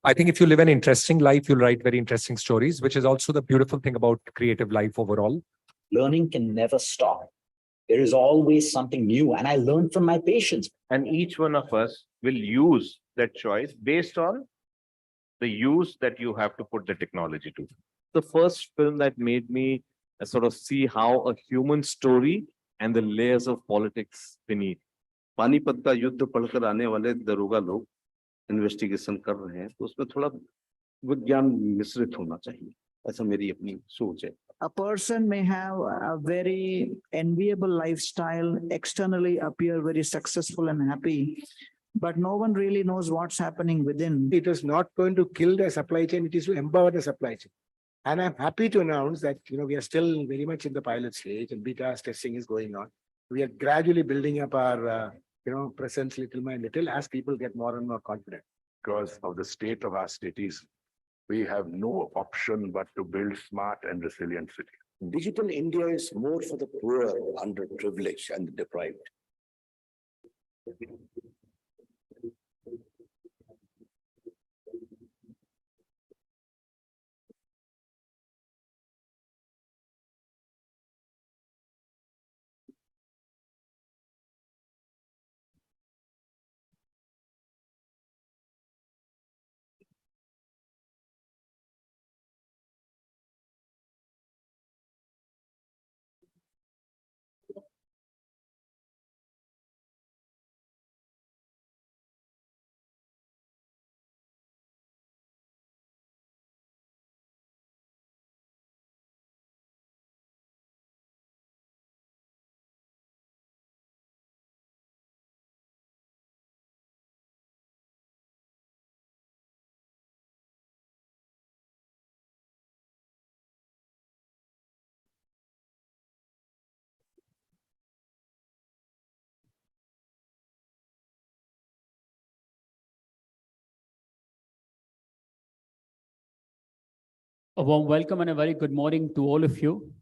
I think if you live an interesting life, you'll write very interesting stories, which is also the beautiful thing about creative life overall. Learning can never stop. There is always something new, and I learn from my patients. And each one of us will use that choice based on the use that you have to put the technology to. The first film that made me sort of see how a human story and the layers of politics beneath. Panipat का युद्ध पढ़कर आने वाले दरोगा लोग investigation कर रहे हैं, तो उसमें थोड़ा विज्ञान मिश्रित होना चाहिए, ऐसा मेरी अपनी सोच है. A person may have a very enviable lifestyle, externally appear very successful and happy, but no one really knows what's happening within. It is not going to kill the supply chain, it is to empower the supply chain. And I'm happy to announce that, we are still very much in the pilot stage and beta testing is going on. We are gradually building up our, presence little by little as people get more and more confident. Because of the state of our cities, we have no option but to build smart and resilient cities. Digital India is more for the poor, underprivileged, and the deprived. A warm welcome and a very good morning to all of you.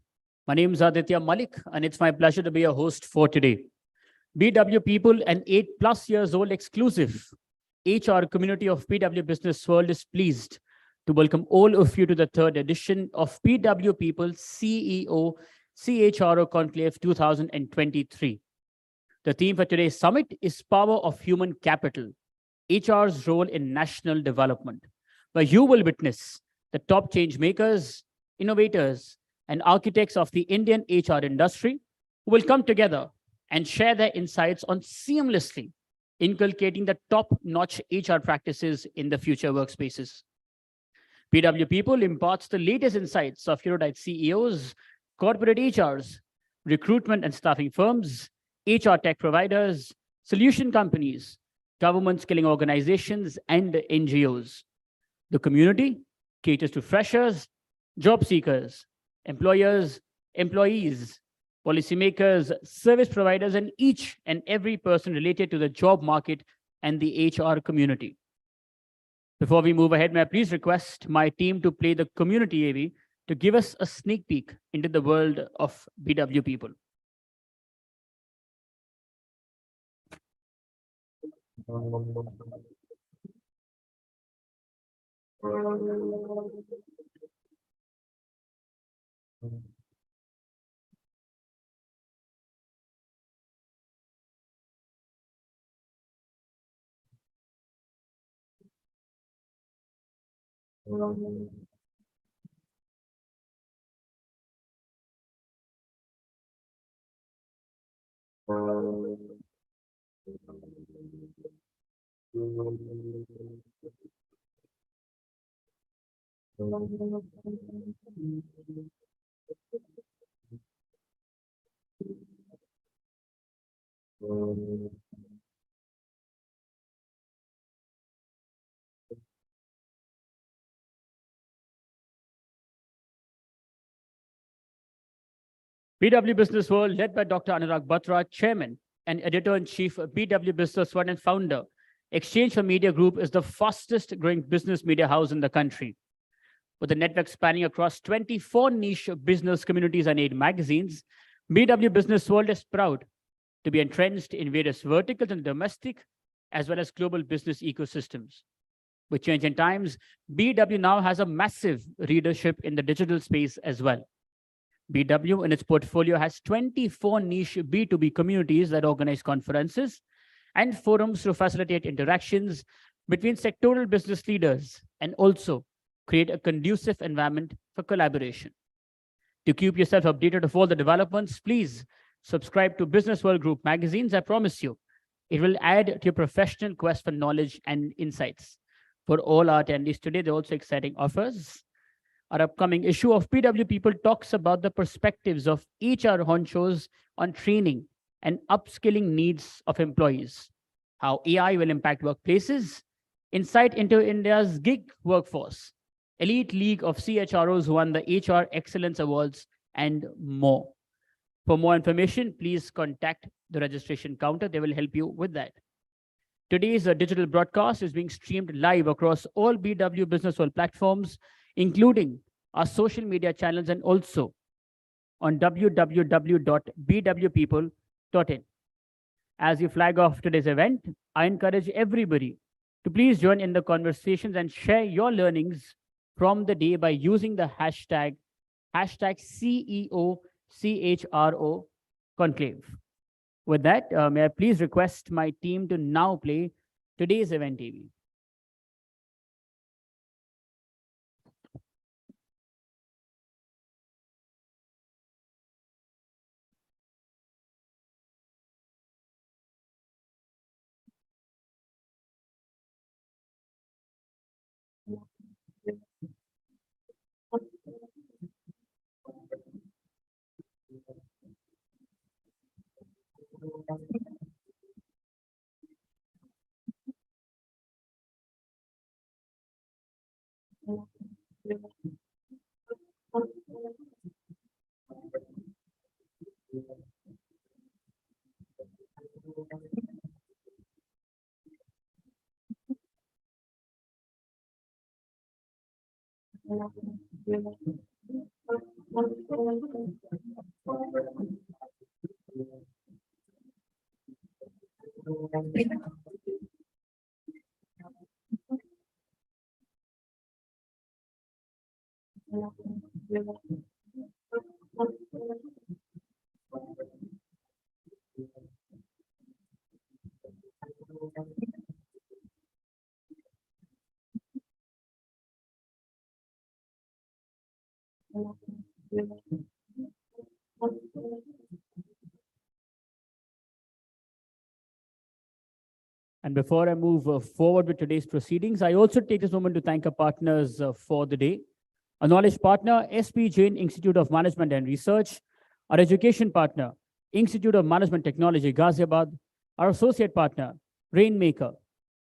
My name is Aditya Malik, and it's my pleasure to be your host for today. BW People, an 8+ years old exclusive HR community of BW Business World, is pleased to welcome all of you to the third edition of BW People CEO-CHRO Conclave 2023. The theme for today's summit is Power of Human Capital, HR's role in national development, where you will witness the top change makers, innovators, and architects of the Indian HR industry who will come together and share their insights on seamlessly inculcating the top-notch HR practices in the future workspaces. BW People imparts the latest insights of erudite CEOs, corporate HRs, recruitment and staffing firms, HR tech providers, solution companies, government skilling organizations, and NGOs. The community caters to freshers, job seekers, employers, employees, policymakers, service providers, and each and every person related to the job market and the HR community. Before we move ahead, may I please request my team to play the community AV to give us a sneak peek into the world of BW People. BW Business World, led by Dr. Anurag Batra, Chairman and Editor-in-Chief of BW Business World and founder, Exchange for Media Group is the fastest growing business media house in the country. With a network spanning across 24 niche business communities and 8 magazines, BW Business World is proud to be entrenched in various verticals in domestic as well as global business ecosystems. With changing times, BW now has a massive readership in the digital space as well. BW in its portfolio has 24 niche B2B communities that organize conferences and forums to facilitate interactions between sectoral business leaders and also create a conducive environment for collaboration. To keep yourself updated of all the developments, please subscribe to Business World Group magazines. I promise you, it will add to your professional quest for knowledge and insights. For all our attendees today, there are also exciting offers. Our upcoming issue of PW People talks about the perspectives of HR honchos on training and upskilling needs of employees, how AI will impact workplaces, insight into India's gig workforce, elite league of CHROs who won the HR Excellence Awards, and more. For more information, please contact the registration counter. They will help you with that. Today's digital broadcast is being streamed live across all BW Business World platforms, including our social media channels and also on www.bwpeople.in. As you flag off today's event, I encourage everybody to please join in the conversations and share your learnings from the day by using the hashtag CEO-CHRO Conclave. With that, may I please request my team to now play today's event TV. And before I move forward with today's proceedings, I also take this moment to thank our partners for the day. A knowledge partner, SP Jain Institute of Management and Research. Our education partner, Institute of Management Technology, Ghaziabad. Our associate partner, Rainmaker.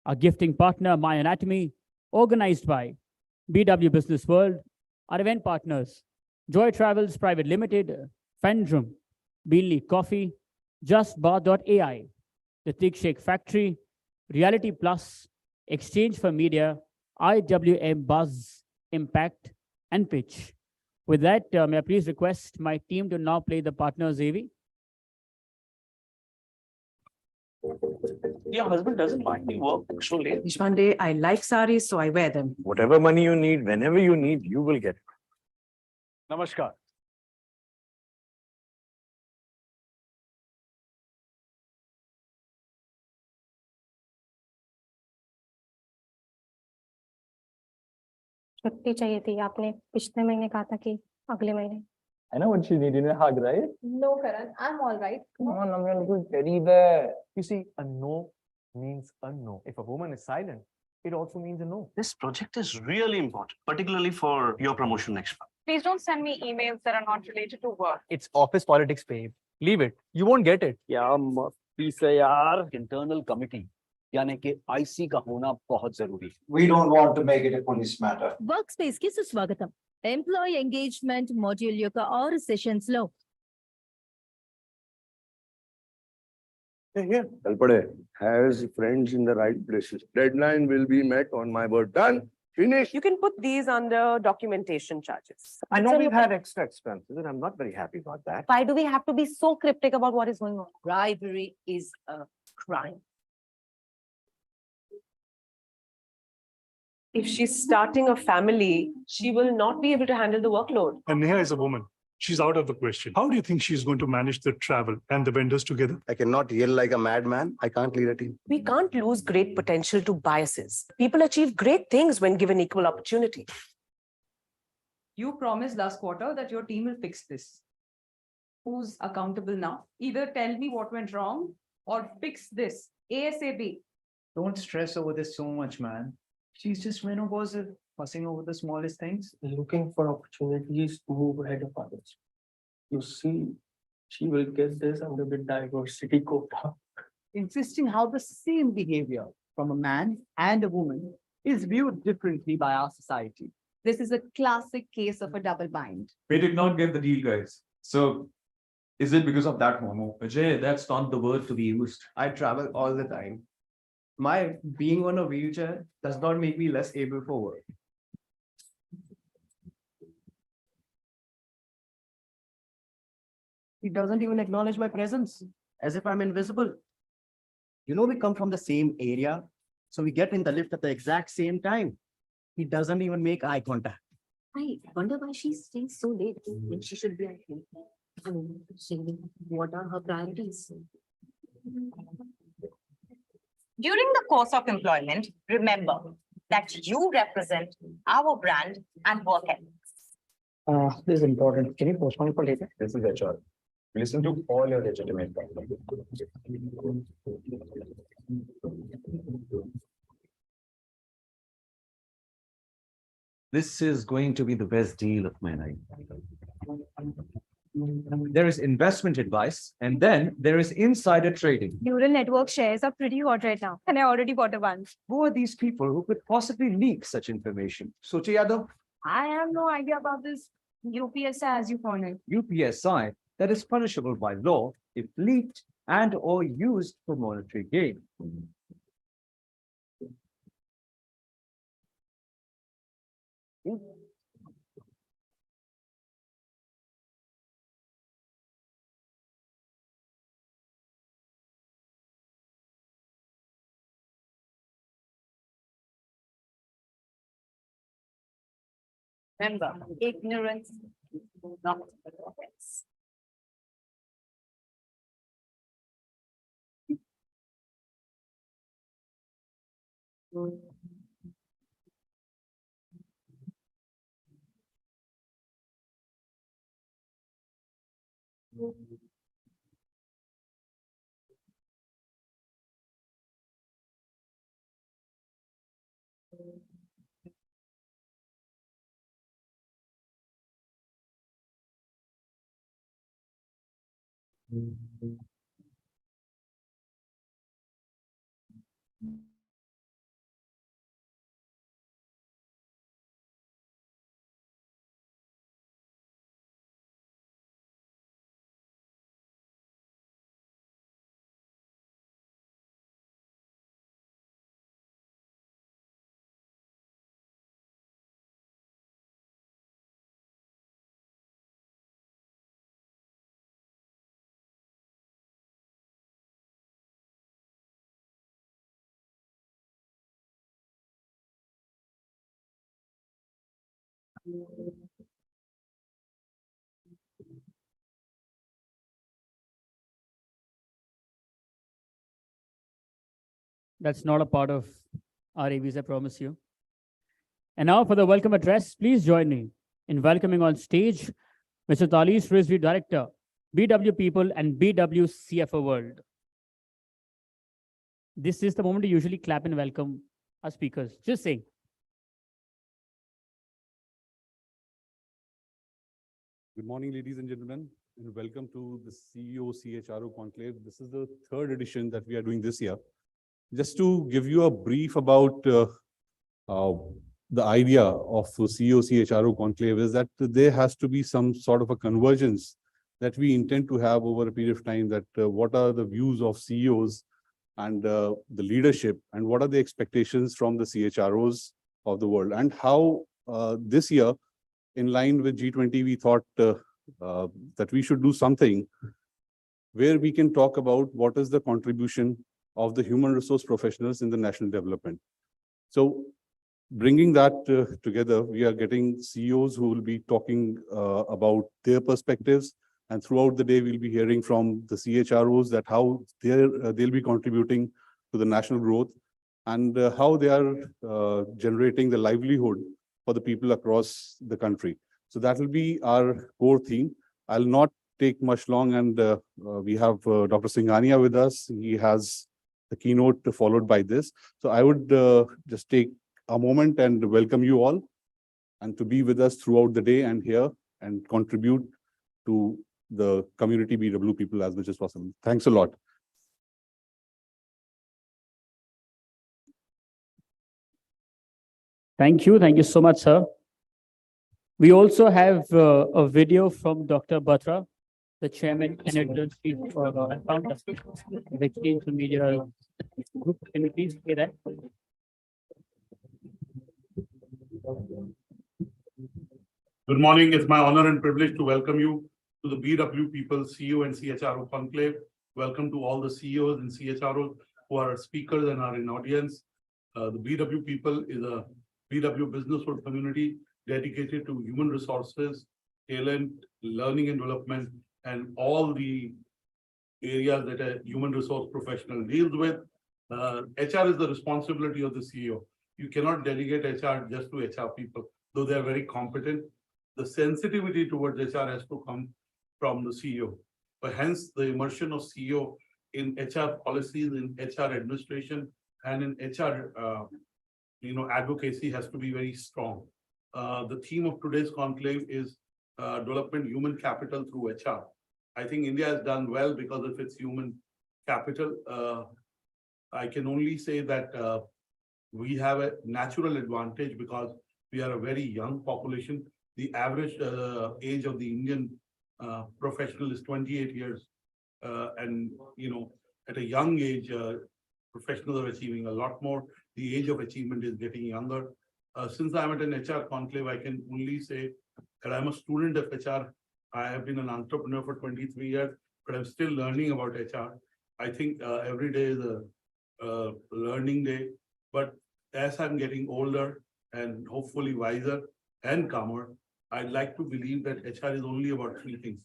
Our gifting partner, My Anatomy, organized by BW Business World. Our event partners, Joy Travels Private Limited, Fendrum, Beanley Coffee, JustBar.ai, The Thick Shake Factory, Reality Plus, Exchange for Media, IWM Buzz, Impact, and Pitch. With that, may I please request my team to now play the partners AV. Your husband doesn't mind me work so late. Deshpande, I like saris, so I wear them. Whatever money you need, whenever you need, you will get it. Namaskar. छुट्टी चाहिए थी आपने पिछले महीने कहा था कि अगले महीने I know what you need. You need a hug, right? No, Karan, I'm all right. Come on, I'm your little teddy bear. You see, a no means a no. If a woman is silent, it also means a no. This project is really important, particularly for your promotion next month. Please don't send me emails that are not related to work. It's office politics, babe. Leave it. You won't get it. क्या मस्ती से यार internal committee यानी कि IC का होना बहुत जरूरी है. We don't want to make it a police matter. Workspace की सुस्वागतम. Employee engagement module యొక్క 6 sessions లో Kalpade has friends in the right places. Deadline will be met on my word. Done. Finish. You can put these under documentation charges. I know we've had extra expenses and I'm not very happy about that. Why do we have to be so cryptic about what is going on? bribery is a crime. If she's starting a family, she will not be able to handle the workload. And Neha is a woman. She's out of the question. How do you think she's going to manage the travel and the vendors together? I cannot yell like a madman. I can't lead a team. We can't lose great potential to biases. People achieve great things when given equal opportunity. You promised last quarter that your team will fix this. Who's accountable now? Either tell me what went wrong or fix this ASAP. Don't stress over this so much, man. She's just menopausal, fussing over the smallest things. Looking for opportunities to move ahead of others. You see, she will get this under the diversity quota. Insisting how the same behavior from a man and a woman is viewed differently by our society. This is a classic case of a double bind. We did not get the deal, guys. So, is it because of that homo? Ajay, that's not the word to be used. I travel all the time. My being on a wheelchair does not make me less able for work. He doesn't even acknowledge my presence, as if I'm invisible. You know, we come from the same area, so we get in the lift at the exact same time. He doesn't even make eye contact. I wonder why she's staying so late when she should be at home. I mean, what are her priorities? During the course of employment, remember that you represent our brand and work ethics. This is important. Can you postpone it for later? This is HR. Listen to all your legitimate problems. This is going to be the best deal of my life. There is investment advice, and then there is insider trading. Neural network shares are pretty hot right now, and I already bought a bunch. Who are these people who could possibly leak such information? Sochi Yadav, I have no idea about this UPSI, as you call it. UPSI, that is punishable by law if leaked and or used for monetary gain. Remember, ignorance is not offense. That's not a part of our AVs, I promise you. And now for the welcome address, please join me in welcoming on stage Mr. Talis Rizvi, Director, BW People and BW CFO World. This is the moment to usually clap and welcome our speakers. Just saying. Good morning, ladies and gentlemen, and welcome to the CEO-CHRO Conclave. This is the third edition that we are doing this year. Just to give you a brief about the idea of CEO-CHRO Conclave is that there has to be some sort of a convergence that we intend to have over a period of time, that what are the views of CEOs and the leadership, and what are the expectations from the CHROs of the world, and how this year, in line with G20, we thought that we should do something where we can talk about what is the contribution of the human resource professionals in the national development. So bringing that together, we are getting CEOs who will be talking about their perspectives. And throughout the day, we'll be hearing from the CHROs that how they'll be contributing to the national growth and how they are generating the livelihood for the people across the country. So that will be our core theme. I'll not take much long, and we have Dr. Singhania with us. He has the keynote followed by this. So I would just take a moment and welcome you all and to be with us throughout the day and here and contribute to the community BW people as much as possible. Thanks a lot. Thank you. Thank you so much, sir. We also have a video from Dr. Batra, the chairman and editor-in-chief and founder of the Exchange Media Group. Can you please say that? Good morning. It's my honor and privilege to welcome you to the BW People CEO and CHRO Conclave. Welcome to all the CEOs and CHROs who are speakers and are in audience. The BW People is a BW business world community dedicated to human resources, talent, learning and development, and all the areas that a human resource professional deals with. HR is the responsibility of the CEO. You cannot delegate HR just to HR people, though they are very competent. The sensitivity towards HR has to come from the CEO. But hence the immersion of CEO in HR policies, in HR administration, and in HR advocacy has to be very strong. The theme of today's conclave is development human capital through HR. I think India has done well because of its human capital. I can only say that we have a natural advantage because we are a very young population. The average age of the Indian professional is 28 years. And, at a young age, professionals are achieving a lot more. The age of achievement is getting younger. Since I'm at an HR conclave, I can only say that I'm a student of HR. I have been an entrepreneur for 23 years, but I'm still learning about HR. I think every day is a learning day. But as I'm getting older and hopefully wiser and calmer, I'd like to believe that HR is only about three things.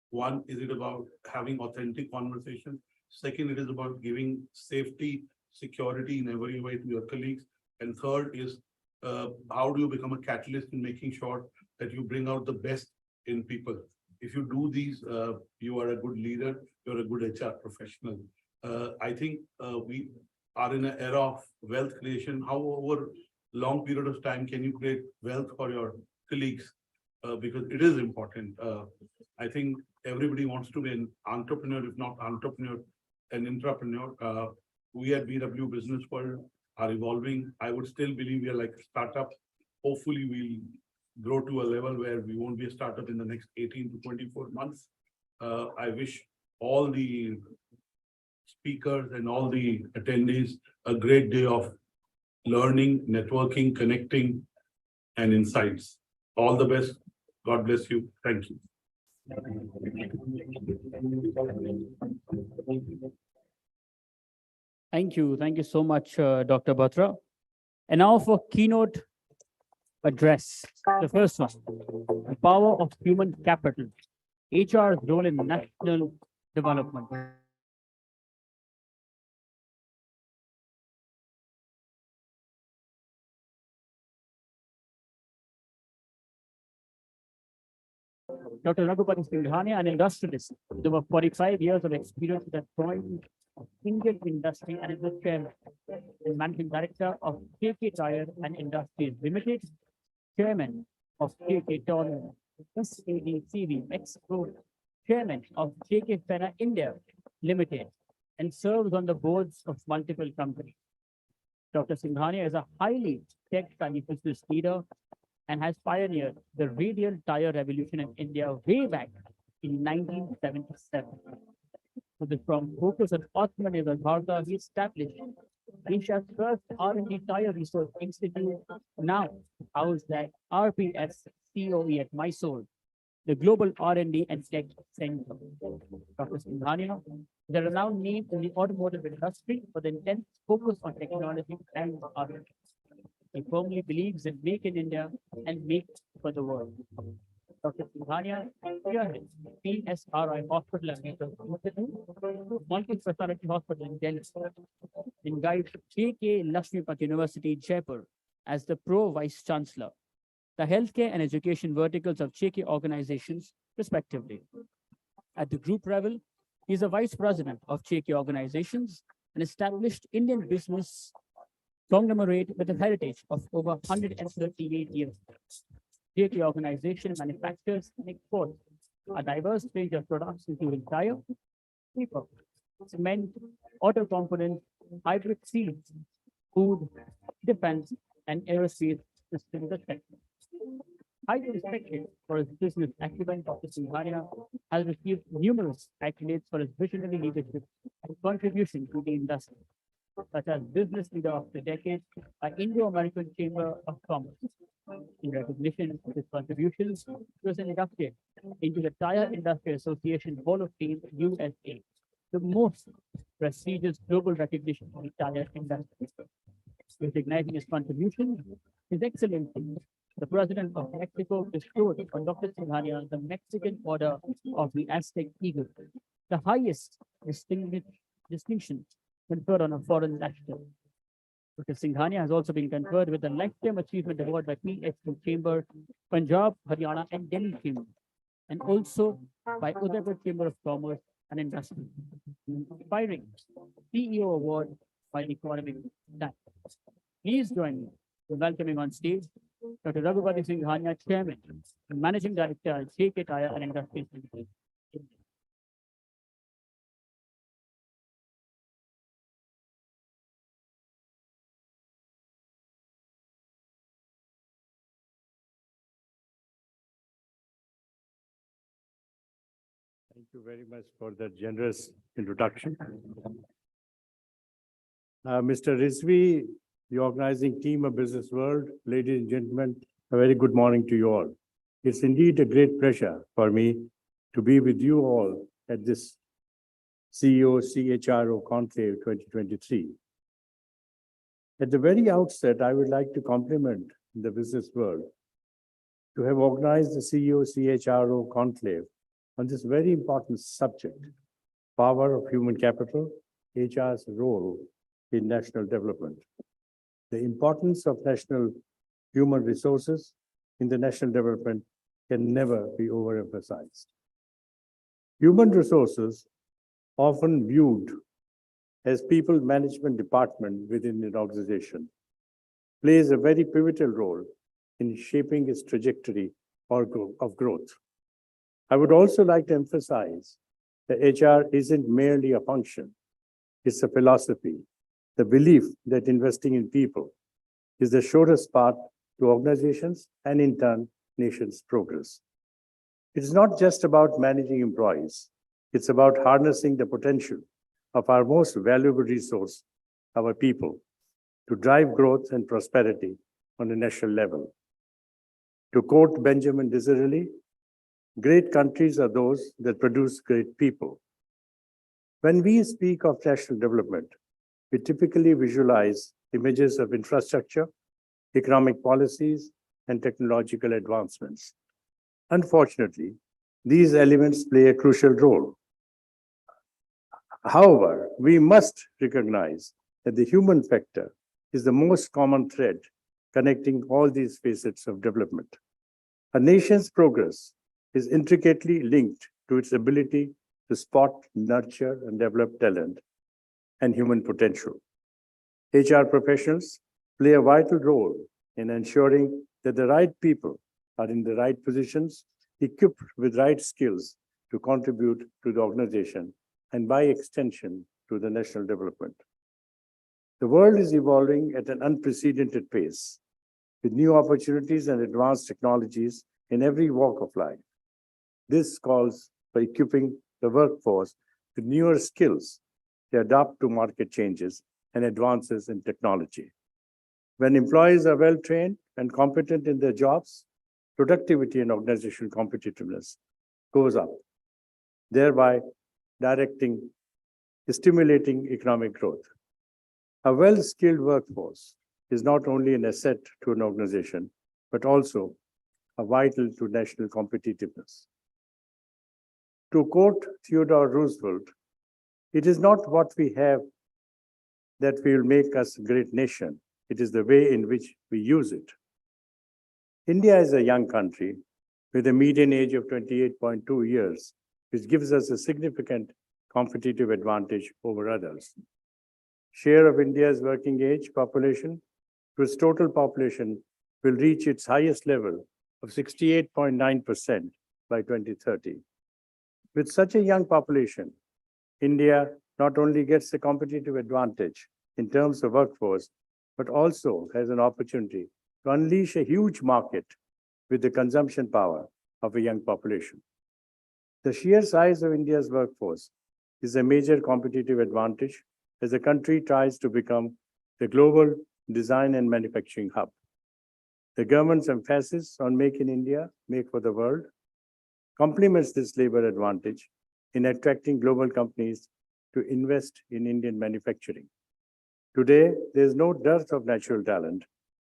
One, is it about having authentic conversation? Second, it is about giving safety, security in every way to your colleagues. And third is how do you become a catalyst in making sure that you bring out the best in people? If you do these, you are a good leader, you're a good HR professional. I think we are in an era of wealth creation. How over long period of time can you create wealth for your colleagues? Because it is important. I think everybody wants to be an entrepreneur, if not entrepreneur, an intrapreneur. We at BW Business World are evolving. I would still believe we are like startups. Hopefully we'll grow to a level where we won't be a startup in the next 18 to 24 months. I wish all the speakers and all the attendees a great day of learning, networking, connecting, and insights. All the best. God bless you. Thank you. Thank you. Thank you so much, Dr. Batra. And now for keynote address. The first one, the power of human capital, HR's role in national development. Dr. Raghupati Singhania, an industrialist with over 45 years of experience with the growing Indian industry, and is the chairman and managing director of KK Tire and Industries Limited, chairman of KK Tornel, SADCV Mexico, chairman of KK Fena India Limited, and serves on the boards of multiple companies. Dr. Singhania is a highly tech-savvy business leader and has pioneered the radial tire revolution in India way back in 1977. With a strong focus on Atmanirbhar Bharat, he established Asia's first R&D tire research institute, now housed at RPS COE at Mysore, the global R&D and tech center. Dr. Singhania is a renowned name in the automotive industry with intense focus on technology and R&D. He firmly believes in Make in India and Make for the world. Dr. Singhania, here is PSRI Hospital and Multi-Speciality Hospital in Delhi, and guides J.K. Lakshmipat University, Jaipur, as the Pro Vice Chancellor, the healthcare and education verticals of JK organizations, respectively. At the group level, he is a Vice President of JK organizations, an established Indian business conglomerate with a heritage of over 138 years. JK organization manufactures and exports a diverse range of products, including tire, paper, cement, auto components, hybrid seeds, food, defense, and aerospace systems, etc. Highly respected for his business acumen, Dr. Singhania has received numerous accolades for his visionary leadership and contribution to the industry, such as Business Leader of the Decade by Indo-American Chamber of Commerce. In recognition of his contributions, he was inducted into the Tire Industry Association Hall of Fame USA, the most prestigious global recognition of the tire industry. Recognizing his contribution, His Excellency, the President of Mexico, bestowed on Dr. Singhania the Mexican Order of the Aztec Eagle, the highest distinction conferred on a foreign national. Dr. Singhania has also been conferred with the Lifetime Achievement Award by PHP Chamber, Punjab, Haryana, and Delhi Chamber, and also by Udaipur Chamber of Commerce and Industry. Inspiring CEO Award by the Economic Times. Please join me in welcoming on stage Dr. Raghupati Singhania, Chairman and Managing Director at JK Tire and Industries Limited. Thank you very much for that generous introduction. Mr. Rizvi, the organizing team of Business World, ladies and gentlemen, a very good morning to you all. It's indeed a great pleasure for me to be with you all at this CEO-CHRO Conclave 2023. At the very outset, I would like to compliment the Business World to have organized the CEO-CHRO Conclave on this very important subject, power of human capital, HR's role in national development. The importance of national human resources in the national development can never be overemphasized. Human resources, often viewed as people management department within an organization, plays a very pivotal role in shaping its trajectory of growth. I would also like to emphasize that HR isn't merely a function, it's a philosophy, the belief that investing in people is the surest path to organizations and in turn, nations' progress. It's not just about managing employees, it's about harnessing the potential of our most valuable resource, our people, to drive growth and prosperity on a national level. To quote Benjamin Disraeli, great countries are those that produce great people. When we speak of national development, we typically visualize images of infrastructure, economic policies, and technological advancements. Unfortunately, these elements play a crucial role. However, we must recognize that the human factor is the most common thread connecting all these facets of development. A nation's progress is intricately linked to its ability to spot, nurture, and develop talent and human potential. HR professionals play a vital role in ensuring that the right people are in the right positions, equipped with right skills to contribute to the organization and by extension to the national development. The world is evolving at an unprecedented pace, with new opportunities and advanced technologies in every walk of life. This calls for equipping the workforce with newer skills to adapt to market changes and advances in technology. When employees are well trained and competent in their jobs, productivity and organizational competitiveness goes up, thereby stimulating economic growth. A well-skilled workforce is not only an asset to an organization, but also a vital to national competitiveness. To quote Theodore Roosevelt, it is not what we have that will make us a great nation. It is the way in which we use it. India is a young country with a median age of 28.2 years, which gives us a significant competitive advantage over others. Share of India's working age population to its total population will reach its highest level of 68.9% by 2030. With such a young population, India not only gets a competitive advantage in terms of workforce, but also has an opportunity to unleash a huge market with the consumption power of a young population. The sheer size of India's workforce is a major competitive advantage as the country tries to become the global design and manufacturing hub. The government's emphasis on Make in India, Make for the World, complements this labor advantage in attracting global companies to invest in Indian manufacturing. Today, there is no dearth of natural talent,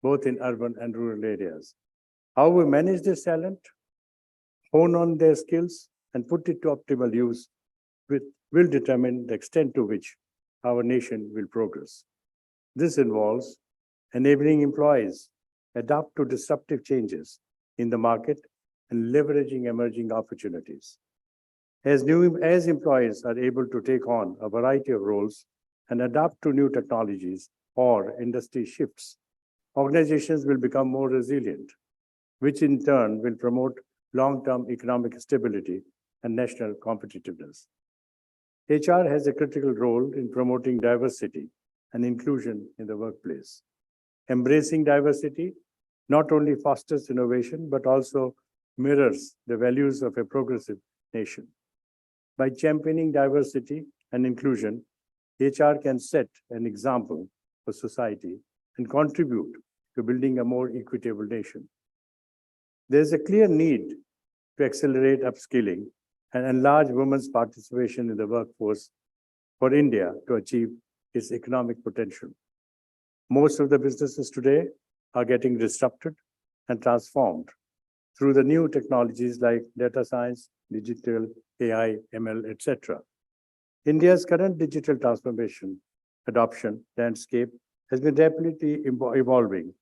both in urban and rural areas. How we manage this talent, hone on their skills, and put it to optimal use will determine the extent to which our nation will progress. This involves enabling employees adapt to disruptive changes in the market and leveraging emerging opportunities. As employees are able to take on a variety of roles and adapt to new technologies or industry shifts, organizations will become more resilient, which in turn will promote long-term economic stability and national competitiveness. HR has a critical role in promoting diversity and inclusion in the workplace. Embracing diversity not only fosters innovation, but also mirrors the values of a progressive nation. By championing diversity and inclusion, HR can set an example for society and contribute to building a more equitable nation. There's a clear need to accelerate upskilling and enlarge women's participation in the workforce for India to achieve its economic potential. Most of the businesses today are getting disrupted and transformed through the new technologies like data science, digital, AI, ML, etc. India's current digital transformation adoption landscape has been rapidly evolving,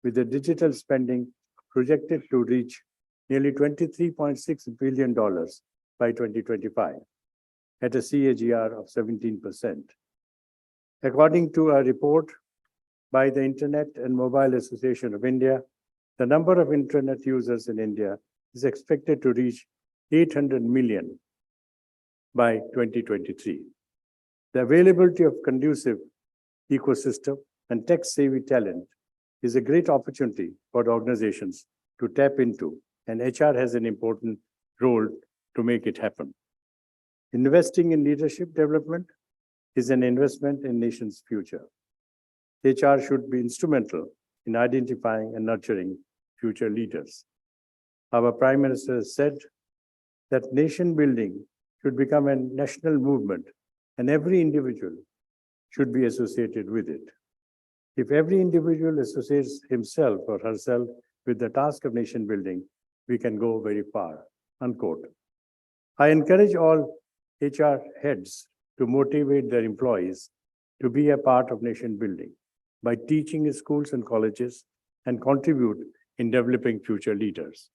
with the digital spending projected to reach nearly $23.6 billion by 2025, at a CAGR of 17%. According to a report by the Internet and Mobile Association of India, the number of internet users in India is expected to reach 800 million by 2023. The availability of conducive ecosystem and tech-savvy talent is a great opportunity for organizations to tap into, and HR has an important role to make it happen. Investing in leadership development is an investment in nation's future. HR should be instrumental in identifying and nurturing future leaders. Our Prime Minister has said that nation building should become a national movement and every individual should be associated with it. If every individual associates himself or herself with the task of nation building, we can go very far, unquote. I encourage all HR heads to motivate their employees to be a part of nation building by teaching in schools and colleges and contribute in developing future leaders.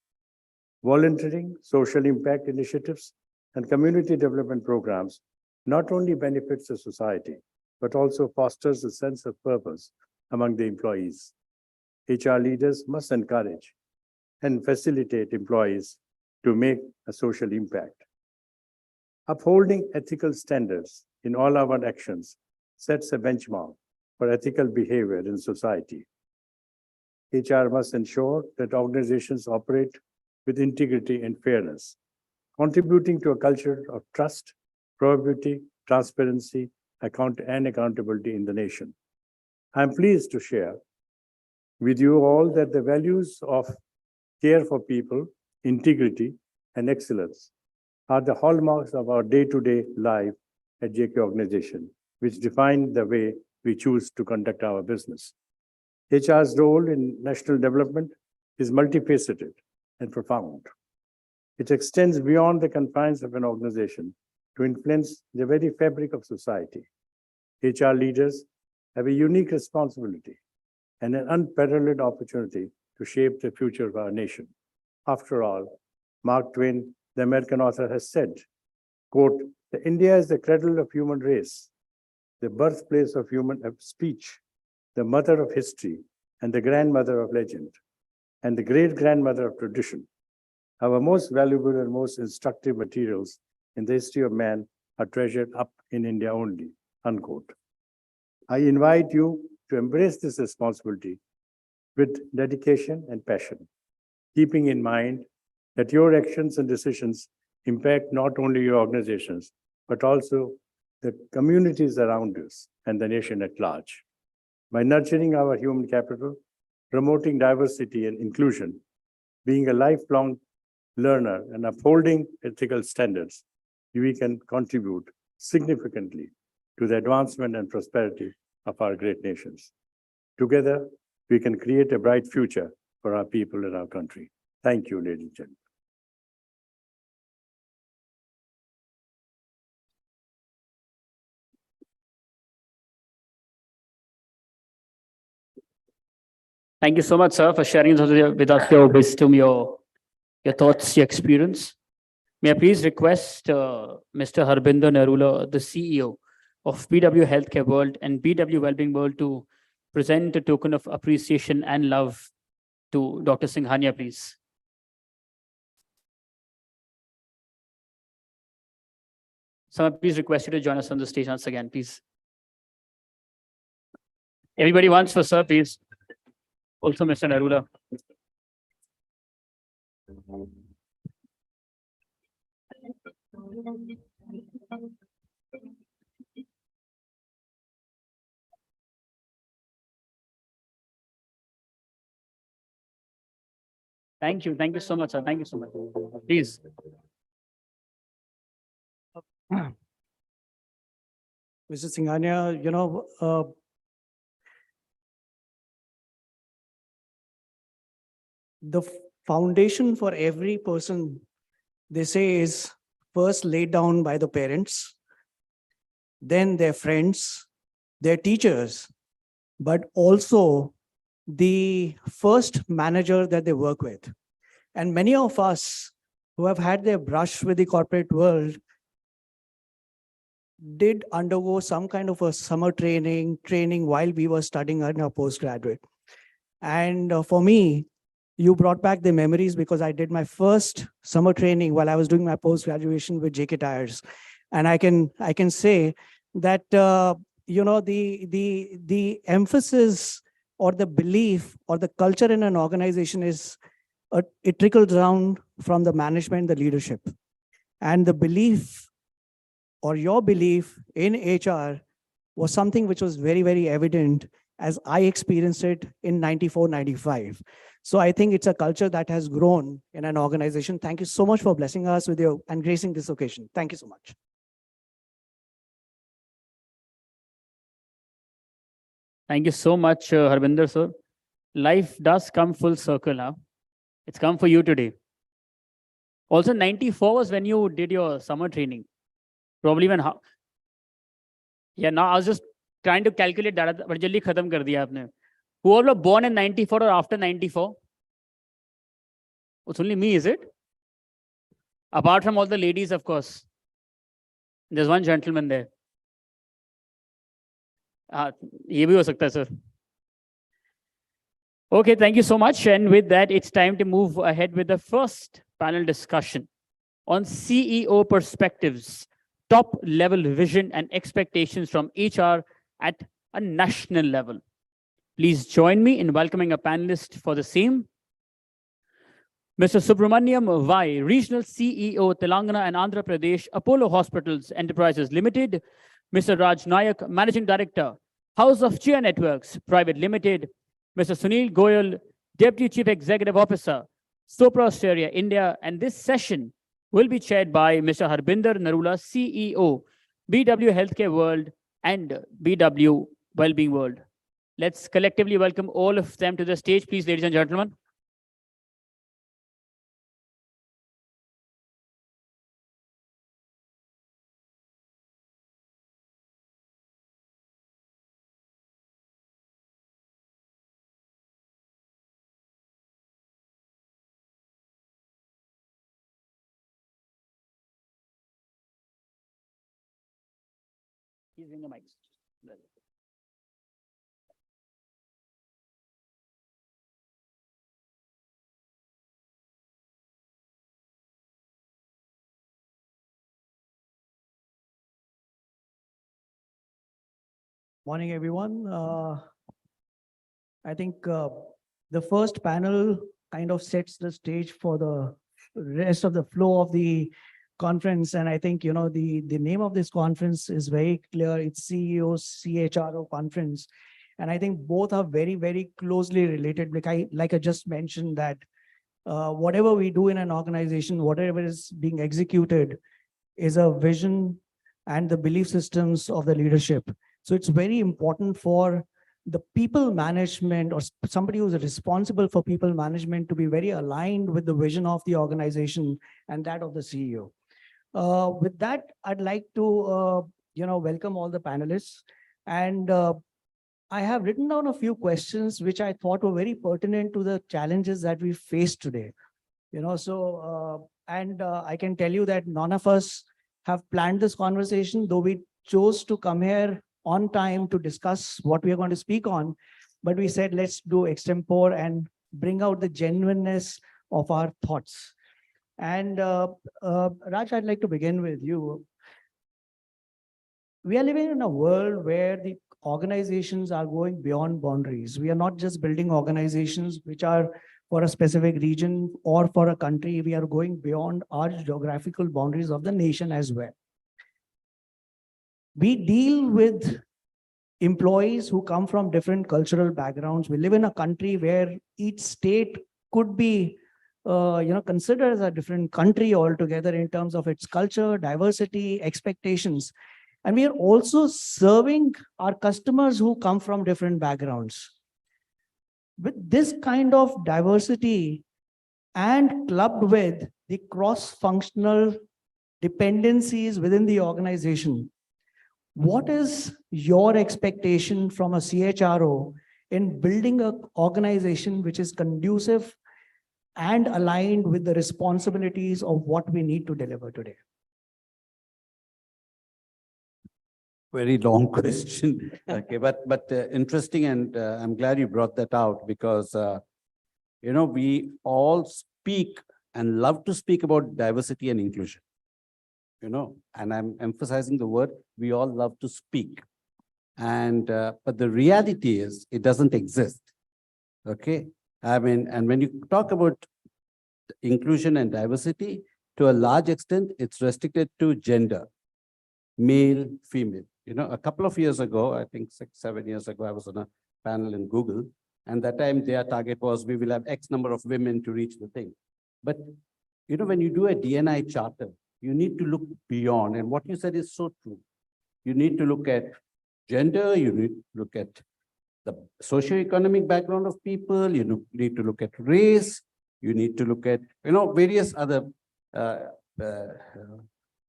Volunteering, social impact initiatives, and community development programs not only benefits the society, but also fosters a sense of purpose among the employees. HR leaders must encourage and facilitate employees to make a social impact. Upholding ethical standards in all our actions sets a benchmark for ethical behavior in society. HR must ensure that organizations operate with integrity and fairness, contributing to a culture of trust, probability, transparency, and accountability in the nation. I'm pleased to share with you all that the values of care for people, integrity, and excellence are the hallmarks of our day-to-day life at JK Organization, which define the way we choose to conduct our business. HR's role in national development is multifaceted and profound. It extends beyond the confines of an organization to influence the very fabric of society. HR leaders have a unique responsibility and an unparalleled opportunity to shape the future of our nation. After all, Mark Twain, the American author, has said, quote, India is the cradle of human race, the birthplace of human speech, the mother of history, and the grandmother of legend, and the great-grandmother of tradition. Our most valuable and most instructive materials in the history of man are treasured up in India only, unquote. I invite you to embrace this responsibility with dedication and passion, keeping in mind that your actions and decisions impact not only your organizations, but also the communities around us and the nation at large. By nurturing our human capital, promoting diversity and inclusion, being a lifelong learner and upholding ethical standards, we can contribute significantly to the advancement and prosperity of our great nations. Together, we can create a bright future for our people and our country. Thank you, ladies and gentlemen. Thank you so much, sir, for sharing with us your wisdom, your thoughts, your experience. May I please request Mr. Harbinder Narula, the CEO of BW Healthcare World and BW Wellbeing World, to present a token of appreciation and love to Dr. Singhania, please. So I please request you to join us on the stage once again, please. Everybody once for sir, please. Also, Mr. Narula. Thank you. Thank you so much, sir. Thank you so much. Please. Mr. Singhania, the foundation for every person, they say, is first laid down by the parents, then their friends, their teachers, but also the first manager that they work with. And many of us who have had their brush with the corporate world did undergo some kind of a summer training while we were studying in our postgraduate. And for me, you brought back the memories, because I did my first summer training while I was doing my post-graduation with JK Tires. And I can say that, the emphasis or the belief or the culture in an organization is, it trickles down from the management, the leadership. And the belief or your belief in HR was something which was very, very evident as I experienced it in 94, 95. So I think it's a culture that has grown in an organization. Thank you so much for blessing us with your and gracing this occasion. Thank you so much. Thank you so much, Harbinder, sir. Life does come full circle, huh? It's come for you today. Also, 94 was when you did your summer training. Probably when how? Yeah, now I was just trying to calculate that, but jaldi khatam kar diya aapne. Who all were born in 94 or after 94? It's only me, is it? Apart from all the ladies, of course. There's one gentleman there. Ye bhi ho sakta hai, sir. Okay, thank you so much. And with that, it's time to move ahead with the first panel discussion on CEO perspectives, top level vision and expectations from HR at a national level. Please join me in welcoming a panelist for the same. Mr. Subramaniam Vai, Regional CEO, Telangana and Andhra Pradesh, Apollo Hospitals Enterprises Limited. Mr. Raj Nayak, Managing Director, House of Chia Networks Private Limited. Mr. Sunil Goyal, Deputy Chief Executive Officer, Sopra Steria India. And this session will be chaired by Mr. Harbinder Narula, CEO, BW Healthcare World and BW Wellbeing World. Let's collectively welcome all of them to the stage, please, ladies and gentlemen. Using the mics. Morning, everyone. I think the first panel kind of sets the stage for the rest of the flow of the conference. And I think, the name of this conference is very clear. It's CEO-CHRO conference. And I think both are very, very closely related. Like I just mentioned that whatever we do in an organization, whatever is being executed is a vision and the belief systems of the leadership. So it's very important for the people management or somebody who's responsible for people management to be very aligned with the vision of the organization and that of the CEO. With that, I'd like to welcome all the panelists. And I have written down a few questions which I thought were very pertinent to the challenges that we face today. I can tell you that none of us have planned this conversation, though we chose to come here on time to discuss what we are going to speak on. But we said, let's do extempore and bring out the genuineness of our thoughts. And Raj, I'd like to begin with you. We are living in a world where the organizations are going beyond boundaries. We are not just building organizations which are for a specific region or for a country. We are going beyond our geographical boundaries of the nation as well. We deal with employees who come from different cultural backgrounds. We live in a country where each state could be considered as a different country altogether in terms of its culture, diversity, expectations. And we are also serving our customers who come from different backgrounds. With this kind of diversity and clubbed with the cross-functional dependencies within the organization, what is your expectation from a CHRO in building an organization which is conducive and aligned with the responsibilities of what we need to deliver today? Very long question. Okay, but interesting, and I'm glad you brought that out because we all speak and love to speak about diversity and inclusion. And I'm emphasizing the word, we all love to speak. And but the reality is it doesn't exist. Okay. And when you talk about inclusion and diversity, to a large extent, it's restricted to gender, male, female. A couple of years ago, I think 6-7 years ago, I was on a panel in Google, and that time their target was we will have X number of women to reach the thing. But when you do a D&I charter, you need to look beyond, and what you said is so true. You need to look at gender, you need to look at the socioeconomic background of people, you need to look at race, you need to look at various other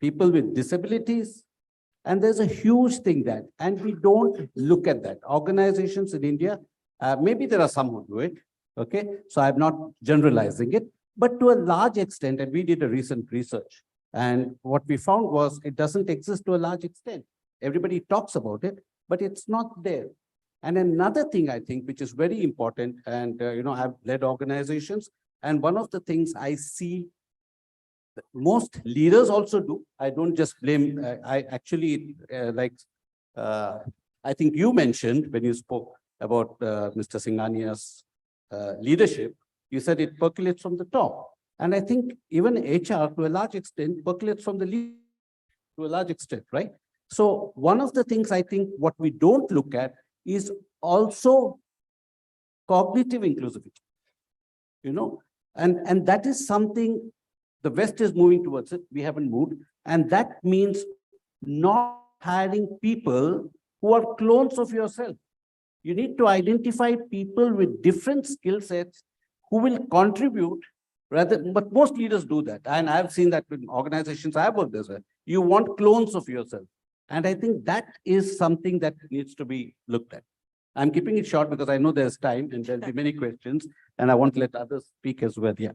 people with disabilities. And there's a huge thing that, and we don't look at that. Organizations in India, maybe there are some who do it, okay? So I'm not generalizing it, but to a large extent, and we did a recent research, and what we found was it doesn't exist to a large extent. Everybody talks about it, but it's not there. And another thing I think, which is very important, and I've led organizations, and one of the things I see most leaders also do. I don't just blame, I actually I think you mentioned when you spoke about Mr. Singhania's leadership, you said it percolates from the top. And I think even HR to a large extent percolates from the lead to a large extent, right? So one of the things I think what we don't look at is also cognitive inclusivity, and that is something the West is moving towards it. We haven't moved. And that means not hiring people who are clones of yourself. You need to identify people with different skill sets who will contribute rather, but most leaders do that. And I've seen that in organizations I've worked as well. You want clones of yourself. And I think that is something that needs to be looked at. I'm keeping it short because I know there's time and there'll be many questions and I want to let others speak as well. Yeah.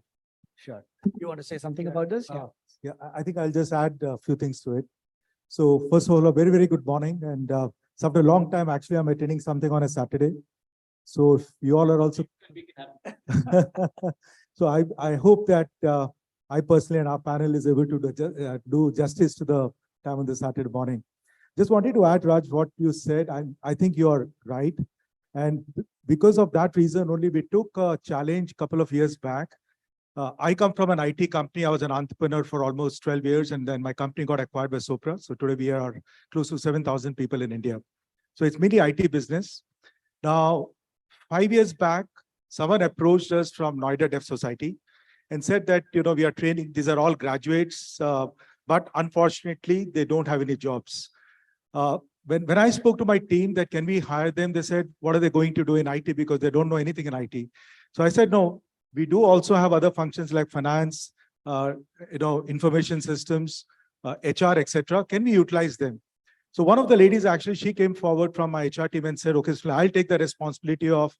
Sure. You want to say something about this? Yeah, I think I'll just add a few things to it. So first of all, a very, very good morning. And so after a long time, actually, I'm attending something on a Saturday. So if you all are also. So I hope that I personally and our panel is able to do justice to the time on the Saturday morning. Just wanted to add, Raj, what you said. I think you're right. And because of that reason, only we took a challenge a couple of years back. I come from an IT company. I was an entrepreneur for almost 12 years, and then my company got acquired by Sopra. So today we are close to 7,000 people in India. So it's mainly IT business. Now, 5 years back, someone approached us from Noida Deaf Society and said that, we are training, these are all graduates, but unfortunately, they don't have any jobs. When I spoke to my team that can we hire them, they said, what are they going to do in IT because they don't know anything in IT. So I said, no, we do also have other functions like finance, information systems, HR, etc. Can we utilize them? So one of the ladies, actually, she came forward from my HR team and said, okay, so I'll take the responsibility of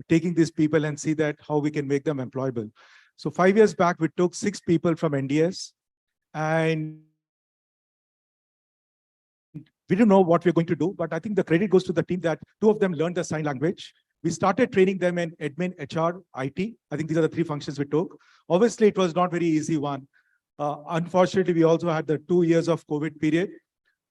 taking these people and see that how we can make them employable. So 5 years back, we took 6 people from NDS and we didn't know what we're going to do, but I think the credit goes to the team that 2 of them learned the sign language. We started training them in admin, HR, IT. I think these are the 3 functions we took. Obviously, it was not very easy one. Unfortunately, we also had the 2 years of COVID period.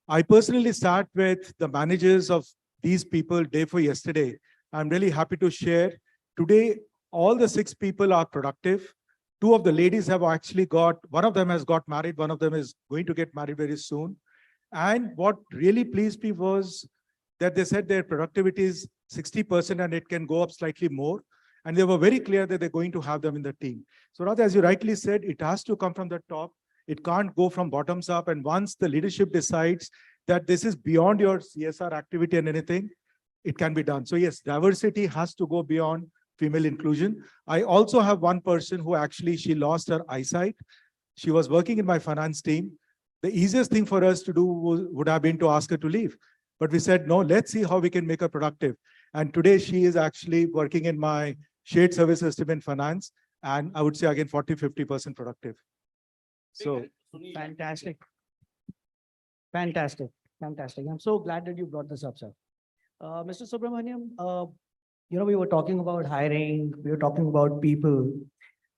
I personally sat with the managers of these people day for yesterday. I'm really happy to share. Today, all the 6 people are productive. 2 of the ladies have actually one of them has got married, one of them is going to get married very soon. And what really pleased me was that they said their productivity is 60% and it can go up slightly more. And they were very clear that they're going to have them in the team. So rather, as you rightly said, it has to come from the top. It can't go from bottoms up. And once the leadership decides that this is beyond your CSR activity and anything, it can be done. So yes, diversity has to go beyond female inclusion. I also have one person who actually, she lost her eyesight. She was working in my finance team. The easiest thing for us to do would have been to ask her to leave. But we said, no, let's see how we can make her productive. And today she is actually working in my shared service system in finance. And I would say again, 40–50% productive. So fantastic. Fantastic. Fantastic. I'm so glad that you brought this up, sir. Mr. Subramaniam, we were talking about hiring, we were talking about people.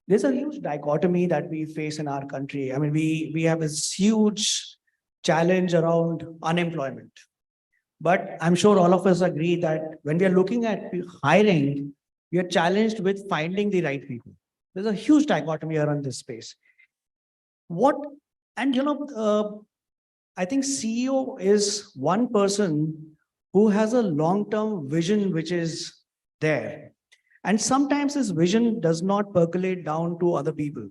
There's a huge dichotomy that we face in our country. I mean, we have this huge challenge around unemployment. But I'm sure all of us agree that when we are looking at hiring, we are challenged with finding the right people. There's a huge dichotomy around this space. I think CEO is one person who has a long-term vision which is there. And sometimes this vision does not percolate down to other people.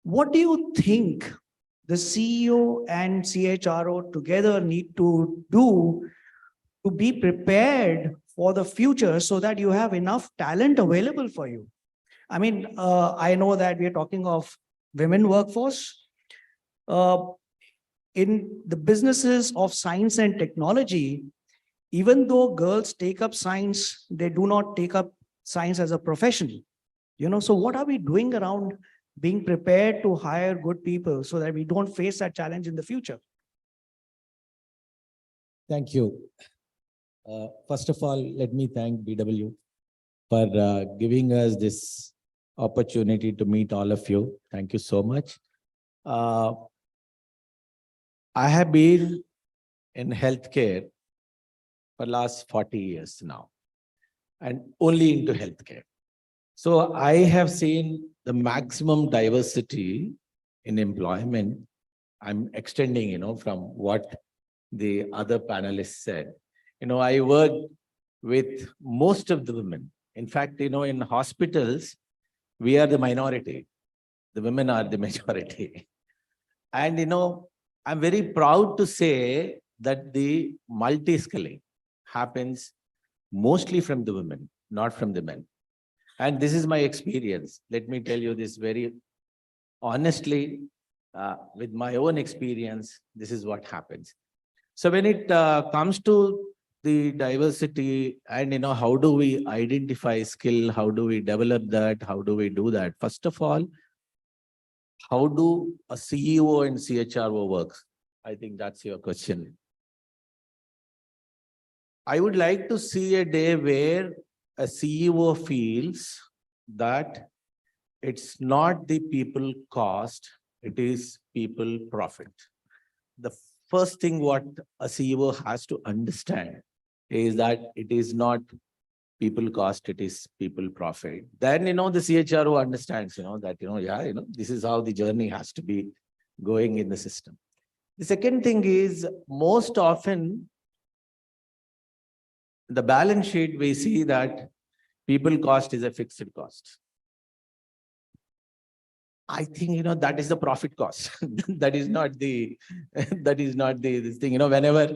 What do you think the CEO and CHRO together need to do to be prepared for the future so that you have enough talent available for you? I mean, I know that we are talking of women workforce. In the businesses of science and technology, even though girls take up science, they do not take up science as a profession. So what are we doing around being prepared to hire good people so that we don't face that challenge in the future? Thank you. First of all, let me thank BW for giving us this opportunity to meet all of you. Thank you so much. I have been in healthcare for the last 40 years now, and only into healthcare. So I have seen the maximum diversity in employment. I'm extending, from what the other panelists said. I work with most of the women. In fact, in hospitals, we are the minority. The women are the majority. And, I'm very proud to say that the multi-skilling happens mostly from the women, not from the men. And this is my experience. Let me tell you this very honestly, with my own experience, this is what happens. So when it comes to the diversity and, how do we identify skill? How do we develop that? How do we do that? First of all, how do a CEO and CHRO work? I think that's your question. I would like to see a day where a CEO feels that it's not the people cost, it is people profit. The first thing what a CEO has to understand is that it is not people cost, it is people profit. Then, the CHRO understands, that, this is how the journey has to be going in the system. The second thing is, most often, the balance sheet, we see that people cost is a fixed cost. I think, that is the profit cost. That is not the, this thing, whenever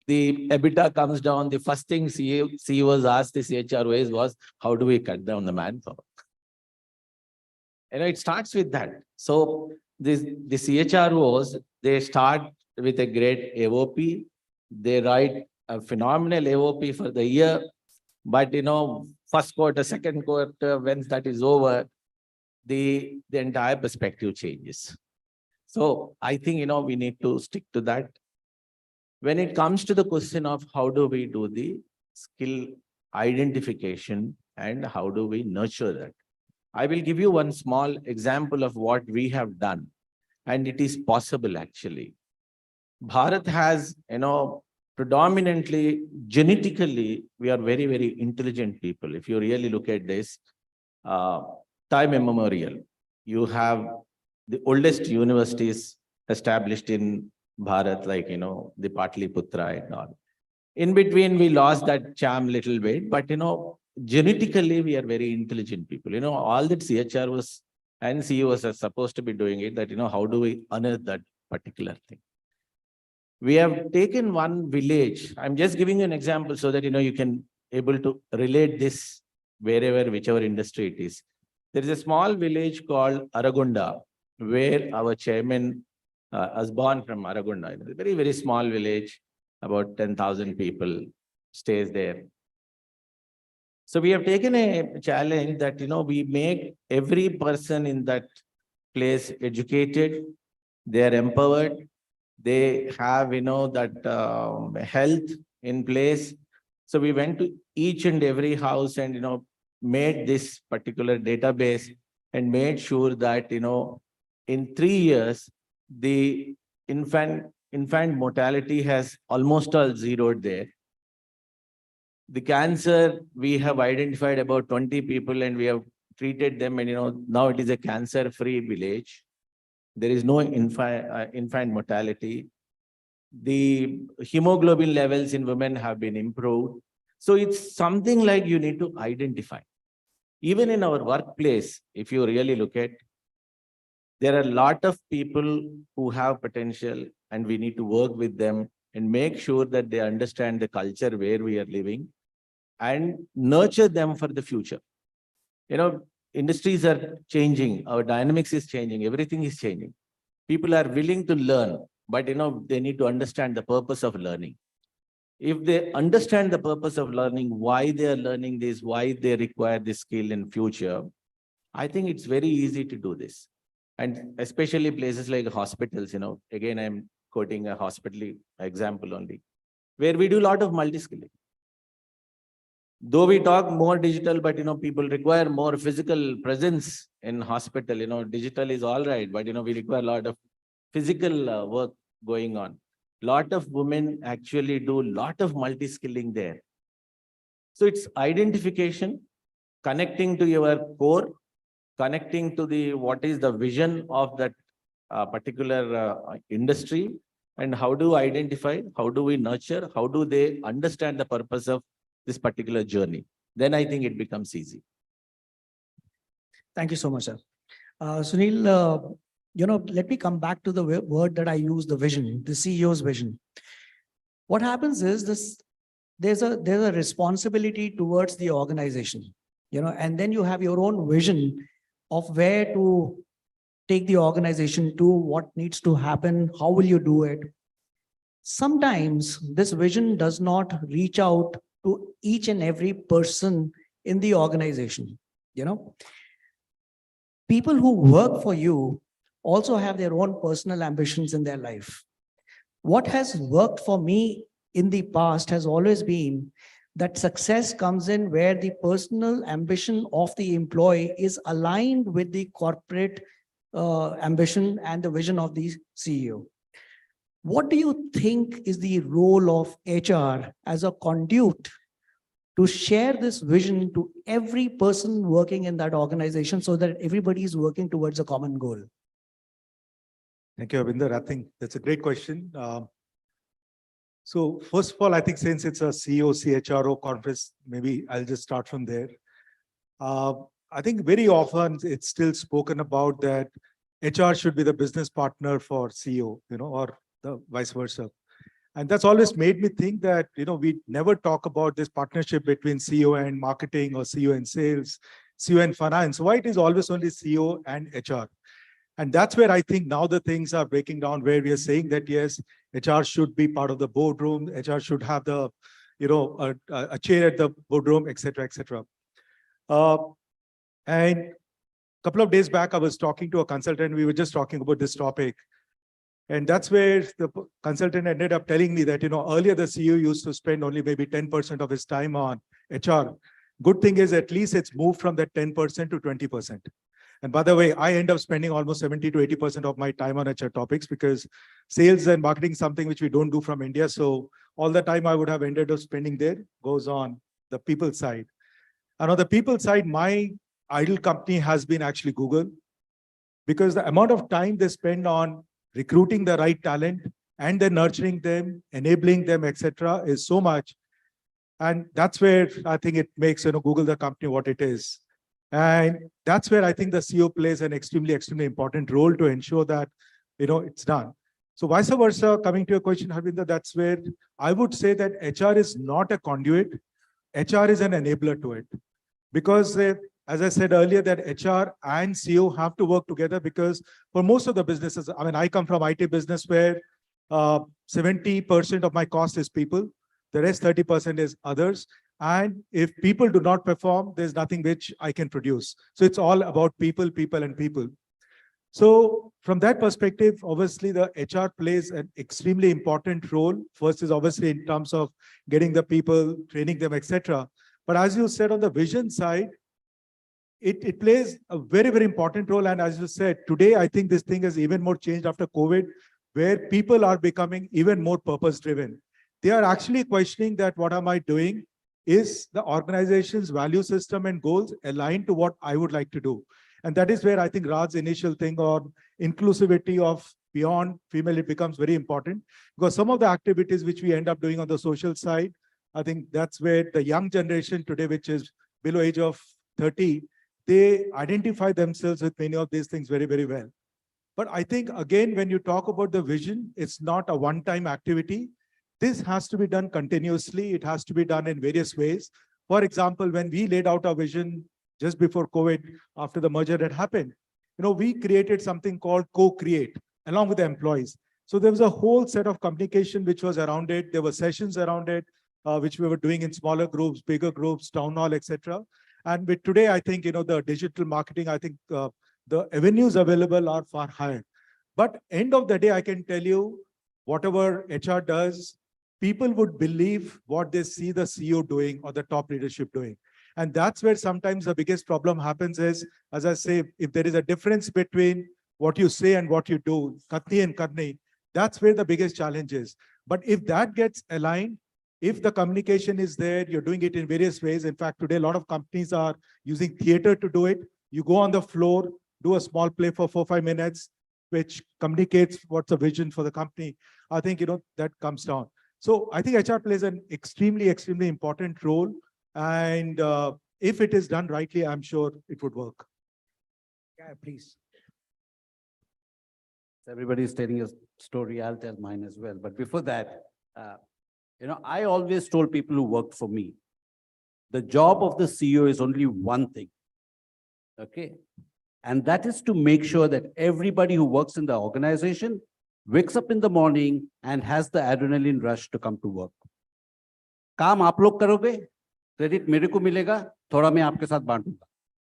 the EBITDA comes down, the first thing CEOs ask the CHROs was, how do we cut down the manpower? It starts with that. So the CHROs, they start with a great AOP. They write a phenomenal AOP for the year. But, first quarter, second quarter, when that is over, the entire perspective changes. So I think, we need to stick to that. When it comes to the question of how do we do the skill identification and how do we nurture that, I will give you one small example of what we have done. And it is possible actually. Bharat has, predominantly, genetically, we are very, very intelligent people. If you really look at this, time immemorial, you have the oldest universities established in Bharat, like, the Patliputra and all. In between, we lost that charm little bit, but, genetically, we are very intelligent people. All that CHROs and CEOs are supposed to be doing it, that, how do we unearth that particular thing? We have taken one village. I'm just giving you an example so that, you can able to relate this wherever, whichever industry it is. There is a small village called Aragonda, where our chairman was born from Aragonda. It's a very, very small village, about 10,000 people stays there. So we have taken a challenge that, we make every person in that place educated, they are empowered, they have, that health in place. So we went to each and every house and, made this particular database and made sure that, in 3 years, the infant mortality has almost all zeroed there. The cancer, we have identified about 20 people and we have treated them, and, now it is a cancer-free village. There is no infant mortality. The hemoglobin levels in women have been improved. So it's something like you need to identify. Even in our workplace, if you really look at, there are a lot of people who have potential and we need to work with them and make sure that they understand the culture where we are living and nurture them for the future. Industries are changing, our dynamics is changing, everything is changing. People are willing to learn, but they need to understand the purpose of learning. If they understand the purpose of learning, why they are learning this, why they require this skill in future, I think it's very easy to do this. And especially places like hospitals, again, I'm quoting a hospital example only, where we do a lot of multi-skilling. Though we talk more digital, but, people require more physical presence in hospital. Digital is all right, but, we require a lot of physical work going on. Lot of women actually do a lot of multi-skilling there. So it's identification, connecting to your core, connecting to what is the vision of that particular industry, and how do we identify, how do we nurture, how do they understand the purpose of this particular journey. Then I think it becomes easy. Thank you so much, sir. Sunil, let me come back to the word that I use, the vision, the CEO's vision. What happens is this there's a responsibility towards the organization, and then you have your own vision of where to take the organization to, what needs to happen, how will you do it. Sometimes this vision does not reach out to each and every person in the organization. People who work for you also have their own personal ambitions in their life. What has worked for me in the past has always been that success comes in where the personal ambition of the employee is aligned with the corporate ambition and the vision of the CEO. What do you think is the role of HR as a conduit to share this vision to every person working in that organization so that everybody is working towards a common goal? Thank you, Abinder. I think that's a great question. So first of all, I think since it's a CEO-CHRO conference, maybe I'll just start from there. I think very often it's still spoken about that HR should be the business partner for CEO, or the vice versa. And that's always made me think that, we never talk about this partnership between CEO and marketing or CEO and sales, CEO and finance. Why it is always only CEO and HR? And that's where I think now the things are breaking down, where we are saying that, yes, HR should be part of the boardroom, HR should have the, a chair at the boardroom, etc., etc. And a couple of days back, I was talking to a consultant. We were just talking about this topic. And that's where the consultant ended up telling me that, earlier the CEO used to spend only maybe 10% of his time on HR. Good thing is at least it's moved from that 10% to 20%. And by the way, I end up spending almost 70 to 80% of my time on HR topics, because sales and marketing is something which we don't do from India. So all the time I would have ended up spending there goes on the people side. And on the people side, my idol company has been actually Google, because the amount of time they spend on recruiting the right talent and then nurturing them, enabling them, etc., is so much. And that's where I think it makes Google the company what it is. And that's where I think the CEO plays an extremely important role to ensure that it's done. So vice versa, coming to your question, Harvinder, that's where I would say that HR is not a conduit. HR is an enabler to it. Because as I said earlier, that HR and CEO have to work together, because for most of the businesses, I come from IT business where 70% of my cost is people, the rest 30% is others. And if people do not perform, there's nothing which I can produce. So it's all about people, people, and people. So from that perspective, obviously the HR plays an extremely important role. First is obviously in terms of getting the people, training them, etc. But as you said, on the vision side, it plays a very important role. And as you said, today, I think this thing has even more changed after COVID, where people are becoming even more purpose-driven. They are actually questioning that, what am I doing? Is the organization's value system and goals aligned to what I would like to do? And that is where I think Raj's initial thing on inclusivity of beyond female, it becomes very important, because some of the activities which we end up doing on the social side, I think that's where the young generation today, which is below age of 30, they identify themselves with many of these things very well. But I think, again, when you talk about the vision, it's not a one-time activity. This has to be done continuously. It has to be done in various ways. For example, when we laid out our vision just before COVID, after the merger had happened, we created something called Co-Create along with the employees. So there was a whole set of communication which was around it. There were sessions around it, which we were doing in smaller groups, bigger groups, town hall, etc. And with today, I think, the digital marketing, I think the avenues available are far higher. But end of the day, I can tell you, whatever HR does, people would believe what they see the CEO doing or the top leadership doing. And that's where sometimes the biggest problem happens is, as I say, if there is a difference between what you say and what you do, Katni and Karni, that's where the biggest challenge is. But if that gets aligned, if the communication is there, you're doing it in various ways. In fact, today, a lot of companies are using theater to do it. You go on the floor, do a small play for 4-5 minutes, which communicates what's the vision for the company. I think, that comes down. So I think HR plays an extremely important role. And if it is done rightly, I'm sure it would work. Yeah, please. Everybody is telling a story. I'll tell mine as well. But before that, I always told people who worked for me, the job of the CEO is only one thing. Okay. And that is to make sure that everybody who works in the organization wakes up in the morning and has the adrenaline rush to come to work. काम आप लोग करोगे, credit मेरे को मिलेगा, थोड़ा मैं आपके साथ बांटूंगा.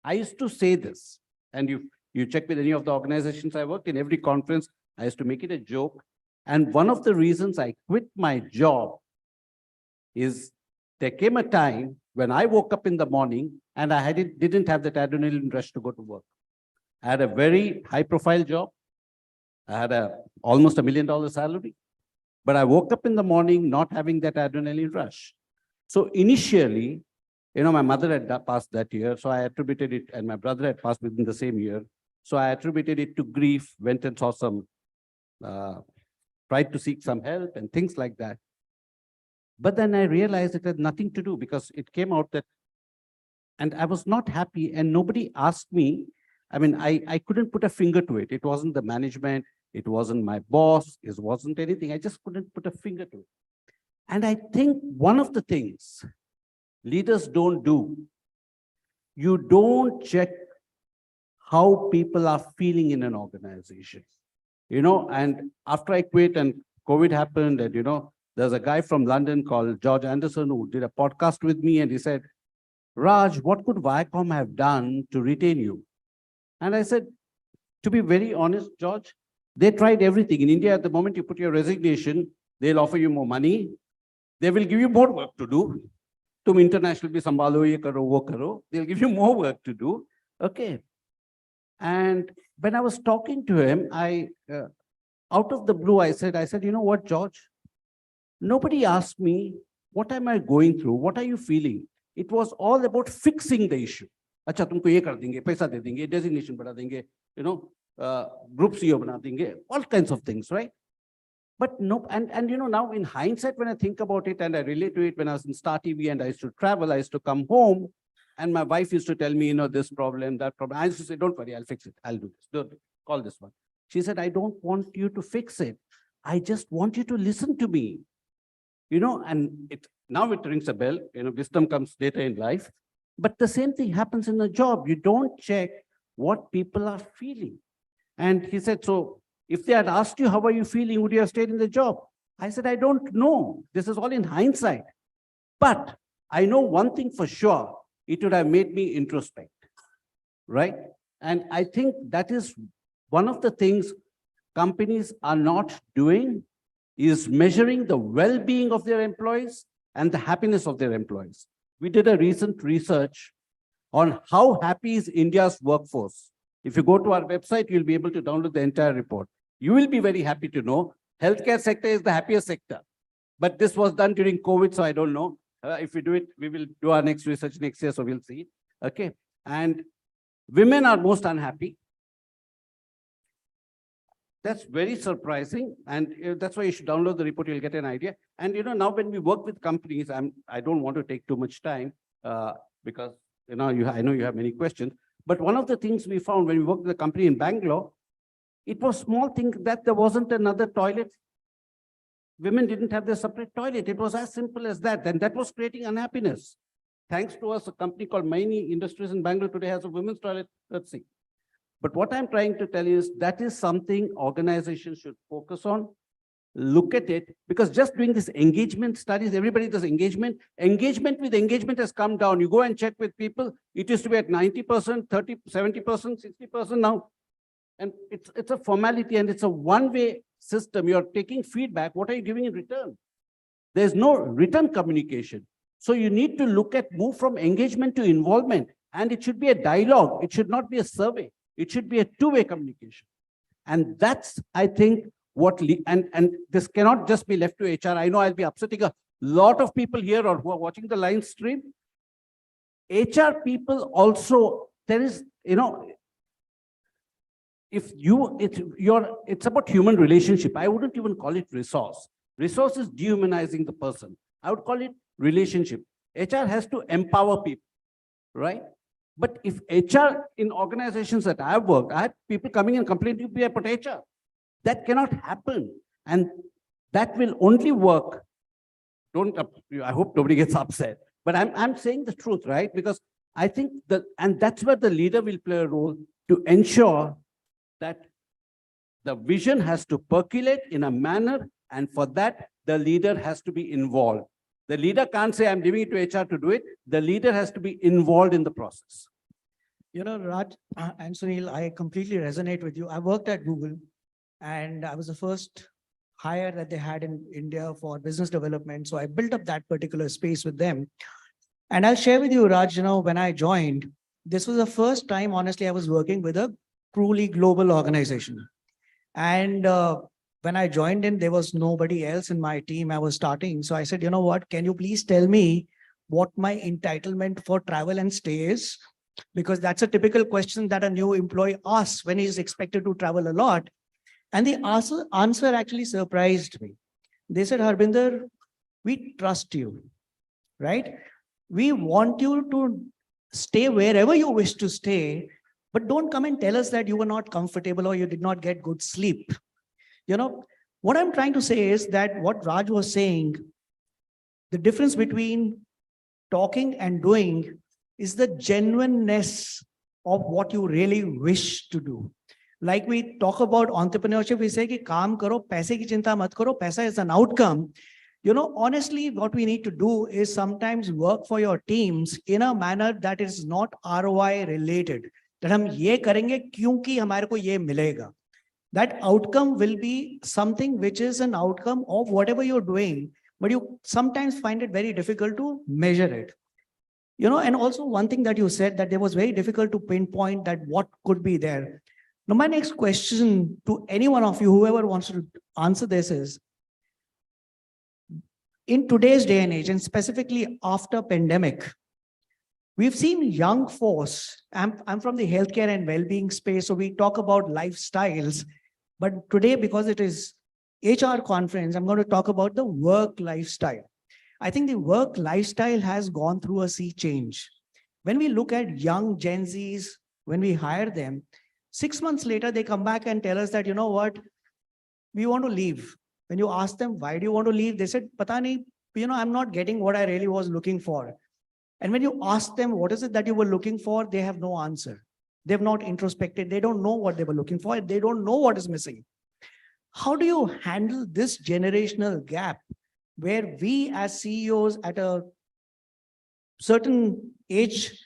I used to say this, and you check with any of the organizations I worked in, every conference, I used to make it a joke. And one of the reasons I quit my job is there came a time when I woke up in the morning and I didn't have that adrenaline rush to go to work. I had a very high profile job. I had almost $1 million salary, but I woke up in the morning not having that adrenaline rush. So initially, my mother had passed that year, so I attributed it, and my brother had passed within the same year. So I attributed it to grief, went and saw some, tried to seek some help and things like that. But then I realized it had nothing to do, because it came out that, and I was not happy, and nobody asked me. I mean, I couldn't put a finger to it. It wasn't the management, it wasn't my boss, it wasn't anything. I just couldn't put a finger to it. And I think one of the things leaders don't do, you don't check how people are feeling in an organization. And after I quit and COVID happened, and there's a guy from London called George Anderson who did a podcast with me, and he said, Raj, what could Viacom have done to retain you? And I said, to be very honest, George, they tried everything. In India, at the moment you put your resignation, they'll offer you more money. They will give you more work to do. Tum international bhi sambhalo, ye karo, wo karo. They'll give you more work to do. Okay. And when I was talking to him, out of the blue, I said, you know what, George? Nobody asked me, what am I going through? What are you feeling? It was all about fixing the issue. Acha, tumko ye kar denge, paisa de denge, designation bada denge, group CEO bana denge, all kinds of things, right? But no, and now in hindsight, when I think about it and I relate to it, when I was in Star TV and I used to travel, I used to come home and my wife used to tell me, this problem, that problem. I used to say, don't worry, I'll fix it. I'll do this. Don't call this one. She said, I don't want you to fix it. I just want you to listen to me. And now it rings a bell, wisdom comes later in life. But the same thing happens in a job. You don't check what people are feeling. And he said, so if they had asked you, how are you feeling, would you have stayed in the job? I said, I don't know. This is all in hindsight. But I know one thing for sure, it would have made me introspect, right? And I think that is one of the things companies are not doing, is measuring the well-being of their employees and the happiness of their employees. We did a recent research on how happy is India's workforce. If you go to our website, you'll be able to download the entire report. You will be very happy to know healthcare sector is the happiest sector. But this was done during COVID, so I don't know. If we do it, we will do our next research next year, so we'll see. Okay. And women are most unhappy. That's very surprising. And that's why you should download the report, you'll get an idea. And now when we work with companies, I don't want to take too much time because I know you have many questions. But one of the things we found when we worked with a company in Bangalore, it was small thing that there wasn't another toilet. Women didn't have their separate toilet. It was as simple as that. And that was creating unhappiness. Thanks to us, a company called Maini Industries in Bangalore today has a women's toilet. Let's see. But what I'm trying to tell you is that is something organizations should focus on. Look at it, because just doing this engagement studies, everybody does engagement. Engagement with engagement has come down. You go and check with people. It used to be at 90%, 30, 70%, 60% now. And it's a formality and it's a one-way system. You're taking feedback. What are you giving in return? There's no return communication. So you need to move from engagement to involvement. And it should be a dialogue. It should not be a survey. It should be a two-way communication. And that's, I think, and this cannot just be left to HR. I know I'll be upsetting a lot of people here or who are watching the live stream. HR people also, there is, it's about human relationship. I wouldn't even call it resource. Resource is dehumanizing the person. I would call it relationship. HR has to empower people, right? But if HR in organizations that I've worked, I had people coming and complaining to me about HR. That cannot happen. And that will only work don't, I hope nobody gets upset, but I'm saying the truth, right? Because I think that, and that's where the leader will play a role to ensure that the vision has to percolate in a manner, and for that, the leader has to be involved. The leader can't say, I'm leaving it to HR to do it. The leader has to be involved in the process. You know, Raj and Sunil, I completely resonate with you. I worked at Google and I was the first hire that they had in India for business development. So I built up that particular space with them. And I'll share with you, Raj, you know, when I joined, this was the first time, honestly, I was working with a truly global organization. And when I joined in, there was nobody else in my team. I was starting. So I said, you know what, can you please tell me what my entitlement for travel and stay is? Because that's a typical question that a new employee asks when he's expected to travel a lot. And the answer actually surprised me. They said, Harbinder, we trust you, right? We want you to stay wherever you wish to stay, but don't come and tell us that you were not comfortable or you did not get good sleep. You know, what I'm trying to say is that what Raj was saying, the difference between talking and doing is the genuineness of what you really wish to do. Like we talk about entrepreneurship, we say ki kaam karo, paise ki chinta mat karo, paisa is an outcome. You know, honestly, what we need to do is sometimes work for your teams in a manner that is not ROI related. That hum ye karenge kyunki hamare ko ye milega. That outcome will be something which is an outcome of whatever you're doing, but you sometimes find it very difficult to measure it. You know, and also one thing that you said that it was very difficult to pinpoint that what could be there. Now, my next question to any one of you, whoever wants to answer this is, in today's day and age, and specifically after pandemic, we've seen young force. I'm from the healthcare and well-being space, so we talk about lifestyles. But today, because it is HR conference, I'm going to talk about the work lifestyle. I think the work lifestyle has gone through a sea change. When we look at young Gen Zs, when we hire them, 6 months later, they come back and tell us that, you know what, we want to leave. When you ask them, why do you want to leave? They said, Pata nahi, you know, I'm not getting what I really was looking for. And when you ask them, what is it that you were looking for? They have no answer. They've not introspected. They don't know what they were looking for. They don't know what is missing. How do you handle this generational gap where we as CEOs at a certain age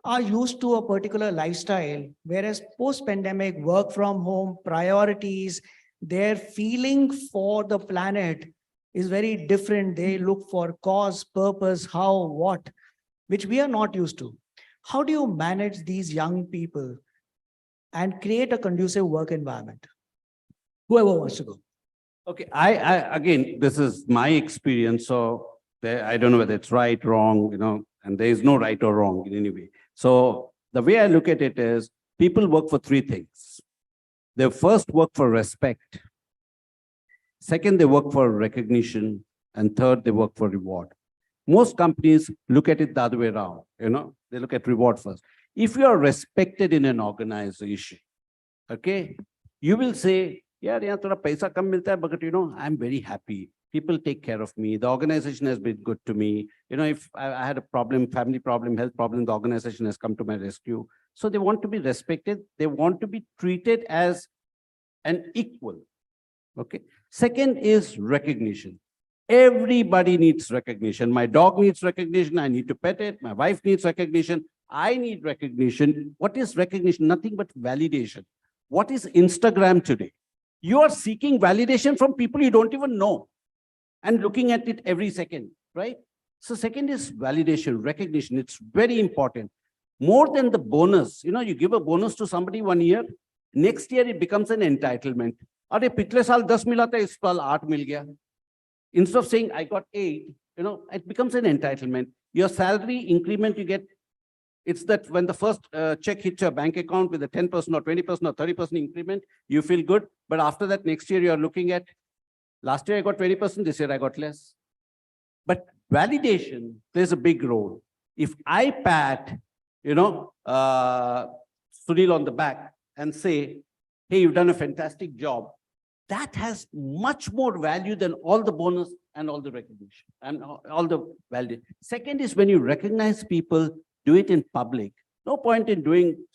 are used to a particular lifestyle, whereas post-pandemic, work from home, priorities, their feeling for the planet is very different. They look for cause, purpose, how, what, which we are not used to. How do you manage these young people and create a conducive work environment? Whoever wants to go. Okay, I again, this is my experience, so I don't know whether it's right, wrong, you know, and there is no right or wrong in any way. So the way I look at it is, people work for three things. They first work for respect. Second, they work for recognition. And third, they work for reward. Most companies look at it the other way around, you know, they look at reward first. If you are respected in an organization, okay, you will say, yeah, thoda paisa kam milta hai, but you know, I'm very happy. People take care of me. The organization has been good to me. You know, if I had a problem, family problem, health problem, the organization has come to my rescue. So they want to be respected. They want to be treated as an equal. Okay. Second is recognition. Everybody needs recognition. My dog needs recognition. I need to pet it. My wife needs recognition. I need recognition. What is recognition? Nothing but validation. What is Instagram today? You are seeking validation from people you don't even know and looking at it every second, right? So second is validation, recognition. It's very important. More than the bonus, you know, you give a bonus to somebody 1 year, next year it becomes an entitlement. Are पिछले साल 10 मिला था, इस साल 8 मिल गया. Instead of saying I got 8, you know, it becomes an entitlement. Your salary increment you get, it's that when the first check hits your bank account with a 10% or 20% or 30% increment, you feel good. But after that, next year you're looking at, last year I got 20%, this year I got less. But validation plays a big role. If I pat, you know, Sunil on the back and say, hey, you've done a fantastic job, that has much more value than all the bonus and all the recognition and all the value. Second is when you recognize people, do it in public. No point in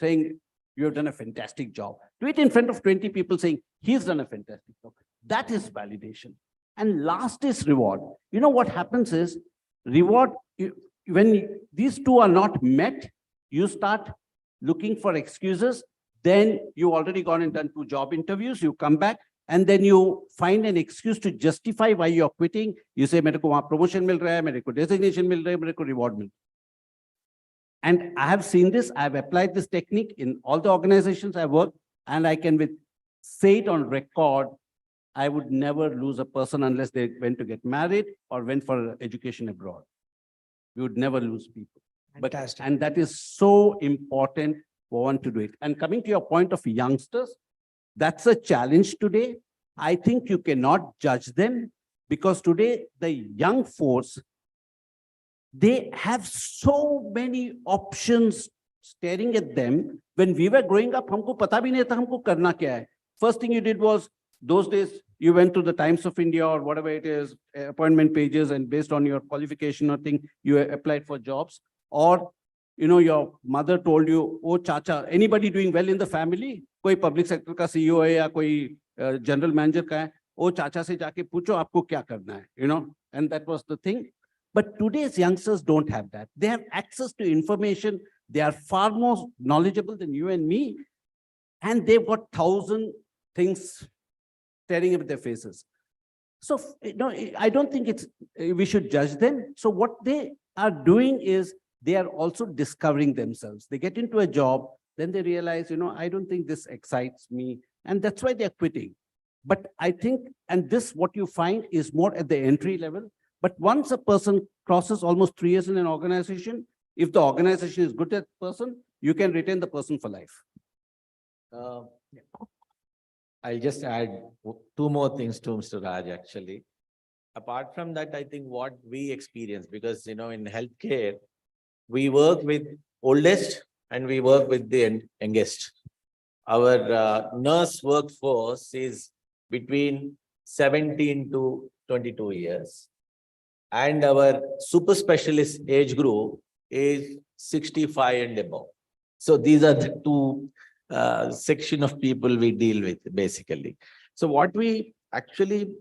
saying you've done a fantastic job. Do it in front of 20 people saying he's done a fantastic job. That is validation. And last is reward. You know what happens is reward, when these two are not met, you start looking for excuses. Then you already gone and done 2 job interviews, you come back, and then you find an excuse to justify why you're quitting. You say, "Mere ko wahan promotion mil raha hai, mere ko designation mil raha hai, mere ko reward mil." And I have seen this, I've applied this technique in all the organizations I work, and I can say it on record, I would never lose a person unless they went to get married or went for education abroad. We would never lose people. Fantastic. And that is so important for one to do it. And coming to your point of youngsters, that's a challenge today. I think you cannot judge them because today the young force, they have so many options staring at them. When we were growing up, humko pata bhi nahi tha humko karna kya hai. First thing you did was, those days, you went to the Times of India or whatever it is, appointment pages, and based on your qualification or thing, you applied for jobs. Or, you know, your mother told you, "Oh, chacha, anybody doing well in the family? Koi public sector ka CEO hai ya koi general manager ka hai? Oh, chacha se jaake pucho, aapko kya karna hai?" You know, and that was the thing. But today's youngsters don't have that. They have access to information. They are far more knowledgeable than you and me. And they've got 1,000 things staring at their faces. So, no, I don't think we should judge them. So what they are doing is they are also discovering themselves. They get into a job, then they realize, I don't think this excites me. And that's why they're quitting. But I think, and this, what you find is more at the entry level. But once a person crosses almost 3 years in an organization, if the organization is good at the person, you can retain the person for life. I'll just add 2 more things to Mr. Raj, actually. Apart from that, I think what we experience, because, in healthcare, we work with oldest and we work with the youngest. Our nurse workforce is between 17 to 22 years. And our super specialist age group is 65 and above. So these are the 2 section of people we deal with, basically. So what we actually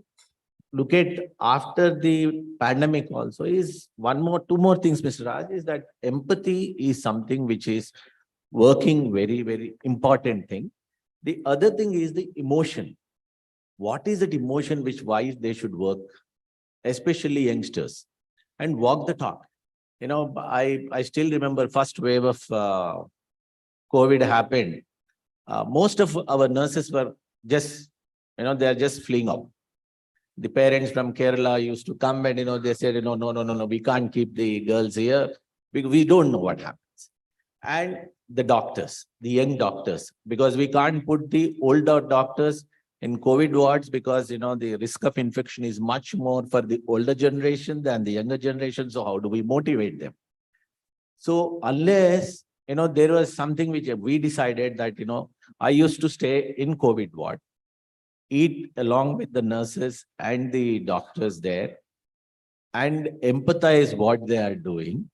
look at after the pandemic also is 2 more things, Mr. Raj, is that empathy is something which is working very, very important thing. The other thing is the emotion. What is that emotion why they should work, especially youngsters, and walk the talk. I still remember first wave of COVID happened. Most of our nurses were just, they are just fleeing out. The parents from Kerala used to come and, they said, no, we can't keep the girls here because we don't know what happens. And the doctors, the young doctors, because we can't put the older doctors in COVID wards because, the risk of infection is much more for the older generation than the younger generation. So how do we motivate them? So unless, there was something which we decided that, I used to stay in COVID ward, eat along with the nurses and the doctors there, and empathize what they are doing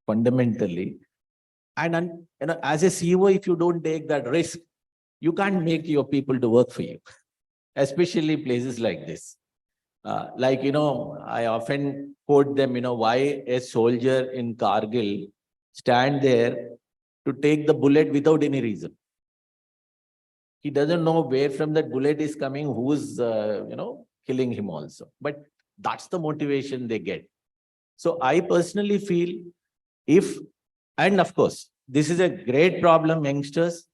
fundamentally. And as a CEO, if you don't take that risk, you can't make your people to work for you, especially places like this. I often quote them, why a soldier in Kargil stand there to take the bullet without any reason. He doesn't know where from that bullet is coming, who's, killing him also. But that's the motivation they get. So I personally feel and of course, this is a great problem, youngsters.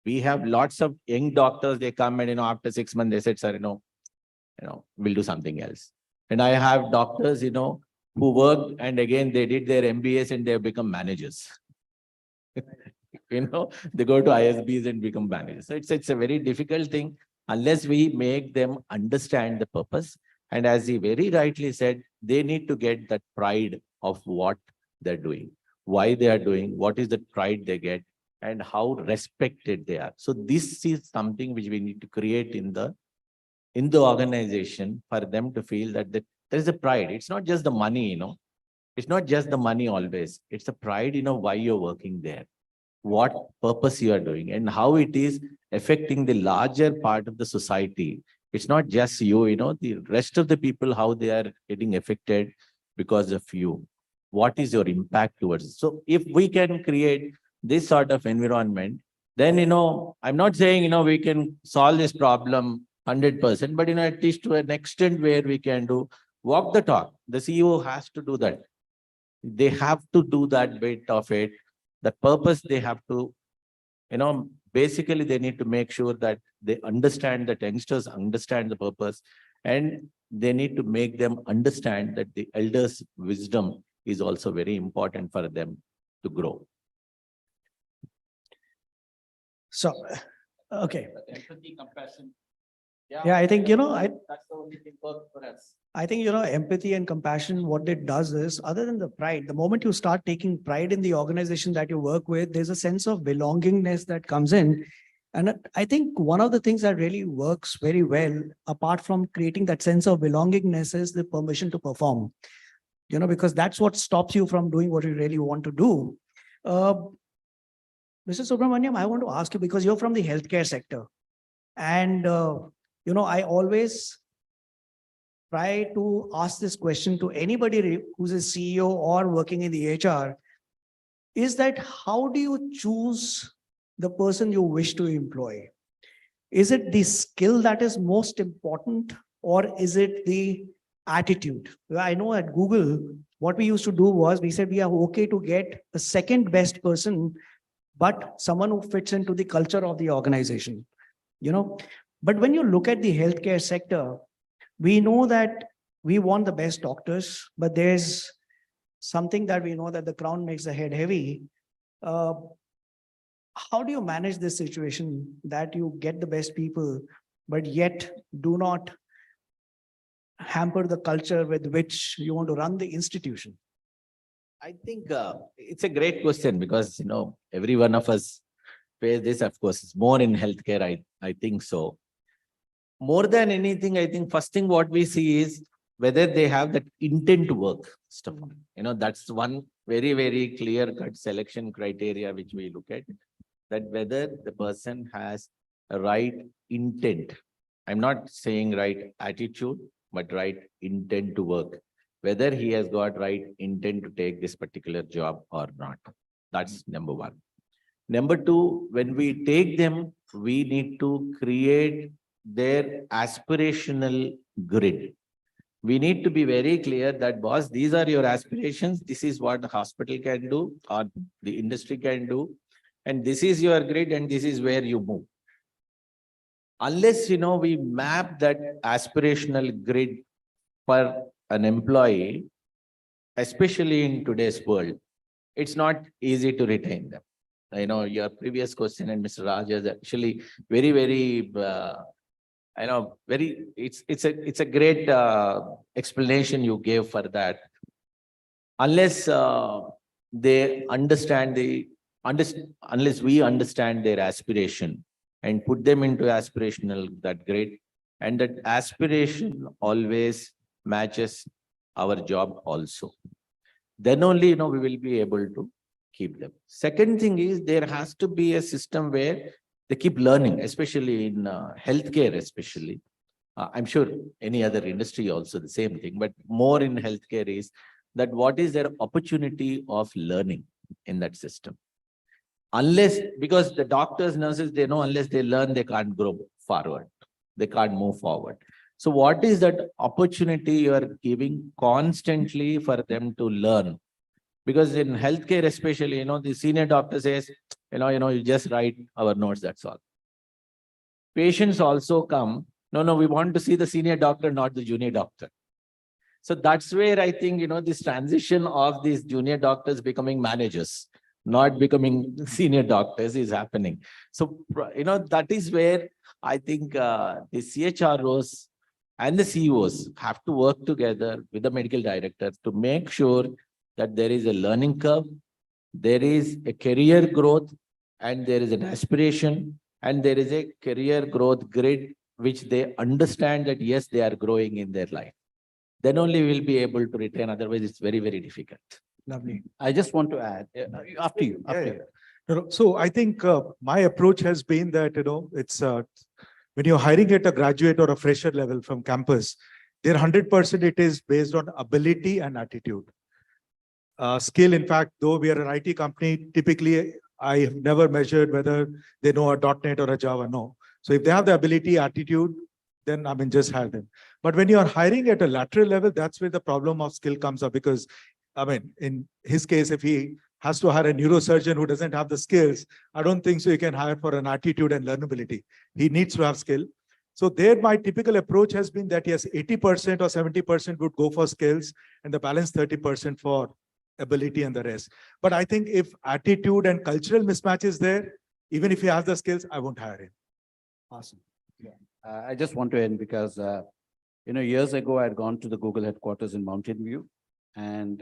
We have lots of young doctors, they come and, after 6 months, they said, "Sir, we'll do something else." And I have doctors, who worked and again, they did their MBAs and they have become managers. They go to ISBs and become managers. So it's a very difficult thing unless we make them understand the purpose. And as he very rightly said, they need to get that pride of what they're doing, why they are doing, what is the pride they get, and how respected they are. So this is something which we need to create in the in the organization for them to feel that there is a pride. It's not just the money, it's not just the money always. It's the pride, why you're working there, what purpose you are doing, and how it is affecting the larger part of the society. It's not just you, the rest of the people, how they are getting affected because of you. What is your impact towards it? So if we can create this sort of environment, then, I'm not saying, we can solve this problem 100%, but, at least to an extent where we can walk the talk. The CEO has to do that. They have to do that bit of it. The purpose they have to, basically they need to make sure that they understand, that youngsters understand the purpose, and they need to make them understand that the elders' wisdom is also very important for them to grow. So, okay. Empathy, compassion. Yeah, I think, that's the only thing for us. I think, empathy and compassion, what it does is, other than the pride, the moment you start taking pride in the organization that you work with, there's a sense of belongingness that comes in. And I think one of the things that really works very well, apart from creating that sense of belongingness, is the permission to perform, because that's what stops you from doing what you really want to do. Mr. Subramaniam, I want to ask you, because you're from the healthcare sector, and, I always try to ask this question to anybody who's a CEO or working in the HR, is that how do you choose the person you wish to employ? Is it the skill that is most important, or is it the attitude? I know at Google, what we used to do was we said we are okay to get the second best person, but someone who fits into the culture of the organization, But when you look at the healthcare sector, we know that we want the best doctors, but there's something that we know that the crown makes the head heavy. How do you manage this situation that you get the best people, but yet do not hamper the culture with which you want to run the institution? I think it's a great question, because, every one of us face this, of course. It's more in healthcare, I think so. More than anything, I think first thing what we see is whether they have that intent to work. That's one very, very clear-cut selection criteria which we look at, that whether the person has a right intent. I'm not saying right attitude, but right intent to work. Whether he has got right intent to take this particular job or not. That's number one. Number two, when we take them, we need to create their aspirational grid. We need to be very clear that, boss, these are your aspirations. This is what the hospital can do or the industry can do. And this is your grid, and this is where you move. Unless, we map that aspirational grid for an employee, especially in today's world, it's not easy to retain them. Your previous question and Mr. Raj is actually very, very, it's a great explanation you gave for that. Unless they understand unless we understand their aspiration and put them into aspirational that grade, and that aspiration always matches our job also, then only we will be able to keep them. Second thing is, there has to be a system where they keep learning, especially in healthcare, especially. I'm sure any other industry also the same thing, but more in healthcare is that what is their opportunity of learning in that system? Unless, because the doctors, nurses, they know unless they learn, they can't grow forward. They can't move forward. So what is that opportunity you are giving constantly for them to learn? Because in healthcare, especially, the senior doctor says, you just write our notes, that's all. Patients also come, no, we want to see the senior doctor, not the junior doctor. So that's where I think, this transition of these junior doctors becoming managers, not becoming senior doctors, is happening. So, that is where I think the CHROs and the CEOs have to work together with the medical director to make sure that there is a learning curve, there is a career growth, and there is an aspiration, and there is a career growth grid which they understand that, yes, they are growing in their life. Then only we'll be able to retain. Otherwise, it's very, very difficult. Lovely. I just want to add, after you, Yeah, after yeah. you. So I think my approach has been that, it's when you're hiring at a graduate or a fresher level from campus, their 100% it is based on ability and attitude. Skill, in fact, though we are an IT company, typically I have never measured whether they know a .NET or a Java, no. So if they have the ability, attitude, then I mean, just hire them. But when you are hiring at a lateral level, that's where the problem of skill comes up, because I mean, in his case, if he has to hire a neurosurgeon who doesn't have the skills, I don't think so he can hire for an attitude and learnability. He needs to have skill. So there, my typical approach has been that yes, 80% or 70% would go for skills and the balance 30% for ability and the rest. But I think if attitude and cultural mismatch is there, even if he has the skills, I won't hire him. Awesome. Yeah. I just want to end because, years ago, I had gone to the Google headquarters in Mountain View, and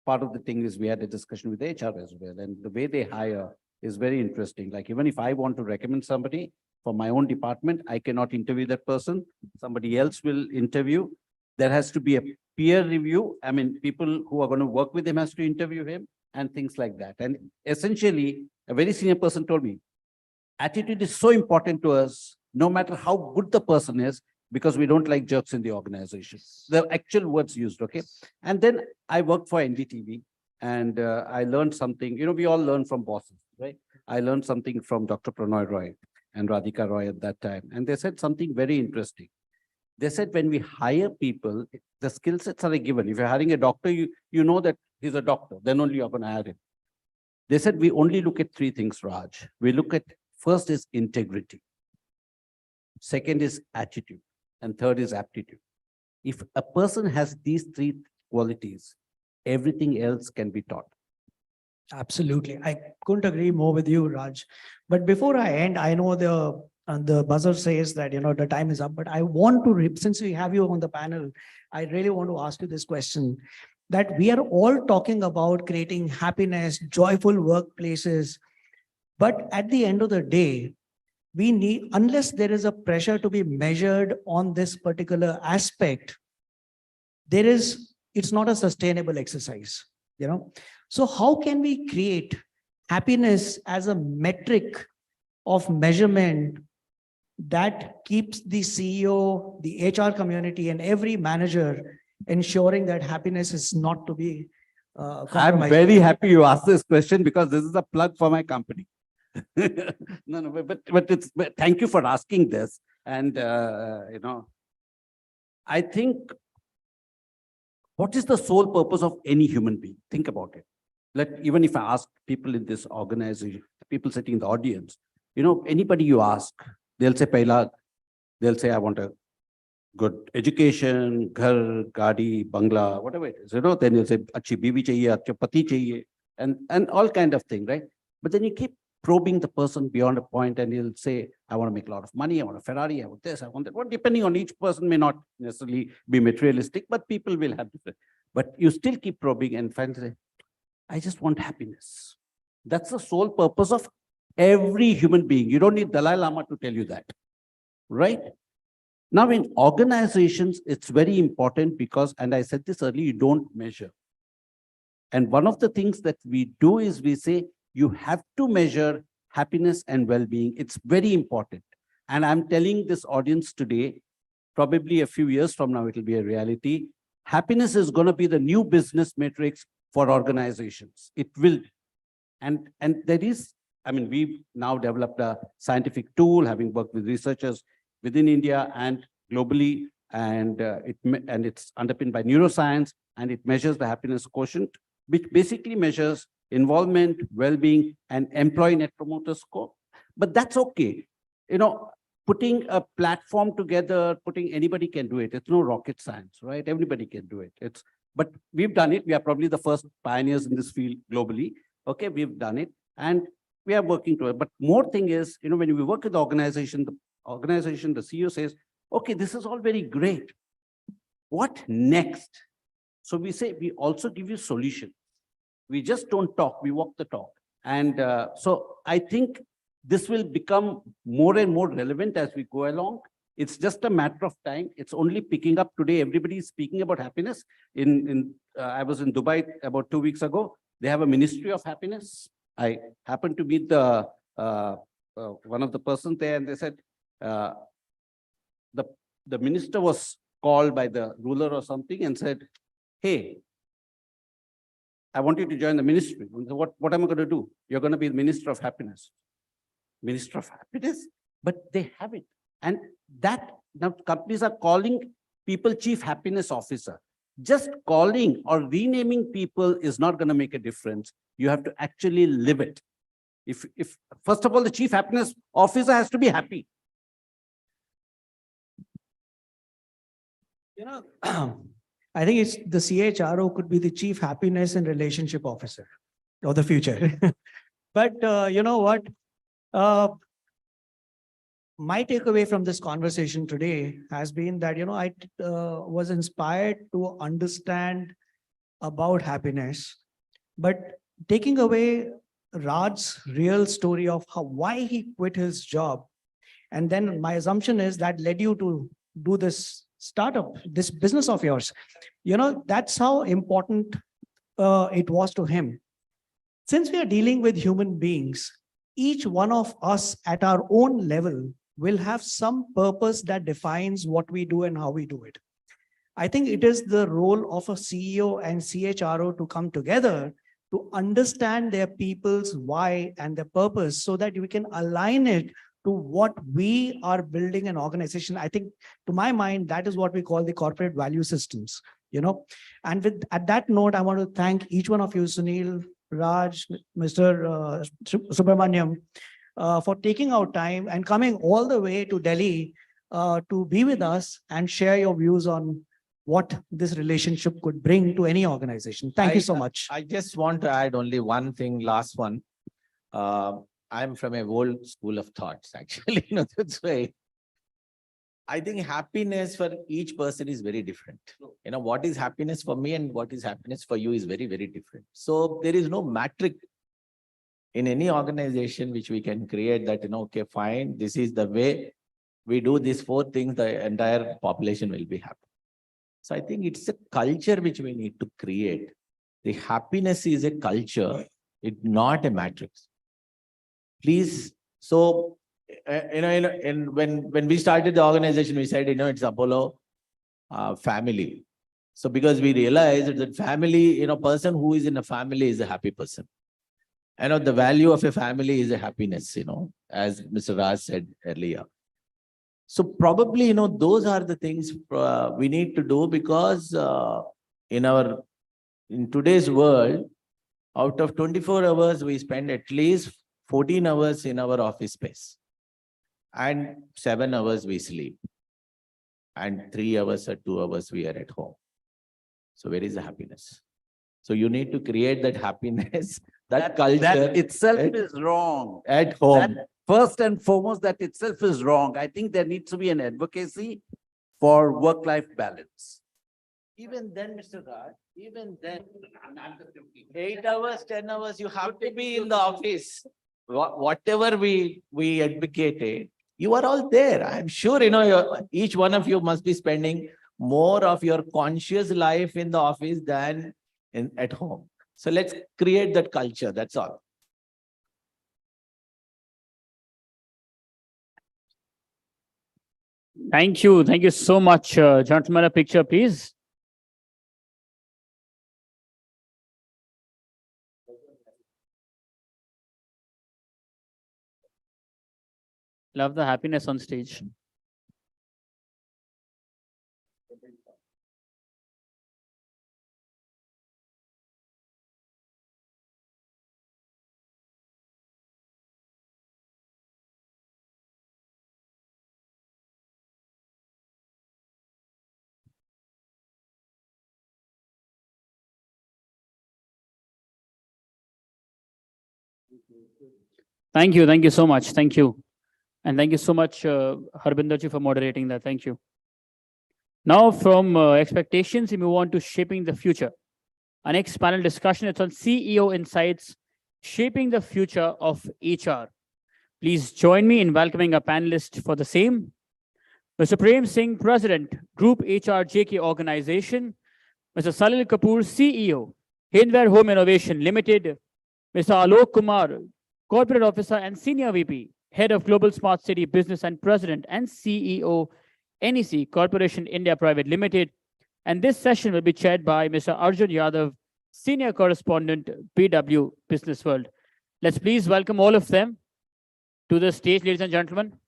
part of the thing is we had a discussion with HR as well. And the way they hire is very interesting. Like even if I want to recommend somebody for my own department, I cannot interview that person. Somebody else will interview. There has to be a peer review. I mean, people who are going to work with him has to interview him and things like that. And essentially, a very senior person told me, attitude is so important to us, no matter how good the person is, because we don't like jerks in the organization. The actual words used, okay? And then I worked for NDTV and I learned something, we all learn from bosses, right? I learned something from Dr. Pranoy Roy and Radhika Roy at that time. And they said something very interesting. They said, when we hire people, the skill sets are given. If you're hiring a doctor, you know that he's a doctor, then only you're going to hire him. They said, we only look at three things, Raj. We look at, first is integrity. Second is attitude. And third is aptitude. If a person has these three qualities, everything else can be taught. Absolutely. I couldn't agree more with you, Raj. But before I end, I know the buzzer says that, the time is up, but I want to, since we have you on the panel, I really want to ask you this question, that we are all talking about creating happiness, joyful workplaces. But at the end of the day, we need, unless there is a pressure to be measured on this particular aspect, it's not a sustainable exercise, So how can we create happiness as a metric of measurement that keeps the CEO, the HR community, and every manager ensuring that happiness is not to be compromised? I'm very happy you asked this question because this is a plug for my company. But thank you for asking this. And, I think, what is the sole purpose of any human being? Think about it. Even if I ask people in this organization, people sitting in the audience, anybody you ask, they'll say, I want a good education, ghar, gaadi, bangla, whatever it is, then you'll say, achhi biwi chahiye, achha pati chahiye, and all kind of thing, right? But then you keep probing the person beyond a point and he'll say, I want to make a lot of money, I want a Ferrari, I want this, I want that. Well, depending on each person may not necessarily be materialistic, but people will have different. But you still keep probing and finally say, I just want happiness. That's the sole purpose of every human being. You don't need Dalai Lama to tell you that, right? Now, in organizations, it's very important because, and I said this earlier, you don't measure. And one of the things that we do is we say, you have to measure happiness and well-being. It's very important. And I'm telling this audience today, probably a few years from now, it'll be a reality. Happiness is going to be the new business matrix for organizations. It will. And there is, we've now developed a scientific tool, having worked with researchers within India and globally, and it's underpinned by neuroscience, and it measures the happiness quotient, which basically measures involvement, well-being, and employee net promoter score. But that's okay. Putting a platform together, anybody can do it. It's no rocket science, right? Everybody can do it. But we've done it. We are probably the first pioneers in this field globally. Okay, we've done it. And we are working to it. But more thing is, when we work with the organization, the CEO says, okay, this is all very great. What next? So we say, we also give you solutions. We just don't talk, we walk the talk. And so I think this will become more and more relevant as we go along. It's just a matter of time. It's only picking up today. Everybody is speaking about happiness. I was in Dubai about 2 weeks ago. They have a Ministry of Happiness. I happened to meet the one of the persons there, and they said the minister was called by the ruler or something and said, "Hey, I want you to join the ministry." And so what am I going to do? You're going to be the Minister of Happiness. Minister of Happiness? But they have it. And that now companies are calling people Chief Happiness Officer. Just calling or renaming people is not going to make a difference. You have to actually live it. If first of all, the Chief Happiness Officer has to be happy. You know, I think it's the CHRO could be the Chief Happiness and Relationship Officer of the future. But you know what? My takeaway from this conversation today has been that, you know, I was inspired to understand about happiness, but taking away Raj's real story of why he quit his job. And then my assumption is that led you to do this startup, this business of yours. You know, that's how important it was to him. Since we are dealing with human beings, each one of us at our own level will have some purpose that defines what we do and how we do it. I think it is the role of a CEO and CHRO to come together to understand their people's why and their purpose so that we can align it to what we are building an organization. I think, to my mind, that is what we call the corporate value systems, you know. And at that note, I want to thank each one of you, Sunil, Raj, Mr. Subramaniam, for taking out time and coming all the way to Delhi to be with us and share your views on what this relationship could bring to any organization. Thank you so much. I just want to add only one thing, last one. I'm from a old school of thoughts, actually. You know, that's why I think happiness for each person is very different. You know, what is happiness for me and what is happiness for you is very, very different. So there is no metric in any organization which we can create that, you know, okay, fine, this is the way we do these 4 things, the entire population will be happy. So I think it's a culture which we need to create. The happiness is a culture, it's not a matrix. Please, so, and when we started the organization, we said, you know, it's Apollo family. So because we realized that family, you know, person who is in a family is a happy person. You know, the value of a family is a happiness, you know, as Mr. Raj said earlier. So probably, you know, those are the things we need to do, because in today's world, out of 24 hours, we spend at least 14 hours in our office space, and 7 hours we sleep, and 3 hours or 2 hours we are at home. So where is the happiness? So you need to create that happiness, that culture. That itself is wrong. At home. That, first and foremost, that itself is wrong. I think there needs to be an advocacy for work-life balance. Even then, Mr. Raj, even then, 8 hours, 10 hours, you have to be in the office. Whatever we advocated, you are all there. I'm sure, you know, each one of you must be spending more of your conscious life in the office than at home. So let's create that culture. That's all. Thank you. Thank you so much. Gentlemen, a picture, please. Love the happiness on stage. Thank you. Thank you so much. Thank you. And thank you so much, Harbinderji, for moderating that. Thank you. Now, from expectations, we move on to shaping the future. Our next panel discussion is on CEO Insights, Shaping the Future of HR. Please join me in welcoming a panelist for the same. Mr. Prem Singh, President, Group HR JK Organization, Mr. Salil Kapoor, CEO, Hindware Home Innovation Limited, Mr. Alok Kumar, Corporate Officer and Senior VP, Head of Global Smart City Business and President and CEO, NEC Corporation India Private Limited. And this session will be chaired by Mr. Arjun Yadav, Senior Correspondent, BW Business World. Let's please welcome all of them to the stage, ladies and gentlemen.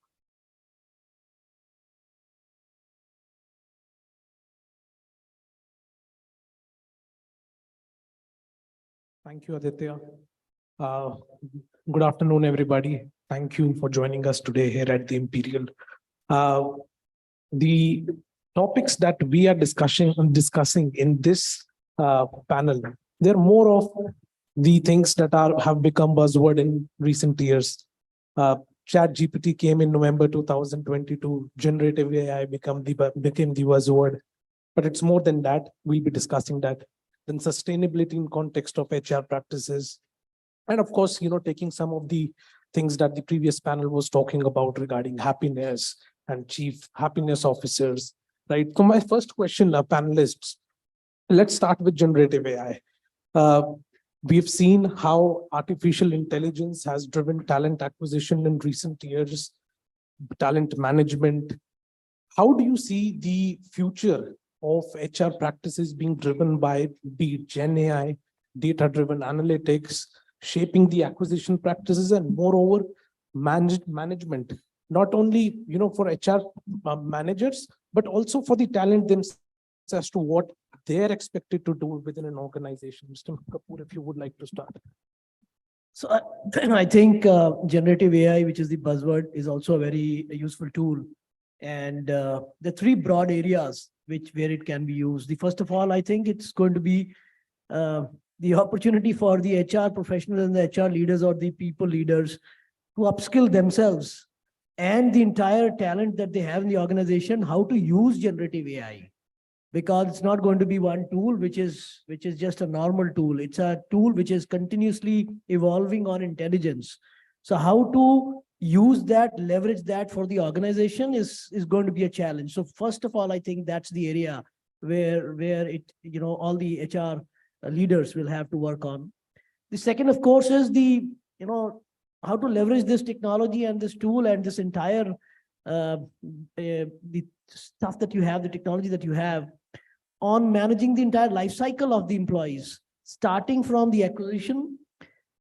Thank you, Aditya. Good afternoon, everybody. Thank you for joining us today here at the Imperial. The topics that we are discussing in this panel, they're more of the things that have become buzzword in recent years. ChatGPT came in November 2022. Generative AI became the buzzword, but it's more than that. We'll be discussing that. Then sustainability in context of HR practices. And of course, taking some of the things that the previous panel was talking about regarding happiness and chief happiness officers, right? So my first question, panelists, let's start with generative AI. We've seen how artificial intelligence has driven talent acquisition in recent years, talent management. How do you see the future of HR practices being driven by be it Gen AI, data-driven analytics, shaping the acquisition practices, and moreover, management, not only for HR managers, but also for the talent themselves as to what they're expected to do within an organization. Mr. Kapoor, if you would like to start. So I think generative AI, which is the buzzword, is also a very useful tool. And the three broad areas where it can be used. The first of all, I think it's going to be the opportunity for the HR professionals and the HR leaders or the people leaders to upskill themselves and the entire talent that they have in the organization, how to use generative AI. Because it's not going to be one tool which is just a normal tool. It's a tool which is continuously evolving on intelligence. So how to use that, leverage that for the organization is going to be a challenge. So first of all, I think that's the area where it, all the HR leaders will have to work on. The second, of course, is the, how to leverage this technology and this tool and this entire the stuff that you have, the technology that you have on managing the entire life cycle of the employees, starting from the acquisition,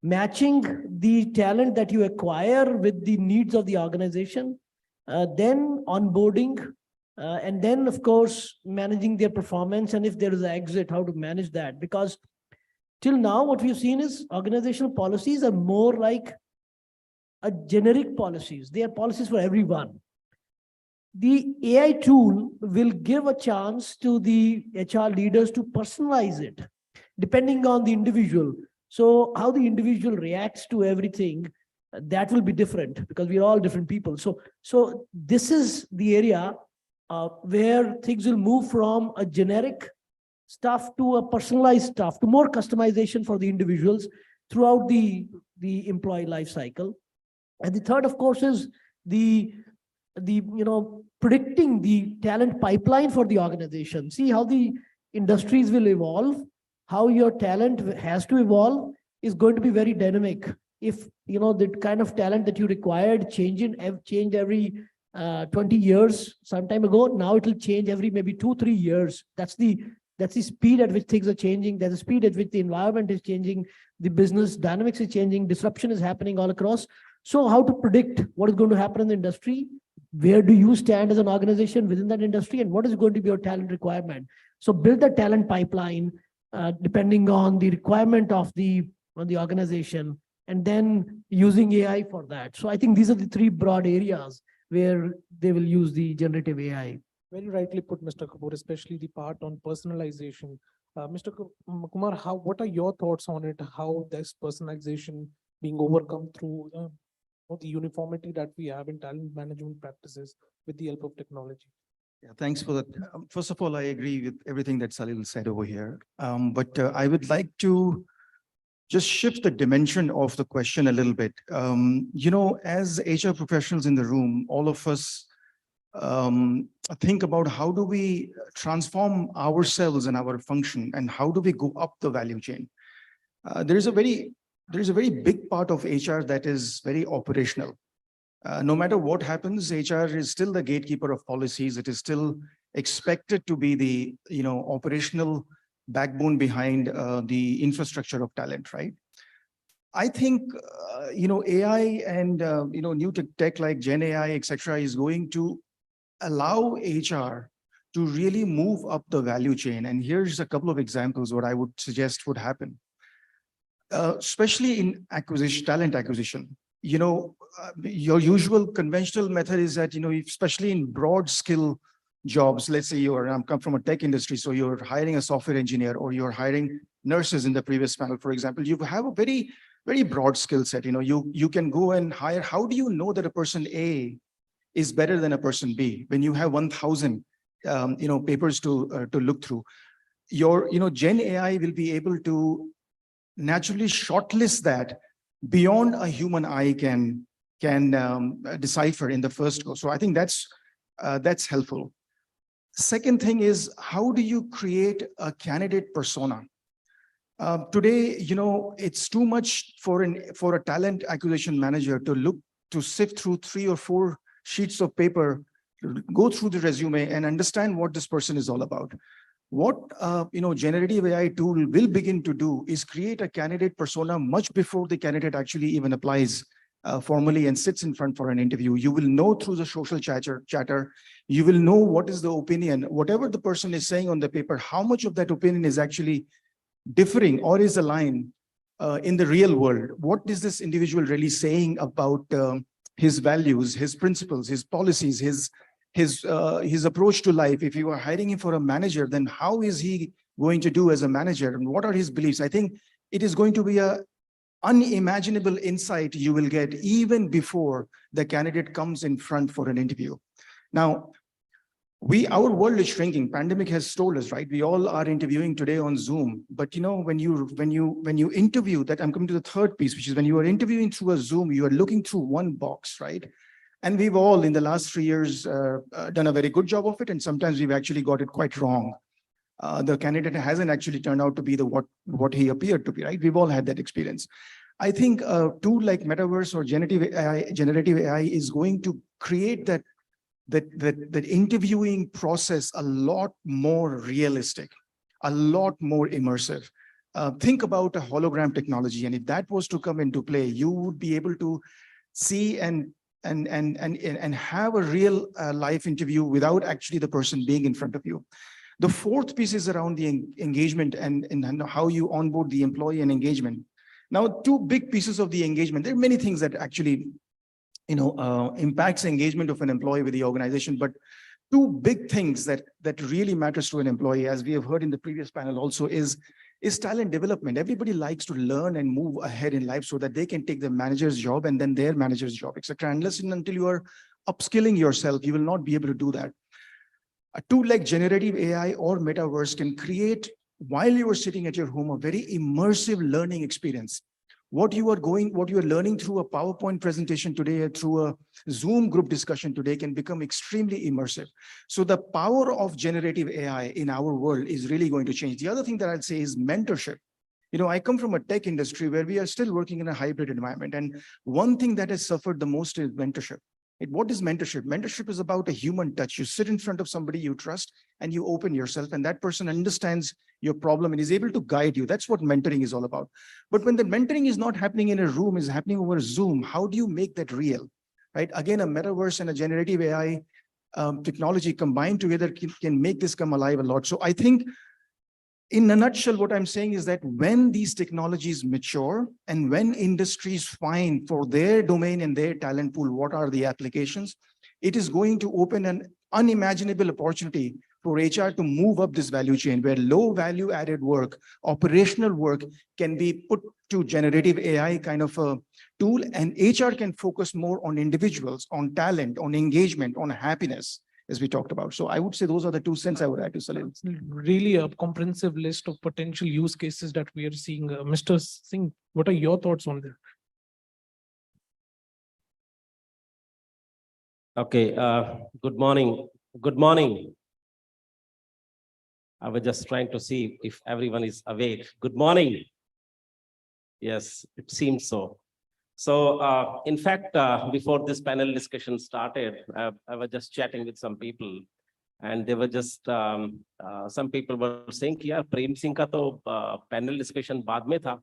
matching the talent that you acquire with the needs of the organization, then onboarding, and then, of course, managing their performance. And if there is an exit, how to manage that. Because till now, what we've seen is organizational policies are more like a generic policies. They are policies for everyone. The AI tool will give a chance to the HR leaders to personalize it, depending on the individual. So how the individual reacts to everything, that will be different because we're all different people. So this is the area where things will move from a generic stuff to a personalized stuff, to more customization for the individuals throughout the employee life cycle. And the third, of course, is the predicting the talent pipeline for the organization. See how the industries will evolve, how your talent has to evolve is going to be very dynamic. If the kind of talent that you required change every 20 years some time ago, now it will change every maybe 2-3 years. That's the speed at which things are changing. There's a speed at which the environment is changing, the business dynamics is changing, disruption is happening all across. So how to predict what is going to happen in the industry? Where do you stand as an organization within that industry, and what is going to be your talent requirement? So build the talent pipeline depending on the requirement of the organization, and then using AI for that. So I think these are the three broad areas where they will use the generative AI. Very rightly put, Mr. Kapoor, especially the part on personalization. Mr. Kumar, what are your thoughts on it? How this personalization being overcome through the uniformity that we have in talent management practices with the help of technology? Yeah, thanks for that. First of all, I agree with everything that Salil said over here. But I would like to just shift the dimension of the question a little bit. As HR professionals in the room, all of us think about how do we transform ourselves and our function, and how do we go up the value chain. There is a very big part of HR that is very operational. No matter what happens, HR is still the gatekeeper of policies. It is still expected to be the operational backbone behind the infrastructure of talent, right? I think AI and new tech like Gen AI, etc., is going to allow HR to really move up the value chain. And here's a couple of examples what I would suggest would happen, especially in talent acquisition. Your usual conventional method is that, especially in broad skill jobs, let's say I'm come from a tech industry, so you're hiring a software engineer, or you're hiring nurses in the previous panel, for example, you have a very, very broad skill set. You can go and hire. How do you know that a person A is better than a person B when you have 1,000 papers to look through? Your Gen AI will be able to naturally shortlist that beyond a human eye can decipher in the first go. So I think that's helpful. Second thing is, how do you create a candidate persona? Today, it's too much for a talent acquisition manager to sift through 3 or 4 sheets of paper, go through the resume and understand what this person is all about. What generative AI tool will begin to do is create a candidate persona much before the candidate actually even applies formally and sits in front for an interview. You will know through the social chatter, you will know what is the opinion, whatever the person is saying on the paper, how much of that opinion is actually differing or is aligned in the real world. What is this individual really saying about his values, his principles, his policies, his approach to life? If you are hiring him for a manager, then how is he going to do as a manager, and what are his beliefs? I think it is going to be a unimaginable insight you will get even before the candidate comes in front for an interview. Now, our world is shrinking. Pandemic has told us, right? We all are interviewing today on Zoom. But when you interview, that I'm coming to the third piece, which is when you are interviewing through a Zoom, you are looking through one box, right? And we've all in the last 3 years done a very good job of it, and sometimes we've actually got it quite wrong. The candidate hasn't actually turned out to be what he appeared to be, right? We've all had that experience. I think a tool like Metaverse or generative AI is going to create that interviewing process a lot more realistic, a lot more immersive. Think about a hologram technology, and if that was to come into play, you would be able to see and have a real life interview without actually the person being in front of you. The fourth piece is around the engagement and how you onboard the employee and engagement. Now, 2 big pieces of the engagement. There are many things that actually impacts engagement of an employee with the organization, but 2 big things that really matters to an employee, as we have heard in the previous panel also, is talent development. Everybody likes to learn and move ahead in life so that they can take the manager's job and then their manager's job, etc. Unless and until you are upskilling yourself, you will not be able to do that. A tool like generative AI or Metaverse can create, while you are sitting at your home, a very immersive learning experience. What you are learning through a PowerPoint presentation today, through a Zoom group discussion today, can become extremely immersive. So the power of generative AI in our world is really going to change. The other thing that I'd say is mentorship. I come from a tech industry where we are still working in a hybrid environment. And one thing that has suffered the most is mentorship. What is mentorship? Mentorship is about a human touch. You sit in front of somebody you trust and you open yourself, and that person understands your problem and is able to guide you. That's what mentoring is all about. But when the mentoring is not happening in a room, is happening over Zoom, how do you make that real? Right? Again, a metaverse and a generative AI technology combined together can make this come alive a lot. So I think in a nutshell, what I'm saying is that when these technologies mature and when industries find for their domain and their talent pool, what are the applications, it is going to open an unimaginable opportunity for HR to move up this value chain, where low value added work, operational work can be put to generative AI kind of a tool, and HR can focus more on individuals, on talent, on engagement, on happiness, as we talked about. So I would say those are the 2 cents I would add to Salil. Really a comprehensive list of potential use cases that we are seeing. Mr. Singh, what are your thoughts on that? Okay, good morning. Good morning. I was just trying to see if everyone is awake. Good morning. Yes, it seems so. So, in fact, before this panel discussion started, I was just chatting with some people, and they were just some people were saying कि यार प्रेम सिंह का तो panel discussion बाद में था,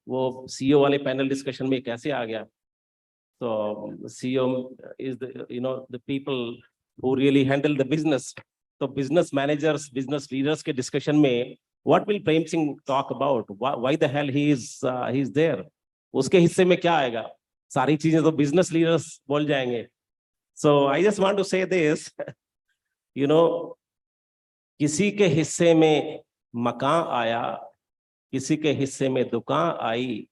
वो CEO वाले panel discussion में कैसे आ गया? So CEO is the people who really handle the business. So business managers, business leaders के discussion में what will Prem Singh talk about? Why the hell he's there? उसके हिस्से में क्या आएगा? सारी चीजें तो business leaders बोल जाएंगे. So I just want to say this, किसी के हिस्से में मकान आया, किसी के हिस्से में दुकान आई,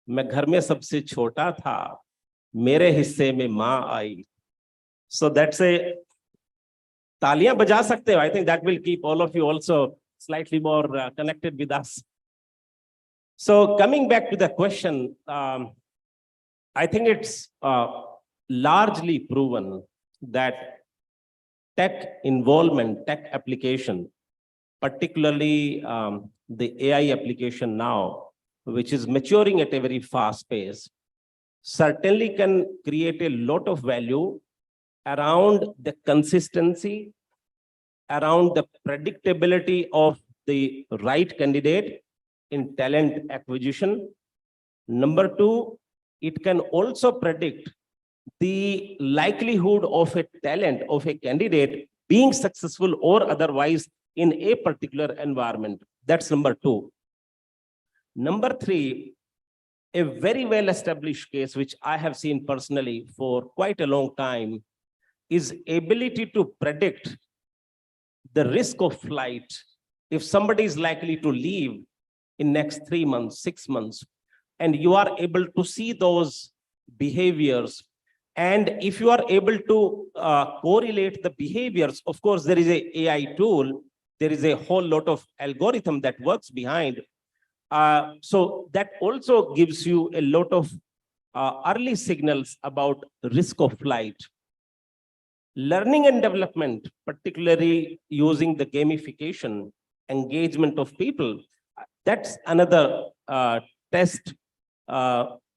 मैं घर में सबसे छोटा था, मेरे हिस्से में माँ आई. So that's a तालियां बजा सकते हो. I think that will keep all of you also slightly more connected with us. So coming back to the question, I think it's largely proven that tech involvement, tech application, particularly the AI application now, which is maturing at a very fast pace, certainly can create a lot of value around the consistency, around the predictability of the right candidate in talent acquisition. Number two, it can also predict the likelihood of a talent, of a candidate being successful or otherwise in a particular environment. That's number two. Number three, a very well-established case, which I have seen personally for quite a long time, is ability to predict the risk of flight. If somebody is likely to leave in next 3 months, 6 months, and you are able to see those behaviors, and if you are able to correlate the behaviors, of course, there is a AI tool, there is a whole lot of algorithm that works behind. So that also gives you a lot of early signals about risk of flight. Learning and development, particularly using the gamification, engagement of people, that's another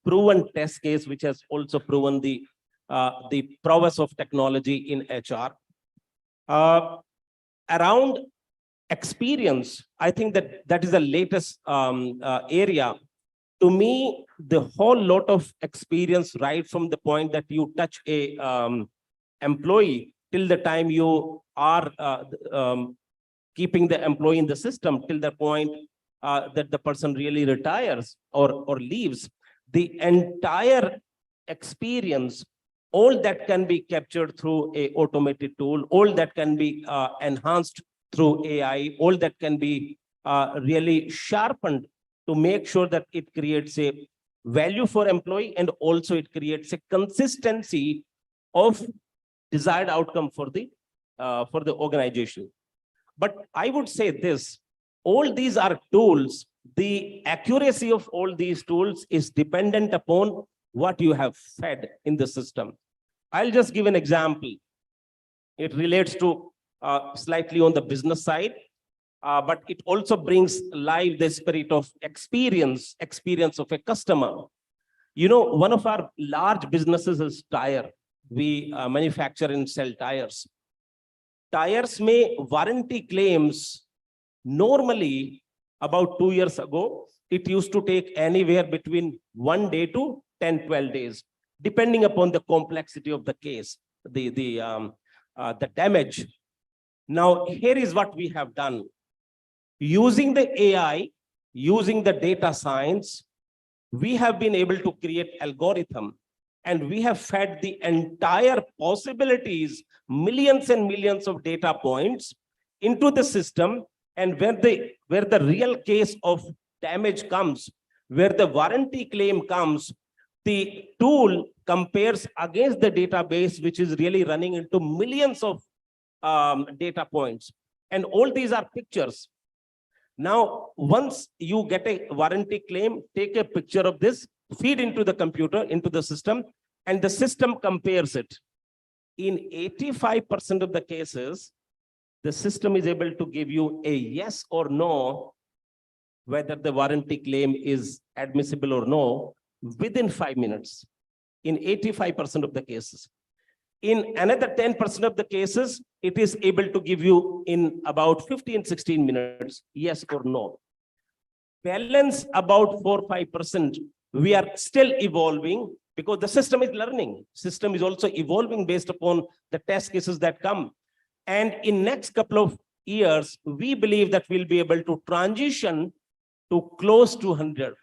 proven test case, which has also proven the prowess of technology in HR. Around experience, I think that is the latest area. To me, the whole lot of experience, right from the point that you touch a employee till the time you are keeping the employee in the system, till the point that the person really retires or leaves, the entire experience, all that can be captured through a automated tool, all that can be enhanced through AI, all that can be really sharpened to make sure that it creates a value for employee, and also it creates a consistency of desired outcome for the organization. But I would say this, all these are tools. The accuracy of all these tools is dependent upon what you have fed in the system. I'll just give an example. It relates to slightly on the business side, but it also brings live the spirit of experience of a customer. One of our large businesses is tire. We manufacture and sell tires. Tires may warranty claims. Normally, about 2 years ago, it used to take anywhere between 1 day to 10, 12 days, depending upon the complexity of the case, the damage. Now, here is what we have done. Using the AI, using the data science, we have been able to create algorithm, and we have fed the entire possibilities, millions and millions of data points into the system. And where the real case of damage comes, where the warranty claim comes, the tool compares against the database, which is really running into millions of data points. And all these are pictures. Now, once you get a warranty claim, take a picture of this, feed into the computer, into the system, and the system compares it. In 85% of the cases, the system is able to give you a yes or no, whether the warranty claim is admissible or no, within 5 minutes, in 85% of the cases. In another 10% of the cases, it is able to give you in about 15, 16 minutes, yes or no. Balance about 4, 5%, we are still evolving because the system is learning. System is also evolving based upon the test cases that come. And in next couple of years, we believe that we'll be able to transition to close to 100.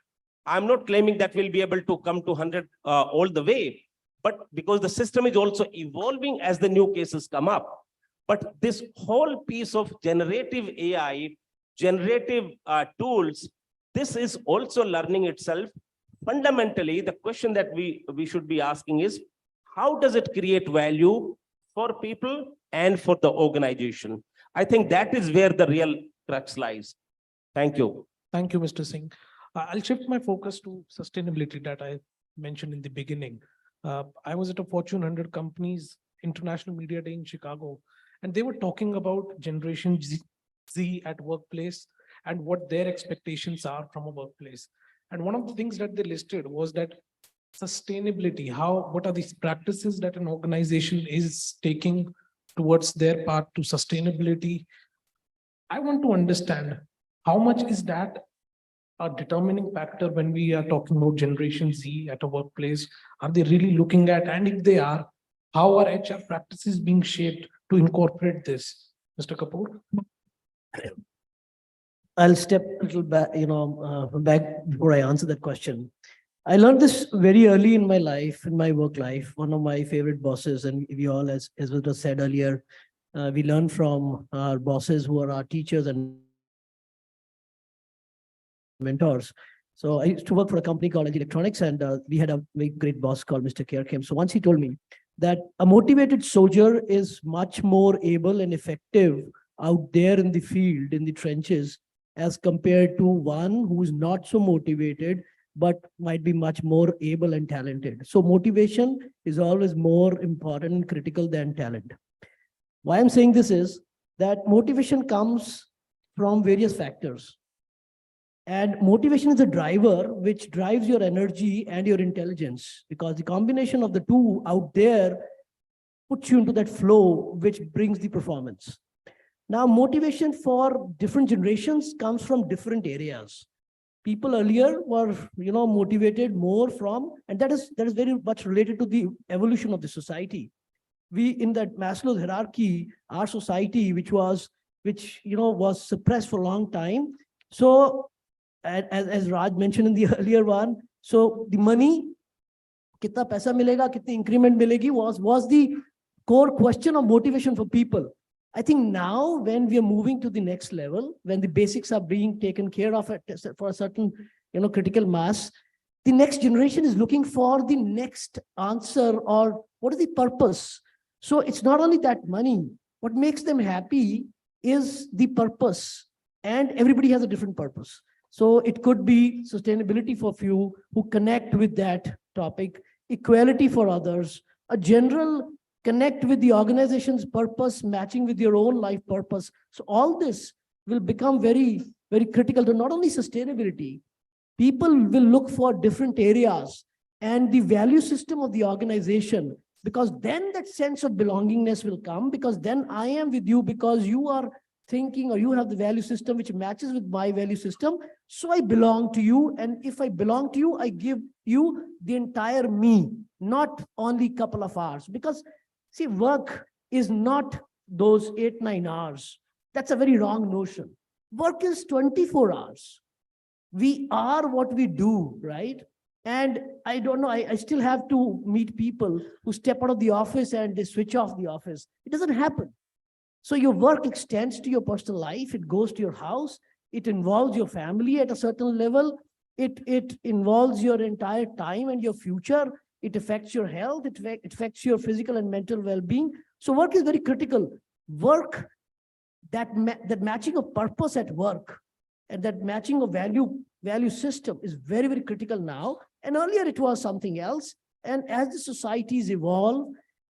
I'm not claiming that we'll be able to come to 100 all the way, but because the system is also evolving as the new cases come up. But this whole piece of generative AI, generative tools, this is also learning itself. Fundamentally, the question that we should be asking is, how does it create value for people and for the organization? I think that is where the real crux lies. Thank you. Thank you, Mr. Singh. I'll shift my focus to sustainability that I mentioned in the beginning. I was at a Fortune 100 companies International Media Day in Chicago, and they were talking about Generation Z at workplace and what their expectations are from a workplace. And one of the things that they listed was that sustainability, what are these practices that an organization is taking towards their path to sustainability. I want to understand how much is that a determining factor when we are talking about Generation Z at a workplace? Are they really looking at, and if they are, how are HR practices being shaped to incorporate this? Mr. Kapoor? I'll step a little back, back before I answer that question. I learned this very early in my life, in my work life. One of my favorite bosses, and we all, as was said earlier, we learn from our bosses who are our teachers and mentors. So I used to work for a company called LG Electronics, and we had a very great boss called Mr. Kim. So once he told me that a motivated soldier is much more able and effective out there in the field, in the trenches, as compared to one who is not so motivated, but might be much more able and talented. So motivation is always more important and critical than talent. Why I'm saying this is that motivation comes from various factors. And motivation is a driver which drives your energy and your intelligence, because the combination of the two out there puts you into that flow which brings the performance. Now, motivation for different generations comes from different areas. People earlier were, motivated more from, and that is very much related to the evolution of the society. We, in that Maslow's hierarchy, our society, which was suppressed for a long time. So, as Raj mentioned in the earlier one, so the money, kitna paisa milega, kitni increment milegi, was the core question of motivation for people. I think now when we are moving to the next level, when the basics are being taken care of for a certain, critical mass, the next generation is looking for the next answer, or what is the purpose? So it's not only that money. What makes them happy is the purpose, and everybody has a different purpose. So it could be sustainability for few who connect with that topic, equality for others, a general connect with the organization's purpose, matching with your own life purpose. So all this will become very, very critical to not only sustainability. People will look for different areas and the value system of the organization, because then that sense of belongingness will come, because then I am with you because you are thinking, or you have the value system which matches with my value system. So I belong to you. And if I belong to you, I give you the entire me, not only a couple of hours. Because see, work is not those 8-9 hours. That's a very wrong notion. Work is 24 hours. We are what we do, right? And I don't know, I still have to meet people who step out of the office and they switch off the office. It doesn't happen. So your work extends to your personal life. It goes to your house. It involves your family at a certain level. It involves your entire time and your future. It affects your health. It affects your physical and mental well-being. So work is very critical. Work, that matching of purpose at work and that matching of value system is very, very critical now. And earlier it was something else. And as the societies evolve,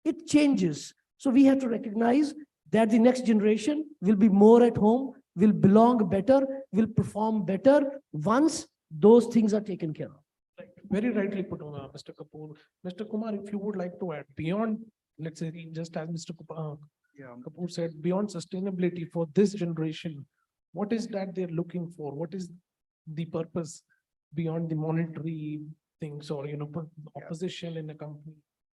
it changes. So we have to recognize that the next generation will be more at home, will belong better, will perform better once those things are taken care of. Very rightly put on, Mr. Kapoor. Mr. Kumar, if you would like to add beyond, let's say, just as Mr. Kapoor said, beyond sustainability for this generation, what is that they're looking for? What is the purpose beyond the monetary things or, opposition in a company?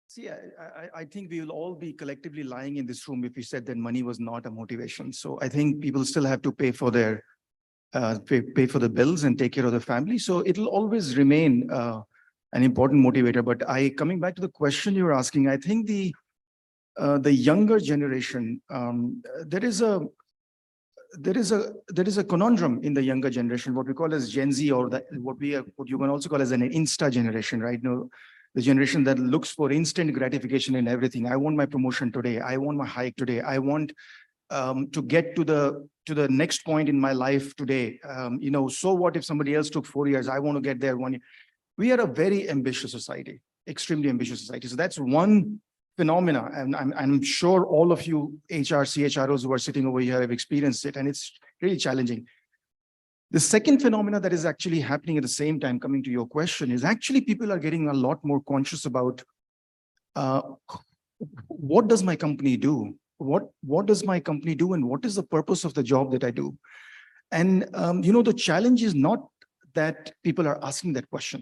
See, I think we will all be collectively lying in this room if we said that money was not a motivation. So I think people still have to pay for their pay for the bills and take care of the family. So it'll always remain an important motivator. But coming back to the question you're asking, I think the younger generation, there is a conundrum in the younger generation, what we call as Gen Z, or what you can also call as an Insta generation, right? The generation that looks for instant gratification in everything. I want my promotion today. I want my hike today. I want to get to the next point in my life today. So what if somebody else took 4 years? I want to get there 1 year. We are a very ambitious society, extremely ambitious society. So that's one phenomena, and I'm sure all of you HR, CHROs who are sitting over here have experienced it, and it's really challenging. The second phenomena that is actually happening at the same time, coming to your question, is actually people are getting a lot more conscious about what does my company do? What does my company do, and what is the purpose of the job that I do? And the challenge is not that people are asking that question.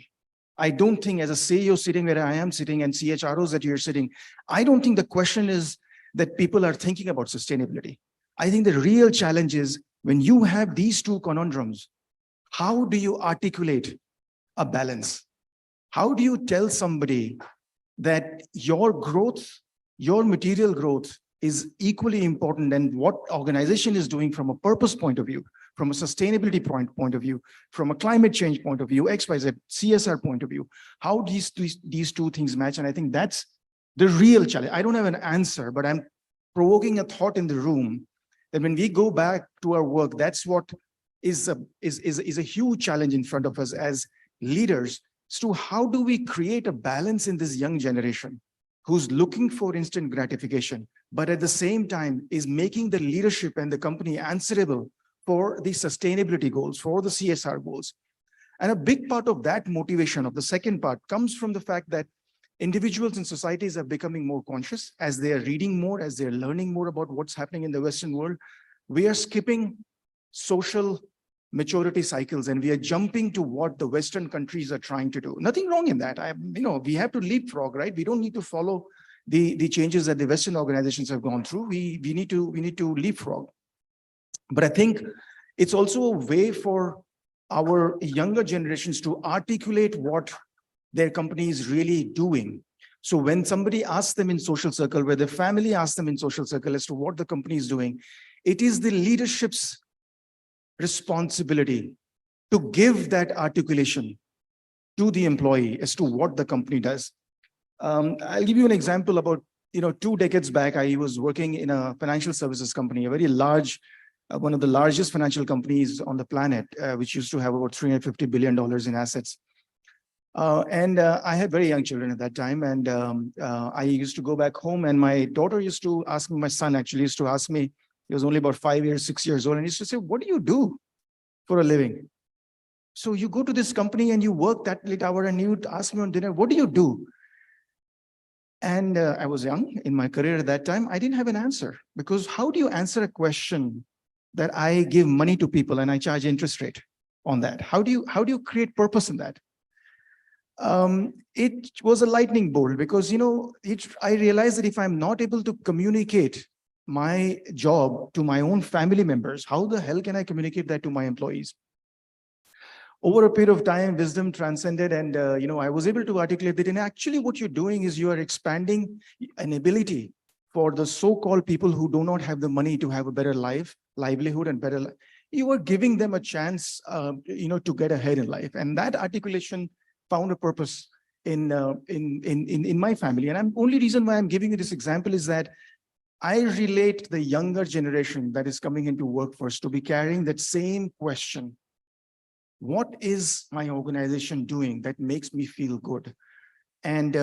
I don't think, as a CEO sitting where I am sitting and CHROs that you're sitting, I don't think the question is that people are thinking about sustainability. I think the real challenge is when you have these two conundrums, how do you articulate a balance? How do you tell somebody that your growth, your material growth is equally important than what organization is doing from a purpose point of view, from a sustainability point of view, from a climate change point of view, XYZ, CSR point of view, how these two things match? And I think that's the real challenge. I don't have an answer, but I'm provoking a thought in the room that when we go back to our work, that's what is a huge challenge in front of us as leaders, as to how do we create a balance in this young generation who's looking for instant gratification, but at the same time is making the leadership and the company answerable for the sustainability goals, for the CSR goals. And a big part of that motivation of the second part comes from the fact that individuals and societies are becoming more conscious as they are reading more, as they're learning more about what's happening in the Western world. We are skipping social maturity cycles and we are jumping to what the Western countries are trying to do. Nothing wrong in that. We have to leapfrog, right? We don't need to follow the changes that the Western organizations have gone through. We need to leapfrog. But I think it's also a way for our younger generations to articulate what their company is really doing. So when somebody asks them in social circle, where their family asks them in social circle as to what the company is doing, it is the leadership's responsibility to give that articulation to the employee as to what the company does. I'll give you an example. About 2 decades back, I was working in a financial services company, a very large, one of the largest financial companies on the planet, which used to have about $350 billion in assets. And I had very young children at that time. And I used to go back home and my daughter used to ask me, my son actually used to ask me, he was only about 5 years, 6 years old. And he used to say, what do you do for a living? So you go to this company and you work that late hour and you ask me on dinner, what do you do? And I was young in my career at that time. I didn't have an answer, because how do you answer a question that I give money to people and I charge interest rate on that? How do you create purpose in that? It was a lightning bolt, because I realized that if I'm not able to communicate my job to my own family members, how the hell can I communicate that to my employees? Over a period of time, wisdom transcended, and I was able to articulate that. And actually, what you're doing is you are expanding an ability for the so-called people who do not have the money to have a better livelihood and better life. You are giving them a chance, to get ahead in life, and that articulation found a purpose in my family. And only reason why I'm giving you this example is that I relate the younger generation that is coming into workforce to be carrying that same question. What is my organization doing that makes me feel good? and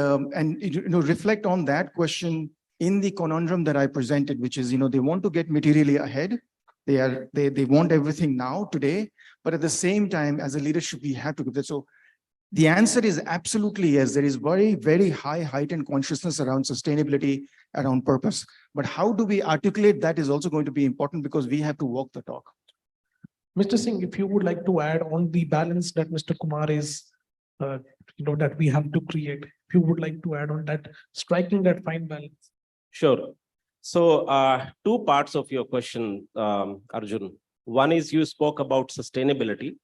reflect on that question in the conundrum that I presented, which is, they want to get materially ahead. They want everything now, today, but at the same time, as a leadership, we have to give that. So the answer is absolutely yes. There is very, very high heightened consciousness around sustainability, around purpose. But how do we articulate that is also going to be important, because we have to walk the talk. Mr. Singh, if you would like to add on the balance that Mr. Kumar is, that we have to create, if you would like to add on that, striking that fine balance. Sure. So two parts of your question, Arjun. One is you spoke about sustainability.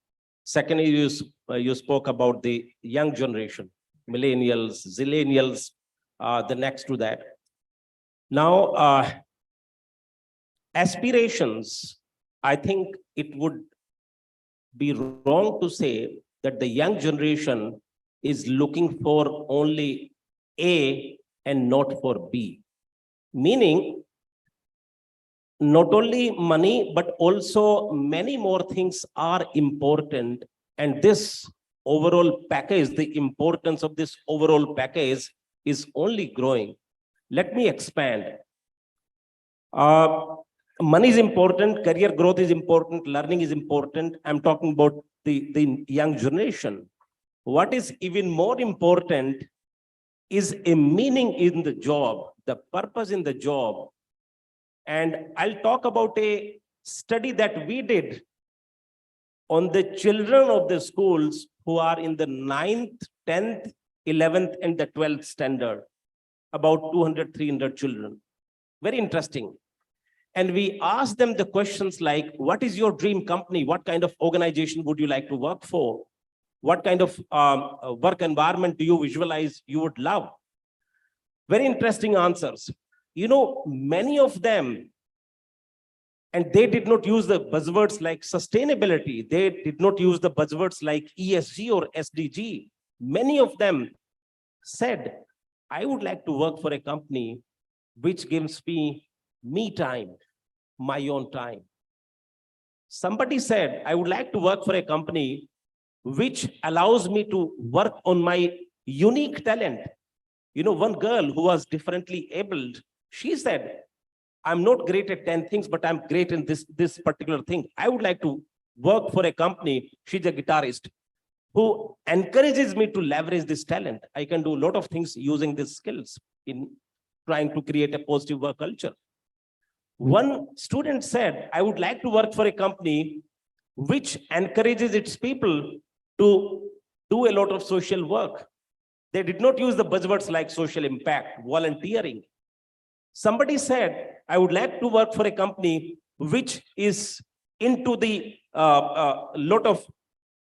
Second is you spoke about the young generation, millennials, zillennials, the next to that. Now, aspirations, I think it would be wrong to say that the young generation is looking for only A and not for B. Meaning, not only money, but also many more things are important. And this overall package, the importance of this overall package is only growing. Let me expand. Money is important, career growth is important, learning is important. I'm talking about the young generation. What is even more important is a meaning in the job, the purpose in the job. And I'll talk about a study that we did on the children of the schools who are in the 9th, 10th, 11th, and the 12th standard, about 200, 300 children. Very interesting. And we asked them the questions like, what is your dream company? What kind of organization would you like to work for? What kind of work environment do you visualize you would love? Very interesting answers. Many of them, and they did not use the buzzwords like sustainability. They did not use the buzzwords like ESG or SDG. Many of them said, I would like to work for a company which gives me time, my own time. Somebody said, I would like to work for a company which allows me to work on my unique talent. One girl who was differently abled, she said, I'm not great at 10 things, but I'm great in this particular thing. I would like to work for a company, she's a guitarist, who encourages me to leverage this talent. I can do a lot of things using these skills in trying to create a positive work culture. One student said, I would like to work for a company which encourages its people to do a lot of social work. They did not use the buzzwords like social impact, volunteering. Somebody said, I would like to work for a company which is into the lot of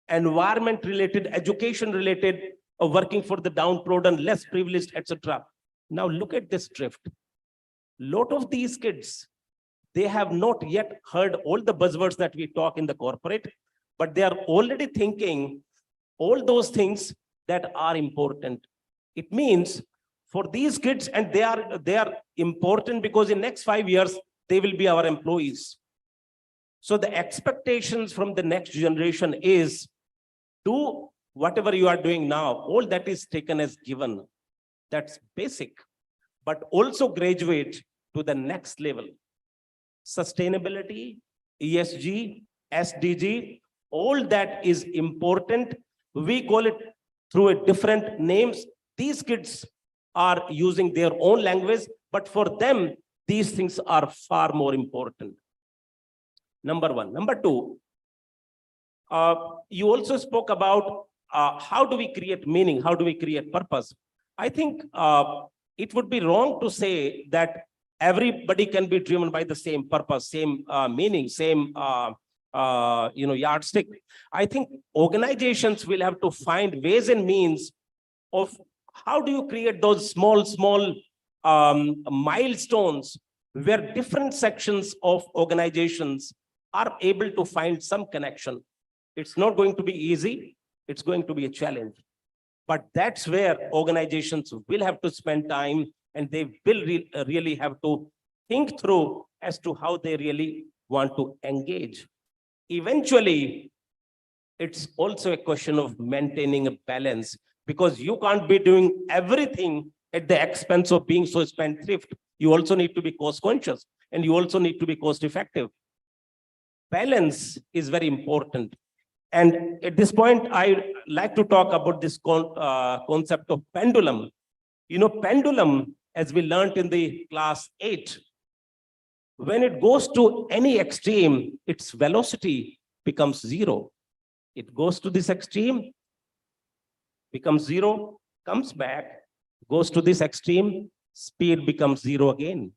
environment related, education related, working for the downtrodden, less privileged, etc. Now look at this drift. Lot of these kids, they have not yet heard all the buzzwords that we talk in the corporate, but they are already thinking all those things that are important. It means for these kids, and they are important because in next 5 years, they will be our employees. So the expectations from the next generation is do whatever you are doing now, all that is taken as given. That's basic, but also graduate to the next level. Sustainability, ESG, SDG, all that is important. We call it through a different names. These kids are using their own language, but for them, these things are far more important. Number one. Number two, you also spoke about how do we create meaning? How do we create purpose? I think it would be wrong to say that everybody can be driven by the same purpose, same meaning, same yardstick. I think organizations will have to find ways and means of how do you create those small milestones where different sections of organizations are able to find some connection. It's not going to be easy. It's going to be a challenge. But that's where organizations will have to spend time, and they will really have to think through as to how they really want to engage. Eventually, it's also a question of maintaining a balance because you can't be doing everything at the expense of being so spendthrift. You also need to be cost conscious and you also need to be cost effective. Balance is very important. And at this point, I like to talk about this concept of pendulum. You know, pendulum, as we learned in the class 8, when it goes to any extreme, its velocity becomes 0. It goes to this extreme, becomes 0, comes back, goes to this extreme, speed becomes 0 again.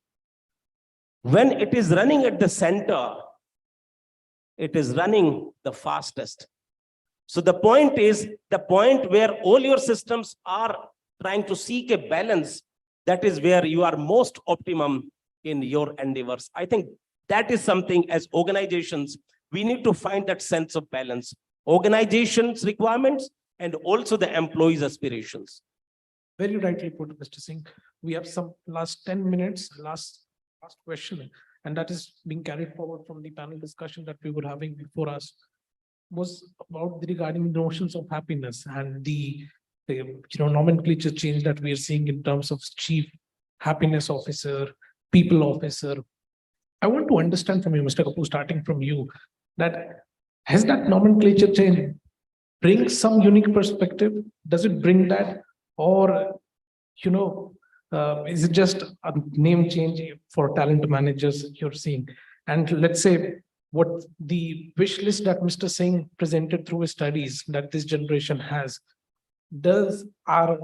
When it is running at the center, it is running the fastest. So the point is, the point where all your systems are trying to seek a balance, that is where you are most optimum in your endeavors. I think that is something as organizations, we need to find that sense of balance. Organizations' requirements and also the employees' aspirations. Very rightly put, Mr. Singh. We have some last 10 minutes, last question, and that is being carried forward from the panel discussion that we were having before us, was about regarding notions of happiness and the nomenclature change that we are seeing in terms of chief happiness officer, people officer. I want to understand from you, Mr. Kapoor, starting from you, that has that nomenclature change bring some unique perspective? Does it bring that, or is it just a name change for talent managers you're seeing? And let's say what the wish list that Mr. Singh presented through his studies that this generation has, are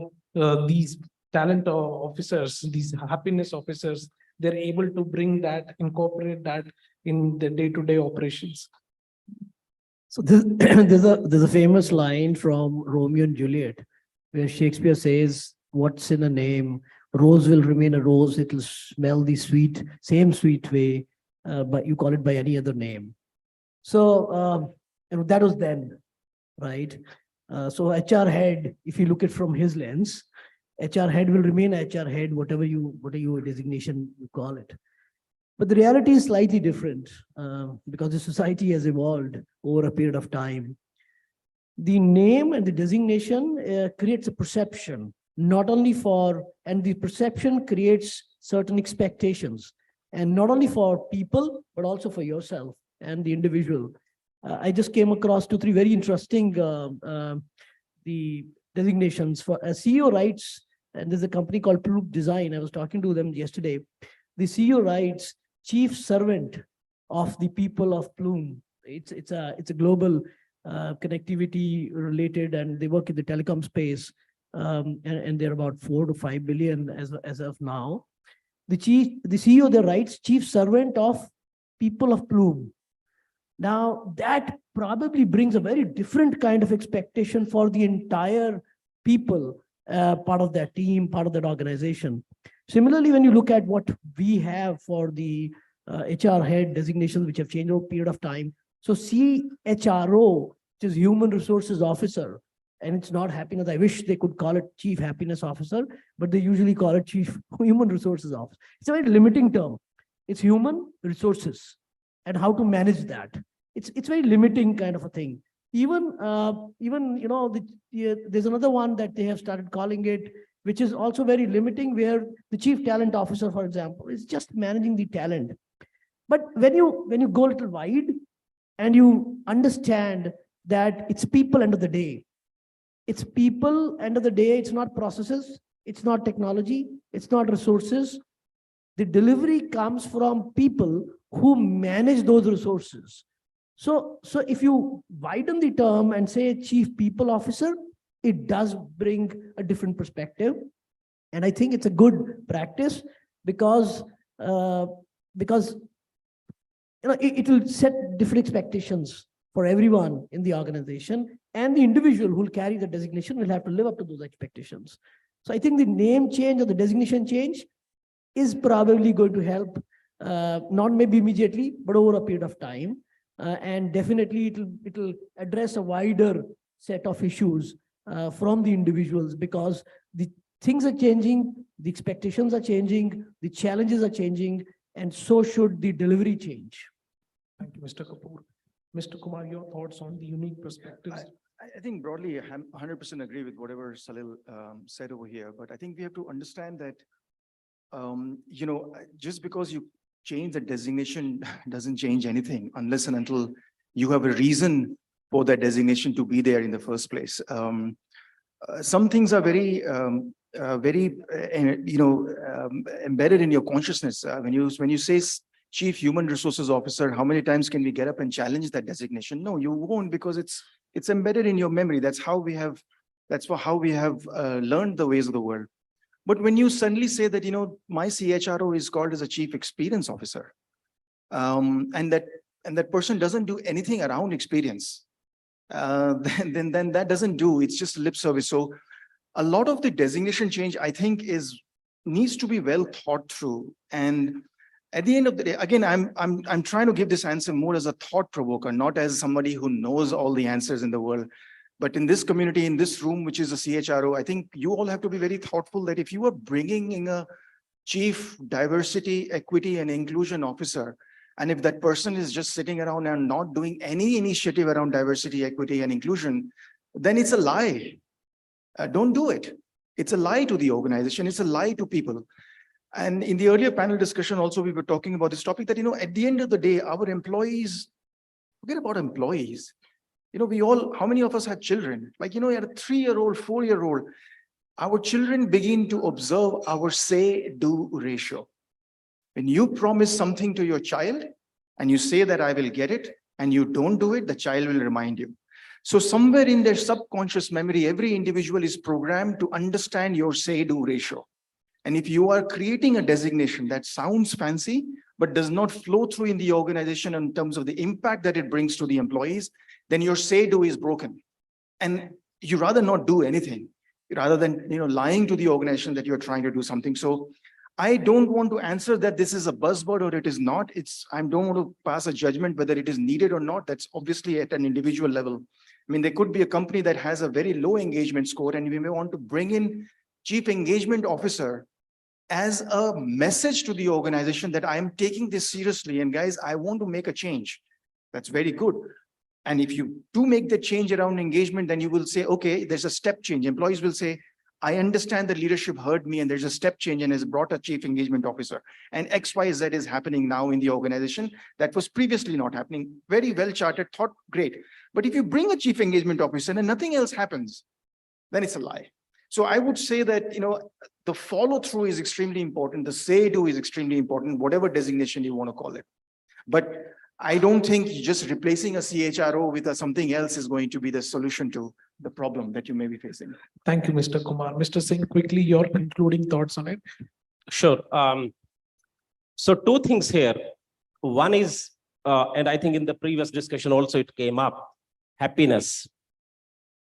these talent officers, these happiness officers, they're able to bring that, incorporate that in the day-to-day operations? So there's a famous line from Romeo and Juliet where Shakespeare says, "What's in a name? Rose will remain a rose. It will smell the same sweet way, but you call it by any other name." So that was then, right? So HR head, if you look at from his lens, HR head will remain HR head, whatever your designation you call it. But the reality is slightly different because the society has evolved over a period of time. The name and the designation creates a perception, not only and the perception creates certain expectations, and not only for people, but also for yourself and the individual. I just came across 2-3 very interesting the designations for a CEO writes, and there's a company called Plume Design. I was talking to them yesterday. The CEO writes chief servant of the people of Plume. It's a global connectivity related, and they work in the telecom space, and they're about 4 to 5 billion as of now. The CEO there writes chief servant of people of Plume. Now that probably brings a very different kind of expectation for the entire people, part of that team, part of that organization. Similarly, when you look at what we have for the HR head designations, which have changed over a period of time. So CHRO, which is Human Resources Officer, and it's not happiness. I wish they could call it Chief Happiness Officer, but they usually call it Chief Human Resources Officer. It's a very limiting term. It's human resources and how to manage that. It's very limiting kind of a thing. Even there's another one that they have started calling it, which is also very limiting, where the Chief Talent Officer, for example, is just managing the talent. But when you go a little wide and you understand that it's people end of the day, it's people end of the day, it's not processes, it's not technology, it's not resources. The delivery comes from people who manage those resources. So if you widen the term and say Chief People Officer, it does bring a different perspective. And I think it's a good practice because it will set different expectations for everyone in the organization, and the individual who will carry the designation will have to live up to those expectations. So I think the name change or the designation change is probably going to help, not maybe immediately, but over a period of time. And definitely it'll address a wider set of issues from the individuals, because the things are changing, the expectations are changing, the challenges are changing, and so should the delivery change. Thank you, Mr. Kapoor. Mr. Kumar, your thoughts on the unique perspectives? I think broadly, I 100% agree with whatever Salil said over here, but I think we have to understand that, just because you change the designation doesn't change anything unless and until you have a reason for that designation to be there in the first place. Some things are very, embedded in your consciousness. When you say Chief Human Resources Officer, how many times can we get up and challenge that designation? No, you won't, because it's embedded in your memory. That's how we have learned the ways of the world. But when you suddenly say that, my CHRO is called as a Chief Experience Officer, and that person doesn't do anything around experience, then that doesn't do. It's just lip service. So a lot of the designation change, I think, needs to be well thought through. And at the end of the day, again, I'm trying to give this answer more as a thought provoker, not as somebody who knows all the answers in the world. But in this community, in this room, which is a CHRO, I think you all have to be very thoughtful that if you are bringing in a Chief Diversity, Equity, and Inclusion Officer, and if that person is just sitting around and not doing any initiative around diversity, equity, and inclusion, then it's a lie. Don't do it. It's a lie to the organization. It's a lie to people. And in the earlier panel discussion, also, we were talking about this topic that, at the end of the day, our employees, forget about employees. How many of us have children? Like, you had a 3-year-old, 4-year-old. Our children begin to observe our say-do ratio. When you promise something to your child and you say that I will get it, and you don't do it, the child will remind you. So somewhere in their subconscious memory, every individual is programmed to understand your say-do ratio. And if you are creating a designation that sounds fancy, but does not flow through in the organization in terms of the impact that it brings to the employees, then your say-do is broken. And you rather not do anything, rather than lying to the organization that you're trying to do something. So I don't want to answer that this is a buzzword or it is not. I don't want to pass a judgment whether it is needed or not. That's obviously at an individual level. I mean, there could be a company that has a very low engagement score, and we may want to bring in Chief Engagement Officer as a message to the organization that I am taking this seriously. And guys, I want to make a change. That's very good. And if you do make the change around engagement, then you will say, okay, there's a step change. Employees will say, I understand that leadership heard me and there's a step change and has brought a Chief Engagement Officer. And XYZ is happening now in the organization that was previously not happening. Very well charted, thought, great. But if you bring a Chief Engagement Officer and nothing else happens, then it's a lie. So I would say that, the follow through is extremely important. The say-do is extremely important, whatever designation you want to call it. But I don't think just replacing a CHRO with something else is going to be the solution to the problem that you may be facing. Thank you, Mr. Kumar. Mr. Singh, quickly, your concluding thoughts on it. Sure. So 2 things here. One is, and I think in the previous discussion also it came up, happiness.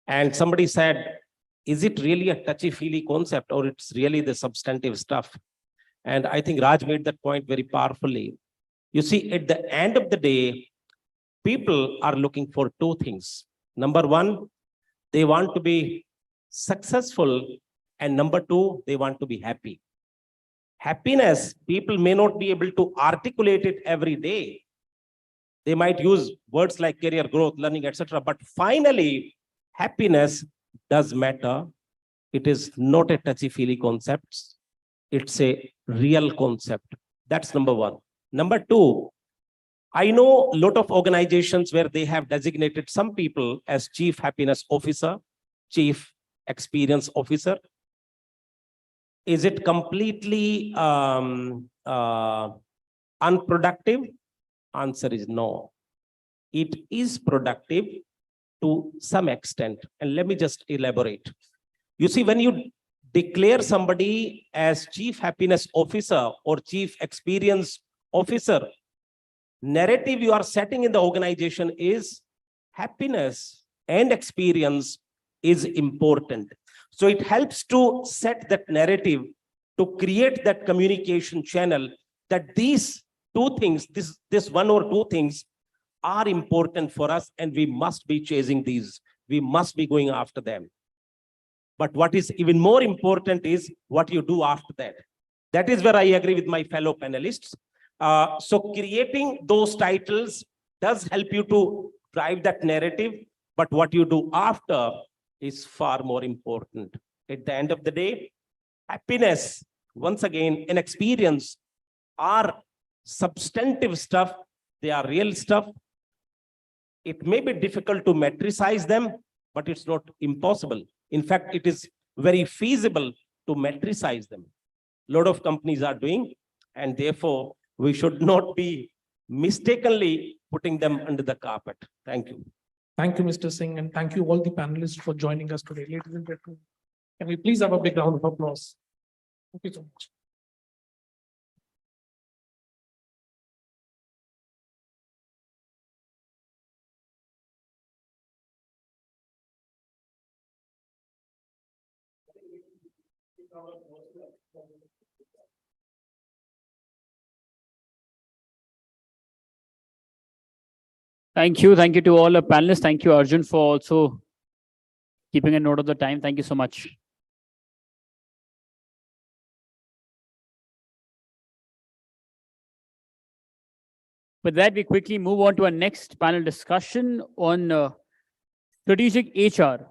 And somebody said, is it really a touchy-feely concept or it's really the substantive stuff? And I think Raj made that point very powerfully. You see, at the end of the day, people are looking for 2 things. Number 1, they want to be successful. And number 2, they want to be happy. Happiness, people may not be able to articulate it every day. They might use words like career growth, learning, etc. But finally, happiness does matter. It is not a touchy-feely concept. It's a real concept. That's number 1. Number 2, I know a lot of organizations where they have designated some people as Chief Happiness Officer, Chief Experience Officer. Is it completely unproductive? Answer is no. It is productive to some extent. And let me just elaborate. You see, when you declare somebody as Chief Happiness Officer or Chief Experience Officer, narrative you are setting in the organization is happiness and experience is important. So it helps to set that narrative, to create that communication channel that these 2 things, this 1 or 2 things are important for us and we must be chasing these. We must be going after them. But what is even more important is what you do after that. That is where I agree with my fellow panelists. So creating those titles does help you to drive that narrative. but what you do after is far more important. At the end of the day, happiness, once again, an experience are substantive stuff. They are real stuff. It may be difficult to metricize them, but it's not impossible. In fact, it is very feasible to metricize them. A lot of companies are doing, and therefore we should not be mistakenly putting them under the carpet. Thank you. Thank you, Mr. Singh, and thank you all the panelists for joining us today. Ladies and gentlemen, can we please have a big round of applause? Thank you so much. Thank you. Thank you to all the panelists. Thank you, Arjun, for also keeping a note of the time. Thank you so much. With that, we quickly move on to our next panel discussion on strategic HR,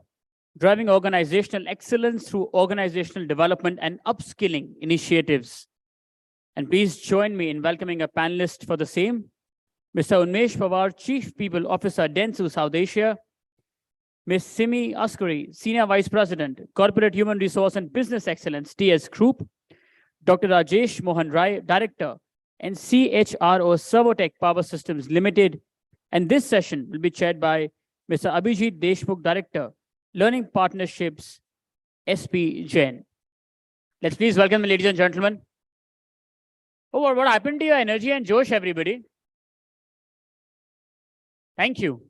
driving organizational excellence through organizational development and upskilling initiatives. And please join me in welcoming a panelist for the same, Mr. Unmesh Pawar, Chief People Officer, Dentsu South Asia, Ms. Simi Askari, Senior Vice President, Corporate Human Resource and Business Excellence, TS Group, Dr. Rajesh Mohan Rai, Director, and CHRO Servotech Power Systems Limited. And this session will be chaired by Mr. Abhijit Deshmukh, Director, Learning Partnerships, SP Jain. Let's please welcome the ladies and gentlemen. Oh, what happened to your energy and Josh, everybody? Thank you.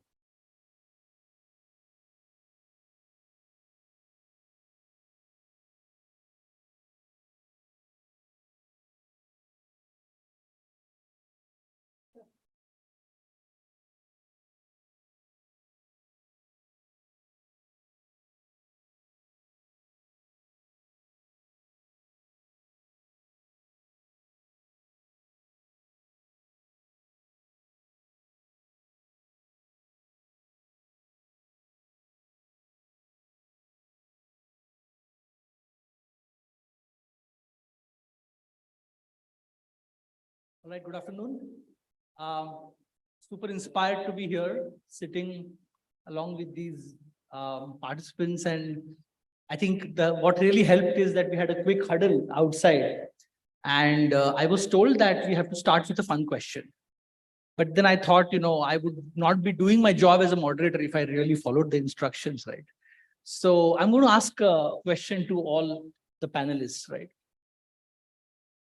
All right, good afternoon. Super inspired to be here, sitting along with these participants. And I think what really helped is that we had a quick huddle outside. And I was told that we have to start with a fun question. But then I thought, I would not be doing my job as a moderator if I really followed the instructions, right? So I'm going to ask a question to all the panelists, right?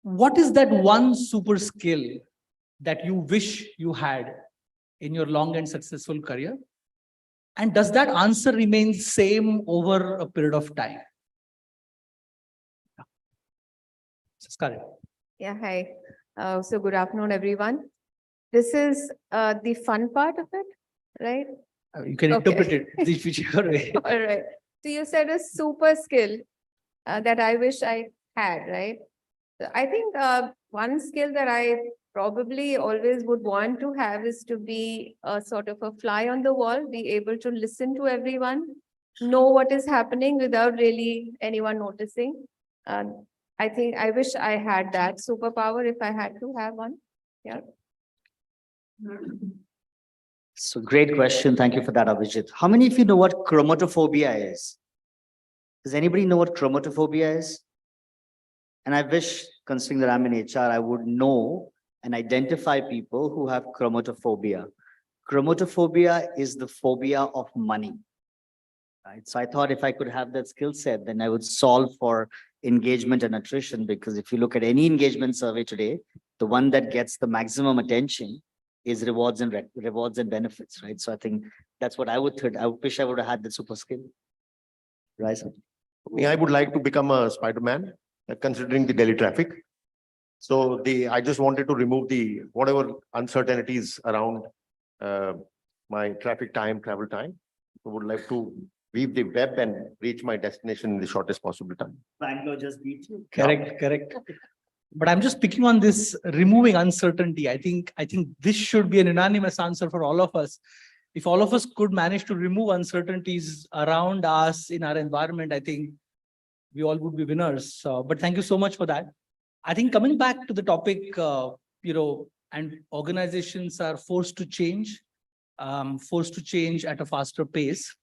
What is that one super skill that you wish you had in your long and successful career? And does that answer remain same over a period of time? Yeah, hi. So good afternoon, everyone. This is the fun part of it, right? You can interpret it whichever way. All right. So you said a super skill that I wish I had, right? I think one skill that I probably always would want to have is to be a sort of a fly on the wall, be able to listen to everyone, know what is happening without really anyone noticing. I think I wish I had that superpower if I had to have one. Yeah. So great question. Thank you for that, Abhijit. How many of you know what chromatophobia is? Does anybody know what chromatophobia is? And I wish, considering that I'm in HR, I would know and identify people who have chromatophobia. Chromatophobia is the phobia of money, right? So I thought if I could have that skill set, then I would solve for engagement and attrition, because if you look at any engagement survey today, the one that gets the maximum attention is rewards and benefits, right? So I think that's what I would think. I wish I would have had the super skill. Right? I would like to become a Spider-Man, considering the daily traffic. So I just wanted to remove whatever uncertainties around my traffic time, travel time. I would like to weave the web and reach my destination in the shortest possible time. Bangalore just beat you. Correct. But I'm just picking on this removing uncertainty. I think this should be an unanimous answer for all of us. if all of us could manage to remove uncertainties around us in our environment, I think we all would be winners. But thank you so much for that. I think coming back to the topic, and organizations are forced to change at a faster pace.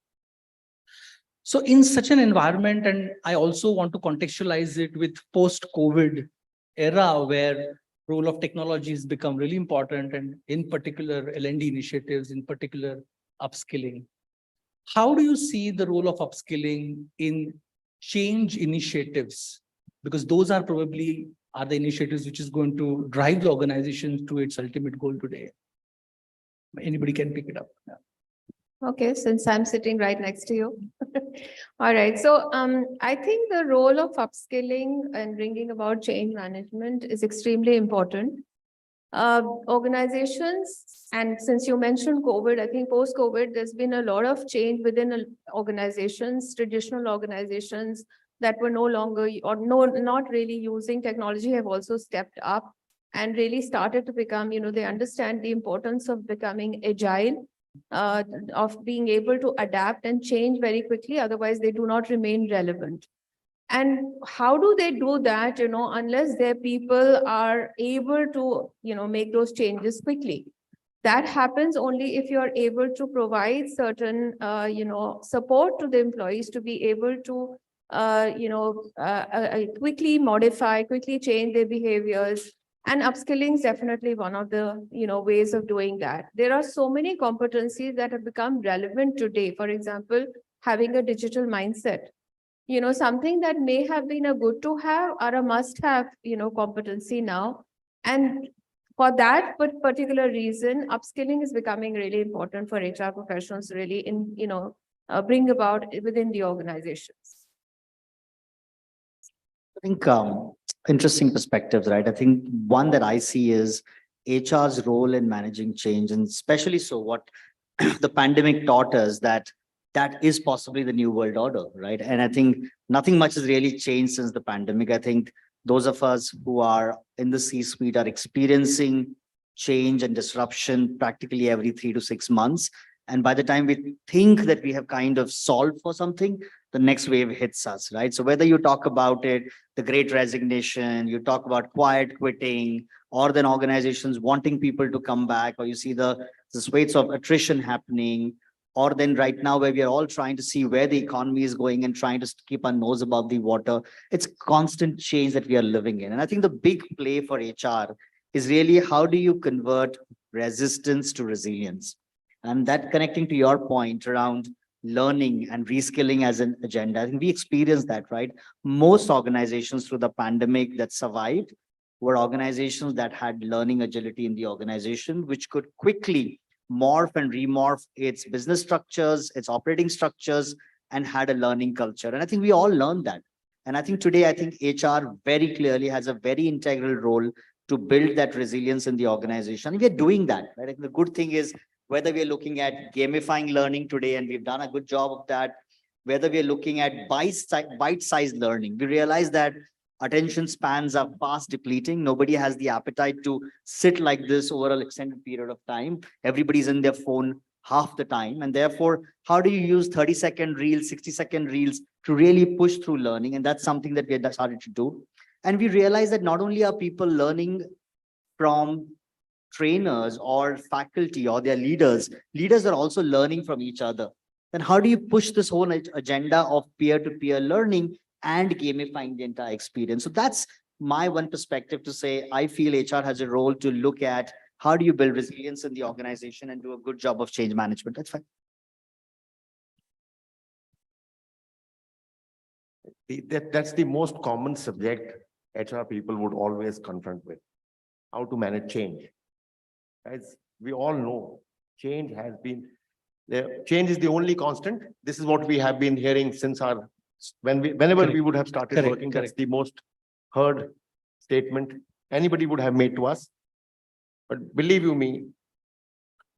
So in such an environment, and I also want to contextualize it with post-COVID era where role of technology has become really important, and in particular L&D initiatives, in particular upskilling. How do you see the role of upskilling in change initiatives? Because those are probably the initiatives which is going to drive the organization to its ultimate goal today. Anybody can pick it up. Yeah. Okay, since I'm sitting right next to you. All right, so I think the role of upskilling and bringing about change management is extremely important. Organizations, and since you mentioned COVID, I think post-COVID, there's been a lot of change within organizations, traditional organizations that were no longer or not really using technology have also stepped up and really started to become, they understand the importance of becoming agile, of being able to adapt and change very quickly, otherwise they do not remain relevant. And how do they do that, unless their people are able to, make those changes quickly? That happens only if you're able to provide certain, support to the employees to be able to, quickly modify, quickly change their behaviors. And upskilling is definitely one of the, ways of doing that. There are so many competencies that have become relevant today. For example, having a digital mindset. Something that may have been a good to have or a must have, competency now. And for that particular reason, upskilling is becoming really important for HR professionals really in, bring about within the organizations. I think interesting perspectives, right? I think one that I see is HR's role in managing change, and especially so what the pandemic taught us that is possibly the new world order, right? And I think nothing much has really changed since the pandemic. I think those of us who are in the C-suite are experiencing change and disruption practically every 3 to 6 months. And by the time we think that we have kind of solved for something, the next wave hits us, right? So whether you talk about it, the great resignation, you talk about quiet quitting, or then organizations wanting people to come back, or you see the rates of attrition happening, or then right now where we are all trying to see where the economy is going and trying to keep our nose above the water, it's constant change that we are living in. And I think the big play for HR is really how do you convert resistance to resilience? And that connecting to your point around learning and reskilling as an agenda, I think we experienced that, right? Most organizations through the pandemic that survived were organizations that had learning agility in the organization, which could quickly morph and remorph its business structures, its operating structures, and had a learning culture. And I think we all learned that. And I think today, I think HR very clearly has a very integral role to build that resilience in the organization. And we're doing that, right? I think the good thing is whether we're looking at gamifying learning today, and we've done a good job of that, whether we're looking at bite-sized learning, we realize that attention spans are fast depleting. Nobody has the appetite to sit like this over an extended period of time. Everybody's in their phone half the time. And therefore, how do you use 30-second reels, 60-second reels to really push through learning? And that's something that we had started to do. And we realize that not only are people learning from trainers or faculty or their leaders are also learning from each other. Then how do you push this whole agenda of peer-to-peer learning and gamifying the entire experience? So that's my one perspective to say, I feel HR has a role to look at how do you build resilience in the organization and do a good job of change management. That's fine. That's the most common subject HR people would always confront with, how to manage change. As we all know, change is the only constant. This is what we have been hearing since whenever we would have started working. That's the most heard statement anybody would have made to us. But believe you me,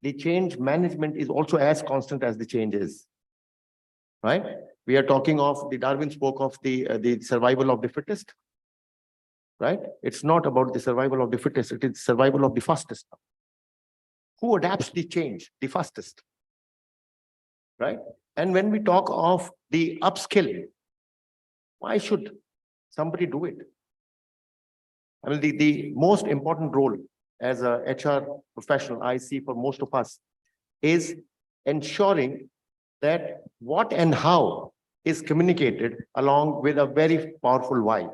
the change management is also as constant as the change is, right? We are talking of, Darwin spoke of the survival of the fittest, right? It's not about the survival of the fittest, it is survival of the fastest. Who adapts the change? The fastest. right? And when we talk of the upskilling, why should somebody do it? I mean, the most important role as a HR professional I see for most of us is ensuring that what and how is communicated along with a very powerful why.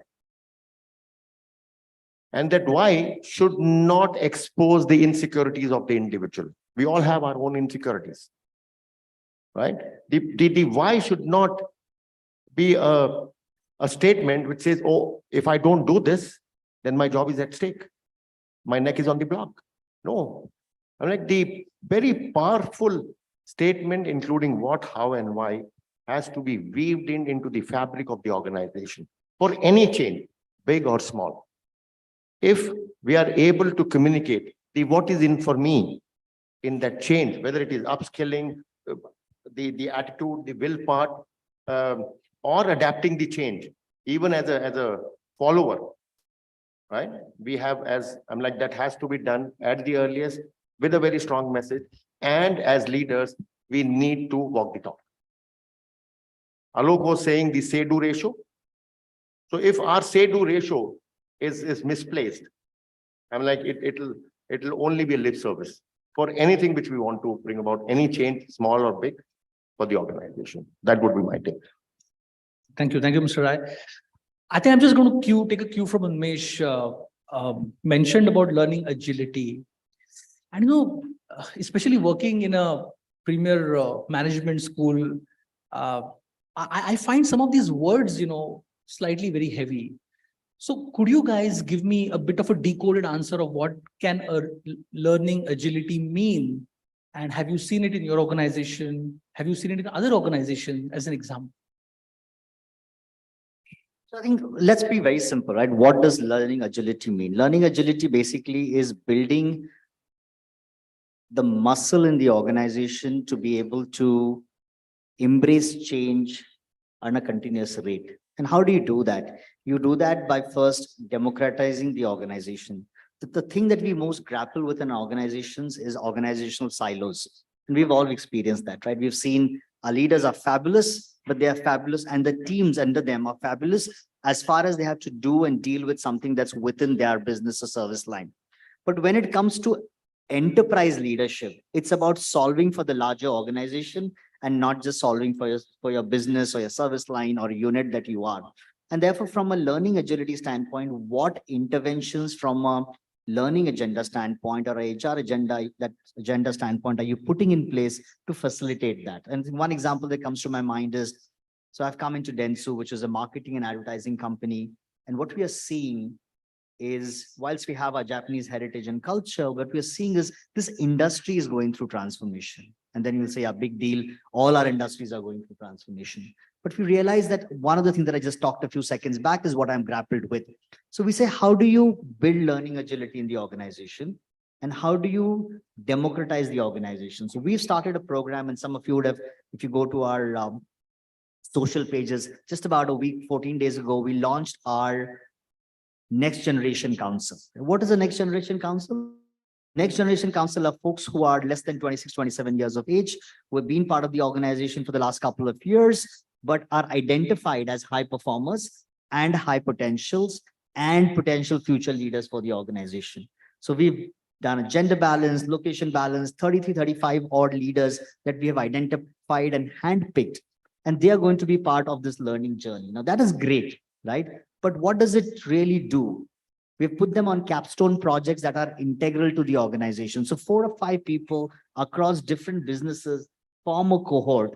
And that why should not expose the insecurities of the individual. We all have our own insecurities, right? The why should not be a statement which says, oh, if I don't do this, then my job is at stake. My neck is on the block. No, I'm like the very powerful statement, including what, how, and why, has to be weaved into the fabric of the organization for any change, big or small. If we are able to communicate the what is in for me in that change, whether it is upskilling, the attitude, the will part, or adapting the change, even as a follower, right? We have, as I'm like, that has to be done at the earliest with a very strong message. And as leaders, we need to walk the talk. Alok was saying the say-do ratio. So if our say-do ratio is misplaced, I'm like, it'll only be a lip service for anything which we want to bring about, any change, small or big, for the organization. That would be my take. Thank you, Mr. Rai. I think I'm just going to take a cue from Unmesh, mentioned about learning agility. And especially working in a premier management school, I find some of these words, slightly very heavy. So could you guys give me a bit of a decoded answer of what can a learning agility mean? And have you seen it in your organization? Have you seen it in other organizations as an example? So I think let's be very simple, right? What does learning agility mean? Learning agility basically is building the muscle in the organization to be able to embrace change on a continuous rate. And how do you do that? You do that by first democratizing the organization. The thing that we most grapple with in organizations is organizational silos. And we've all experienced that, right? We've seen our leaders are fabulous, but they are fabulous, and the teams under them are fabulous as far as they have to do and deal with something that's within their business or service line. But when it comes to enterprise leadership, it's about solving for the larger organization and not just solving for your business or your service line or unit that you are. And therefore, from a learning agility standpoint, what interventions from a learning agenda standpoint or a HR agenda standpoint are you putting in place to facilitate that? And one example that comes to my mind is, so I've come into Dentsu, which is a marketing and advertising company. And what we are seeing is, whilst we have our Japanese heritage and culture, what we're seeing is this industry is going through transformation. And then you'll say, a big deal, all our industries are going through transformation. But we realize that one of the things that I just talked a few seconds back is what I'm grappled with. So we say, how do you build learning agility in the organization? And how do you democratize the organization? So we've started a program, and some of you would have, if you go to our social pages, just about a week, 14 days ago, we launched our Next Generation Council. What is the Next Generation Council? Next Generation Council are folks who are less than 26, 27 years of age, who have been part of the organization for the last couple of years, but are identified as high performers and high potentials and potential future leaders for the organization. So we've done a gender balance, location balance, 33, 35 odd leaders that we have identified and handpicked, and they are going to be part of this learning journey. Now that is great, right? But what does it really do? We've put them on capstone projects that are integral to the organization. So 4 or 5 people across different businesses form a cohort.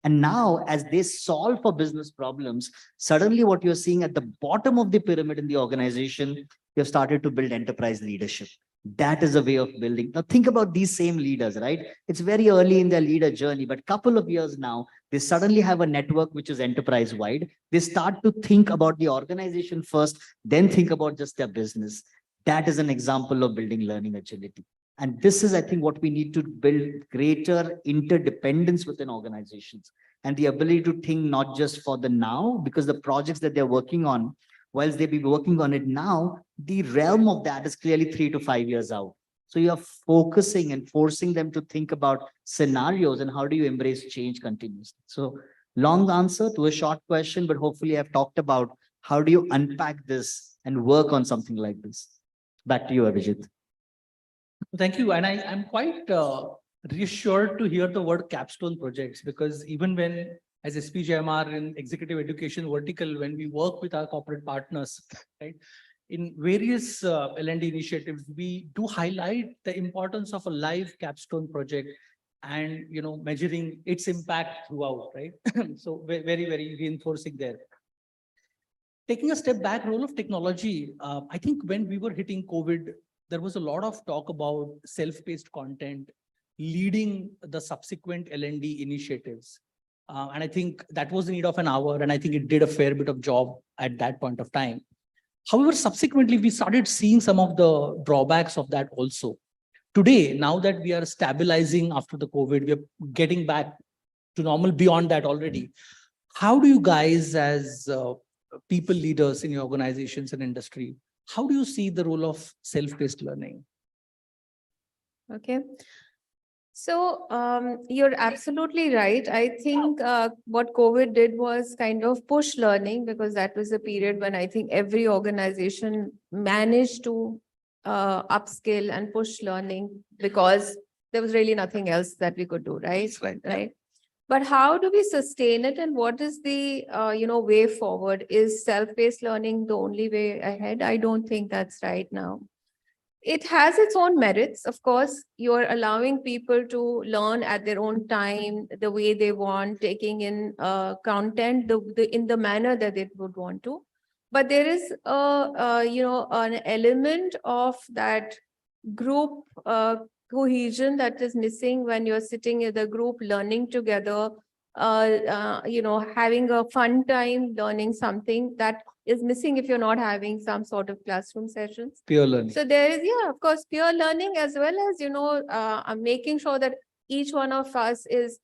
And now, as they solve for business problems, suddenly what you're seeing at the bottom of the pyramid in the organization, you've started to build enterprise leadership. That is a way of building. Now think about these same leaders, right? It's very early in their leader journey, but couple of years now, they suddenly have a network which is enterprise wide. They start to think about the organization first, then think about just their business. That is an example of building learning agility. And this is, I think, what we need to build: greater interdependence within organizations and the ability to think not just for the now, because the projects that they're working on, whilst they be working on it now, the realm of that is clearly 3 to 5 years out. So you're focusing and forcing them to think about scenarios and how do you embrace change continuously. So long answer to a short question, but hopefully I've talked about how do you unpack this and work on something like this. Back to you, Abhijit. Thank you. And I'm quite reassured to hear the word capstone projects, because even when as SPGMR in executive education vertical, when we work with our corporate partners, right, in various L&D initiatives, we do highlight the importance of a live capstone project and, you know, measuring its impact throughout, right? So very, very reinforcing there. Taking a step back, role of technology. I think when we were hitting COVID, there was a lot of talk about self-paced content leading the subsequent L&D initiatives. And I think that was the need of an hour, and I think it did a fair bit of job at that point of time. However, subsequently, we started seeing some of the drawbacks of that also. Today, now that we are stabilizing after the COVID, we are getting back to normal beyond that already. How do you guys, as people leaders in your organizations and industry, how do you see the role of self-paced learning? Okay. So you're absolutely right. I think what COVID did was kind of push learning, because that was a period when I think every organization managed to upskill and push learning, because there was really nothing else that we could do, right? Right. But how do we sustain it, and what is the way forward? Is self-paced learning the only way ahead? I don't think that's right now. It has its own merits. Of course, you're allowing people to learn at their own time, the way they want, taking in content in the manner that they would want to. But there is an element of that group cohesion that is missing when you're sitting in the group learning together, having a fun time learning something that is missing if you're not having some sort of classroom sessions. Peer learning. So there is, of course, peer learning, as well as, making sure that each one of us is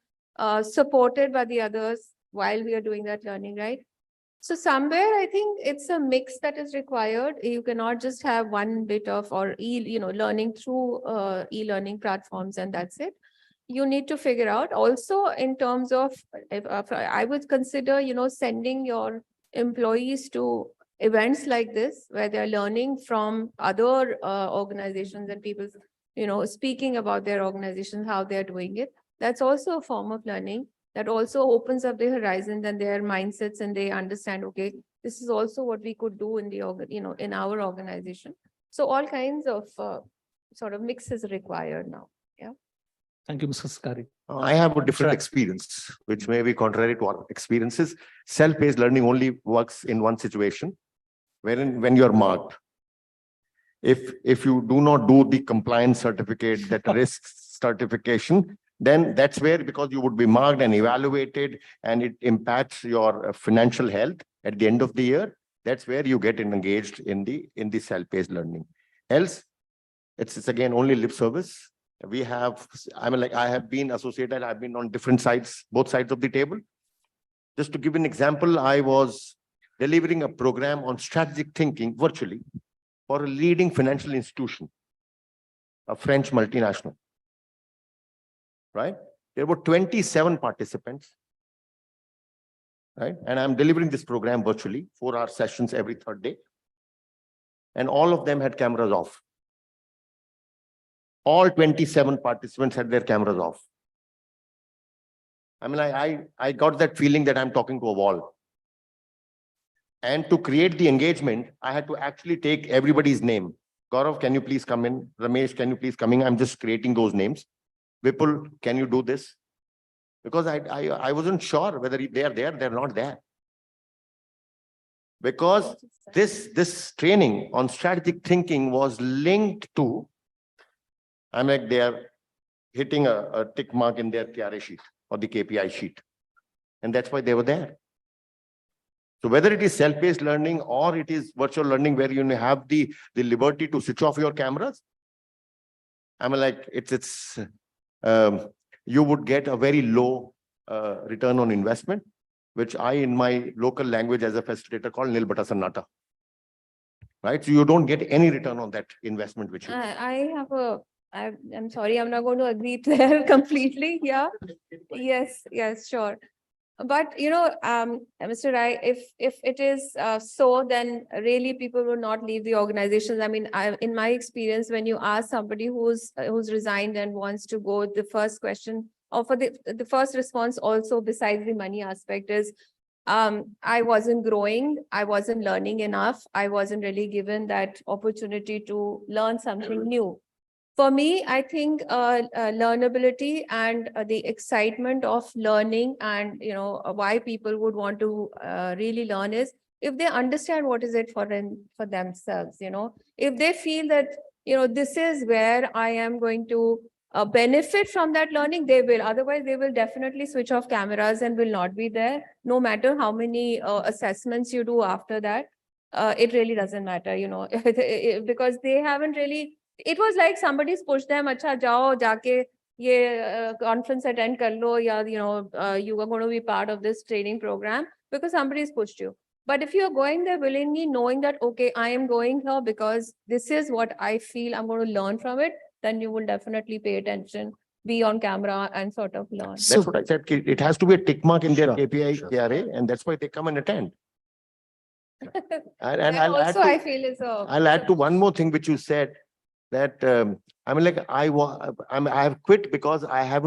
supported by the others while we are doing that learning, right? So somewhere I think it's a mix that is required. You cannot just have one bit of learning through e-learning platforms and that's it. You need to figure out also in terms of, I would consider, sending your employees to events like this, where they're learning from other organizations and people, speaking about their organizations, how they're doing it. That's also a form of learning that also opens up their horizons and their mindsets, and they understand, okay, this is also what we could do in the, in our organization. So all kinds of sort of mixes required now. Yeah. Thank you, Mr. Skari. I have a different experience, which may be contrary to our experiences. Self-paced learning only works in one situation, when you are marked. If you do not do the compliance certificate, that risk certification, then that's where, because you would be marked and evaluated, and it impacts your financial health at the end of the year. That's where you get engaged in the self-paced learning. Else, it's again only lip service. I have been associated, I've been on different sides, both sides of the table. Just to give an example, I was delivering a program on strategic thinking virtually for a leading financial institution, a French multinational. Right? There were 27 participants. Right? And I'm delivering this program virtually, 4-hour sessions every third day. And all of them had cameras off. All 27 participants had their cameras off. I got that feeling that I'm talking to a wall. And to create the engagement, I had to actually take everybody's name. Gaurav, can you please come in? Ramesh, can you please come in? I'm just creating those names. Vipul, can you do this? Because I wasn't sure whether they're there, they're not there. Because this training on strategic thinking was linked to, they are hitting a tick mark in their KRA sheet or the KPI sheet. And that's why they were there. So whether it is self-paced learning or it is virtual learning where you have the liberty to switch off your cameras, you would get a very low return on investment, which I, in my local language as a facilitator, call nil bata sannata. Right? So you don't get any return on that investment. Which I have a I'm sorry, I'm not going to agree there completely. Yeah. Yes, sure. But Mr. Rai, if it is so, then really people will not leave the organizations. I mean, in my experience, when you ask somebody who's resigned and wants to go, the first question or for the first response also, besides the money aspect, is I wasn't growing, I wasn't learning enough, I wasn't really given that opportunity to learn something new. For me, I think learnability and the excitement of learning and why people would want to really learn is if they understand what is it for themselves. If they feel that this is where I am going to benefit from that learning, they will. Otherwise, they will definitely switch off cameras and will not be there. No matter how many assessments you do after that, it really doesn't matter. Because they haven't really. It was like somebody's pushed them, acha jao jaake ye conference attend kar lo, ya you are going to be part of this training program because somebody's pushed you. But if you're going there willingly, knowing that okay, I am going here because this is what I feel I'm going to learn from it, then you will definitely pay attention, be on camera and sort of learn. That's what I said. It has to be a tick mark in their KPI, KRA, and that's why they come and attend. And That I'll add also to, I feel is I'll add to one more thing which you said, that I mean, like I have quit because I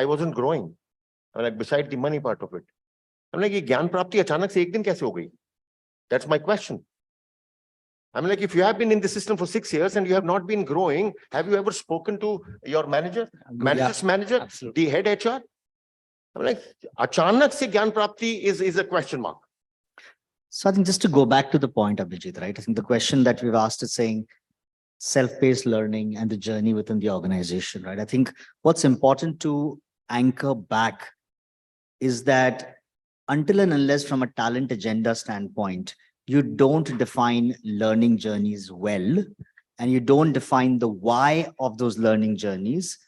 wasn't growing. I mean, like beside the money part of it. I'm like, ये ज्ञान प्राप्ति अचानक से एक दिन कैसे हो गई? That's my question. I mean, like, if you have been in the system for 6 years and you have not been growing, have you ever spoken to your manager, manager's manager, the head HR? I'm like, अचानक से ज्ञान प्राप्ति is a question mark. So I think just to go back to the point, Abhijit, right? I think the question that we've asked is saying self-paced learning and the journey within the organization, right? I think what's important to anchor back is that until and unless from a talent agenda standpoint, you don't define learning journeys well, and you don't define the why of those learning journeys,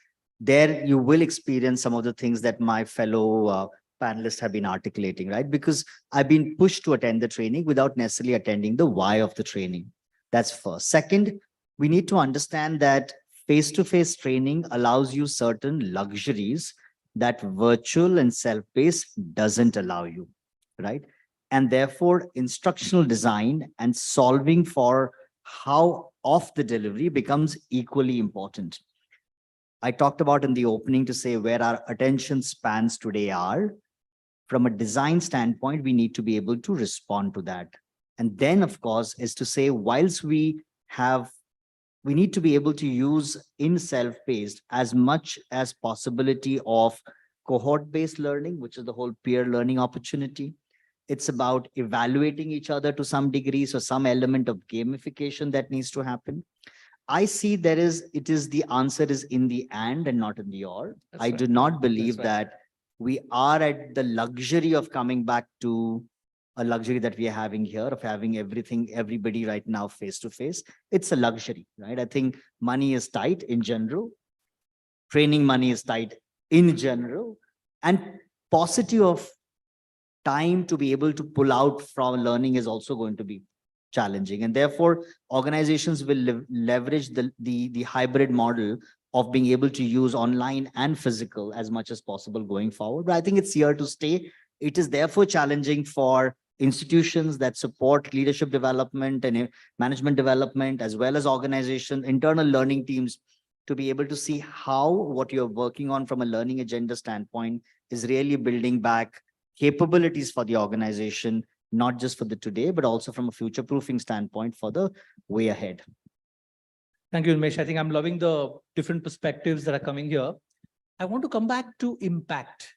there you will experience some of the things that my fellow panelists have been articulating, right? Because I've been pushed to attend the training without necessarily attending the why of the training. That's first. Second, we need to understand that face-to-face training allows you certain luxuries that virtual and self-paced doesn't allow you, right? And therefore, instructional design and solving for how off the delivery becomes equally important. I talked about in the opening to say where our attention spans today are. From a design standpoint, we need to be able to respond to that. And then, of course, is to say, whilst we need to be able to use in self-paced as much as possibility of cohort-based learning, which is the whole peer learning opportunity. It's about evaluating each other to some degree, so some element of gamification that needs to happen. I see the answer is in the and not in the or. I do not believe that we are at the luxury of coming back to a luxury that we are having here of having everybody right now face to face. It's a luxury, right? I think money is tight in general. Training money is tight in general, and paucity of time to be able to pull out from learning is also going to be challenging. And therefore, organizations will leverage the hybrid model of being able to use online and physical as much as possible going forward. But I think it's here to stay. It is therefore challenging for institutions that support leadership development and management development, as well as organization, internal learning teams, to be able to see how what you're working on from a learning agenda standpoint is really building back capabilities for the organization, not just for the today, but also from a future-proofing standpoint for the way ahead. Thank you, Umesh. I think I'm loving the different perspectives that are coming here. I want to come back to impact,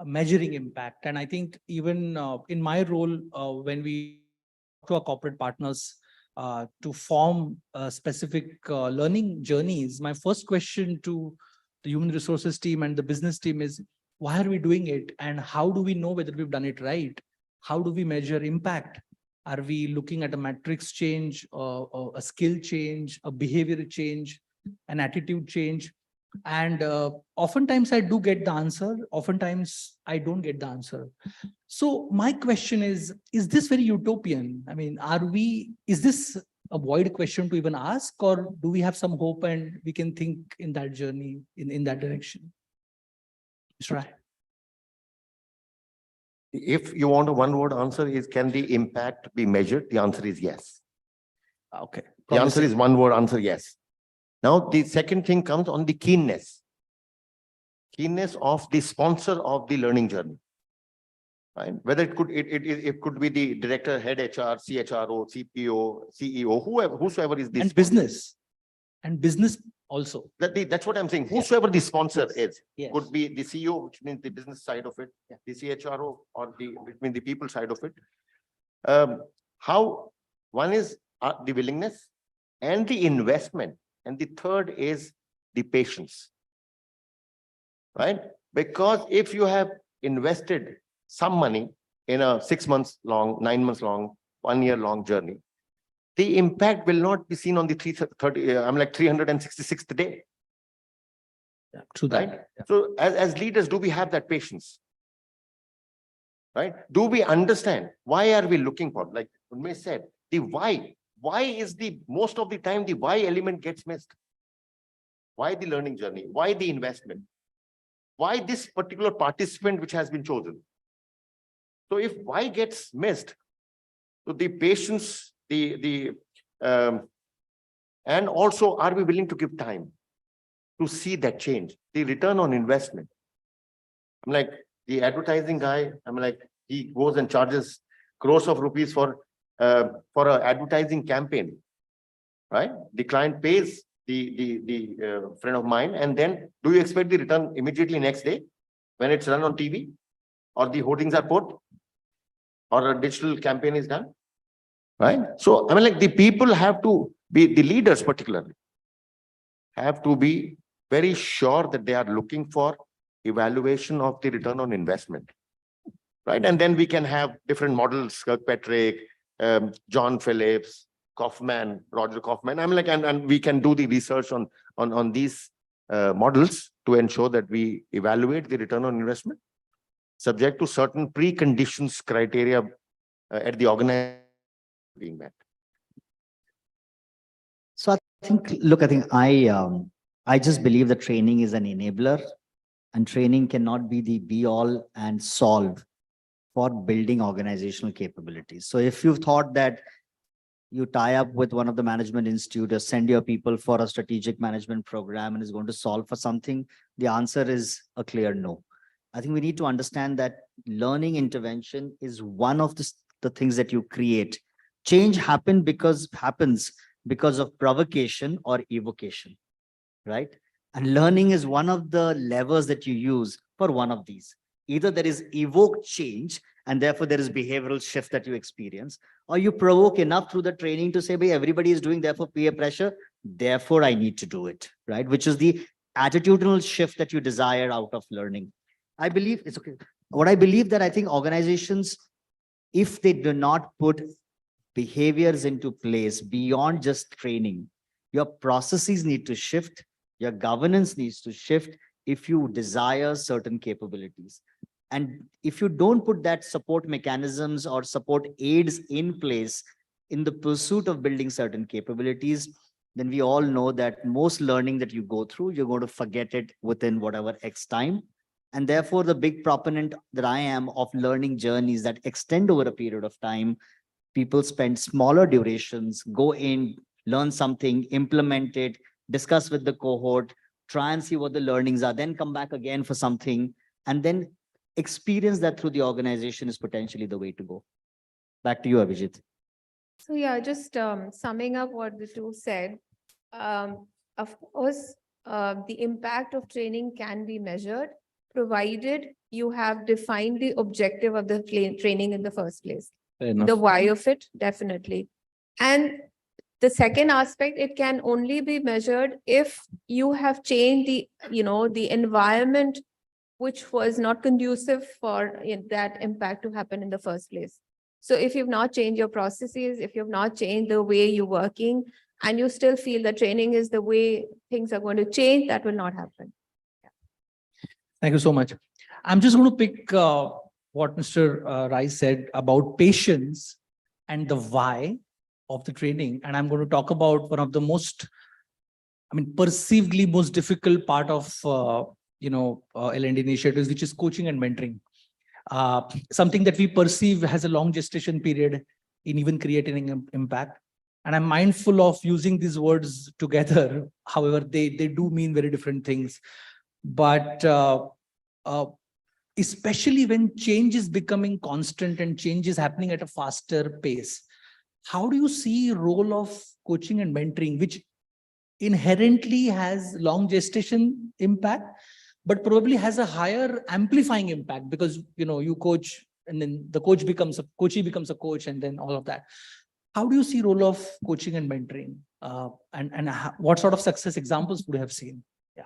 measuring impact. And I think even in my role, when we talk to our corporate partners to form specific learning journeys, my first question to the human resources team and the business team is, why are we doing it? And how do we know whether we've done it right? How do we measure impact? Are we looking at a matrix change, a skill change, a behavior change, an attitude change? And oftentimes I do get the answer. Oftentimes I don't get the answer. So my question is this very utopian? I mean, is this a void question to even ask, or do we have some hope and we can think in that journey, in that direction? Mr. Rai. If you want a one-word answer is, can the impact be measured? The answer is yes. Okay. The answer is one-word answer, yes. Now, the second thing comes on the keenness. Keenness of the sponsor of the learning journey. Right? Whether it could be the director, head HR, CHRO, CPO, CEO, whosoever is this. And business. And business also. That's what I'm saying. Whosoever the sponsor is, Yes. could be the CEO, which means the business side of it, the CHRO, or which means the people side of it. How one is the willingness and the investment, and the third is the patience. Right? Because if you have invested some money in a 6 months long, 9 months long, 1 year long journey, the impact will not be seen on the 366th day. Yeah, true that. Right? So as leaders, do we have that patience? Right? Do we understand why are we looking for, like Unmesh said, the why? Why is most of the time the why element gets missed? Why the learning journey? Why the investment? Why this particular participant which has been chosen? So if why gets missed, so the patience, and also, are we willing to give time to see that change, the return on investment? I'm like the advertising guy. I'm like, he goes and charges crores of rupees for an advertising campaign, right? The client pays the friend of mine, and then do you expect the return immediately next day when it's run on TV, or the hoardings are put, or a digital campaign is done? Right? So I mean, like, the people have to be, the leaders particularly, have to be very sure that they are looking for evaluation of the return on investment. Right? And then we can have different models, Kirkpatrick, John Phillips, Kaufman, Roger Kaufman. I'm like, and we can do the research on these models to ensure that we evaluate the return on investment, subject to certain preconditions, criteria at the organization being met. So I think I just believe that training is an enabler, and training cannot be the be all and solve for building organizational capabilities. So if you've thought that you tie up with one of the management institute or send your people for a strategic management program and is going to solve for something, the answer is a clear no. I think we need to understand that learning intervention is one of the things that you create. Change happens because of provocation or evocation, right? And learning is one of the levers that you use for one of these. Either there is evoked change, and therefore there is behavioral shift that you experience, or you provoke enough through the training to say, "Hey, everybody is doing, therefore peer pressure, therefore I need to do it," right? Which is the attitudinal shift that you desire out of learning. I believe it's okay. What I believe that I think organizations, if they do not put behaviors into place beyond just training, your processes need to shift, your governance needs to shift if you desire certain capabilities. And if you don't put that support mechanisms or support aids in place in the pursuit of building certain capabilities, then we all know that most learning that you go through, you're going to forget it within whatever X time. And therefore, the big proponent that I am of learning journeys that extend over a period of time, people spend smaller durations, go in, learn something, implement it, discuss with the cohort, try and see what the learnings are, then come back again for something, and then experience that through the organization is potentially the way to go. Back to you, Abhijit. So yeah, just summing up what the two said, of course, the impact of training can be measured, provided you have defined the objective of the training in the first place. The why of it, definitely. And the second aspect, it can only be measured if you have changed the environment which was not conducive for that impact to happen in the first place. So if you've not changed your processes, if you've not changed the way you're working, and you still feel that training is the way things are going to change, that will not happen. Thank you so much. I'm just going to pick what Mr. Rai said about patience and the why. of the training, and I'm going to talk about one of the most, perceivedly most difficult part of L&D initiatives, which is coaching and mentoring. Something that we perceive has a long gestation period in even creating an impact. And I'm mindful of using these words together. However, they do mean very different things. But especially when change is becoming constant and change is happening at a faster pace, how do you see role of coaching and mentoring, which inherently has long gestation impact, but probably has a higher amplifying impact because you coach and then the coachee becomes a coach and then all of that. How do you see role of coaching and mentoring, and what sort of success examples would you have seen? Yeah.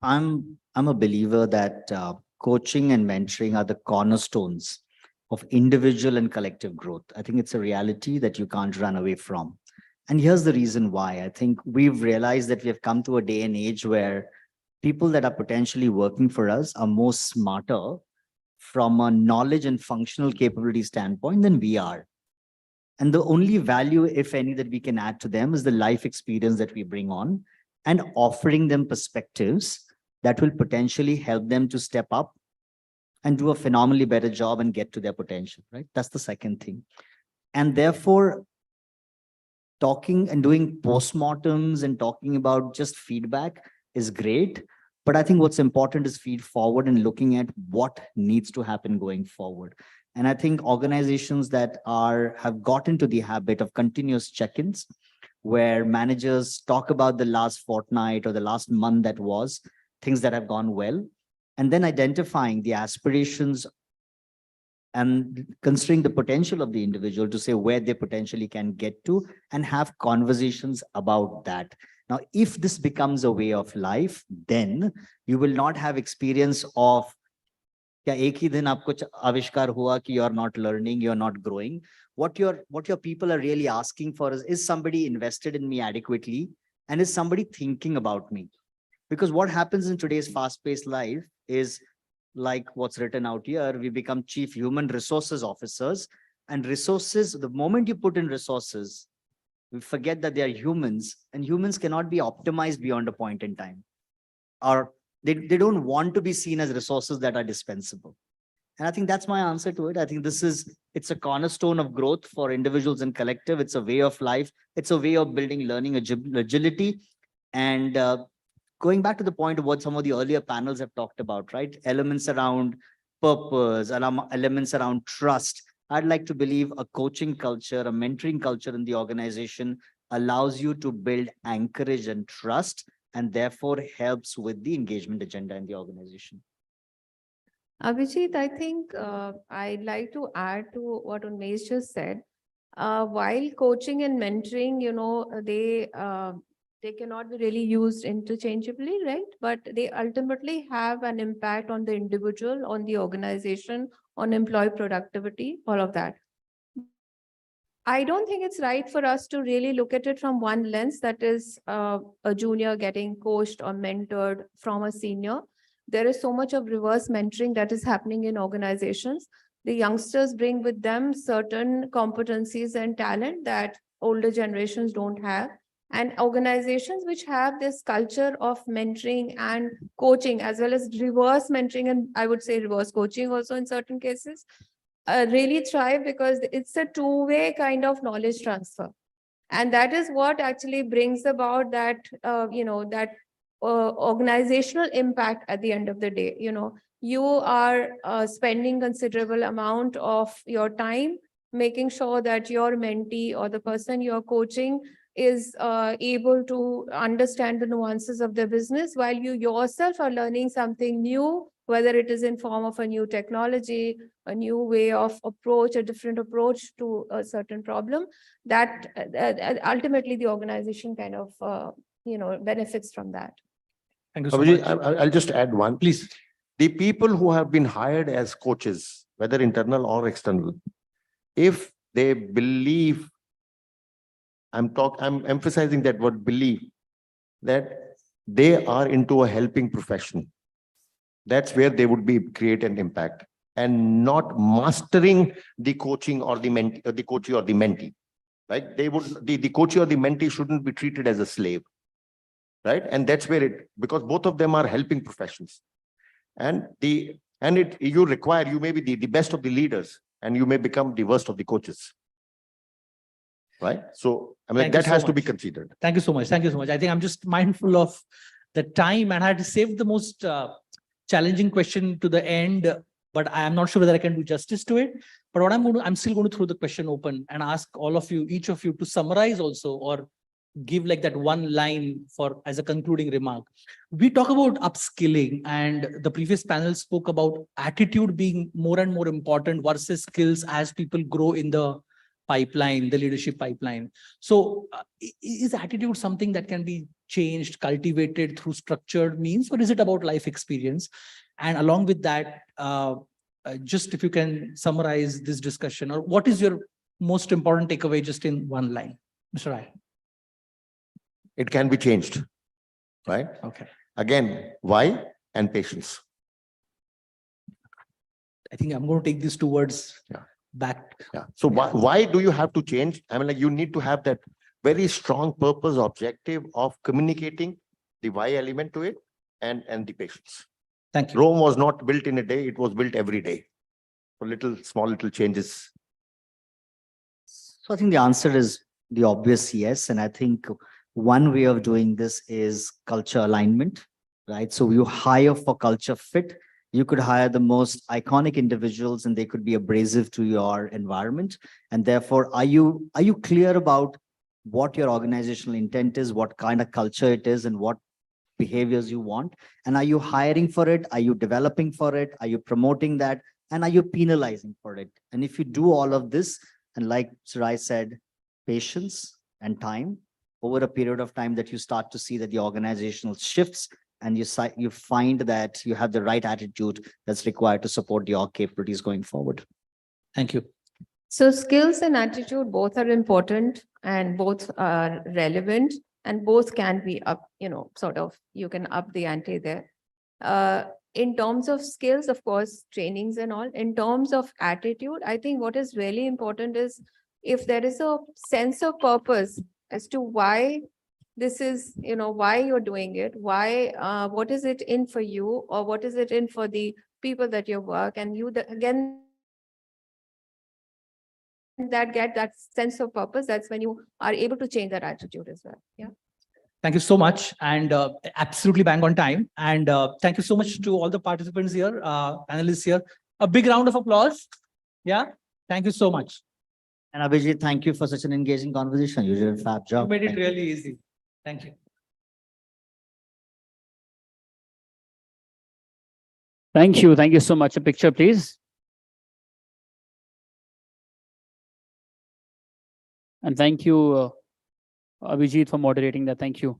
I'm a believer that coaching and mentoring are the cornerstones of individual and collective growth. I think it's a reality that you can't run away from. And here's the reason why. I think we've realized that we have come to a day and age where people that are potentially working for us are more smarter from a knowledge and functional capability standpoint than we are. And the only value, if any, that we can add to them is the life experience that we bring on and offering them perspectives that will potentially help them to step up and do a phenomenally better job and get to their potential, right? That's the second thing. And therefore, talking and doing postmortems and talking about just feedback is great. But I think what's important is feed forward and looking at what needs to happen going forward. And I think organizations that have got into the habit of continuous check-ins, where managers talk about the last fortnight or the last month that was, things that have gone well, and then identifying the aspirations and considering the potential of the individual to say where they potentially can get to and have conversations about that. Now, if this becomes a way of life, then you will not have experience of क्या एक ही दिन आपको आविष्कार हुआ कि you're not learning, you're not growing. What your people are really asking for is somebody invested in me adequately, and is somebody thinking about me? Because what happens in today's fast-paced life is like what's written out here, we become chief human resources officers, and resources, the moment you put in resources, we forget that they are humans, and humans cannot be optimized beyond a point in time. Or they don't want to be seen as resources that are dispensable. And I think that's my answer to it. I think it's a cornerstone of growth for individuals and collective. It's a way of life. It's a way of building learning agility. And going back to the point of what some of the earlier panels have talked about, right? Elements around purpose, elements around trust. I'd like to believe a coaching culture, a mentoring culture in the organization allows you to build anchorage and trust, and therefore helps with the engagement agenda in the organization. Abhijit, I think I'd like to add to what Unmesh just said. While coaching and mentoring, they cannot be really used interchangeably, right? But they ultimately have an impact on the individual, on the organization, on employee productivity, all of that. I don't think it's right for us to really look at it from one lens, that is a junior getting coached or mentored from a senior. There is so much of reverse mentoring that is happening in organizations. The youngsters bring with them certain competencies and talent that older generations don't have. And organizations which have this culture of mentoring and coaching, as well as reverse mentoring, and I would say reverse coaching also in certain cases, really thrive because it's a two-way kind of knowledge transfer. And that is what actually brings about that, organizational impact at the end of the day. You are spending considerable amount of your time making sure that your mentee or the person you're coaching is able to understand the nuances of the business, while you yourself are learning something new, whether it is in form of a new technology, a new way of approach, a different approach to a certain problem, that ultimately the organization kind of, benefits from that. Thank you so much. I'll just add one. Please. The people who have been hired as coaches, whether internal or external, if they believe, I'm emphasizing that word believe, that they are into a helping profession. That's where they would create an impact, and not mastering the coaching or the coachee or the mentee. Like they would, the coach or the mentee shouldn't be treated as a slave, right? And that's where because both of them are helping professions. And you may be the best of the leaders and you may become the worst of the coaches. Right? So, I mean, Thank you that so has to be much. considered. Thank you so much. Thank you so much. I think I'm just mindful of the time and I had to save the most challenging question to the end, but I am not sure whether I can do justice to it. But what I'm still going to throw the question open and ask all of you, each of you, to summarize also or give like that one line for as a concluding remark. We talk about upskilling and the previous panel spoke about attitude being more and more important versus skills as people grow in the pipeline, the leadership pipeline. So is attitude something that can be changed, cultivated through structured means, or is it about life experience? And along with that, just if you can summarize this discussion, or what is your most important takeaway just in one line, Mr. Rai? It can be changed, right? Okay. Again, why and patience. I think I'm going to take these two words back. Yeah. So why do you have to change? I mean, like you need to have that very strong purpose objective of communicating the why element to it and the patience. Thank you. Rome was not built in a day, it was built every day. So small little changes. So I think the answer is the obvious yes. And I think one way of doing this is culture alignment, right? So you hire for culture fit. You could hire the most iconic individuals and they could be abrasive to your environment. And therefore, are you clear about what your organizational intent is, what kind of culture it is, and what behaviors you want? And are you hiring for it? Are you developing for it? Are you promoting that? And are you penalizing for it? And if you do all of this, and like Sarai said, patience and time, over a period of time that you start to see that the organizational shifts and you find that you have the right attitude that's required to support your capabilities going forward. Thank you. So skills and attitude both are important and both are relevant and both can be up, sort of, you can up the ante there. In terms of skills, of course, trainings and all. In terms of attitude, I think what is really important is if there is a sense of purpose as to why this is, why you're doing it, why, what is it in for you, or what is it in for the people that you work, and you again, that get that sense of purpose, that's when you are able to change that attitude as well. Yeah. Thank you so much, and absolutely bang on time. And thank you so much to all the participants here, panelists here. A big round of applause. Yeah, thank you so much. And Abhijit, thank you for such an engaging conversation. You did a fab job. You made it really easy. Thank you. Thank you. Thank you so much. A picture, please. And thank you, Abhijit, for moderating that. Thank you.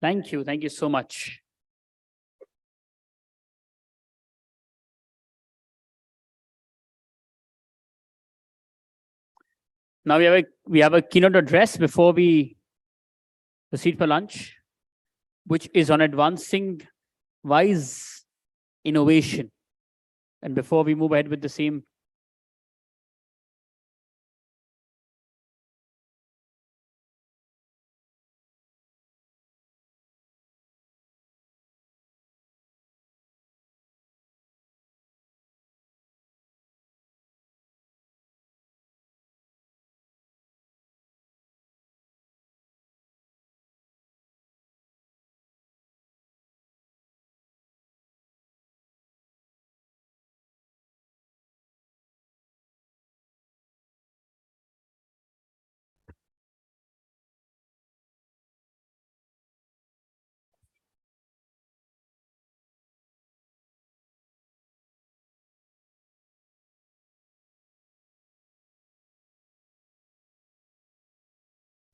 Thank you. Thank you so much. Now we have a keynote address before we proceed for lunch, which is on advancing wise innovation. And before we move ahead with the same,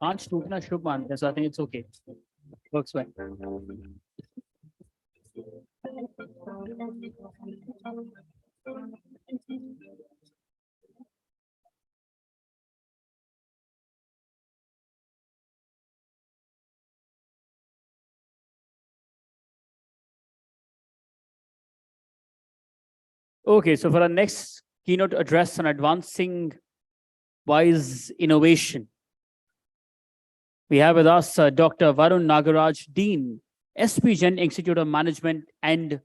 Ansh टूटना शुभ मानते हैं, so I think it's okay. Works well. Okay, so for our next keynote address on advancing wise innovation, we have with us Dr. Varun Nagaraj, Dean, SP Jain Institute of Management and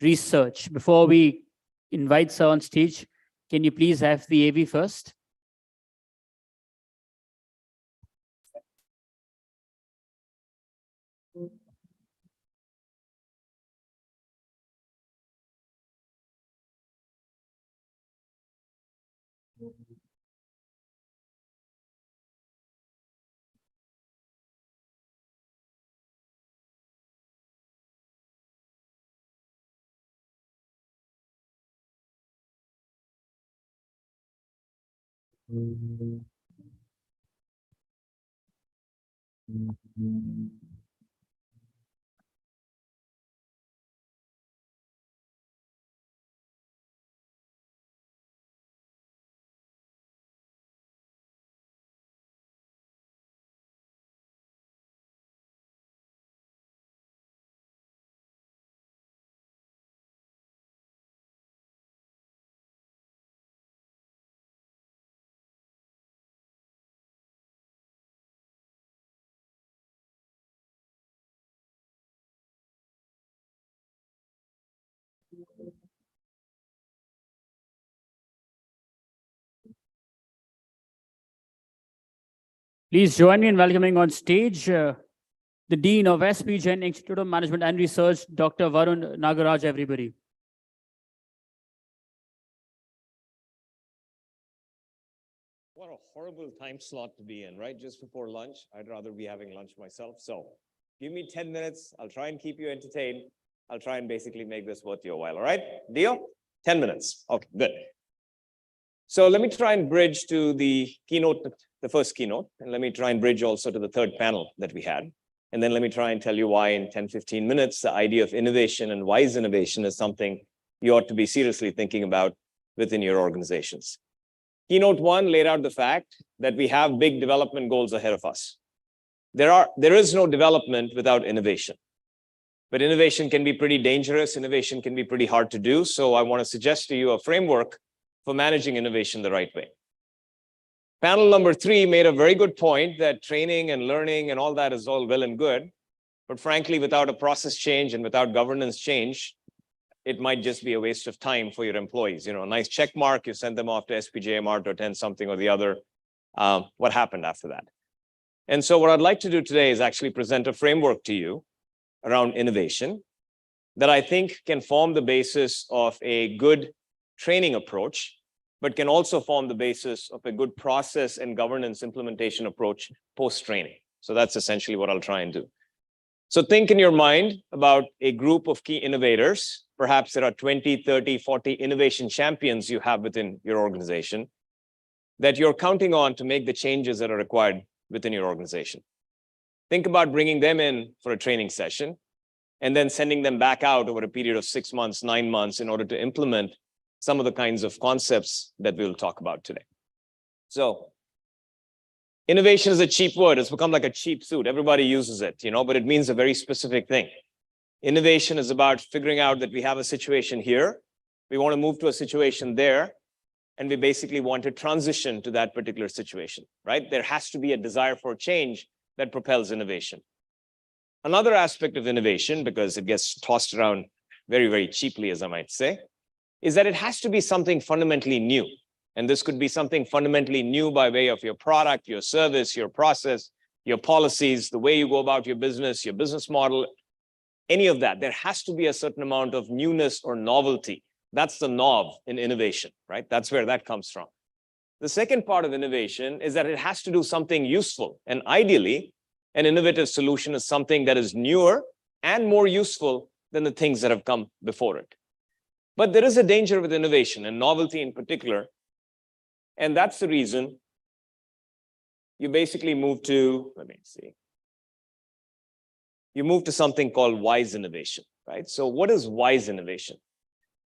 Research. Before we invite sir on stage, can you please have the AV first? Please join me in welcoming on stage the Dean of SP Jain Institute of Management and Research, Dr. Varun Nagaraj, everybody. What a horrible time slot to be in, right? Just before lunch. I'd rather be having lunch myself. So give me 10 minutes. I'll try and keep you entertained. I'll try and basically make this worth your while. All right? Deal? 10 minutes. Okay, good. So let me try and bridge to the keynote, the first keynote, and let me try and bridge also to the third panel that we had. And then let me try and tell you why in 10, 15 minutes, the idea of innovation and wise innovation is something you ought to be seriously thinking about within your organizations. Keynote 1 laid out the fact that we have big development goals ahead of us. There is no development without innovation. But innovation can be pretty dangerous. Innovation can be pretty hard to do. So I want to suggest to you a framework for managing innovation the right way. Panel number 3 made a very good point that training and learning and all that is all well and good. But frankly, without a process change and without governance change, it might just be a waste of time for your employees. You know, a nice check mark, you send them off to SPJMR to attend something or the other. What happened after that? And so what I'd like to do today is actually present a framework to you around innovation that I think can form the basis of a good training approach, but can also form the basis of a good process and governance implementation approach post-training. So that's essentially what I'll try and do. So think in your mind about a group of key innovators. Perhaps there are 20, 30, 40 innovation champions you have within your organization that you're counting on to make the changes that are required within your organization. Think about bringing them in for a training session and then sending them back out over a period of 6 months, 9 months in order to implement some of the kinds of concepts that we'll talk about today. So innovation is a cheap word. It's become like a cheap suit. Everybody uses it, but it means a very specific thing. Innovation is about figuring out that we have a situation here. We want to move to a situation there. And we basically want to transition to that particular situation, right? There has to be a desire for change that propels innovation. Another aspect of innovation, because it gets tossed around very, very cheaply, as I might say, is that it has to be something fundamentally new. And this could be something fundamentally new by way of your product, your service, your process, your policies, the way you go about your business model, any of that. There has to be a certain amount of newness or novelty. That's the nov in innovation, right? That's where that comes from. The second part of innovation is that it has to do something useful. And ideally, an innovative solution is something that is newer and more useful than the things that have come before it. But there is a danger with innovation and novelty in particular. And that's the reason you basically move to, you move to something called wise innovation, right? So what is wise innovation?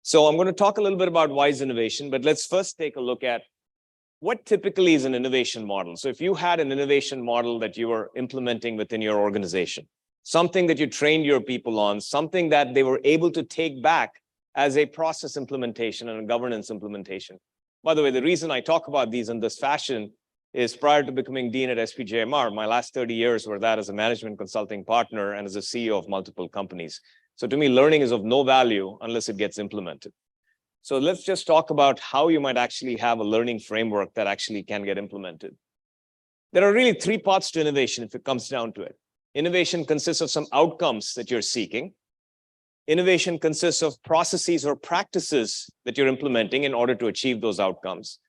So I'm going to talk a little bit about wise innovation, but let's first take a look at what typically is an innovation model. So if you had an innovation model that you were implementing within your organization, something that you trained your people on, something that they were able to take back as a process implementation and a governance implementation. By the way, the reason I talk about these in this fashion is prior to becoming Dean at SPJMR, my last 30 years were that as a management consulting partner and as a CEO of multiple companies. So to me, learning is of no value unless it gets implemented. So let's just talk about how you might actually have a learning framework that actually can get implemented. There are really three parts to innovation if it comes down to it. Innovation consists of some outcomes that you're seeking. Innovation consists of processes or practices that you're implementing in order to achieve those outcomes.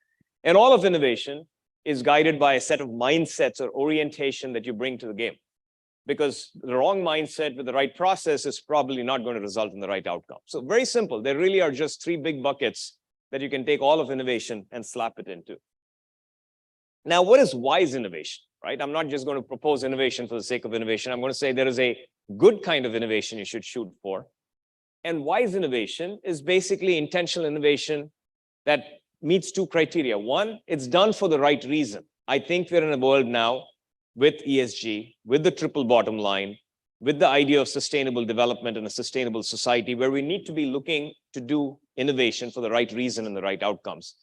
And all of innovation is guided by a set of mindsets or orientation that you bring to the game. Because the wrong mindset with the right process is probably not going to result in the right outcome. So very simple. There really are just three big buckets that you can take all of innovation and slap it into. Now, what is wise innovation, right? I'm not just going to propose innovation for the sake of innovation. I'm going to say there is a good kind of innovation you should shoot for. And wise innovation is basically intentional innovation that meets two criteria. One, it's done for the right reason. I think we're in a world now with ESG, with the triple bottom line, with the idea of sustainable development and a sustainable society where we need to be looking to do innovation for the right reason and the right outcomes.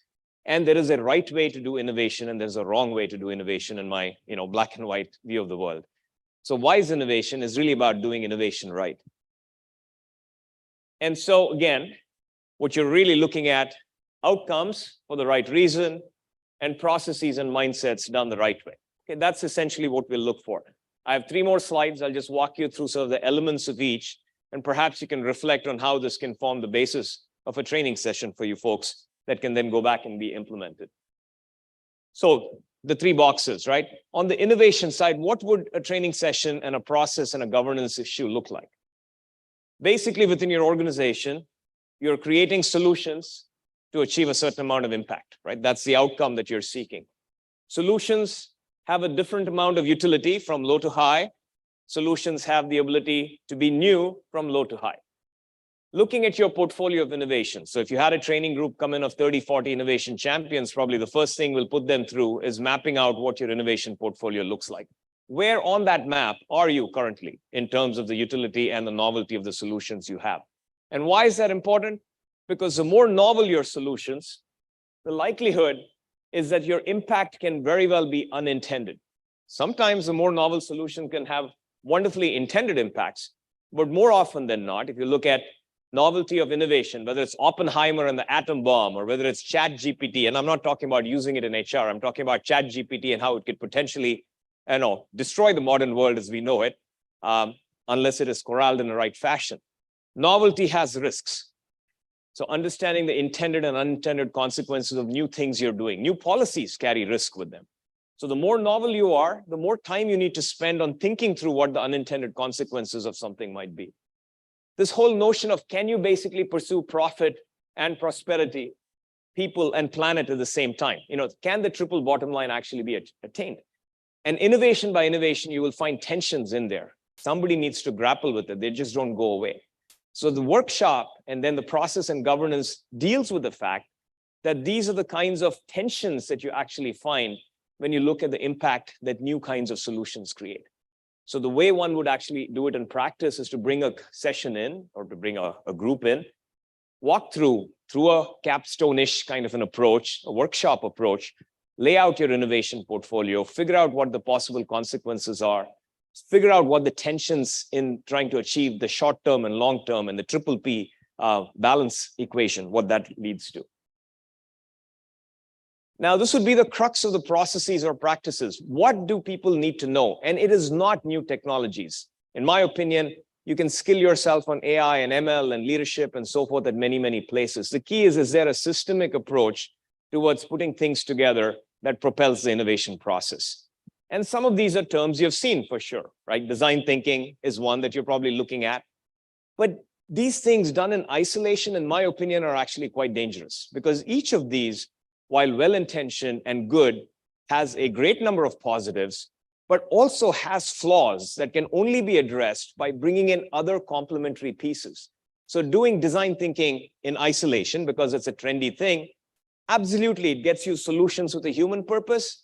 And there is a right way to do innovation and there's a wrong way to do innovation in my black and white view of the world. So wise innovation is really about doing innovation right. And so again, what you're really looking at, outcomes for the right reason and processes and mindsets done the right way. Okay, that's essentially what we'll look for. I have 3 more slides. I'll just walk you through sort of the elements of each, and perhaps you can reflect on how this can form the basis of a training session for you folks that can then go back and be implemented. So the 3 boxes, right? On the innovation side, what would a training session and a process and a governance issue look like? Basically, within your organization, you're creating solutions to achieve a certain amount of impact, right? That's the outcome that you're seeking. Solutions have a different amount of utility from low to high. Solutions have the ability to be new from low to high. Looking at your portfolio of innovation. So if you had a training group come in of 30, 40 innovation champions, probably the first thing we'll put them through is mapping out what your innovation portfolio looks like. Where on that map are you currently in terms of the utility and the novelty of the solutions you have? And why is that important? Because the more novel your solutions, the likelihood is that your impact can very well be unintended. Sometimes the more novel solution can have wonderfully intended impacts, but more often than not, if you look at novelty of innovation, whether it's Oppenheimer and the atom bomb, or whether it's ChatGPT, and I'm not talking about using it in HR, I'm talking about ChatGPT and how it could potentially, destroy the modern world as we know it, unless it is corralled in the right fashion. Novelty has risks. So understanding the intended and unintended consequences of new things you're doing, new policies carry risk with them. So the more novel you are, the more time you need to spend on thinking through what the unintended consequences of something might be. This whole notion of can you basically pursue profit and prosperity, people and planet at the same time? Can the triple bottom line actually be attained? And innovation by innovation, you will find tensions in there. Somebody needs to grapple with it. They just don't go away. So the workshop and then the process and governance deals with the fact that these are the kinds of tensions that you actually find when you look at the impact that new kinds of solutions create. So the way one would actually do it in practice is to bring a session in or to bring a group in, walk through a capstone-ish kind of an approach, a workshop approach, lay out your innovation portfolio, figure out what the possible consequences are, figure out what the tensions in trying to achieve the short term and long term and the triple P balance equation, what that leads to. Now, this would be the crux of the processes or practices. What do people need to know? And it is not new technologies. In my opinion, you can skill yourself on AI and ML and leadership and so forth at many, many places. The key is there a systemic approach towards putting things together that propels the innovation process? And some of these are terms you've seen for sure, right? Design thinking is one that you're probably looking at. But these things done in isolation, in my opinion, are actually quite dangerous because each of these, while well-intentioned and good, has a great number of positives, but also has flaws that can only be addressed by bringing in other complementary pieces. So doing design thinking in isolation, because it's a trendy thing, absolutely, it gets you solutions with a human purpose,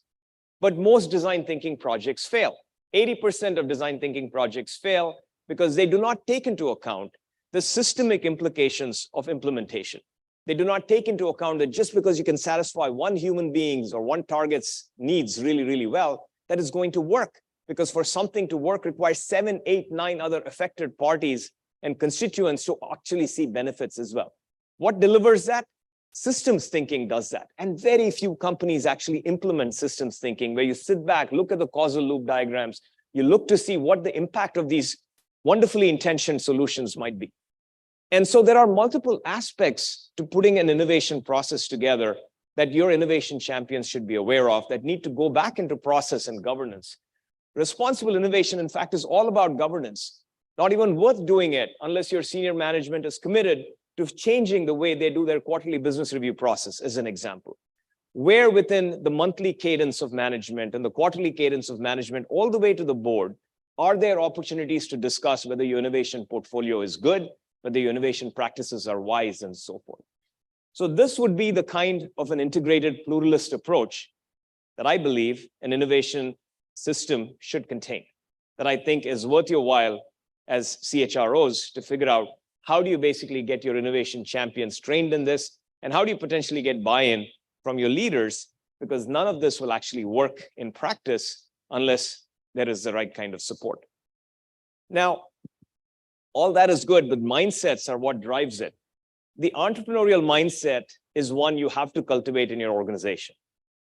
but most design thinking projects fail. 80% of design thinking projects fail because they do not take into account the systemic implications of implementation. They do not take into account that just because you can satisfy one human being's or one target's needs really, really well, that is going to work. Because for something to work requires 7, 8, 9 other affected parties and constituents to actually see benefits as well. What delivers that? Systems thinking does that. And very few companies actually implement systems thinking, where you sit back, look at the causal loop diagrams, you look to see what the impact of these wonderfully intentioned solutions might be. And so there are multiple aspects to putting an innovation process together that your innovation champions should be aware of, that need to go back into process and governance. Responsible innovation, in fact, is all about governance. Not even worth doing it unless your senior management is committed to changing the way they do their quarterly business review process, as an example. Where within the monthly cadence of management and the quarterly cadence of management, all the way to the board, are there opportunities to discuss whether your innovation portfolio is good, whether your innovation practices are wise, and so forth. So this would be the kind of an integrated pluralist approach that I believe an innovation system should contain, that I think is worth your while as CHROs to figure out how do you basically get your innovation champions trained in this, and how do you potentially get buy-in from your leaders, because none of this will actually work in practice unless there is the right kind of support. Now, all that is good, but mindsets are what drives it. The entrepreneurial mindset is one you have to cultivate in your organization.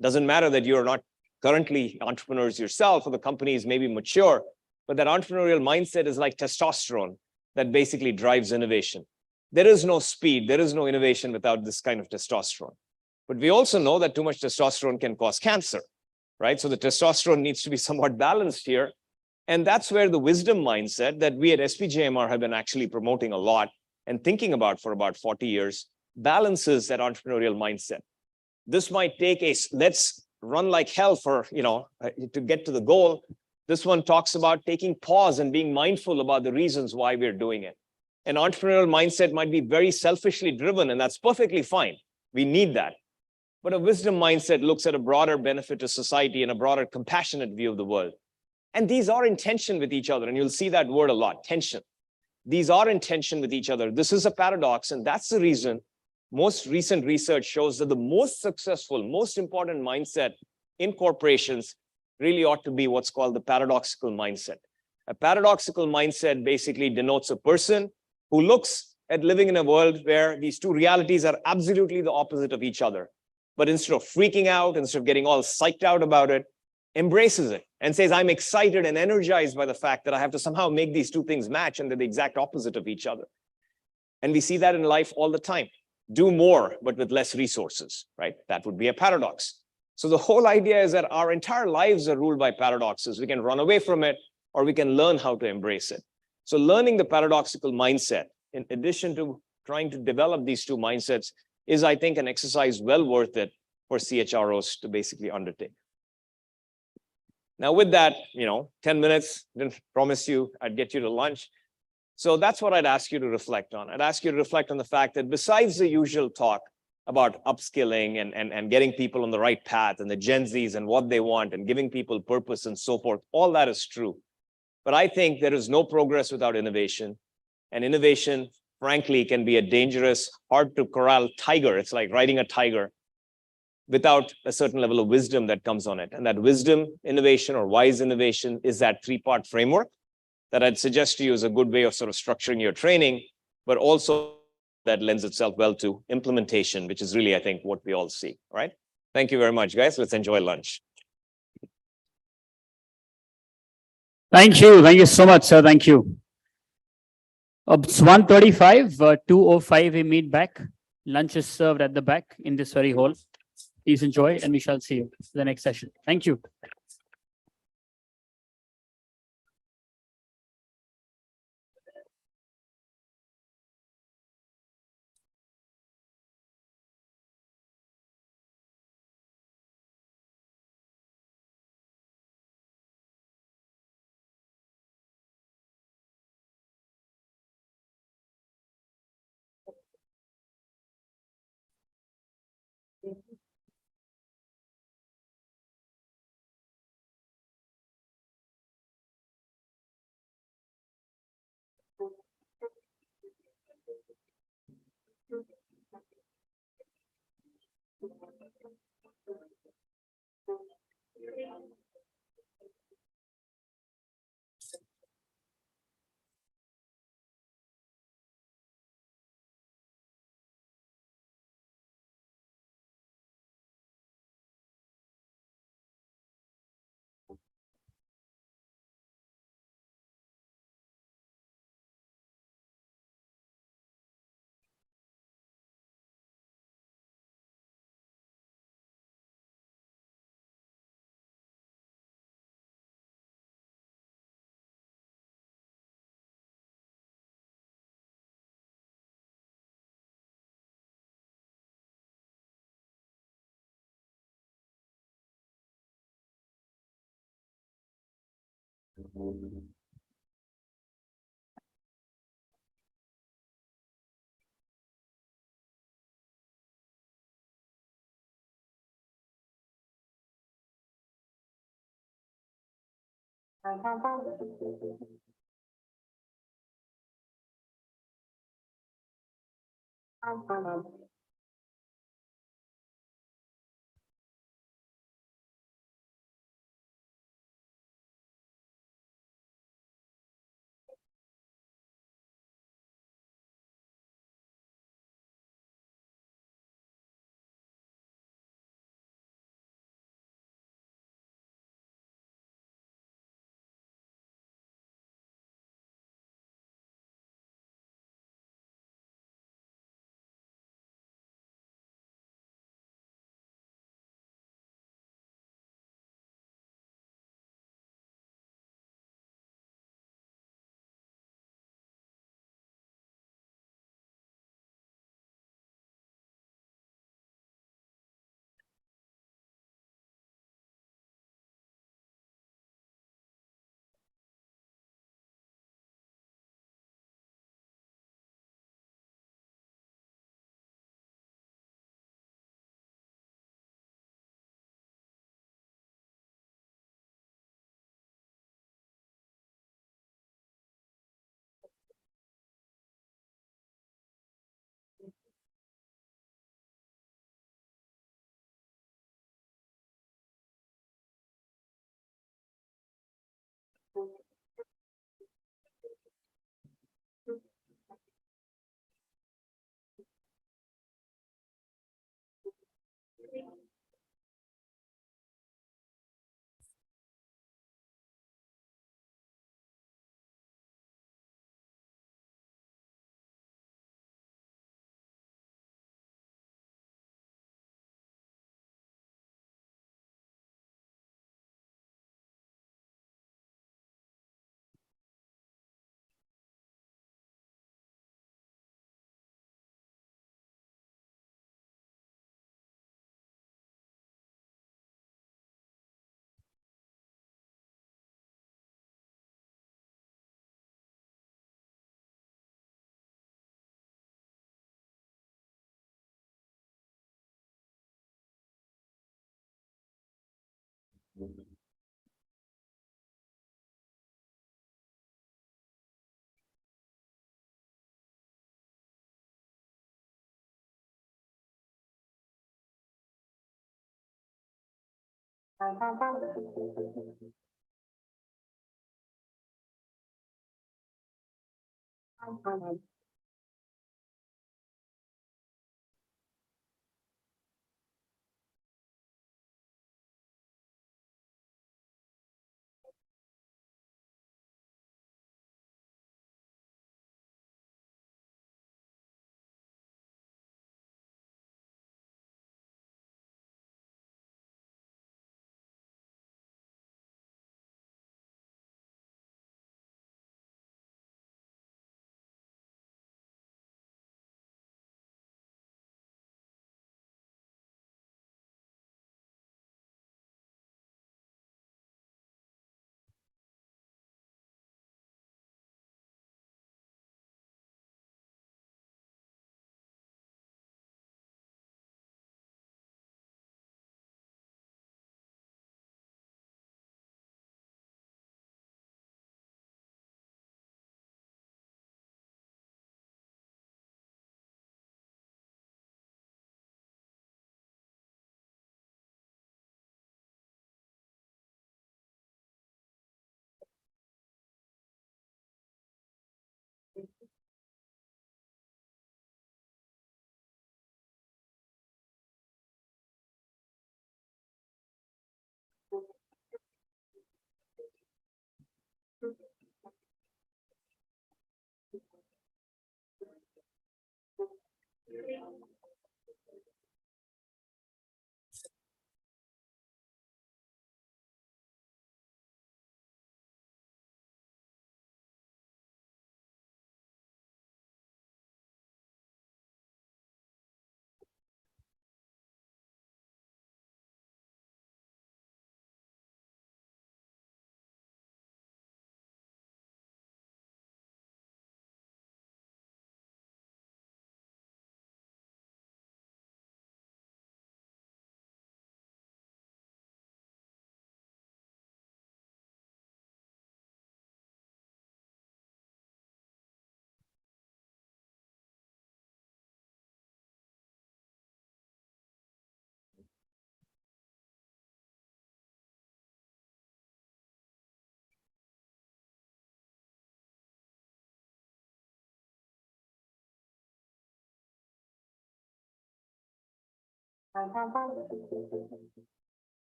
Doesn't matter that you're not currently entrepreneurs yourself, or the company is maybe mature, but that entrepreneurial mindset is like testosterone that basically drives innovation. There is no speed, there is no innovation without this kind of testosterone. But we also know that too much testosterone can cause cancer, right? So the testosterone needs to be somewhat balanced here. And that's where the wisdom mindset that we at SPJMR have been actually promoting a lot and thinking about for about 40 years balances that entrepreneurial mindset. This might take a let's run like hell for, to get to the goal. This one talks about taking pause and being mindful about the reasons why we're doing it. An entrepreneurial mindset might be very selfishly driven, and that's perfectly fine. We need that. But a wisdom mindset looks at a broader benefit to society and a broader compassionate view of the world. And these are in tension with each other, and you'll see that word a lot, tension. These are in tension with each other. This is a paradox, and that's the reason most recent research shows that the most successful, most important mindset in corporations really ought to be what's called the paradoxical mindset. A paradoxical mindset basically denotes a person who looks at living in a world where these two realities are absolutely the opposite of each other. But instead of freaking out, instead of getting all psyched out about it, embraces it and says, I'm excited and energized by the fact that I have to somehow make these two things match, and they're the exact opposite of each other. And we see that in life all the time. Do more, but with less resources, right? That would be a paradox. So the whole idea is that our entire lives are ruled by paradoxes. We can run away from it, or we can learn how to embrace it. So learning the paradoxical mindset, in addition to trying to develop these two mindsets, is, I think, an exercise well worth it for CHROs to basically undertake. Now, with that, 10 minutes, didn't promise you I'd get you to lunch. So that's what I'd ask you to reflect on. I'd ask you to reflect on the fact that besides the usual talk about upskilling and getting people on the right path and the Gen Zs and what they want and giving people purpose and so forth, all that is true. But I think there is no progress without innovation. And innovation, frankly, can be a dangerous, hard to corral tiger. It's like riding a tiger without a certain level of wisdom that comes on it. And that wisdom, innovation, or wise innovation is that three-part framework that I'd suggest to you is a good way of sort of structuring your training, but also that lends itself well to implementation, which is really, I think, what we all see. All right. Thank you very much, guys. Let's enjoy lunch. Thank you. Thank you so much, sir. Thank you. It's 1:35, 2:05 we meet back. Lunch is served at the back in this very hall. Please enjoy, and we shall see you in the next session. Thank you.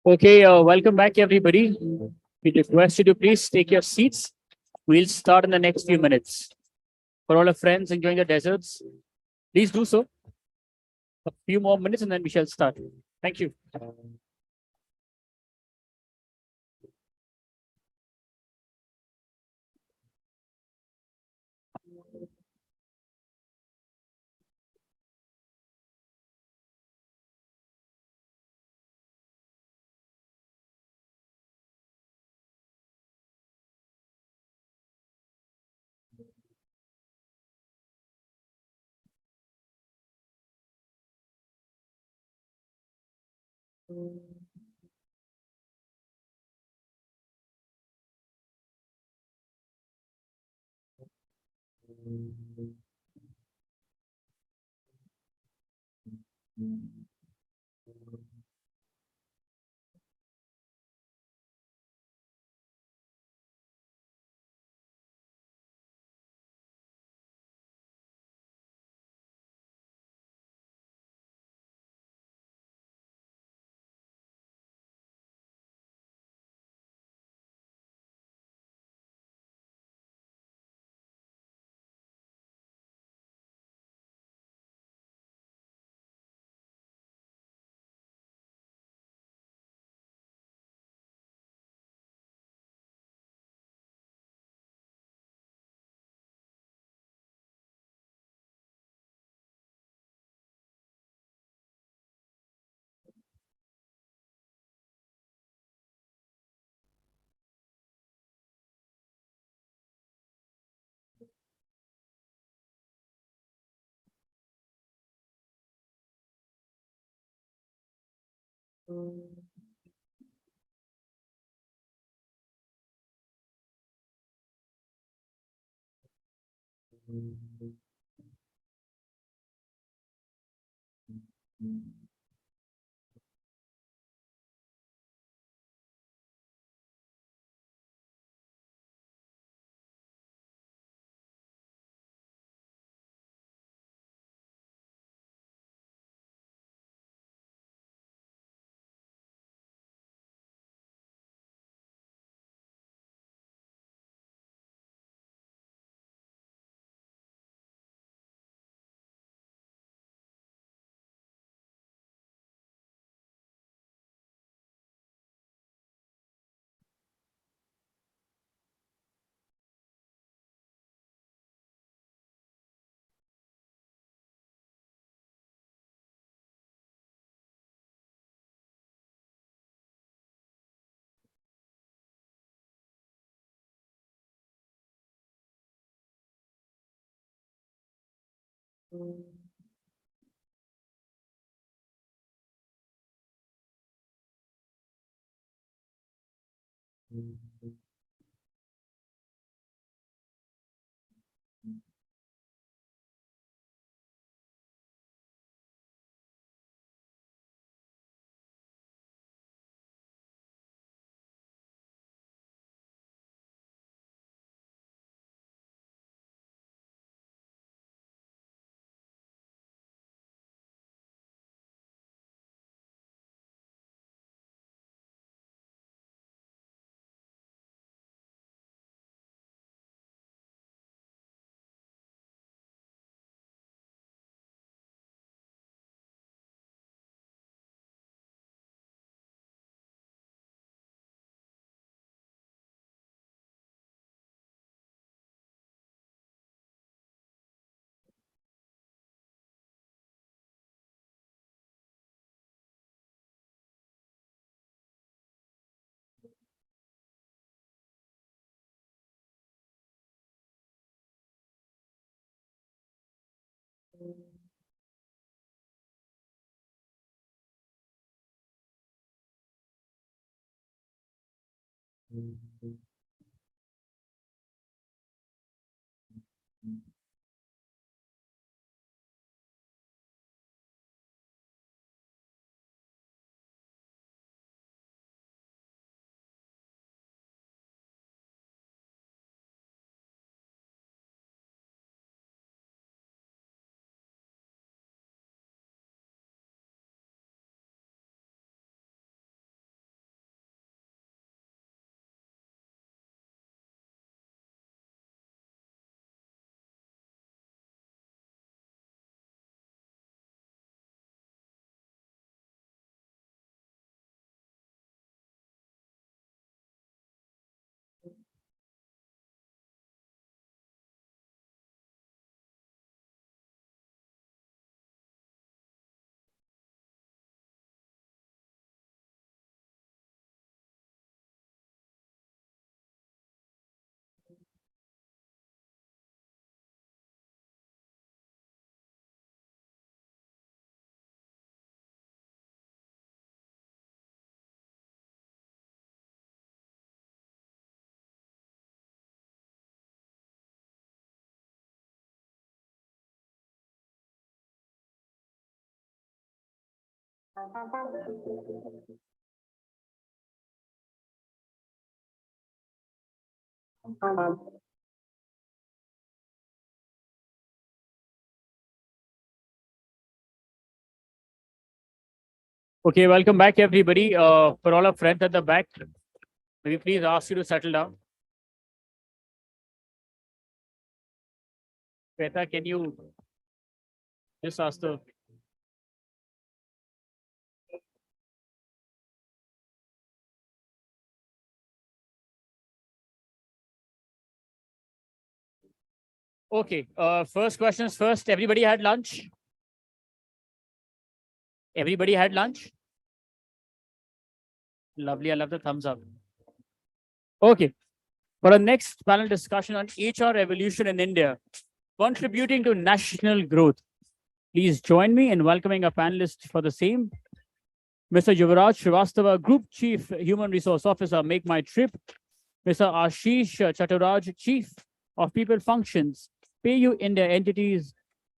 Okay, welcome back, everybody. We request you to please take your seats. We'll start in the next few minutes. For all our friends enjoying the deserts, please do so. A few more minutes and then we shall start. Thank you. Okay, welcome back, everybody. For all our friends at the back, may we please ask you to settle down. Shweta, can you just ask the Okay, first questions first. Everybody had lunch? Everybody had lunch? Lovely, I love the thumbs up. Okay, for our next panel discussion on HR evolution in India, contributing to national growth. Please join me in welcoming our panelists for the same. Mr. Yuvraj Srivastava, Group Chief Human Resource Officer, Make My Trip. Mr. Ashish Chaturaj, Chief of People Functions, PayU India Entities.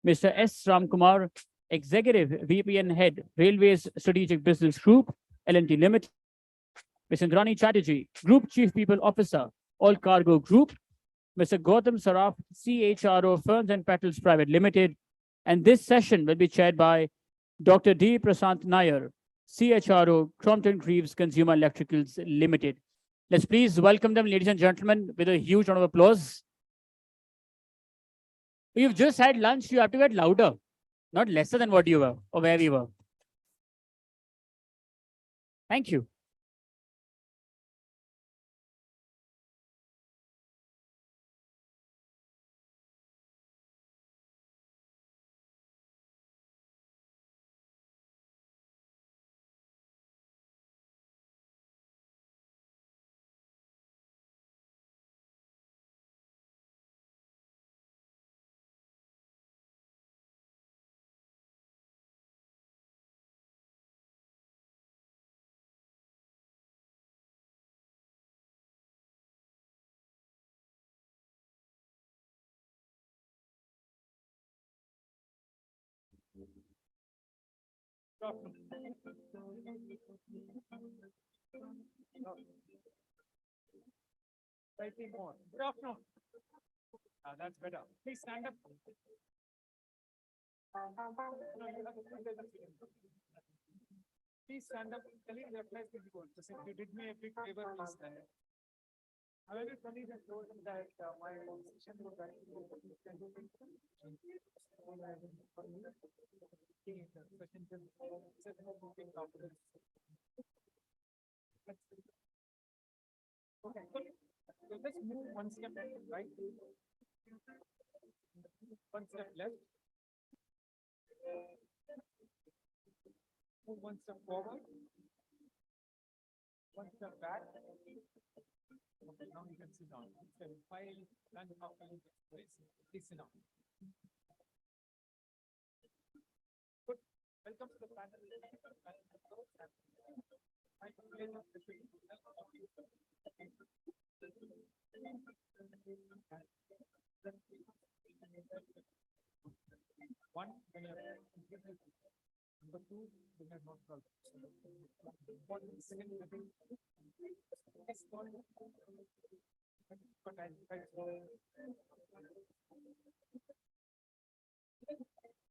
Mr. S. Ramkumar, Executive VP and Head, Railways Strategic Business Group, L&T Limited. Ms. Indrani Chatterjee, Group Chief People Officer, All Cargo Group. Mr. Gautam Saraf, CHRO Ferns and Petals Private Limited. And this session will be chaired by Dr. D. Prasant Nair, CHRO Crompton Greaves Consumer Electricals Limited. Let's please welcome them, ladies and gentlemen, with a huge round of applause. You've just had lunch, you have to get louder, not lesser than what you were or where we were. Thank you. Slightly more. Good afternoon. That's better. Please stand up. No, you have to put the- Please stand up. Colleague, your place will be good. So if you did me a big favor, please stand up. However, colleague has told me that my session was actually. Okay, so let's move one step right. One step left. Move one step forward. One step back. Okay, now you can sit down. So file and how can you place? Please sit down. Good. Welcome to the panel. One, when you're number two, when you're not called. One, second, I think. Yes, one. But I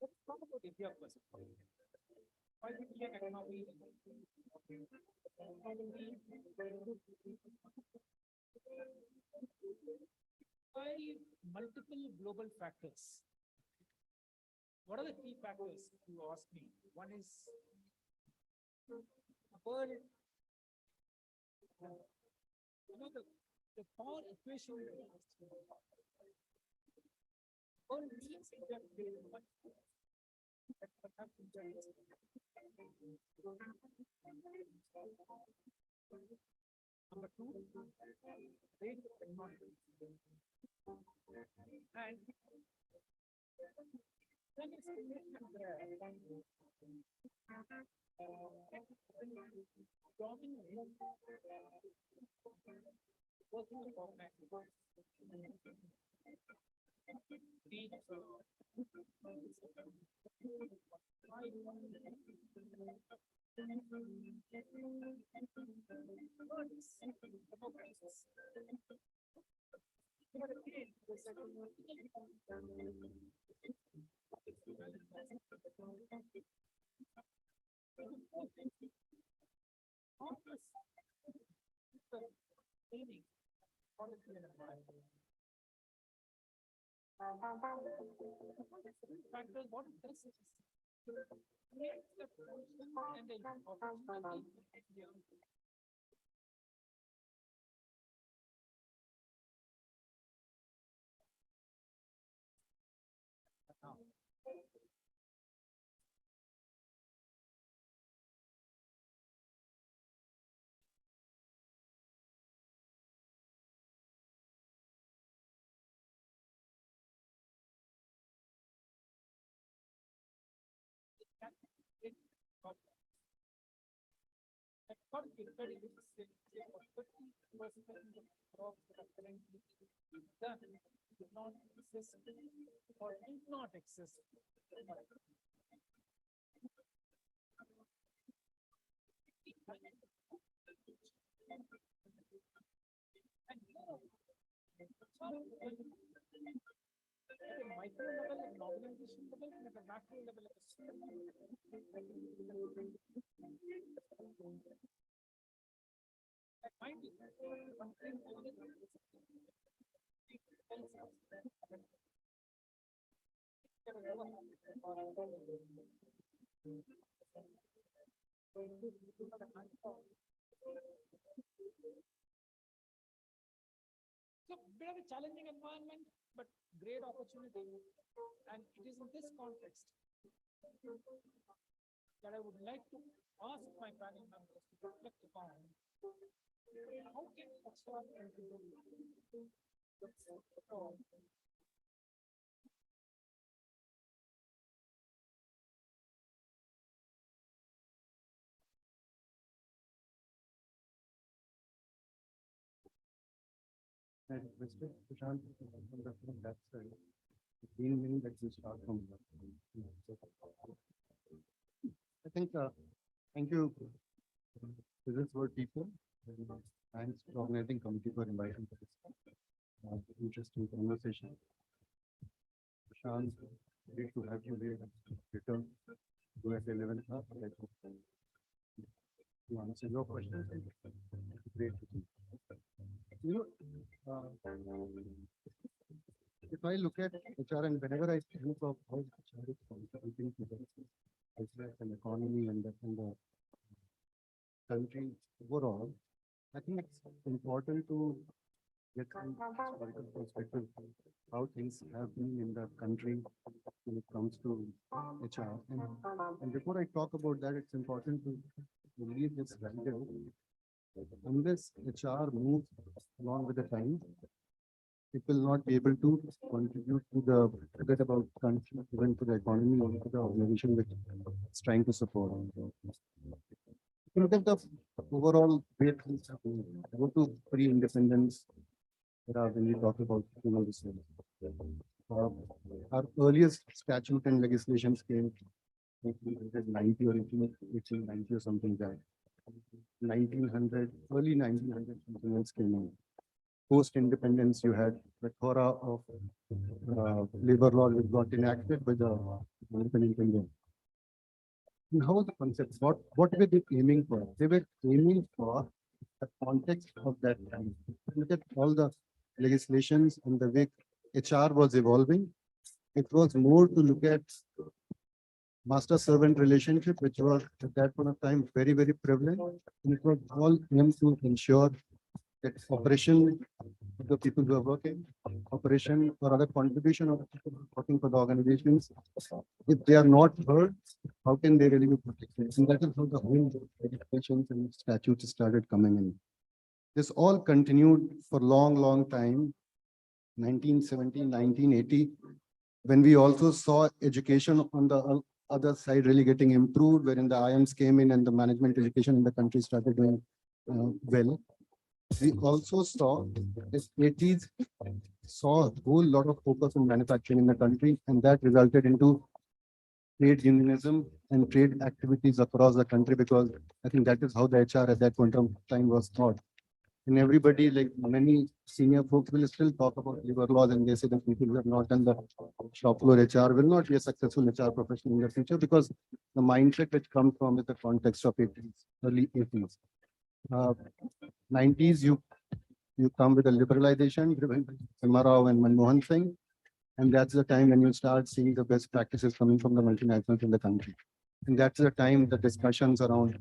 let's talk about India first. Why the Indian economy? By multiple global factors. What are the key factors, if you ask me? One is world. You know, the core equation. World needs India to be much. Number two, rate of technology. And then it's factors, what it does is create the function and the opportunity. Not exist or did not exist. At a micro level, at an organization level, and at a macro level, at a system level. That might be something. So, bit of a challenging environment, but great opportunity. And it is in this context that I would like to ask my panel members to reflect upon how can HR contribute Mr. Prashant, from that side, let's just start from. think, thank you, business world people. Thanks to organizing committee for inviting to this interesting conversation. Prashant, great to have you here. Return to at 11 o'clock. To answer your questions. Great to see. You know, if I look at HR and whenever I think of how HR is contributing to the business and economy and the country overall, I think it's important to get some historical perspective how things have been in the country when it comes to HR. And before I talk about that, it's important to leave this value. Unless HR moves along with the time, it will not be able to contribute to the forget about country, even to the economy or to the organization which it's trying to support. Look at the overall way things have been. Go to pre-independence when we talk about this. Our earliest statute and legislations came in 1890 or 1890 or something like that. 1900, early 1900 something else came in. Post-independence, you had the Thora of labor law which got enacted by the independent India. And how was the concept? What were they aiming for? They were aiming for the context of that time. Look at all the legislations and the way HR was evolving. It was more to look at master-servant relationship, which was at that point of time very, very prevalent. And it was all aimed to ensure that operation of the people who are working, operation or other contribution of the people working for the organizations, if they are not heard, how can they really be protected? And that is how the whole legislations and statutes started coming in. This all continued for long, long time, 1970, 1980, when we also saw education on the other side really getting improved, wherein the IMs came in and the management education in the country started doing well. We also saw the 80s saw a whole lot of focus on manufacturing in the country, and that resulted into trade unionism and trade activities across the country, because I think that is how the HR at that point of time was thought. And everybody, like many senior folks, will still talk about labor laws, and they say that people who have not done the shop floor HR will not be a successful HR professional in the future, because the mindset which comes from is the context of 80s, early 80s. 90s, you come with a liberalization driven by Samarao and Manmohan Singh, and that's the time when you start seeing the best practices coming from the multinationals in the country. And that's the time the discussions around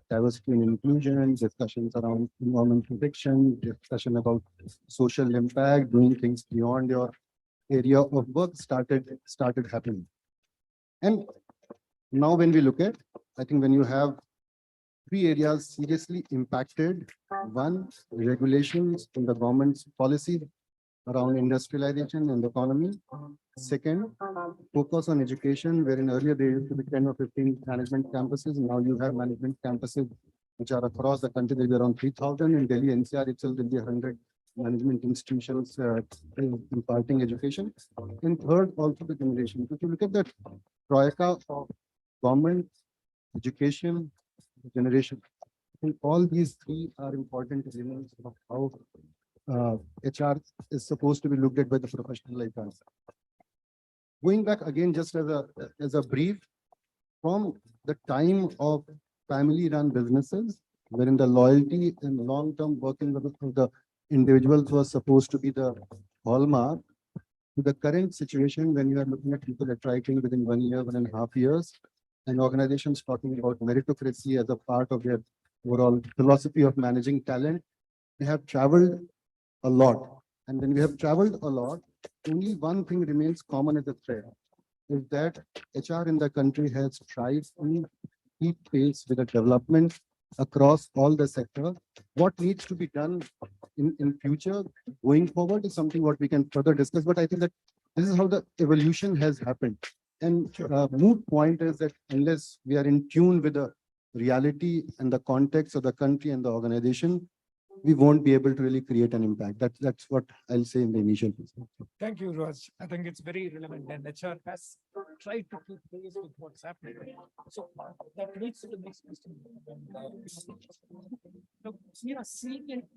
diversity and inclusion, discussions around environment protection, discussion about social impact, doing things beyond your area of work started happening. And now when we look at, I think when you have three areas seriously impacted. One, regulations in the government's policy around industrialization and the economy. Second, focus on education, wherein earlier there used to be 10 or 15 management campuses. Now you have management campuses which are across the country. There will be around 3,000. In Delhi NCR itself, there will be 100 management institutions imparting education. And third, also the generation. If you look at that troika of government, education, generation, I think all these three are important elements of how HR is supposed to be looked at by the professional like us. Going back again, just as a brief, from the time of family-run businesses, wherein the loyalty and long-term working of the individuals was supposed to be the hallmark, to the current situation when you are looking at people attracting within 1 year, 1.5 years, and organizations talking about meritocracy as a part of their overall philosophy of managing talent. We have traveled a lot. And when we have traveled a lot, only one thing remains common as a thread, is that HR in the country has tried to keep pace with the development across all the sectors. What needs to be done in future going forward is something what we can further discuss. But I think that this is how the evolution has happened. And moot point is that unless we are in tune with the reality and the context of the country and the organization, we won't be able to really create an impact. That's what I'll say in the initial phase. Thank you, Raj. I think it's very relevant and HR has tried to keep pace with what's happening. So that leads to the next question. So, you know, seeing it.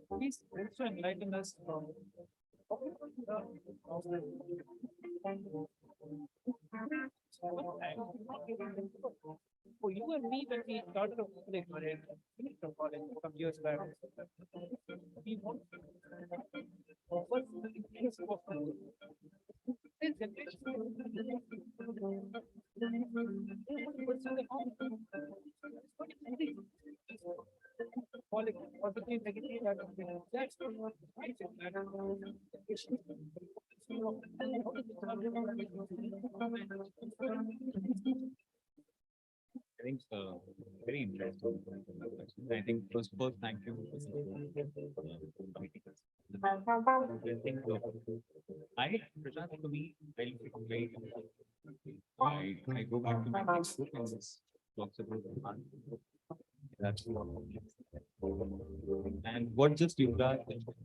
Please also enlighten us from for you and me, when we started college some years back, we want offer this positive, negative, that's I think very interesting. I think first of all, thank you. I Prashant, to me, very I go back to my textbook and this talks about the heart. That's what. And what just you got,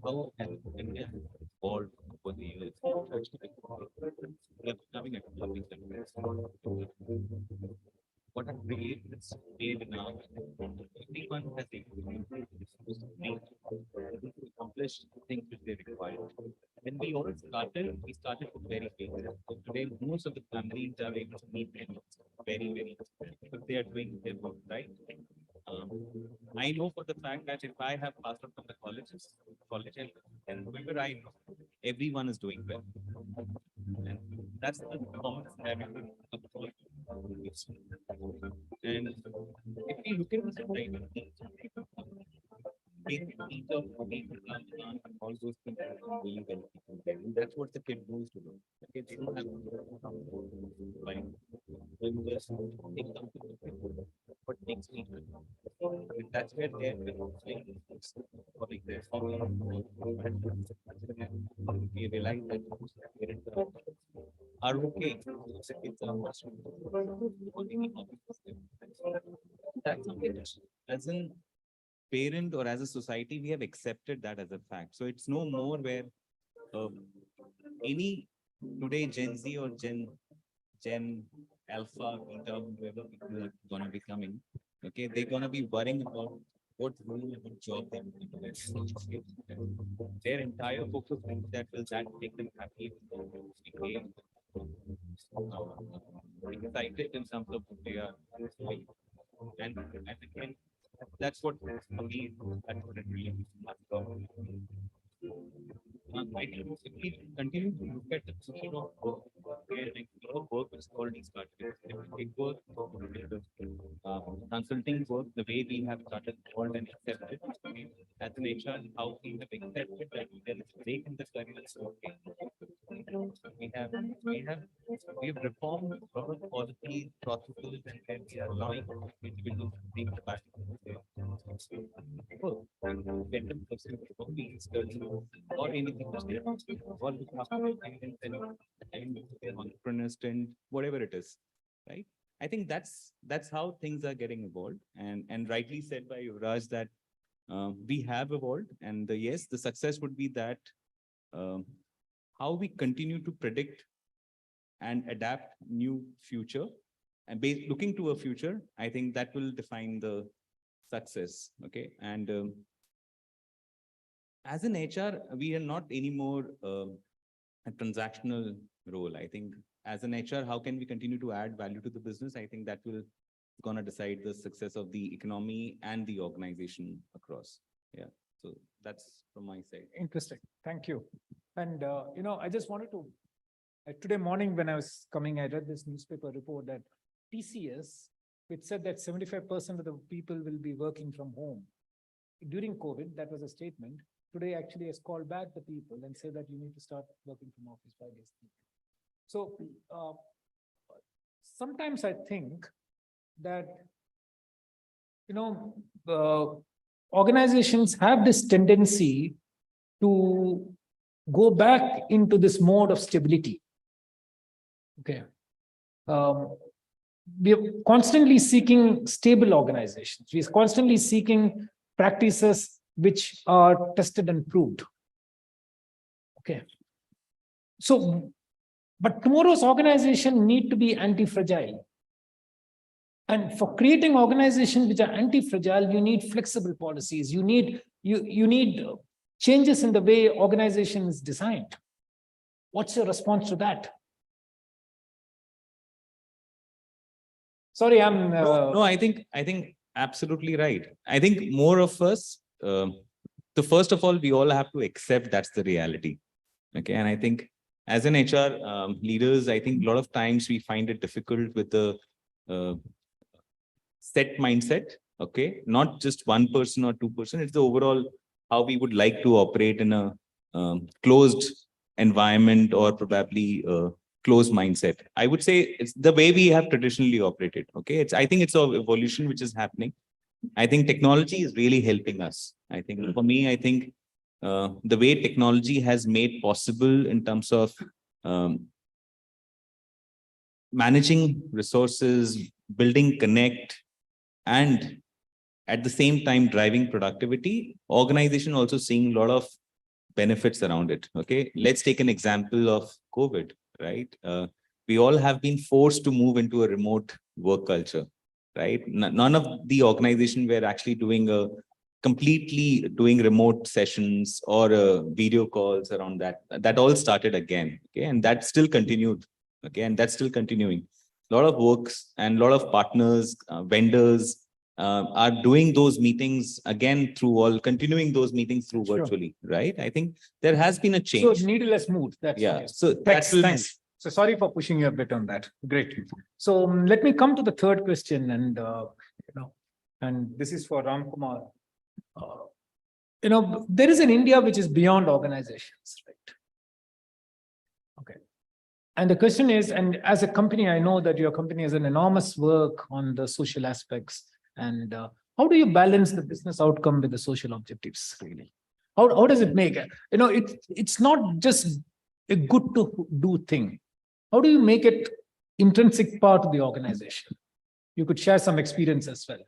how has India evolved over the years? Having a clubbing what a great made now. Everyone has accomplish things which they require. When we all started, we started with very basic. So today, most of the families are able to meet them very, but they are doing their work right. I know for the fact that if I have passed out from the college and whoever I know, everyone is doing well. And that's the common scenario. And if you look at the society, all those things are really well. That's what the kid goes to do. The kids don't have like what makes me that's where they're we realize that parents are okay. The kids are that's something as an parent or as a society, we have accepted that as a fact. So it's no more where any today Gen Z or Gen Alpha, Beta, whoever people are gonna be coming, okay, they're gonna be worrying about what role and what job they're going to get. Their entire focus is that will that make them happy, excited in terms of what they are doing. And again, that's what for me, that's what it really is. I think if we continue to look at the future of work, where work is already started. It work, consulting work, the way we have started called and accepted as an HR, how we have accepted that there is a break in the career. We have reformed a lot of policies, processes, and we are allowing individuals to take the back. Or anything or entrepreneurs and whatever it is, right? I think that's how things are getting evolved, and rightly said by Yuvraj that we have evolved, and yes, the success would be that how we continue to predict and adapt new future and looking to a future. I think that will define the success. Okay, and as an HR, we are not anymore a transactional role. I think as an HR, how can we continue to add value to the business? I think that will gonna decide the success of the economy and the organization across. Yeah, so that's from my side. Interesting. Thank you. And, you know, I just wanted to, today morning when I was coming, I read this newspaper report that TCS, it said that 75% of the people will be working from home. During COVID, that was a statement. Today actually has called back the people and say that you need to start working from office 5 days. So sometimes I think that, you know, organizations have this tendency to go back into this mode of stability. Okay. We are constantly seeking stable organizations. We are constantly seeking practices which are tested and proved. Okay. So, but tomorrow's organization need to be anti-fragile. And for creating organizations which are anti-fragile, you need flexible policies. You need changes in the way organization is designed. What's your response to that? Sorry, I'm. No, I think absolutely right. I think more of us, so first of all, we all have to accept that's the reality. Okay. And I think as an HR leaders, I think a lot of times we find it difficult with the set mindset. Okay. Not just one person or 2%. It's the overall how we would like to operate in a closed environment or probably closed mindset. I would say it's the way we have traditionally operated. Okay. I think it's an evolution which is happening. I think technology is really helping us. I think for me, I think the way technology has made possible in terms of managing resources, building connect, and at the same time driving productivity, organization also seeing a lot of benefits around it. Okay, let's take an example of COVID, right? We all have been forced to move into a remote work culture, right? None of the organization were actually doing completely doing remote sessions or video calls around that. That all started again, okay, and that still continued, okay, and that's still continuing. A lot of works and a lot of partners, vendors are doing those meetings again through continuing those meetings through virtually, right? I think there has been a change. So needless mood. That's yeah. okay. So Thanks. So sorry for pushing you a bit on that. Great. So let me come to the third question, and and this is for Ram Kumar. There is an India which is beyond organizations, right? Okay. And the question is, and as a company, I know that your company has an enormous work on the social aspects. And how do you balance the business outcome with the social objectives, really? How does it make it? It's not just a good to do thing. How do you make it intrinsic part of the organization? You could share some experience as well.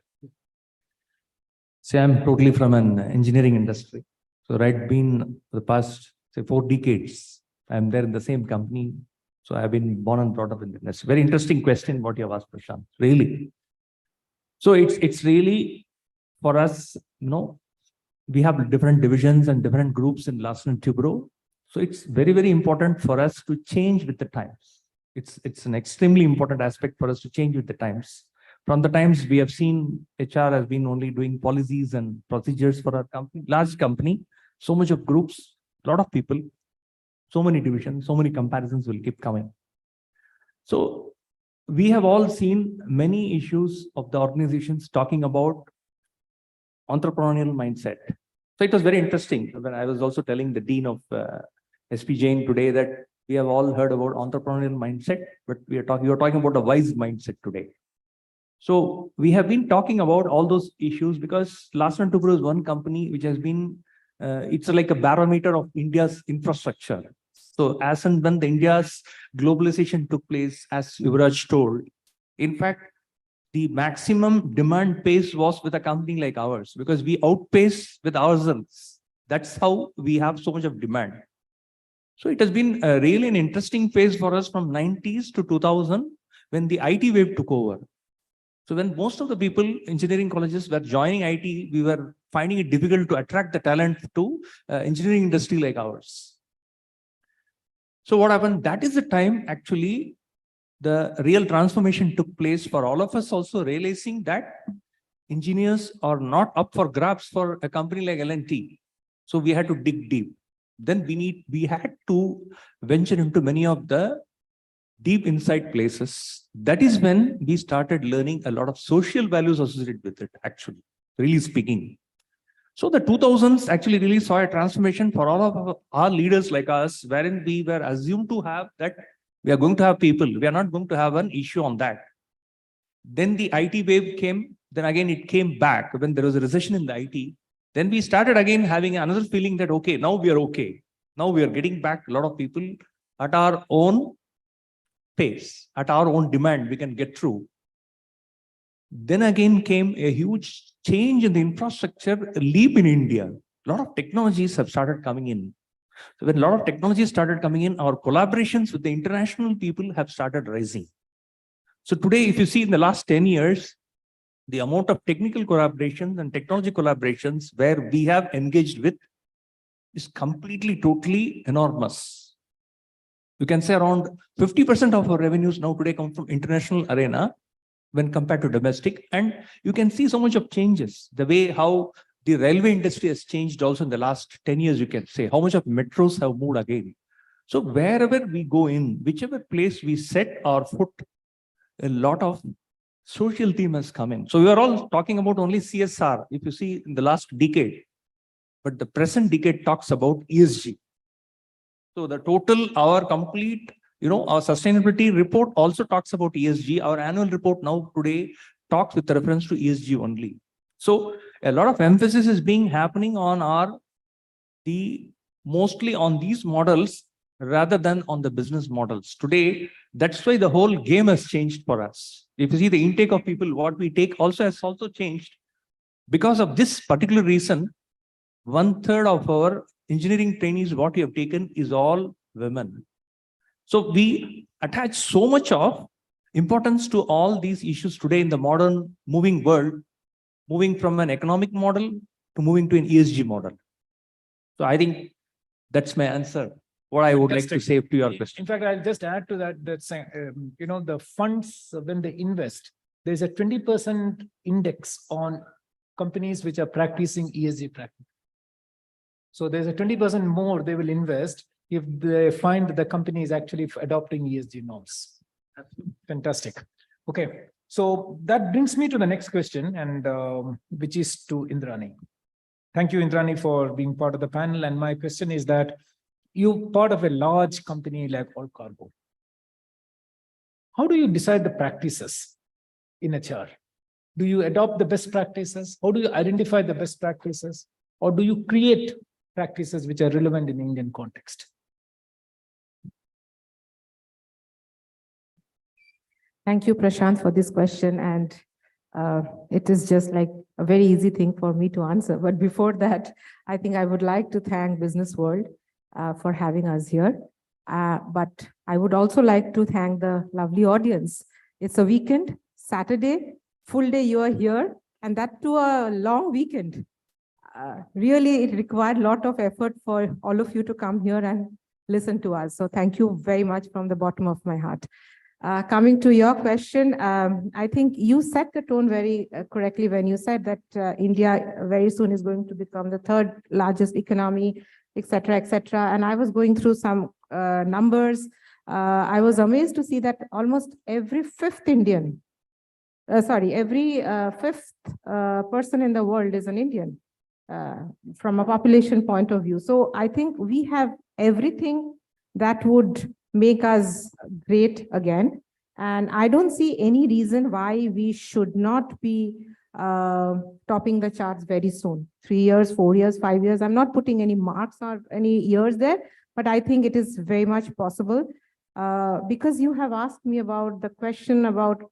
See, I'm totally from an engineering industry. So been for the past, say, 4 decades, I'm there in the same company. So I've been born and brought up in the industry. Very interesting question what you have asked, Prashant. Really. So it's really for us, we have different divisions and different groups in Larsen & Toubro. So it's very, very important for us to change with the times. It's an extremely important aspect for us to change with the times. From the times we have seen HR has been only doing policies and procedures for our company, large company, so much of groups, a lot of people, so many divisions, so many comparisons will keep coming. So we have all seen many issues of the organizations talking about entrepreneurial mindset. So it was very interesting when I was also telling the Dean of SP Jain today that we have all heard about entrepreneurial mindset, but you are talking about a wise mindset today. So we have been talking about all those issues because Larsen & Toubro is one company which has been, it's like a barometer of India's infrastructure. So as and when the India's globalization took place, as Yuvraj told, in fact, the maximum demand pace was with a company like ours because we outpace with ourselves. That's how we have so much of demand. So it has been really an interesting phase for us from 90s to 2000 when the IT wave took over. So when most of the people, engineering colleges were joining IT, we were finding it difficult to attract the talent to engineering industry like ours. So what happened? That is the time actually the real transformation took place for all of us also realizing that engineers are not up for grabs for a company like L&T. So we had to dig deep. Then we had to venture into many of the deep inside places. That is when we started learning a lot of social values associated with it, actually, really speaking. So the 2000s actually really saw a transformation for all of our leaders like us, wherein we were assumed to have that we are going to have people. We are not going to have an issue on that. Then the IT wave came. Then again, it came back when there was a recession in the IT. Then we started again having another feeling that, okay, now we are okay. Now we are getting back a lot of people at our own pace, at our own demand, we can get through. Then again came a huge change in the infrastructure, a leap in India. A lot of technologies have started coming in. So when a lot of technologies started coming in, our collaborations with the international people have started rising. So today, if you see in the last 10 years, the amount of technical collaborations and technology collaborations where we have engaged with is completely, totally enormous. You can say around 50% of our revenues now today come from international arena when compared to domestic. And you can see so much of changes. The way how the railway industry has changed also in the last 10 years, you can say, how much of metros have moved again. So wherever we go in, whichever place we set our foot, a lot of social theme has come in. So we are all talking about only CSR, if you see in the last decade, but the present decade talks about ESG. So the total, our complete, our sustainability report also talks about ESG. Our annual report now today talks with reference to ESG only. So a lot of emphasis is being happening on mostly on these models rather than on the business models. Today, that's why the whole game has changed for us. If you see the intake of people, what we take has also changed. Because of this particular reason, 1/3 of our engineering trainees, what we have taken is all women. So we attach so much of importance to all these issues today in the modern moving world, moving from an economic model to moving to an ESG model. So I think that's my answer. What I would like to say to your question. In fact, I'll just add to that, the funds, when they invest, there's a 20% index on companies which are practicing ESG practice. So there's a 20% more they will invest if they find that the company is actually adopting ESG norms. Fantastic. Okay, so that brings me to the next question, and which is to Indrani. Thank you, Indrani, for being part of the panel. And my question is that you're part of a large company like All Cargo. How do you decide the practices in HR? Do you adopt the best practices? How do you identify the best practices? Or do you create practices which are relevant in Indian context? Thank you, Prashant, for this question. And it is just like a very easy thing for me to answer. But before that, I think I would like to thank Business World for having us here. But I would also like to thank the lovely audience. It's a weekend, Saturday, full day you are here, and that too a long weekend. Really, it required a lot of effort for all of you to come here and listen to us. So thank you very much from the bottom of my heart. Coming to your question, I think you set the tone very correctly when you said that India very soon is going to become the 3rd largest economy, etc., etc. And I was going through some numbers. I was amazed to see that almost every fifth Indian, every fifth person in the world is an Indian from a population point of view. So I think we have everything that would make us great again. And I don't see any reason why we should not be topping the charts very soon. 3 years, 4 years, 5 years. I'm not putting any marks or any years there, but I think it is very much possible. Because you have asked me about the question about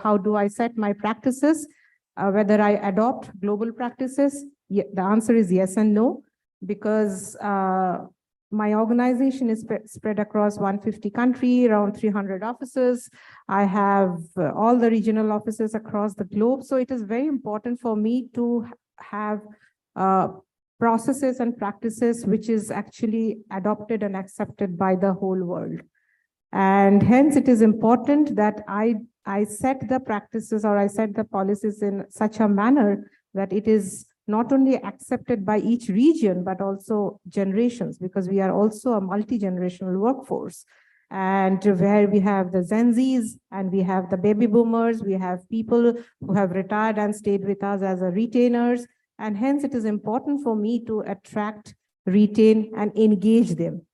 how do I set my practices, whether I adopt global practices. The answer is yes and no, because my organization is spread across 150 countries, around 300 offices. I have all the regional offices across the globe. So it is very important for me to have processes and practices which is actually adopted and accepted by the whole world. And hence it is important that I set the practices or I set the policies in such a manner that it is not only accepted by each region, but also generations, because we are also a multi-generational workforce. And where we have the Gen Zs and we have the baby boomers, we have people who have retired and stayed with us as a retainers. And hence it is important for me to attract, retain, and engage them.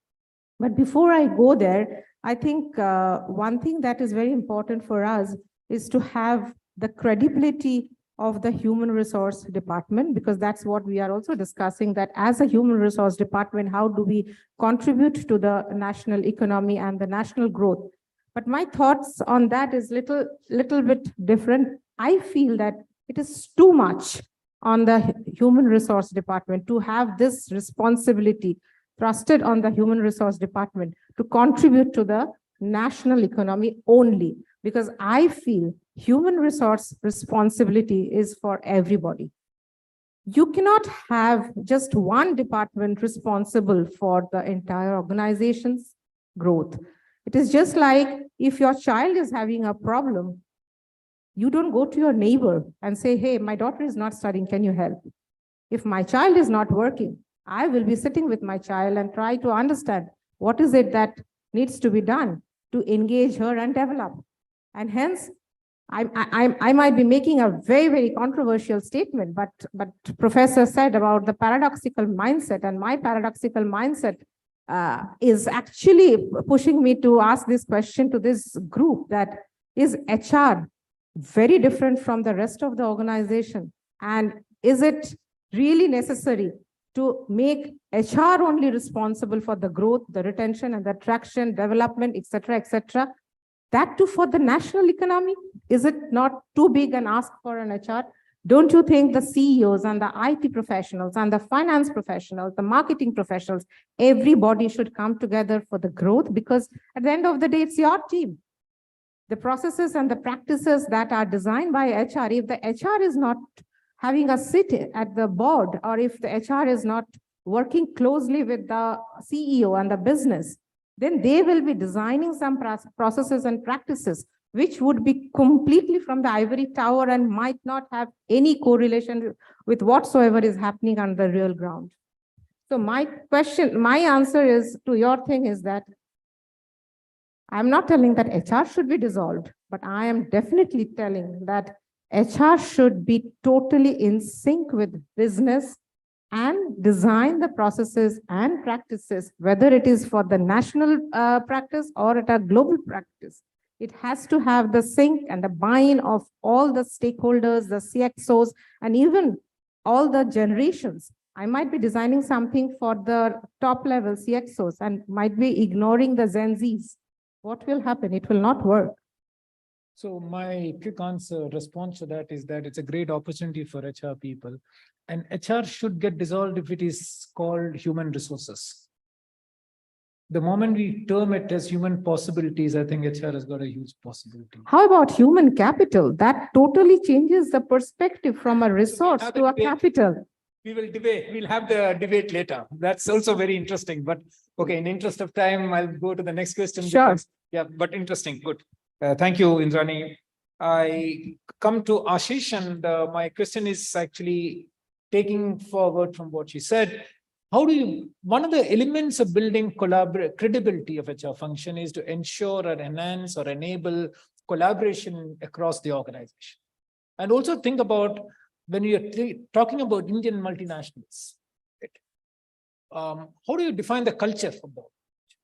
But before I go there, I think one thing that is very important for us is to have the credibility of the human resource department, because that's what we are also discussing, that as a human resource department, how do we contribute to the national economy and the national growth? But my thoughts on that is little bit different. I feel that it is too much on the human resource department to have this responsibility thrusted on the human resource department to contribute to the national economy only, because I feel human resource responsibility is for everybody. You cannot have just one department responsible for the entire organization's growth. It is just like if your child is having a problem, you don't go to your neighbor and say, hey, my daughter is not studying, can you help? If my child is not working, I will be sitting with my child and try to understand what is it that needs to be done to engage her and develop. And hence, I might be making a very, very controversial statement, but Professor said about the paradoxical mindset, and my paradoxical mindset is actually pushing me to ask this question to this group: that is HR very different from the rest of the organization? And is it really necessary to make HR only responsible for the growth, the retention and the attraction, development, etc., that too for the national economy? Is it not too big an ask for an HR? Don't you think the CEOs and the IT professionals and the finance professionals, the marketing professionals, everybody should come together for the growth? Because at the end of the day, it's your team. The processes and the practices that are designed by HR, if the HR is not having a sit at the board, or if the HR is not working closely with the CEO and the business, then they will be designing some processes and practices which would be completely from the ivory tower and might not have any correlation with whatsoever is happening on the real ground. So my answer is to your thing is that I'm not telling that HR should be dissolved, but I am definitely telling that HR should be totally in sync with business and design the processes and practices, whether it is for the national practice or at a global practice. It has to have the sync and the buy-in of all the stakeholders, the CXOs, and even all the generations. I might be designing something for the top level CXOs and might be ignoring the Gen Zs. What will happen? It will not work. So my quick response to that is that it's a great opportunity for HR people, and HR should get dissolved if it is called human resources. The moment we term it as human possibilities, I think HR has got a huge possibility. How about human capital? That totally changes the perspective from a resource to a capital. We will debate. We'll have the debate later. That's also very interesting. But okay, in interest of time, I'll go to the next question. Sure. Because, yeah, but interesting. Good. Thank you, Indrani. I come to Ashish, and my question is actually taking forward from what she said. How do you, one of the elements of building credibility of HR function is to ensure or enhance or enable collaboration across the organization. And also think about when you're talking about Indian multinationals, how do you define the culture for both?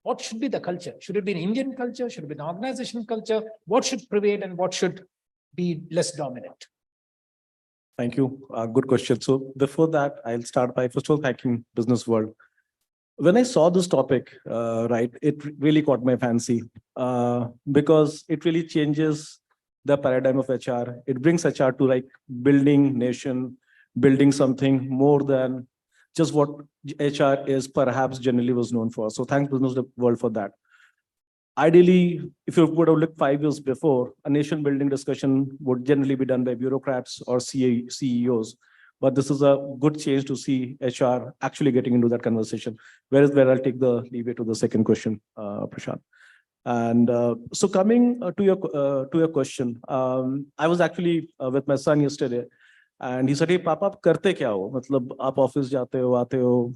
What should be the culture? Should it be an Indian culture? Should it be an organizational culture? What should prevail and what should be less dominant? Thank you. Good question. So before that, I'll start by first of all thanking Business World. When I saw this topic, it really caught my fancy because it really changes the paradigm of HR. It brings HR to like building nation, building something more than just what HR is perhaps generally was known for. So thanks Business World for that. Ideally, if you would have looked 5 years before, a nation building discussion would generally be done by bureaucrats or CEOs. But this is a good change to see HR actually getting into that conversation. Where I'll take the leeway to the second question, Prashant. And so coming to your question, I was actually with my son yesterday, and he said, "Hey, Papa, आप करते क्या हो? मतलब आप office जाते हो, आते हो,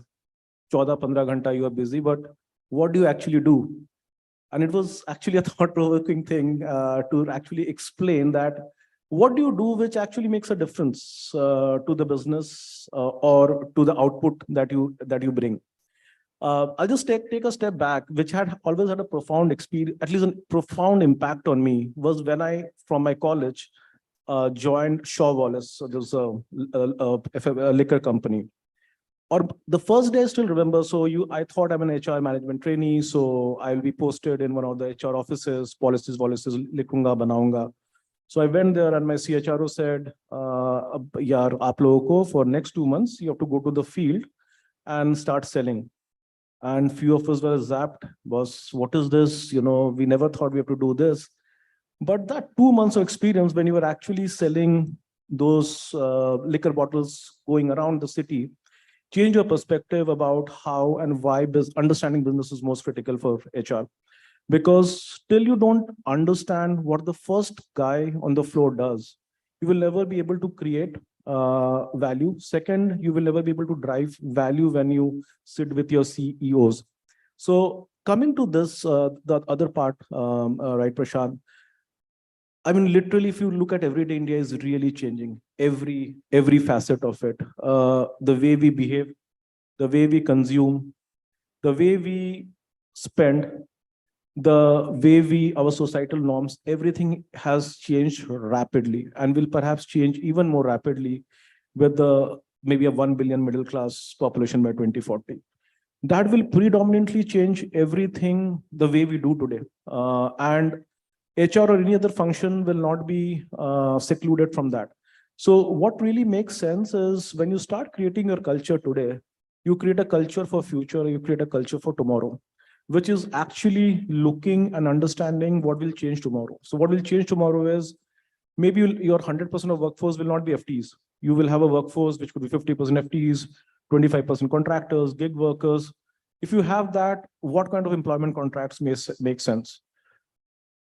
14-15 घंटा you are busy, but what do you actually do?" And it was actually a thought-provoking thing to actually explain that what do you do which actually makes a difference to the business or to the output that you bring. I'll just take a step back, which had always had a profound experience, at least a profound impact on me, was when I, from my college, joined Shaw Wallace. So there's a liquor company. or the first day I still remember. So I thought I'm an HR management trainee, so I'll be posted in one of the HR offices, policies, likhunga, banaunga. So I went there and my CHRO said, yaar, aap logo ko for next 2 months, you have to go to the field and start selling. And few of us were zapped, boss, what is this? We never thought we have to do this. But that 2 months of experience when you were actually selling those liquor bottles going around the city, change your perspective about how and why understanding business is most critical for HR. Because till you don't understand what the first guy on the floor does, you will never be able to create value. Second, you will never be able to drive value when you sit with your CEOs. So coming to this, the other part, right, Prashant, I mean, literally, if you look at everyday India is really changing every facet of it. The way we behave, the way we consume, the way we spend, the way our societal norms, everything has changed rapidly and will perhaps change even more rapidly with maybe a 1 billion middle class population by 2040. That will predominantly change everything the way we do today. And HR or any other function will not be secluded from that. So what really makes sense is when you start creating your culture today, you create a culture for future, you create a culture for tomorrow, which is actually looking and understanding what will change tomorrow. So what will change tomorrow is maybe your 100% of workforce will not be FTs. You will have a workforce which could be 50% FTs, 25% contractors, gig workers. If you have that, what kind of employment contracts make sense?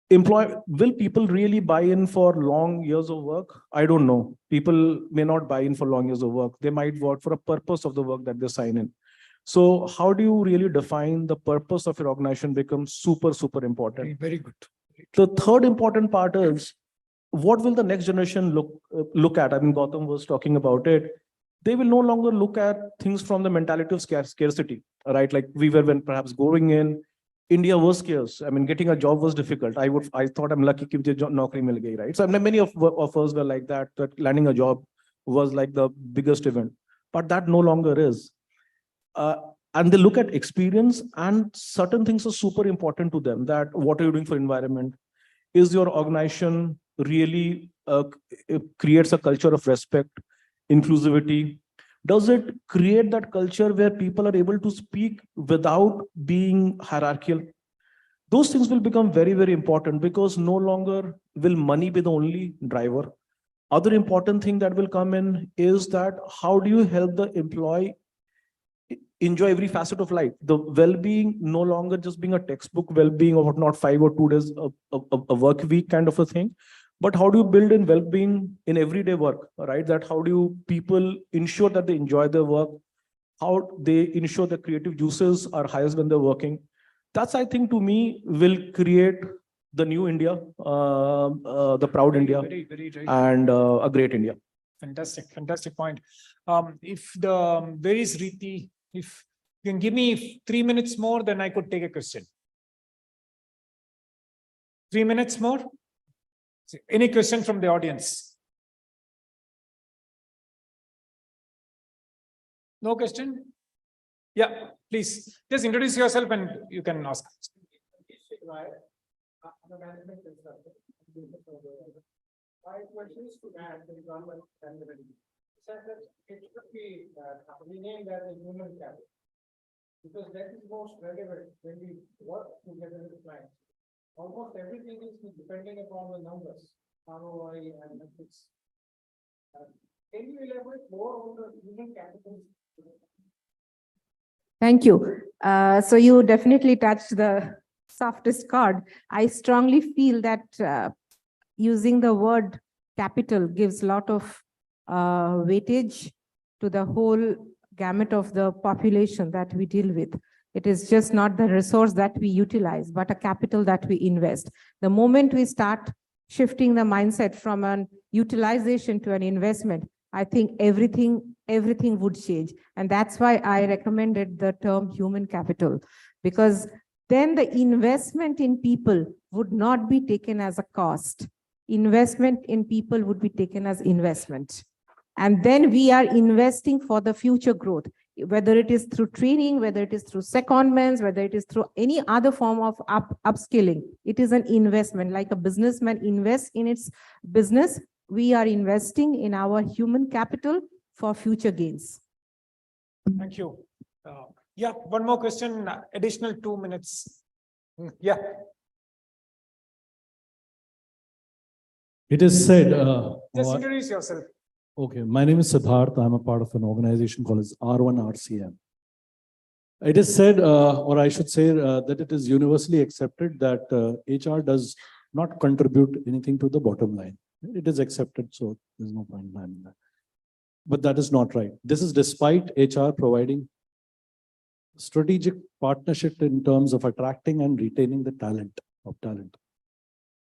Will people really buy in for long years of work? I don't know. People may not buy in for long years of work. They might work for a purpose of the work that they sign in. So how do you really define the purpose of your organization becomes super, super important. Very good. The third important part is what will the next generation look at? I mean, Gautam was talking about it. They will no longer look at things from the mentality of scarcity, right? Like we were when perhaps going in, India was scarce. I mean, getting a job was difficult. I thought I'm lucky कि मुझे नौकरी मिल गई, right? So I mean, many of us were like that landing a job was like the biggest event, but that no longer is. And they look at experience, and certain things are super important to them. That what are you doing for environment? Is your organization really creates a culture of respect, inclusivity? Does it create that culture where people are able to speak without being hierarchical? Those things will become very, very important because no longer will money be the only driver. Other important thing that will come in is that how do you help the employee enjoy every facet of life? The well-being no longer just being a textbook well-being of not 5 or 2 days a work week kind of a thing, but how do you build in well-being in everyday work, right? That how do people ensure that they enjoy their work? How they ensure the creative juices are highest when they're working? That's, I think, to me, will create the new India, the proud India, Very right. and a great India. Fantastic point. Where is Riti? If you can give me 3 minutes more, then I could take a question. 3 minutes more? Any question from the audience? No question? Yeah, please. Just introduce yourself and you can ask. My question is to add the government and the said that it should be renamed as a human capital because that is most relevant when we work together with the clients. Almost everything is depending upon the numbers, ROI and metrics. Can you elaborate more on the human capital? Thank you. So you definitely touched the softest chord. I strongly feel that using the word capital gives a lot of weightage to the whole gamut of the population that we deal with. It is just not the resource that we utilize, but a capital that we invest. The moment we start shifting the mindset from an utilization to an investment, I think everything would change. And that's why I recommended the term human capital, because then the investment in people would not be taken as a cost. Investment in people would be taken as investment. And then we are investing for the future growth. whether it is through training, whether it is through secondments, whether it is through any other form of upskilling. It is an investment. Like a businessman invests in its business, we are investing in our human capital for future gains. Thank you. Yeah, one more question, additional 2 minutes. Yeah. It is said, Just introduce yourself. okay, my name is Siddharth. I'm a part of an organization called as R1 RCM. It is said, or I should say that it is universally accepted that HR does not contribute anything to the bottom line. It is accepted, so there's no point in that. But that is not right. This is despite HR providing strategic partnership in terms of attracting and retaining the talent.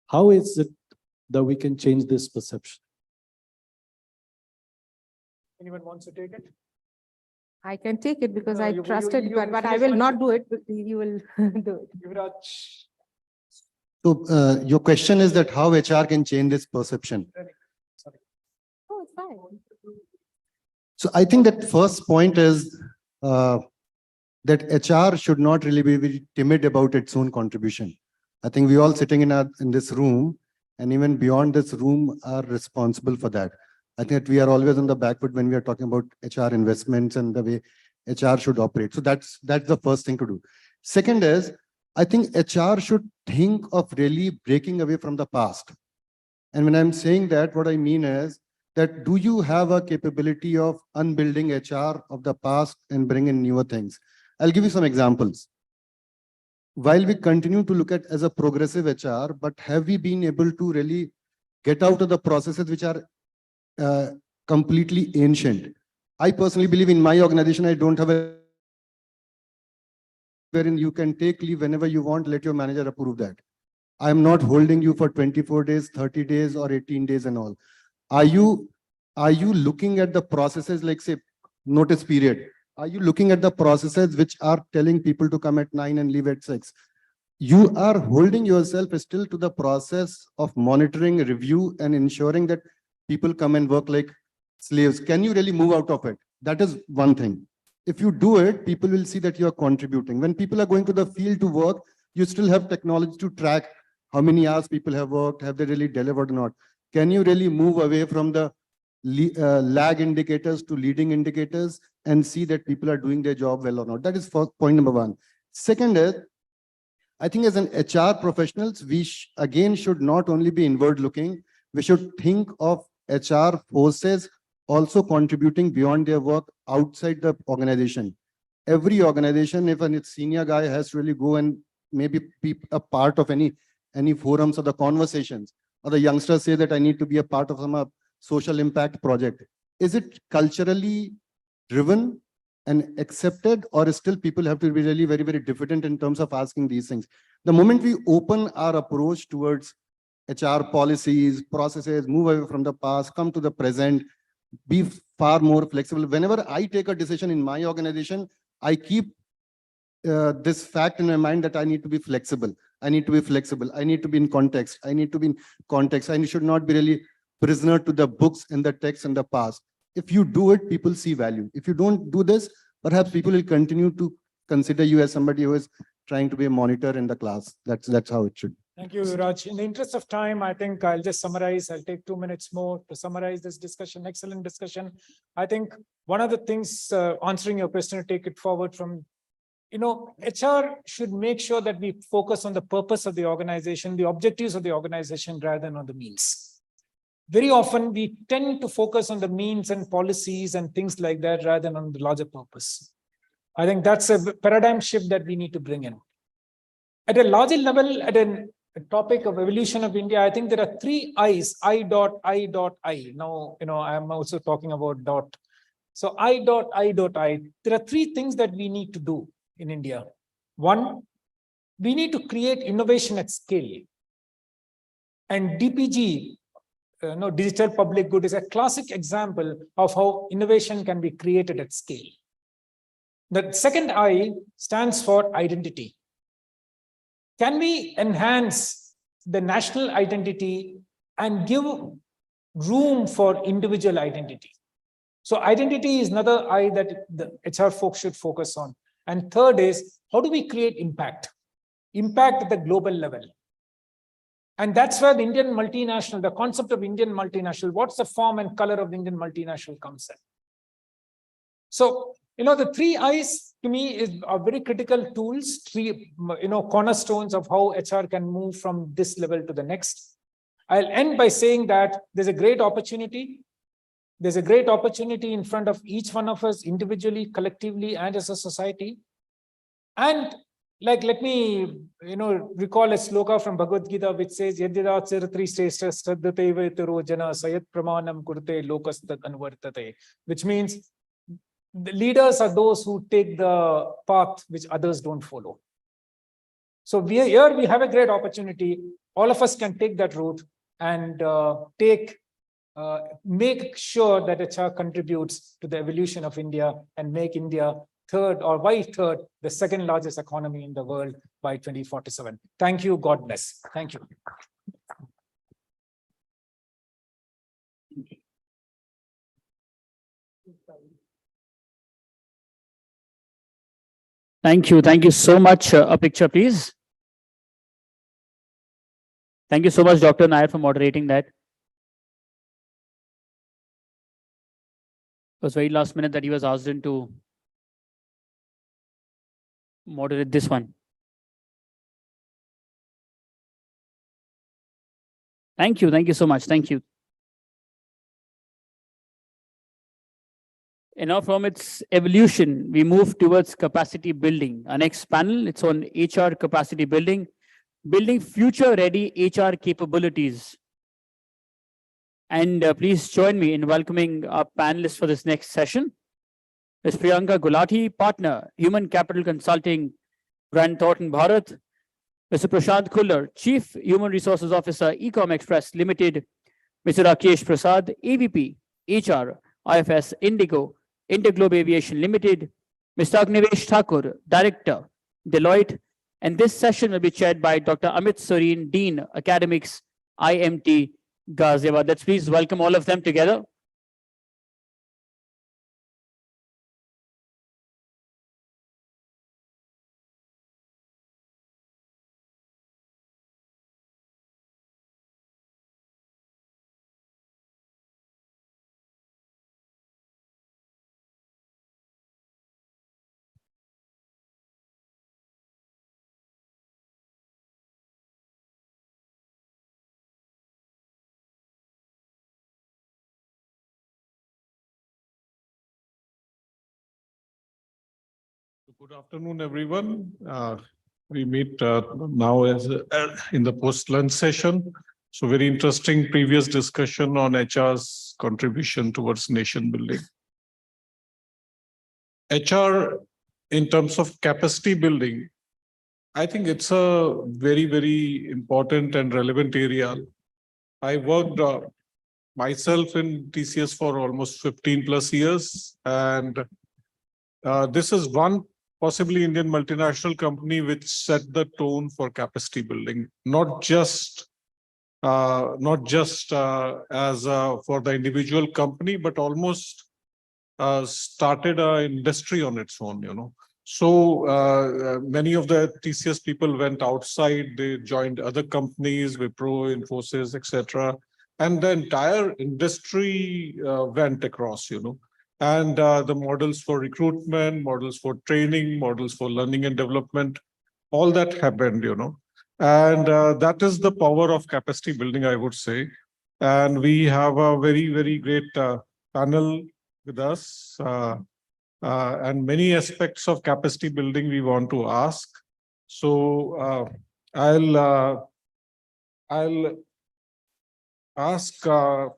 How is it that we can change this perception? Anyone wants to take it? I can take it because No, I you- trusted, you but I finish will one not do it, but you will do it. Yuvraj. So your question is that how HR can change this perception? Oh, it's fine. So I think that first point is that HR should not really be very timid about its own contribution. I think we all sitting in this room and even beyond this room are responsible for that. I think that we are always on the back foot when we are talking about HR investments and the way HR should operate. So that's the first thing to do. Second is, I think HR should think of really breaking away from the past. And when I'm saying that, what I mean is that do you have a capability of unbuilding HR of the past and bring in newer things? I'll give you some examples. While we continue to look at as a progressive HR, but have we been able to really get out of the processes which are completely ancient? I personally believe in my organization, I don't have a wherein you can take leave whenever you want, let your manager approve that. I am not holding you for 24 days, 30 days, or 18 days and all. Are you looking at the processes like, say, notice period? Are you looking at the processes which are telling people to come at 9 and leave at 6? You are holding yourself still to the process of monitoring, review, and ensuring that people come and work like slaves. Can you really move out of it? That is one thing. If you do it, people will see that you are contributing. When people are going to the field to work, you still have technology to track how many hours people have worked, have they really delivered or not. Can you really move away from the lag indicators to leading indicators and see that people are doing their job well or not? That is point number one. Second is, I think as an HR professionals, we again should not only be inward looking, we should think of HR forces also contributing beyond their work outside the organization. Every organization, if a senior guy has to really go and maybe be a part of any forums or the conversations, or the youngsters say that I need to be a part of some social impact project. Is it culturally driven and accepted, or still people have to be really very, very diffident in terms of asking these things? The moment we open our approach towards HR policies, processes, move away from the past, come to the present, be far more flexible. Whenever I take a decision in my organization, I keep this fact in my mind that I need to be flexible. I need to be flexible. I need to be in context. I need to be in context. I should not be really prisoner to the books and the text in the past. If you do it, people see value. If you don't do this, perhaps people will continue to consider you as somebody who is trying to be a monitor in the class. That's how it should. Thank you, Raj. In the interest of time, I think I'll just summarize. I'll take 2 minutes more to summarize this discussion. Excellent discussion. I think one of the things, answering your question, to take it forward from, HR should make sure that we focus on the purpose of the organization, the objectives of the organization, rather than on the means. Very often, we tend to focus on the means and policies and things like that, rather than on the larger purpose. I think that's a paradigm shift that we need to bring in. At a larger level, at a topic of evolution of India, I think there are 3 I's, I. Now, I'm also talking about dot. So I. There are 3 things that we need to do in India. One, we need to create innovation at scale. And DPG, digital public good, is a classic example of how innovation can be created at scale. The second I stands for identity. Can we enhance the national identity and give room for individual identity? So identity is another I that the HR folks should focus on. And third is, how do we create impact? Impact at the global level. And that's where the Indian multinational, the concept of Indian multinational, what's the form and color of the Indian multinational comes in. So, the three I's to me are very critical tools, three, cornerstones of how HR can move from this level to the next. I'll end by saying that there's a great opportunity. There's a great opportunity in front of each one of us individually, collectively, and as a society. And let me, recall a sloka from Bhagavad Gita, which says, Yadira Chiratri Shrestha Saddhateva Itaro Jana Sayat Pramanam Kurte Lokas Tad Anvartate, which means the leaders are those who take the path which others don't follow. So we have a great opportunity. All of us can take that route and make sure that HR contributes to the evolution of India and make India the second largest economy in the world by 2047. Thank you. God bless. Thank you. Thank you. Thank you so much. A picture, please. Thank you so much, Dr. Nair, for moderating that. It was very last minute that he was asked in to moderate this one. Thank you. Thank you so much. Thank you. And now from its evolution, we move towards capacity building. Our next panel, it's on HR capacity building, building future-ready HR capabilities. And please join me in welcoming our panelists for this next session. Ms. Priyanka Gulati, Partner, Human Capital Consulting, Grant Thornton, Bharat. Mr. Prashant Kullar, Chief Human Resources Officer, Ecom Express Limited. Mr. Rakesh Prasad, AVP, HR, IFS Indigo, Interglobe Aviation Limited. Mr. Agnivesh Thakur, Director, Deloitte. And this session will be chaired by Dr. Amit Sorin, Dean, Academics, IMT, Ghaziabad. Let's please welcome all of them together. Good afternoon, everyone. We meet now as in the post-lunch session. So very interesting previous discussion on HR's contribution towards nation building. HR, in terms of capacity building, I think it's a very, very important and relevant area. I worked myself in TCS for almost 15 plus years. And this is one possibly Indian multinational company which set the tone for capacity building, not just as for the individual company, but almost started an industry on its own, So many of the TCS people went outside, they joined other companies, Wipro, Infosys, etc. And the entire industry went across, And the models for recruitment, models for training, models for learning and development, all that happened, And that is the power of capacity building, I would say. And we have a very, very great panel with us. And many aspects of capacity building we want to ask. So I'll ask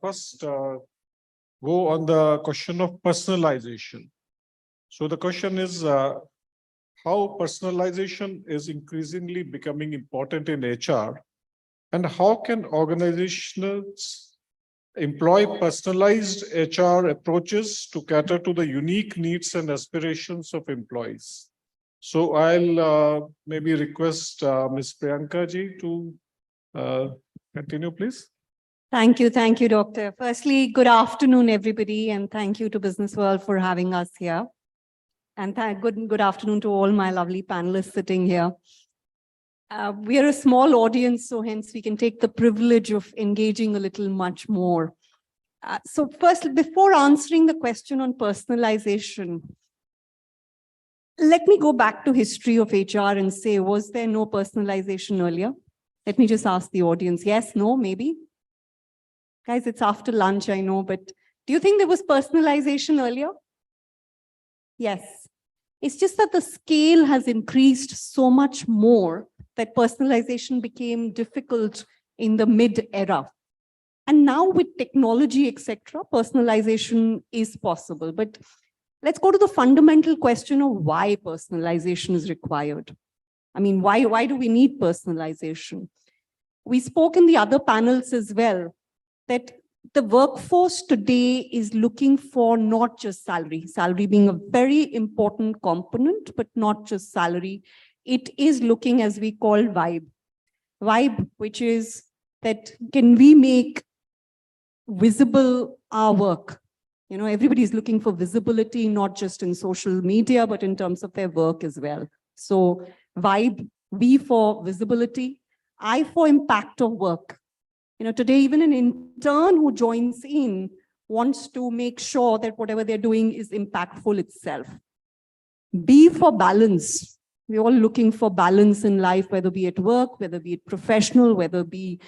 first, go on the question of personalization. So the question is how personalization is increasingly becoming important in HR, and how can organizations employ personalized HR approaches to cater to the unique needs and aspirations of employees. So I'll maybe request Ms. Priyanka ji to continue, please. Thank you, Doctor. Firstly, good afternoon, everybody, and thank you to Business World for having us here. And good afternoon to all my lovely panelists sitting here. We are a small audience, so hence we can take the privilege of engaging a little much more. So first, before answering the question on personalization, let me go back to history of HR and say, was there no personalization earlier? Let me just ask the audience, yes, no, maybe? Guys, it's after lunch, I know, but do you think there was personalization earlier? Yes. It's just that the scale has increased so much more that personalization became difficult in the mid-era. And now with technology, etc., personalization is possible. But let's go to the fundamental question of why personalization is required. I mean, why do we need personalization? We spoke in the other panels as well that the workforce today is looking for not just salary being a very important component, but not just salary. It is looking, as we call, vibe, which is that can we make visible our work? You know, everybody's looking for visibility, not just in social media, but in terms of their work as well. So vibe, V for visibility, I for impact of work. You know, today, even an intern who joins in wants to make sure that whatever they're doing is impactful itself. B for balance. We're all looking for balance in life, whether be at work, whether be it professional, whether be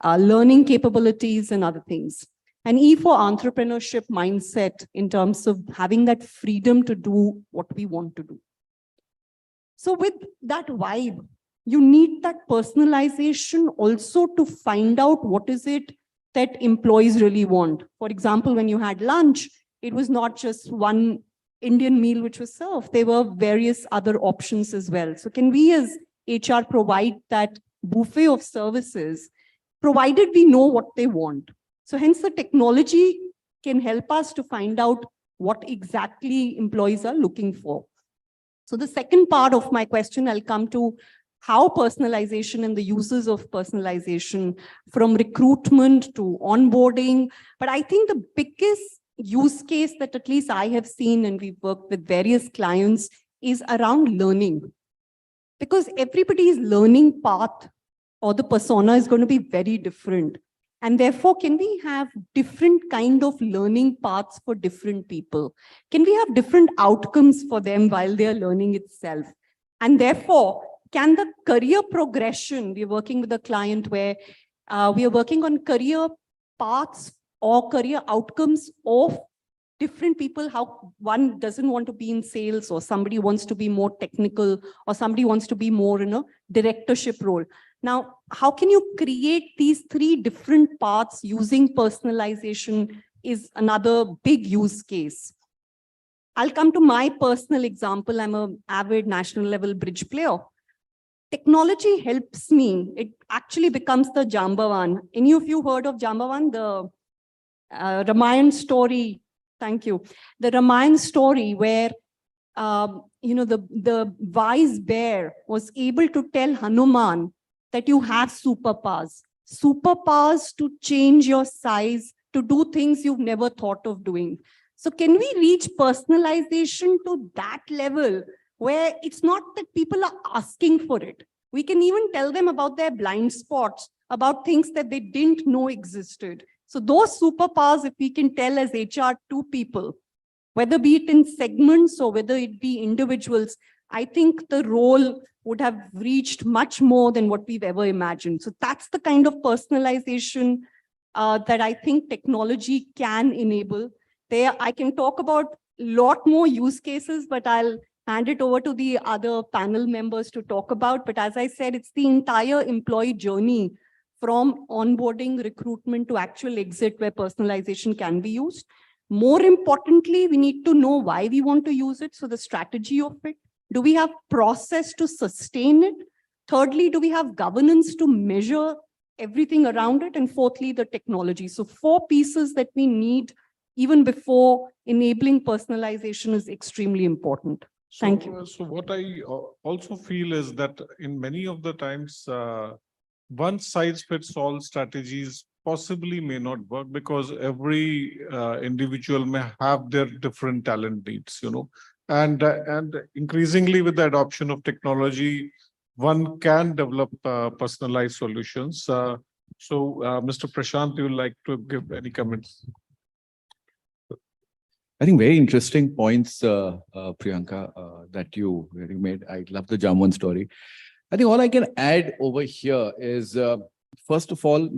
learning capabilities and other things. And E for entrepreneurship mindset in terms of having that freedom to do what we want to do. So with that vibe, you need that personalization also to find out what is it that employees really want. For example, when you had lunch, it was not just one Indian meal which was served. There were various other options as well. So can we as HR provide that buffet of services, provided we know what they want? So hence the technology can help us to find out what exactly employees are looking for. So the second part of my question, I'll come to how personalization and the uses of personalization from recruitment to onboarding. But I think the biggest use case that at least I have seen, and we've worked with various clients, is around learning. Because everybody's learning path or the persona is going to be very different. And therefore, can we have different kind of learning paths for different people? Can we have different outcomes for them while they are learning itself? And therefore, can the career progression, we're working with a client where we are working on career paths or career outcomes of different people, how one doesn't want to be in sales, or somebody wants to be more technical, or somebody wants to be more in a directorship role. Now, how can you create these three different paths using personalization is another big use case. I'll come to my personal example. I'm an avid national level bridge player. Technology helps me. It actually becomes the Jambavan. Any of you heard of Jambavan, the Ramayana story? Thank you. The Ramayana story where, you know, the wise bear was able to tell Hanuman that you have superpowers to change your size, to do things you've never thought of doing. So can we reach personalization to that level where it's not that people are asking for it? We can even tell them about their blind spots, about things that they didn't know existed. So those superpowers, if we can tell as HR to people, whether be it in segments or whether it be individuals, I think the role would have reached much more than what we've ever imagined. So that's the kind of personalization that I think technology can enable. There, I can talk about a lot more use cases, but I'll hand it over to the other panel members to talk about. But as I said, it's the entire employee journey from onboarding, recruitment to actual exit where personalization can be used. More importantly, we need to know why we want to use it. So the strategy of it. Do we have process to sustain it? Thirdly, do we have governance to measure everything around it? And fourthly, the technology. So 4 pieces that we need even before enabling personalization is extremely important. Thank you. So what I also feel is that in many of the times, one size fits all strategies possibly may not work because every individual may have their different talent needs, and increasingly with the adoption of technology, one can develop personalized solutions. Mr. Prashant, you would like to give any comments? I think very interesting points, Priyanka, that you made. I love the Jamwan story. I think all I can add over here is, first of all,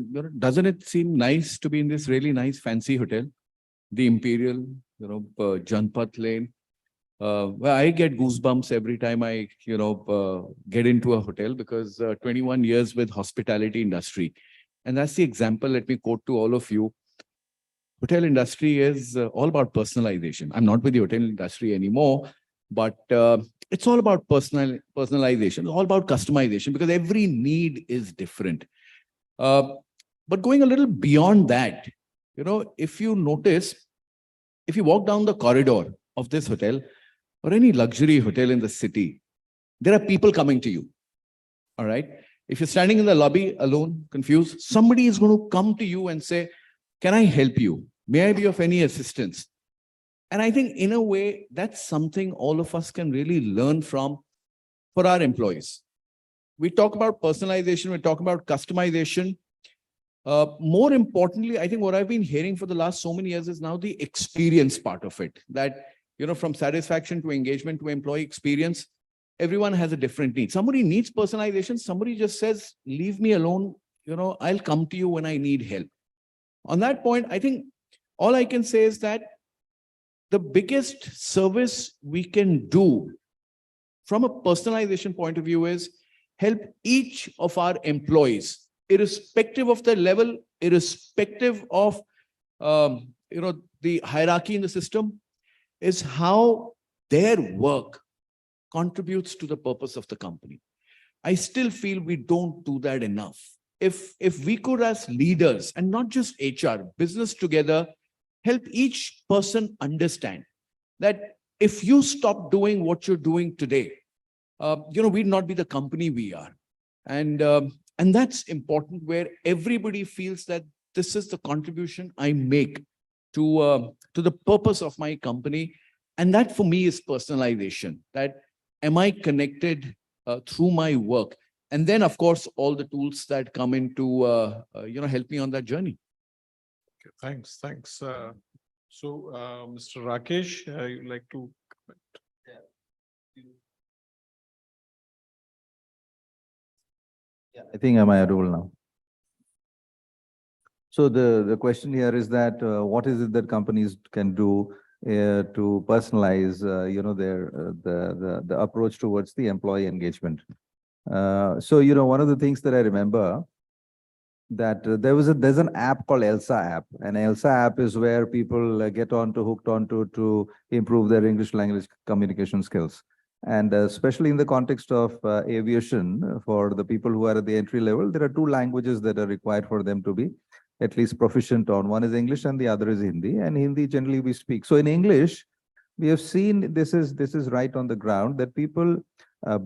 doesn't it seem nice to be in this really nice fancy hotel, the Imperial, Janpat Lane, where I get goosebumps every time I, get into a hotel because 21 years with hospitality industry. And that's the example, let me quote to all of you. Hotel industry is all about personalization. I'm not with the hotel industry anymore, but it's all about personalization, all about customization because every need is different. But going a little beyond that, if you notice, if you walk down the corridor of this hotel or any luxury hotel in the city, there are people coming to you. All right. If you're standing in the lobby alone, confused, somebody is going to come to you and say, can I help you? May I be of any assistance? And I think in a way, that's something all of us can really learn from for our employees. We talk about personalization, we talk about customization. More importantly, I think what I've been hearing for the last so many years is now the experience part of it. That, from satisfaction to engagement to employee experience, everyone has a different need. Somebody needs personalization. Somebody just says, leave me alone. I'll come to you when I need help. On that point, I think all I can say is that the biggest service we can do from a personalization point of view is help each of our employees, irrespective of their level, irrespective of the hierarchy in the system, is how their work contributes to the purpose of the company. I still feel we don't do that enough. If we could, as leaders, and not just HR, business together, help each person understand that if you stop doing what you're doing today, we'd not be the company we are. And that's important, where everybody feels that this is the contribution I make to the purpose of my company. And that for me is personalization, that am I connected through my work? And then, of course, all the tools that come in to help me on that journey. Okay, thanks. Mr. Rakesh, you'd like to comment? Yeah, I think I'm audible now. So the question here is that what is it that companies can do to personalize, the approach towards the employee engagement? One of the things that I remember that there's an app called Elsa app, and Elsa app is where people get hooked onto to improve their English language communication skills. And especially in the context of aviation, for the people who are at the entry level, there are two languages that are required for them to be at least proficient on. One is English and the other is Hindi, and Hindi generally we speak. So in English, we have seen this is right on the ground that people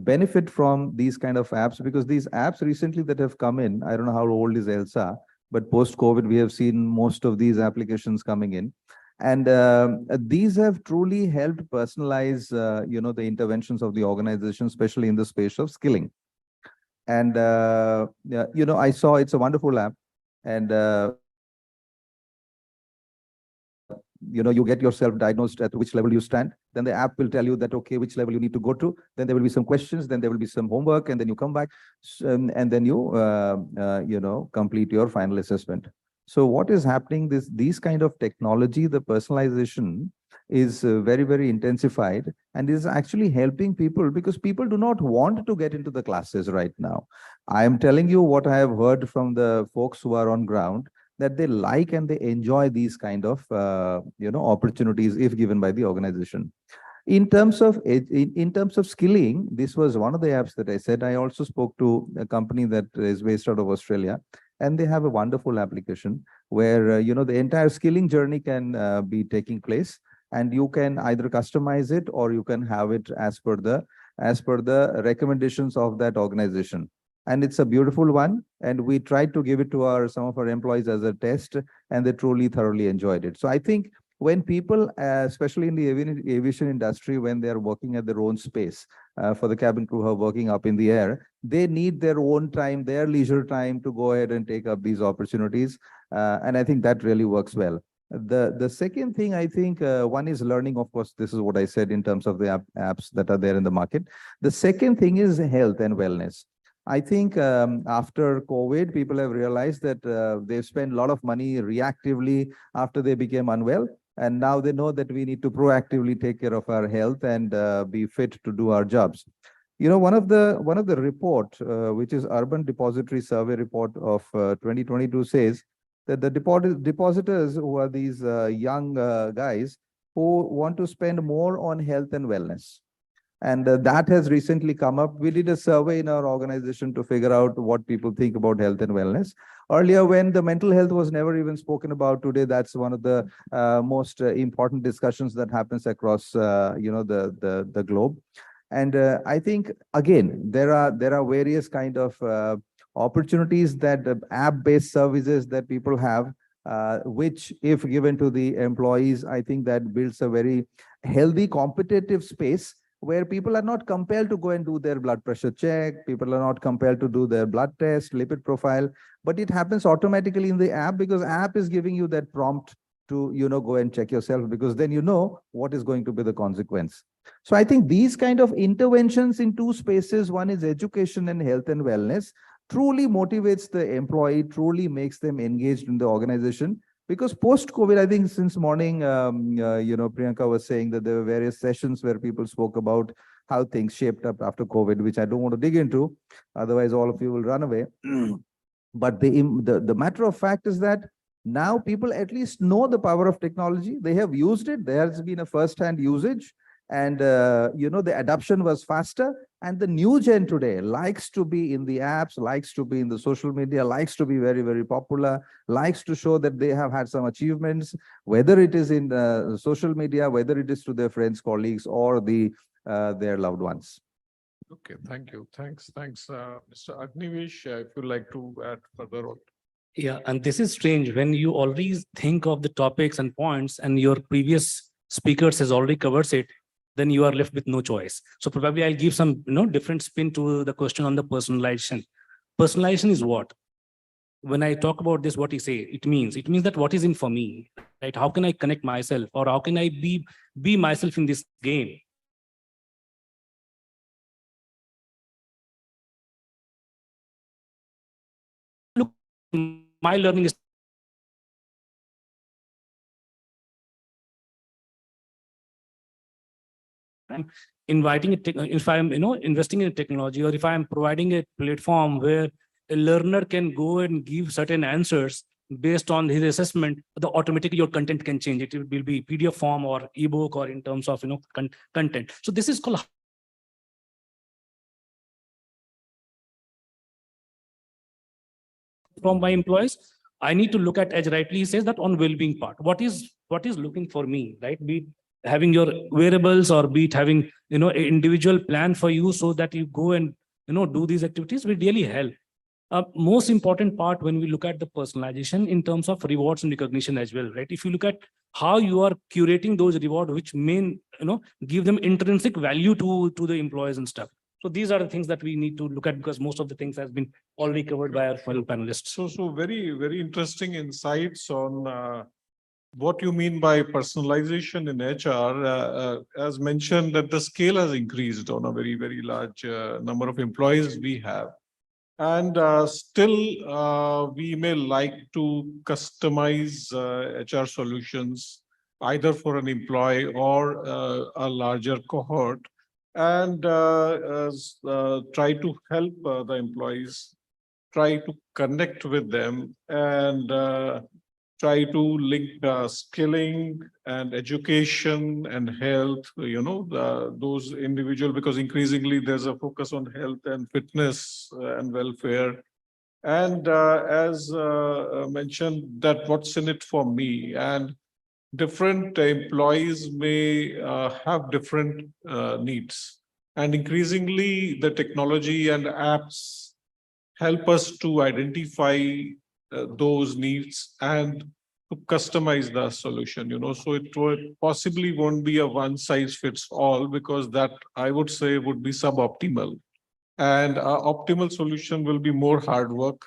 benefit from these kind of apps, because these apps recently that have come in, I don't know how old is Elsa, but post-COVID, we have seen most of these applications coming in. And these have truly helped personalize, the interventions of the organization, especially in the space of skilling. And, I saw it's a wonderful app. And, you get yourself diagnosed at which level you stand. Then the app will tell you that, okay, which level you need to go to. Then there will be some questions, then there will be some homework, and then you come back, and then you, complete your final assessment. So what is happening, these kind of technology, the personalization is very, very intensified and is actually helping people, because people do not want to get into the classes right now. I am telling you what I have heard from the folks who are on ground, that they like and they enjoy these kind of opportunities if given by the organization. In terms of skilling, this was one of the apps that I said. I also spoke to a company that is based out of Australia, and they have a wonderful application where the entire skilling journey can be taking place, and you can either customize it or you can have it as per the recommendations of that organization. and it's a beautiful one. And we tried to give it to some of our employees as a test, and they truly thoroughly enjoyed it. So I think when people, especially in the aviation industry, when they are working at their own space, for the cabin crew who are working up in the air, they need their own time, their leisure time to go ahead and take up these opportunities. And I think that really works well. The second thing, I think, one is learning. Of course, this is what I said in terms of the apps that are there in the market. The second thing is health and wellness. I think after COVID, people have realized that they've spent a lot of money reactively after they became unwell. And now they know that we need to proactively take care of our health and be fit to do our jobs. You know, one of the report, which is Urban Depository Survey report of 2022, says that the depositors, who are these young guys who want to spend more on health and wellness. And that has recently come up. We did a survey in our organization to figure out what people think about health and wellness. Earlier, when the mental health was never even spoken about, today that's one of the most important discussions that happens across the globe. And I think, again, there are various kind of opportunities that app-based services that people have, which, if given to the employees, I think that builds a very healthy, competitive space where people are not compelled to go and do their blood pressure check. People are not compelled to do their blood test, lipid profile, but it happens automatically in the app, because app is giving you that prompt to, go and check yourself, because then you know what is going to be the consequence. So I think these kind of interventions in two spaces, one is education and health and wellness, truly motivates the employee, truly makes them engaged in the organization. Because post-COVID, I think since morning, Priyanka was saying that there were various sessions where people spoke about how things shaped up after COVID, which I don't want to dig into. Otherwise, all of you will run away. But the matter of fact is that now people at least know the power of technology. They have used it. There has been a first-hand usage. And, the adoption was faster. And the new gen today likes to be in the apps, likes to be in the social media, likes to be very, very popular, likes to show that they have had some achievements, whether it is in social media, whether it is to their friends, colleagues, or their loved ones. Okay, thank you. Thanks, Mr. Agnivesh, if you'd like to add further on. Yeah, and this is strange when you already think of the topics and points and your previous speakers has already covered it, then you are left with no choice. So probably I'll give some different spin to the question on the personalization. Personalization is what? When I talk about this, what you say, it means that what is in for me, right? How can I connect myself, or how can I be myself in this game? Look, my learning is I'm inviting if I'm investing in technology, or if I'm providing a platform where a learner can go and give certain answers based on his assessment, automatically your content can change. It will be PDF form or ebook, or in terms of content. So this is called from my employees. I need to look at, as rightly he says, that on well-being part. What is looking for me, right? Be it having your wearables, or be it having an individual plan for you, so that you go and do these activities will really help. Most important part when we look at the personalization in terms of rewards and recognition as well, right? If you look at how you are curating those rewards, which may give them intrinsic value to the employees and stuff. So these are the things that we need to look at, because most of the things has been already covered by our fellow panelists. So very, very interesting insights on what you mean by personalization in HR. As mentioned, that the scale has increased on a very, very large number of employees we have. And still, we may like to customize HR solutions, either for an employee or a larger cohort, and try to help the employees, try to connect with them, and try to link skilling and education and health, those individual, because increasingly there's a focus on health and fitness and welfare. And as mentioned, that what's in it for me, and different employees may have different needs. And increasingly the technology and apps help us to identify those needs and to customize the solution, so it would possibly won't be a one size fits all, because that I would say would be suboptimal. And optimal solution will be more hard work,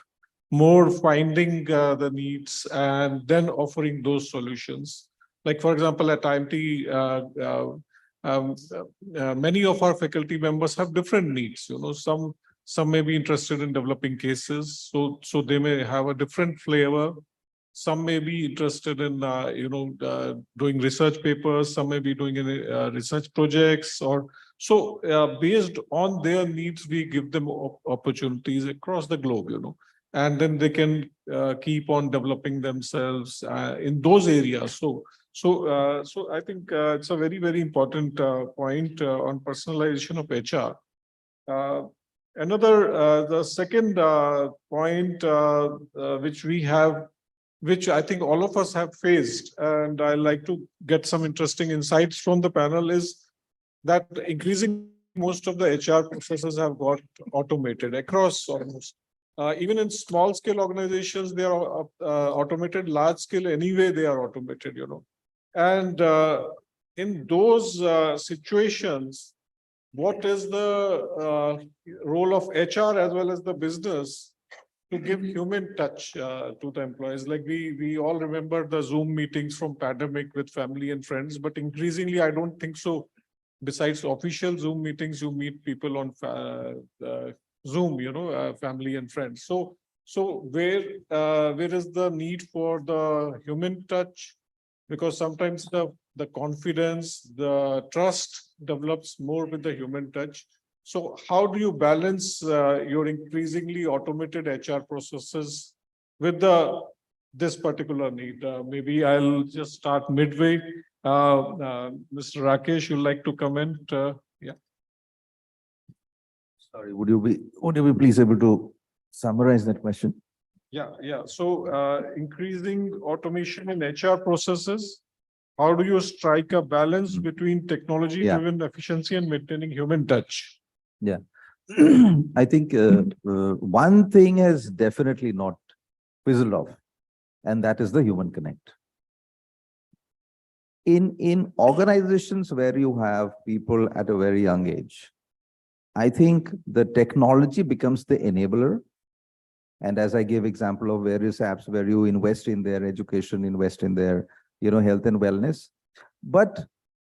more finding the needs and then offering those solutions. Like, for example, at IMT, many of our faculty members have different needs. Some may be interested in developing cases, so they may have a different flavor. Some may be interested in doing research papers. Some may be doing research projects, or so based on their needs, we give them opportunities across the globe. And then they can keep on developing themselves in those areas. So I think it's a very, very important point on personalization of HR. The second point which we have, which I think all of us have faced, and I like to get some interesting insights from the panel, is that increasing most of the HR processes have got automated across almost. Even in small scale organizations, they are automated. Large scale, anyway, they are automated, And in those situations, what is the role of HR as well as the business to give human touch to the employees? Like we all remember the Zoom meetings from pandemic with family and friends, but increasingly, I don't think so. Besides official Zoom meetings, you meet people on Zoom, family and friends. So where is the need for the human touch? Because sometimes the confidence, the trust develops more with the human touch. So how do you balance your increasingly automated HR processes with this particular need? Maybe I'll just start midway. Mr. Rakesh, you'd like to comment? Yeah. Sorry, would you be please able to summarize that question? Yeah. So increasing automation in HR processes, how do you strike a balance between technology-driven efficiency and maintaining human touch? Yeah, I think one thing has definitely not fizzled off, and that is the human connect. In organizations where you have people at a very young age, I think the technology becomes the enabler. And as I gave example of various apps where you invest in their education, invest in their health and wellness, but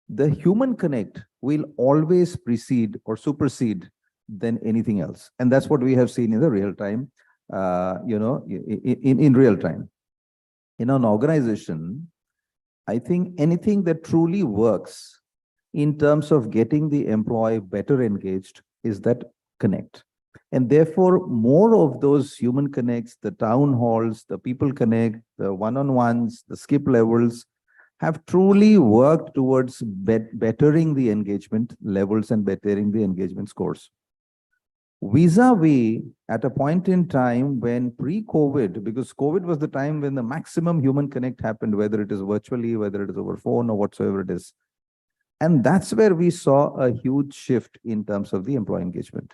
the human connect will always precede or supersede than anything else. And that's what we have seen in the real time, in real time. In an organization, I think anything that truly works in terms of getting the employee better engaged is that connect. And therefore, more of those human connects, the town halls, the people connect, the one-on-ones, the skip levels, have truly worked towards bettering the engagement levels and bettering the engagement scores. Vis-a-vis, at a point in time when pre-COVID, because COVID was the time when the maximum human connect happened, whether it is virtually, whether it is over phone or whatsoever it is. And that's where we saw a huge shift in terms of the employee engagement.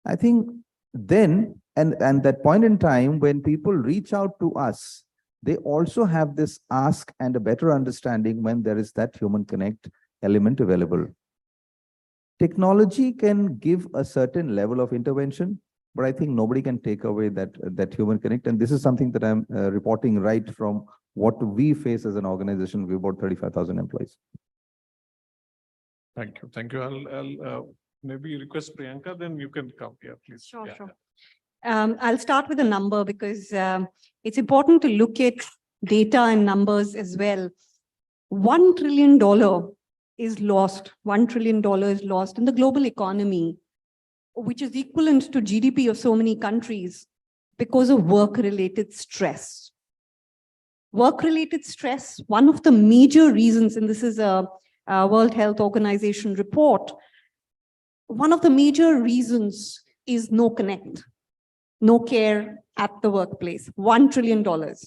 I think then, and that point in time when people reach out to us, they also have this ask and a better understanding when there is that human connect element available. Technology can give a certain level of intervention, but I think nobody can take away that human connect. And this is something that I'm reporting right from what we face as an organization. We've about 35,000 employees. Thank you. I'll maybe request Priyanka, then you can come here, please. Sure. Yeah. I'll start with a number because it's important to look at data and numbers as well. $1 trillion is lost. $1 trillion is lost in the global economy, which is equivalent to GDP of so many countries because of work-related stress. Work-related stress, one of the major reasons, and this is a World Health Organization report, one of the major reasons is no connect, no care at the workplace. $1 trillion.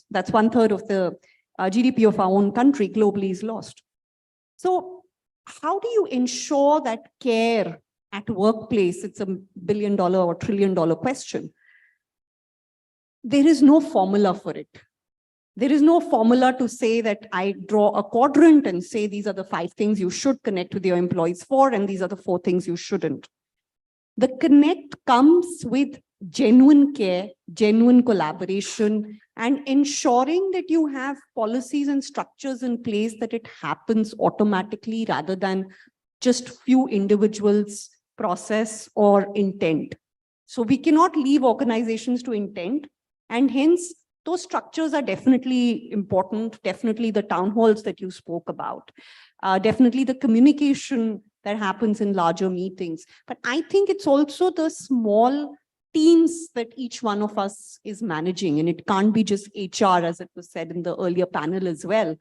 That's 1/3 of the GDP of our own country globally is lost. So how do you ensure that care at workplace? It's $1 billion or $1 trillion question. there is no formula for it. There is no formula to say that I draw a quadrant and say these are the 5 things you should connect with your employees for, and these are the 4 things you shouldn't. The connect comes with genuine care, genuine collaboration, and ensuring that you have policies and structures in place that it happens automatically rather than just few individuals' process or intent. So we cannot leave organizations to intent, and hence those structures are definitely important. Definitely the town halls that you spoke about, definitely the communication that happens in larger meetings. But I think it's also the small teams that each one of us is managing, and it can't be just HR, as it was said in the earlier panel as well.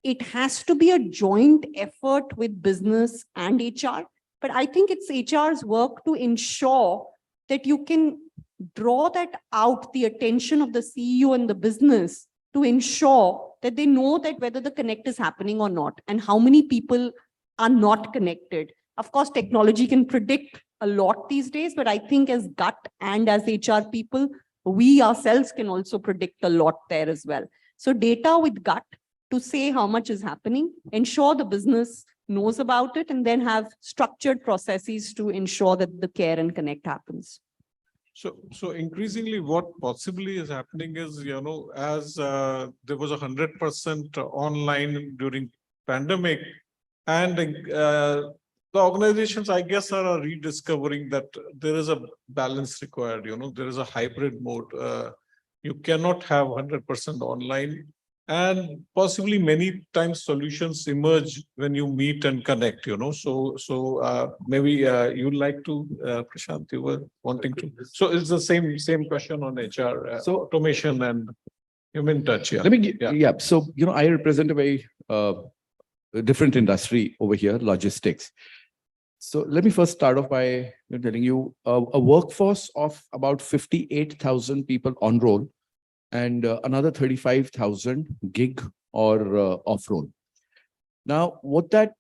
It has to be a joint effort with business and HR. But I think it's HR's work to ensure that you can draw that out, the attention of the CEO and the business, to ensure that they know that whether the connect is happening or not, and how many people are not connected. Of course, technology can predict a lot these days, but I think as gut and as HR people, we ourselves can also predict a lot there as well. So data with gut to say how much is happening, ensure the business knows about it, and then have structured processes to ensure that the care and connect happens. So increasingly what possibly is happening is, as there was 100% online during pandemic, and the organizations, I guess, are rediscovering that there is a balance required, there is a hybrid mode. You cannot have 100% online, and possibly many times solutions emerge when you meet and connect, So maybe you'd like to, Prashant, you were wanting to. So it's the same question on HR, so automation and human touch. Yeah. Let me, yeah. So, I represent a very different industry over here, logistics. So let me first start off by telling you a workforce of about 58,000 people on roll, and another 35,000 gig or off roll. Now, what that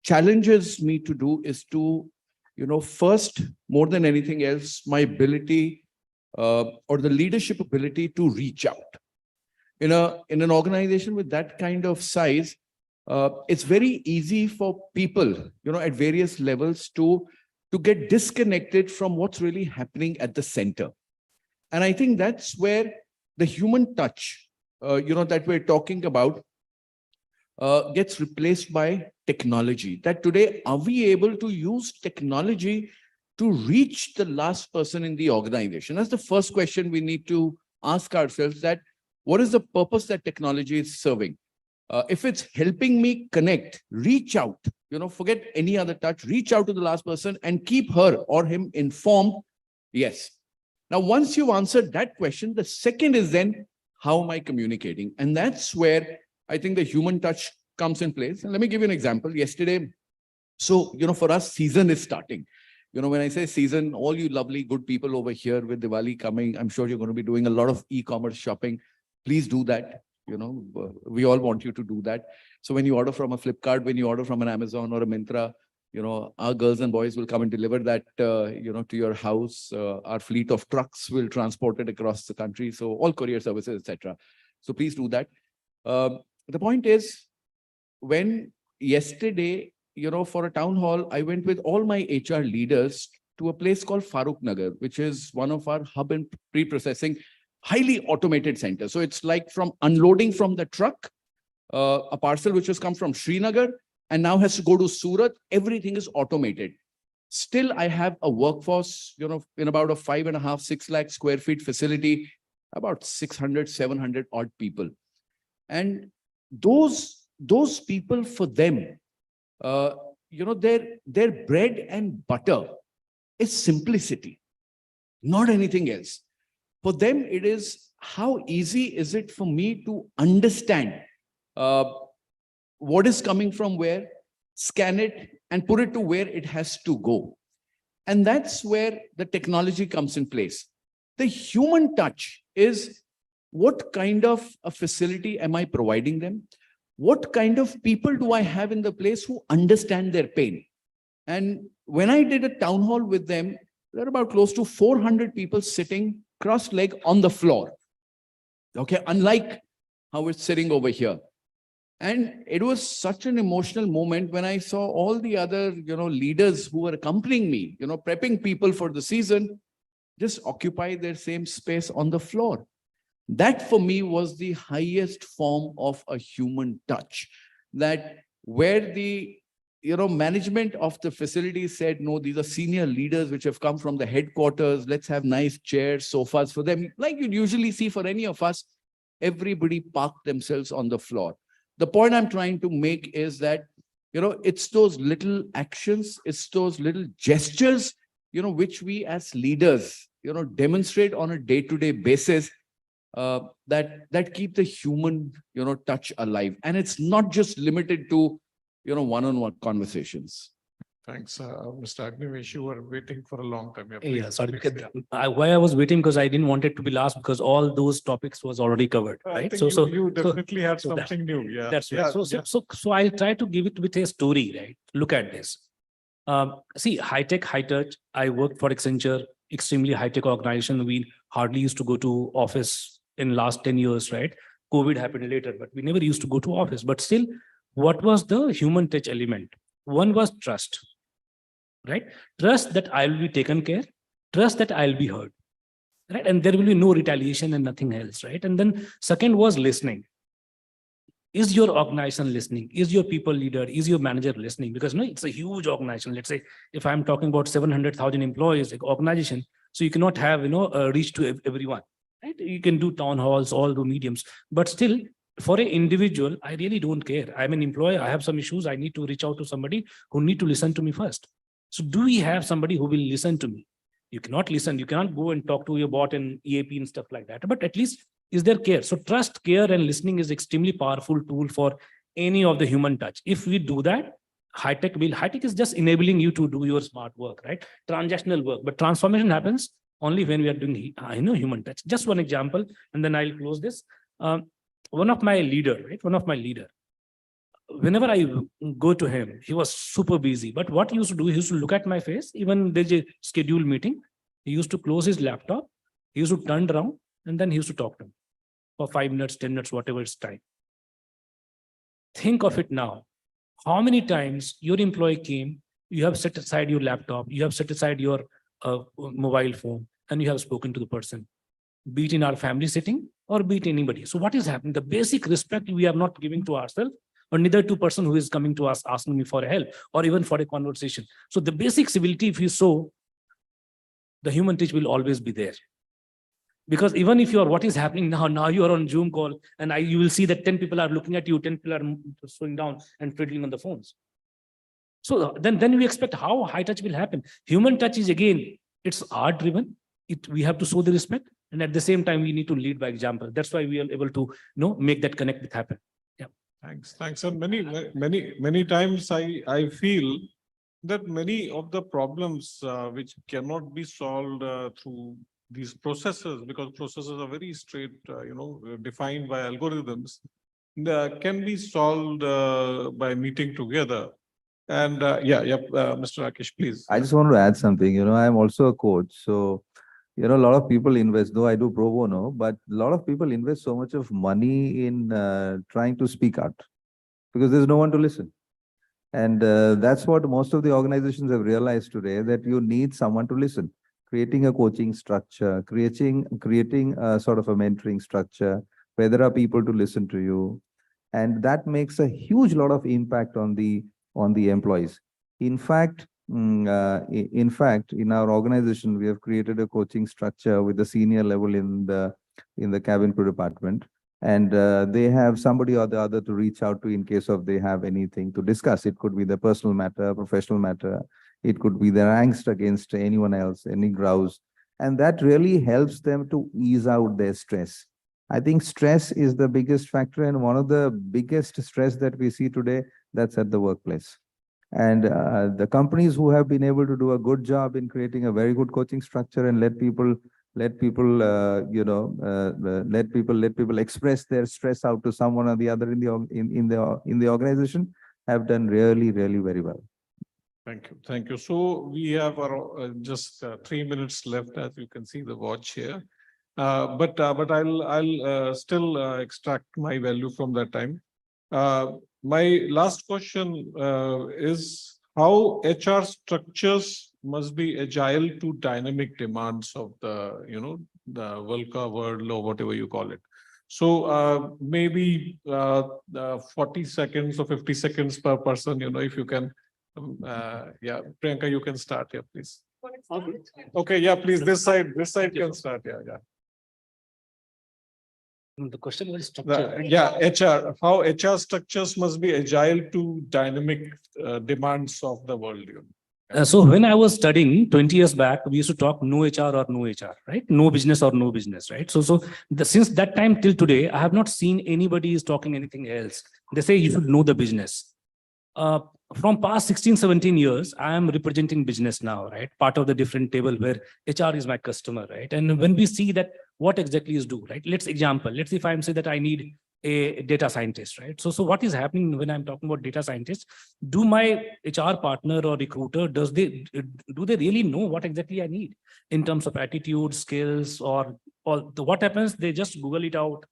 challenges me to do is to, first, more than anything else, my ability or the leadership ability to reach out. In an organization with that kind of size, it's very easy for people, at various levels to get disconnected from what's really happening at the center. And I think that's where the human touch, that we're talking about, gets replaced by technology. That today, are we able to use technology to reach the last person in the organization? That's the first question we need to ask ourselves, that what is the purpose that technology is serving? If it's helping me connect, reach out, forget any other touch, reach out to the last person and keep her or him informed, yes. Now, once you've answered that question, the second is then, how am I communicating? And that's where I think the human touch comes in place. And let me give you an example. Yesterday, so, for us, season is starting. When I say season, all you lovely, good people over here with Diwali coming, I'm sure you're going to be doing a lot of e-commerce shopping. Please do that. We all want you to do that. So when you order from a Flipkart, when you order from an Amazon or a Myntra, our girls and boys will come and deliver that, to your house. Our fleet of trucks will transport it across the country. So all courier services, etc. So please do that. The point is, when yesterday, for a town hall, I went with all my HR leaders to a place called Farooq Nagar, which is one of our hub and pre-processing, highly automated centers. So it's like from unloading from the truck, a parcel which has come from Srinagar, and now has to go to Surat, everything is automated. Still, I have a workforce, in about a 5.5, 6 lakh square feet facility, about 600, 700 odd people. And those people, for them, their bread and butter is simplicity, not anything else. For them, it is how easy is it for me to understand what is coming from where, scan it, and put it to where it has to go. And that's where the technology comes in place. The human touch is, what kind of a facility am I providing them? What kind of people do I have in the place who understand their pain? And when I did a town hall with them, there are about close to 400 people sitting crossed leg on the floor. Okay, unlike how it's sitting over here. And it was such an emotional moment when I saw all the other, leaders who were accompanying me, prepping people for the season, just occupy their same space on the floor. That for me was the highest form of a human touch, that where the management of the facility said, no, these are senior leaders which have come from the headquarters. Let's have nice chairs, sofas for them. Like you'd usually see for any of us, everybody parked themselves on the floor. The point I'm trying to make is that, it's those little actions, it's those little gestures, which we as leaders, demonstrate on a day-to-day basis, that keep the human, touch alive. And it's not just limited to, one-on-one conversations. Thanks, Mr. Agnivesh. You were waiting for a long time. Yeah, sorry. Why I was waiting because I didn't want it to be last because all those topics was already covered, I right? think you definitely had something new. Yeah, that's right. So I try to give it with a story, right? Look at this. See, high tech, high touch. I worked for Accenture, extremely high tech organization. We hardly used to go to office in last 10 years, right? COVID happened later, but we never used to go to office. But still, what was the human touch element? One was trust, right? Trust that I will be taken care, trust that I'll be heard, right? And there will be no retaliation and nothing else, right? And then second was listening. Is your organization listening? Is your people leader? Is your manager listening? Because it's a huge organization. Let's say if I'm talking about 700,000 employees, like organization, so you cannot have reach to everyone, right? You can do town halls, all the mediums, but still for an individual, I really don't care. I'm an employee. I have some issues. I need to reach out to somebody who need to listen to me first. So do we have somebody who will listen to me? You cannot listen. You cannot go and talk to your bot and EAP and stuff like that. But at least is there care? So trust, care, and listening is extremely powerful tool for any of the human touch. If we do that, high tech is just enabling you to do your smart work, right? Transactional work. But transformation happens only when we are doing human touch. Just one example, and then I'll close this. One of my leader, whenever I go to him, he was super busy. But what he used to do, he used to look at my face. Even there's a scheduled meeting, he used to close his laptop, he used to turn around, and then he used to talk to me for 5 minutes, 10 minutes, whatever it's time. Think of it now. How many times your employee came, you have set aside your laptop, you have set aside your mobile phone, and you have spoken to the person, be it in our family setting or be it anybody. So what is happening? The basic respect we are not giving to ourselves, or neither to person who is coming to us asking me for help or even for a conversation. So the basic civility, if you show, the human touch will always be there. Because even if you are, what is happening now you are on Zoom call and you will see that 10 people are looking at you, 10 people are slowing down and fiddling on the phones. So then we expect how high touch will happen. Human touch is, again, it's art driven. We have to show the respect. And at the same time, we need to lead by example. That's why we are able to make that connect happen. Yeah. Thanks. And many times I feel that many of the problems which cannot be solved through these processes, because processes are very straight, defined by algorithms, can be solved by meeting together. And Mr. Rakesh, please. I just want to add something. I'm also a coach. So, a lot of people invest, though I do pro bono, but a lot of people invest so much of money in trying to speak out because there's no one to listen. And that's what most of the organizations have realized today, that you need someone to listen. Creating a coaching structure, creating a sort of a mentoring structure where there are people to listen to you. And that makes a huge lot of impact on the employees. In fact, in our organization, we have created a coaching structure with the senior level in the cabin crew department. And they have somebody or the other to reach out to in case of they have anything to discuss. It could be the personal matter, professional matter. It could be their angst against anyone else, any grouse. And that really helps them to ease out their stress. I think stress is the biggest factor, and one of the biggest stress that we see today, that's at the workplace. And the companies who have been able to do a good job in creating a very good coaching structure and let people express their stress out to someone or the other in the organization have done really, really very well. Thank you. So we have just 3 minutes left, as you can see the watch here. But I'll still extract my value from that time. My last question is how HR structures must be agile to dynamic demands of the, the VUCA world or whatever you call it. So maybe 40 seconds or 50 seconds per person, if you can. Yeah, Priyanka, you can start here, please. Okay, yeah, please, this side can start. Yeah. The question was structure. Yeah, HR, how HR structures must be agile to dynamic demands of the world. So when I was studying 20 years back, we used to talk no HR or no HR, right? No business or no business, right? So since that time till today, I have not seen anybody is talking anything else. They say you should know the business. From past 16, 17 years, I am representing business now, right? Part of the different table where HR is my customer, right? And when we see that what exactly is do, right? Let's say if I'm say that I need a data scientist, right? So what is happening when I'm talking about data scientist? Do my HR partner or recruiter, do they really know what exactly I need in terms of attitude, skills, or what happens? They just Google it out,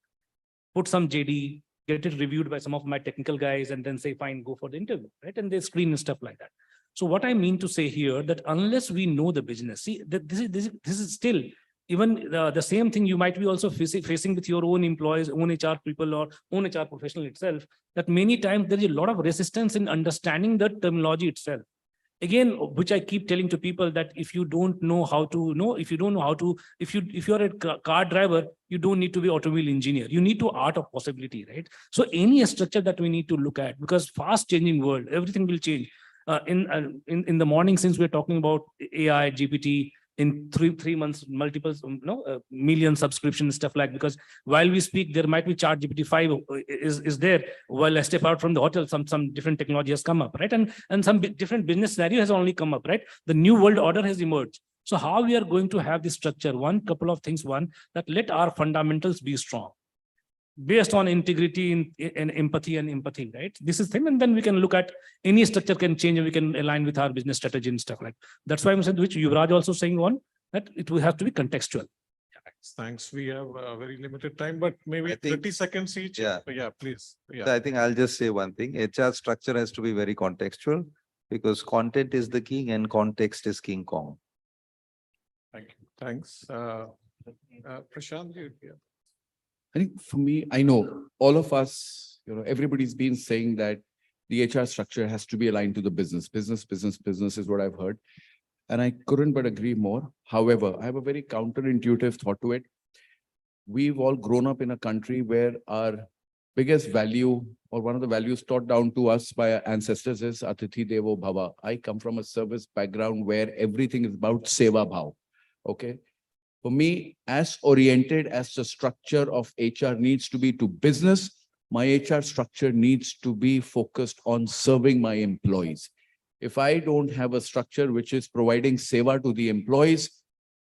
put some JD, get it reviewed by some of my technical guys, and then say, fine, go for the interview, right? And they screen and stuff like that. So what I mean to say here, that unless we know the business, see, this is still, even the same thing you might be also facing with your own employees, own HR people, or own HR professional itself, that many times there is a lot of resistance in understanding the terminology itself. Again, which I keep telling to people, that if you don't know how to know, if you're a car driver, you don't need to be automobile engineer. You need to art of possibility, right? So any structure that we need to look at, because fast changing world, everything will change. In the morning, since we're talking about AI, GPT, in three months, multiple million subscription stuff like, because while we speak, there might be chat GPT 5 is there. While I step out from the hotel, some different technology has come up, right? And some different business scenario has only come up, right? The new world order has emerged. So how we are going to have this structure? Couple of things. One, that let our fundamentals be strong, based on integrity and empathy, right? This is thing, and then we can look at any structure can change, and we can align with our business strategy and stuff like. That's why I'm saying, which Yuvraj also saying on, that it will have to be contextual. Thanks. We have a very limited time, but maybe 30 seconds each. Yeah, please. Yeah. So I think I'll just say one thing. HR structure has to be very contextual, because content is the king and context is King Kong. Thank you. Thanks. Prashant, yeah. I think for me, I know all of us, everybody's been saying that the HR structure has to be aligned to the business. Business is what I've heard. And I couldn't but agree more. However, I have a very counterintuitive thought to it. We've all grown up in a country where our biggest value, or one of the values taught down to us by our ancestors, is Atithi Devo Bhava. I come from a service background where everything is about Seva Bhav. Okay. For me, as oriented as the structure of HR needs to be to business, my HR structure needs to be focused on serving my employees. If I don't have a structure which is providing seva to the employees,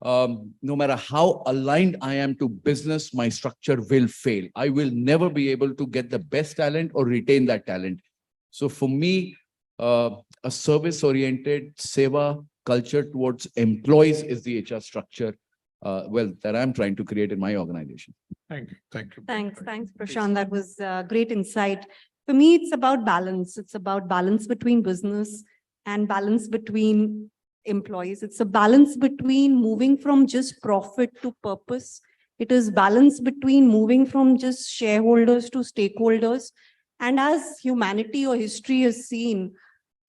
no matter how aligned I am to business, my structure will fail. I will never be able to get the best talent or retain that talent. So for me, a service-oriented seva culture towards employees is the HR structure that I'm trying to create in my organization. Thank you. Thanks, Prashant. That was great insight. For me, it's about balance. It's about balance between business and balance between employees. It's a balance between moving from just profit to purpose. It is balance between moving from just shareholders to stakeholders. And as humanity or history has seen,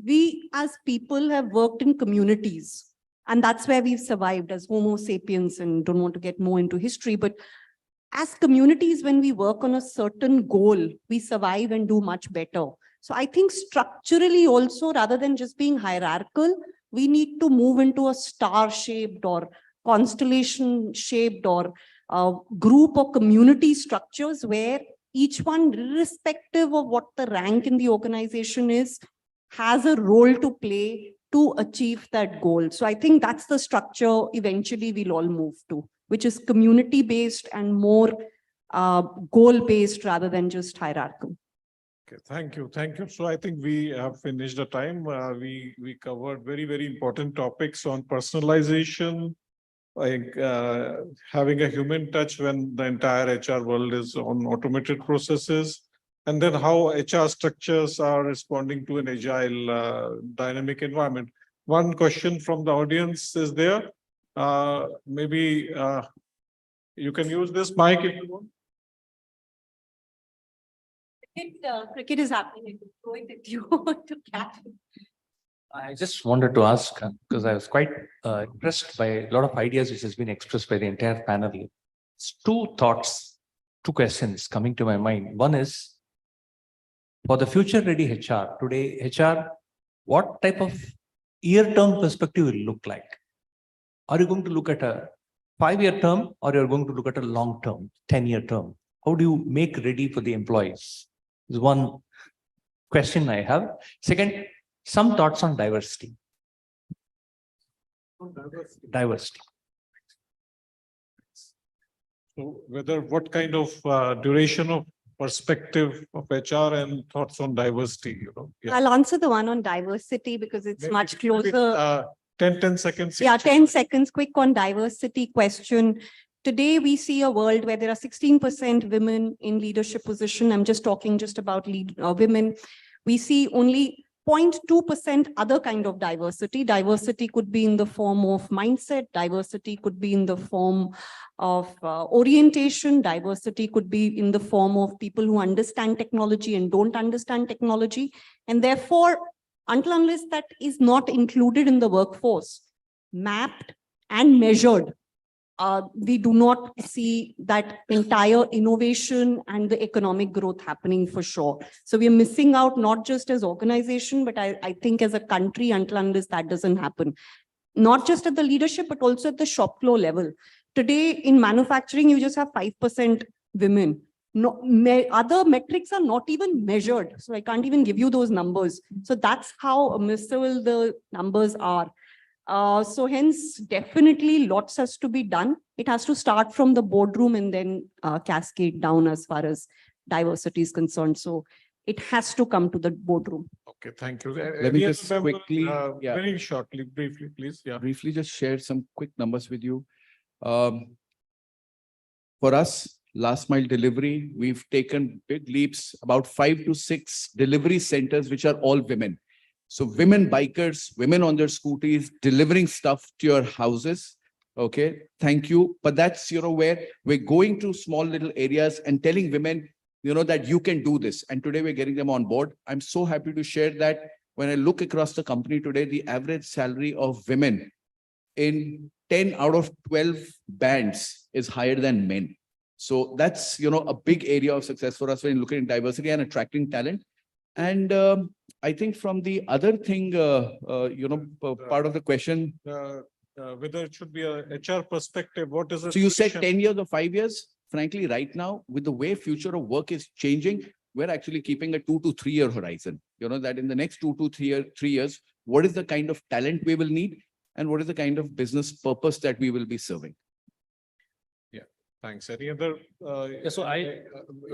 we as people have worked in communities. And that's where we've survived as Homo sapiens, and don't want to get more into history, but as communities, when we work on a certain goal, we survive and do much better. So I think structurally also, rather than just being hierarchical, we need to move into a star-shaped or constellation-shaped or group or community structures where each one, irrespective of what the rank in the organization is, has a role to play to achieve that goal. So I think that's the structure eventually we'll all move to, which is community-based and more goal-based rather than just hierarchical. Okay, thank you. So I think we have finished the time. We covered very, very important topics on personalization, like having a human touch when the entire HR world is on automated processes, and then how HR structures are responding to an agile, dynamic environment. One question from the audience is there. Maybe you can use this mic if you want. Cricket is happening. Go ahead if you want to catch it. I just wanted to ask, because I was quite impressed by a lot of ideas which has been expressed by the entire panel. It's two thoughts, two questions coming to my mind. One is, for the future ready HR, today HR, what type of year-term perspective will look like? Are you going to look at a 5-year term, or you're going to look at a long-term, 10-year term? How do you make ready for the employees? Is one question I have. Second, some thoughts on diversity. Diversity. So whether what kind of duration of perspective of HR and thoughts on diversity, you know? Yeah. I'll answer the one on diversity because it's Maybe- much maybe, closer. 10 seconds. Yeah, 10 seconds, quick on diversity question. Today, we see a world where there are 16% women in leadership position. I'm just talking just about women. We see only 0.2% other kind of diversity. Diversity could be in the form of mindset. Diversity could be in the form of orientation. Diversity could be in the form of people who understand technology and don't understand technology. And therefore, until unless that is not included in the workforce, mapped and measured, we do not see that entire innovation and the economic growth happening for sure. So we are missing out not just as organization, but I think as a country until unless that doesn't happen. Not just at the leadership, but also at the shop floor level. Today in manufacturing, you just have 5% women. No, other metrics are not even measured. So I can't even give you those numbers. So that's how miserable the numbers are. So hence, definitely lots has to be done. It has to start from the boardroom and then cascade down as far as diversity is concerned. So it has to come to the boardroom. Okay, thank you. Let me just quickly, very shortly, briefly, please. Yeah. briefly just share some quick numbers with you. For us, last mile delivery, we've taken big leaps, about 5 to 6 delivery centers, which are all women. So women bikers, women on their scooters, delivering stuff to your houses. Okay, thank you. But that's, where we're going to small little areas and telling women, that you can do this. And today we're getting them on board. I'm so happy to share that when I look across the company today, the average salary of women in 10 out of 12 bands is higher than men. So that's, a big area of success for us when looking at diversity and attracting talent. And I think from the other thing, part of the question. Whether it should be a HR perspective, what is it? So you said 10 years or 5 years? Frankly, right now, with the way future of work is changing, we're actually keeping a 2 to 3 year horizon. That in the next 2 to 3 years, what is the kind of talent we will need? And what is the kind of business purpose that we will be serving? Yeah, thanks. Any other? So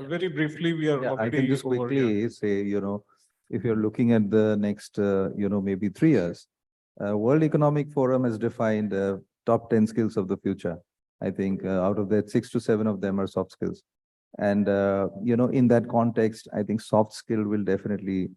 very briefly, we are. I can just quickly say, if you're looking at the next, maybe 3 years, World Economic Forum has defined top 10 skills of the future. I think out of that, 6 to 7 of them are soft skills. And, in that context, I think soft skill will definitely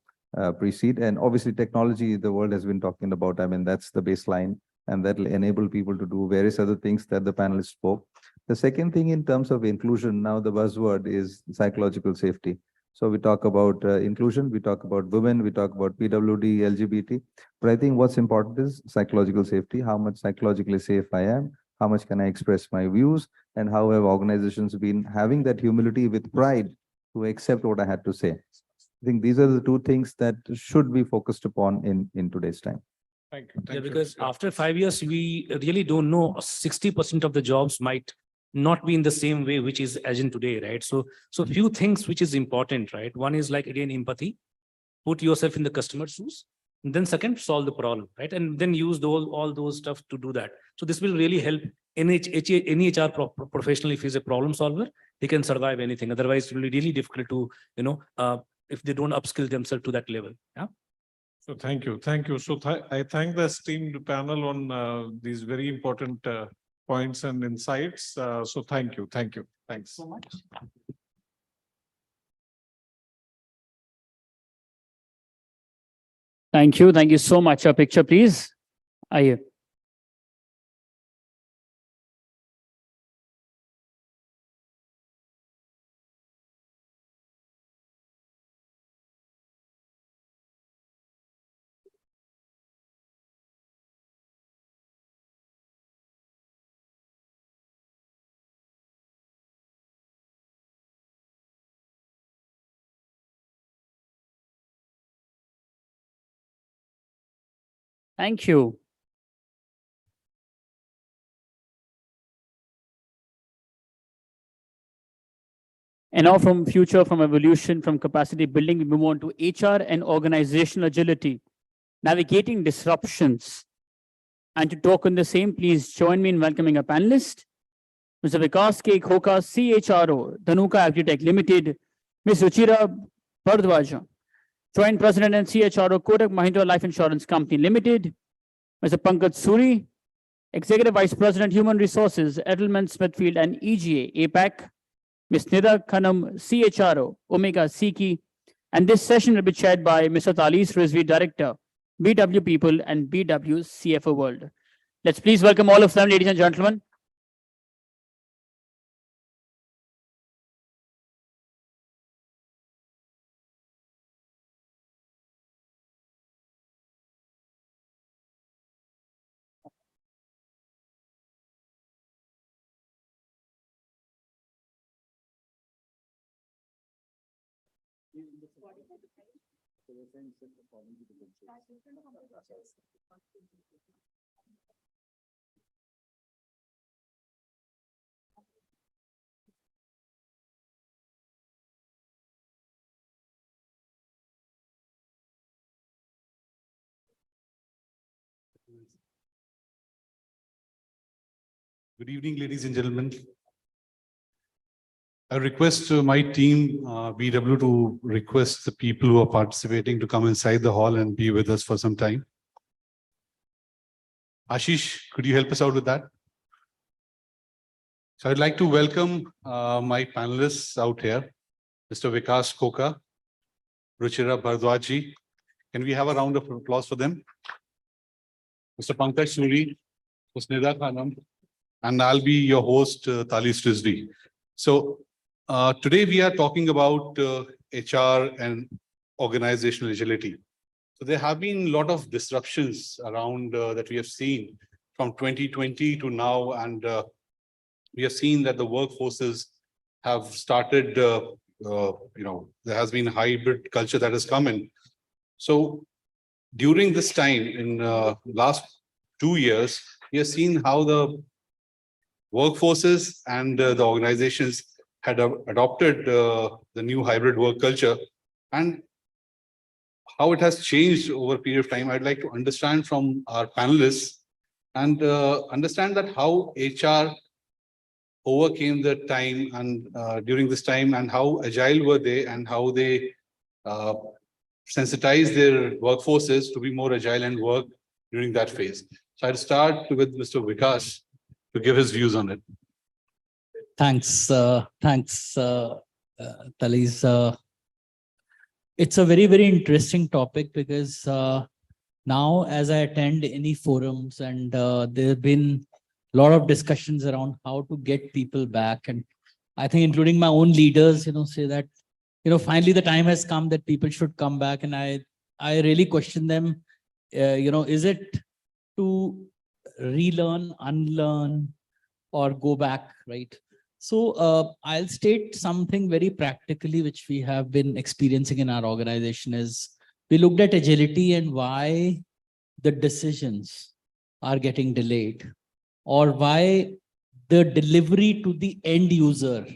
precede. And obviously technology, the world has been talking about, that's the baseline, and that will enable people to do various other things that the panelists spoke. The second thing in terms of inclusion, now the buzzword is psychological safety. So we talk about inclusion, we talk about women, we talk about PWD, LGBT. But I think what's important is psychological safety, how much psychologically safe I am, how much can I express my views, and how have organizations been having that humility with pride to accept what I had to say. I think these are the two things that should be focused upon in today's time. Thank you. Yeah, because after 5 years, we really don't know. 60% of the jobs might not be in the same way, which is as in today, right? So few things which is important, right? One is like, again, empathy. Put yourself in the customer's shoes. And then second, solve the problem, right? And then use all those stuff to do that. So this will really help any HR professional. If he's a problem solver, he can survive anything. Otherwise, it will be really difficult to, if they don't upskill themselves to that level. Yeah. So thank you. Thank you. So I thank the esteemed panel on these very important points and insights. So thank you. Thanks So much. Thank you. Thank you so much. A picture, please. Aye. Thank you. And now from future, from evolution, from capacity building, we move on to HR and organizational agility, navigating disruptions. And to talk on the same, please join me in welcoming a panelist, Mr. Vikas K. Khoka, CHRO, Dhanuka Agritech Limited, Ms. Ruchira Bharadwaj, Joint President and CHRO, Kotak Mahindra Life Insurance Company Limited, Mr. Pankaj Suri, Executive Vice President, Human Resources, Edelman Smithfield and EGA, APAC, Ms. Nida Khanam, CHRO, Omega Siki, and this session will be chaired by Mr. Talis Rizvi, Director, BW People and BW CFO World. Let's please welcome all of them, ladies and gentlemen. Good evening, ladies and gentlemen. I request my team, BW, to request the people who are participating to come inside the hall and be with us for some time. Ashish, could you help us out with that? So I'd like to welcome my panelists out here, Mr. Vikas Khoka, Ruchira Bharadwaj. Can we have a round of applause for them? Mr. Pankaj Suri, Ms. Nida Khanam, and I'll be your host, Talis Rizvi. So today we are talking about HR and organizational agility. So there have been a lot of disruptions around that we have seen from 2020 to now, and we have seen that the workforces have started, there has been hybrid culture that has come in. So during this time, in last 2 years, we have seen how the workforces and the organizations had adopted the new hybrid work culture, and how it has changed over a period of time. I'd like to understand from our panelists and understand that how HR overcame the time and during this time, and how agile were they, and how they sensitized their workforces to be more agile and work during that phase. So I'll start with Mr. Vikas to give his views on it. Thanks, Talis. It's a very, very interesting topic because now as I attend any forums and there have been a lot of discussions around how to get people back. And I think including my own leaders, say that, finally the time has come that people should come back. And I really question them, is it to relearn, unlearn, or go back, right? So I'll state something very practically, which we have been experiencing in our organization is we looked at agility and why the decisions are getting delayed, or why the delivery to the end user,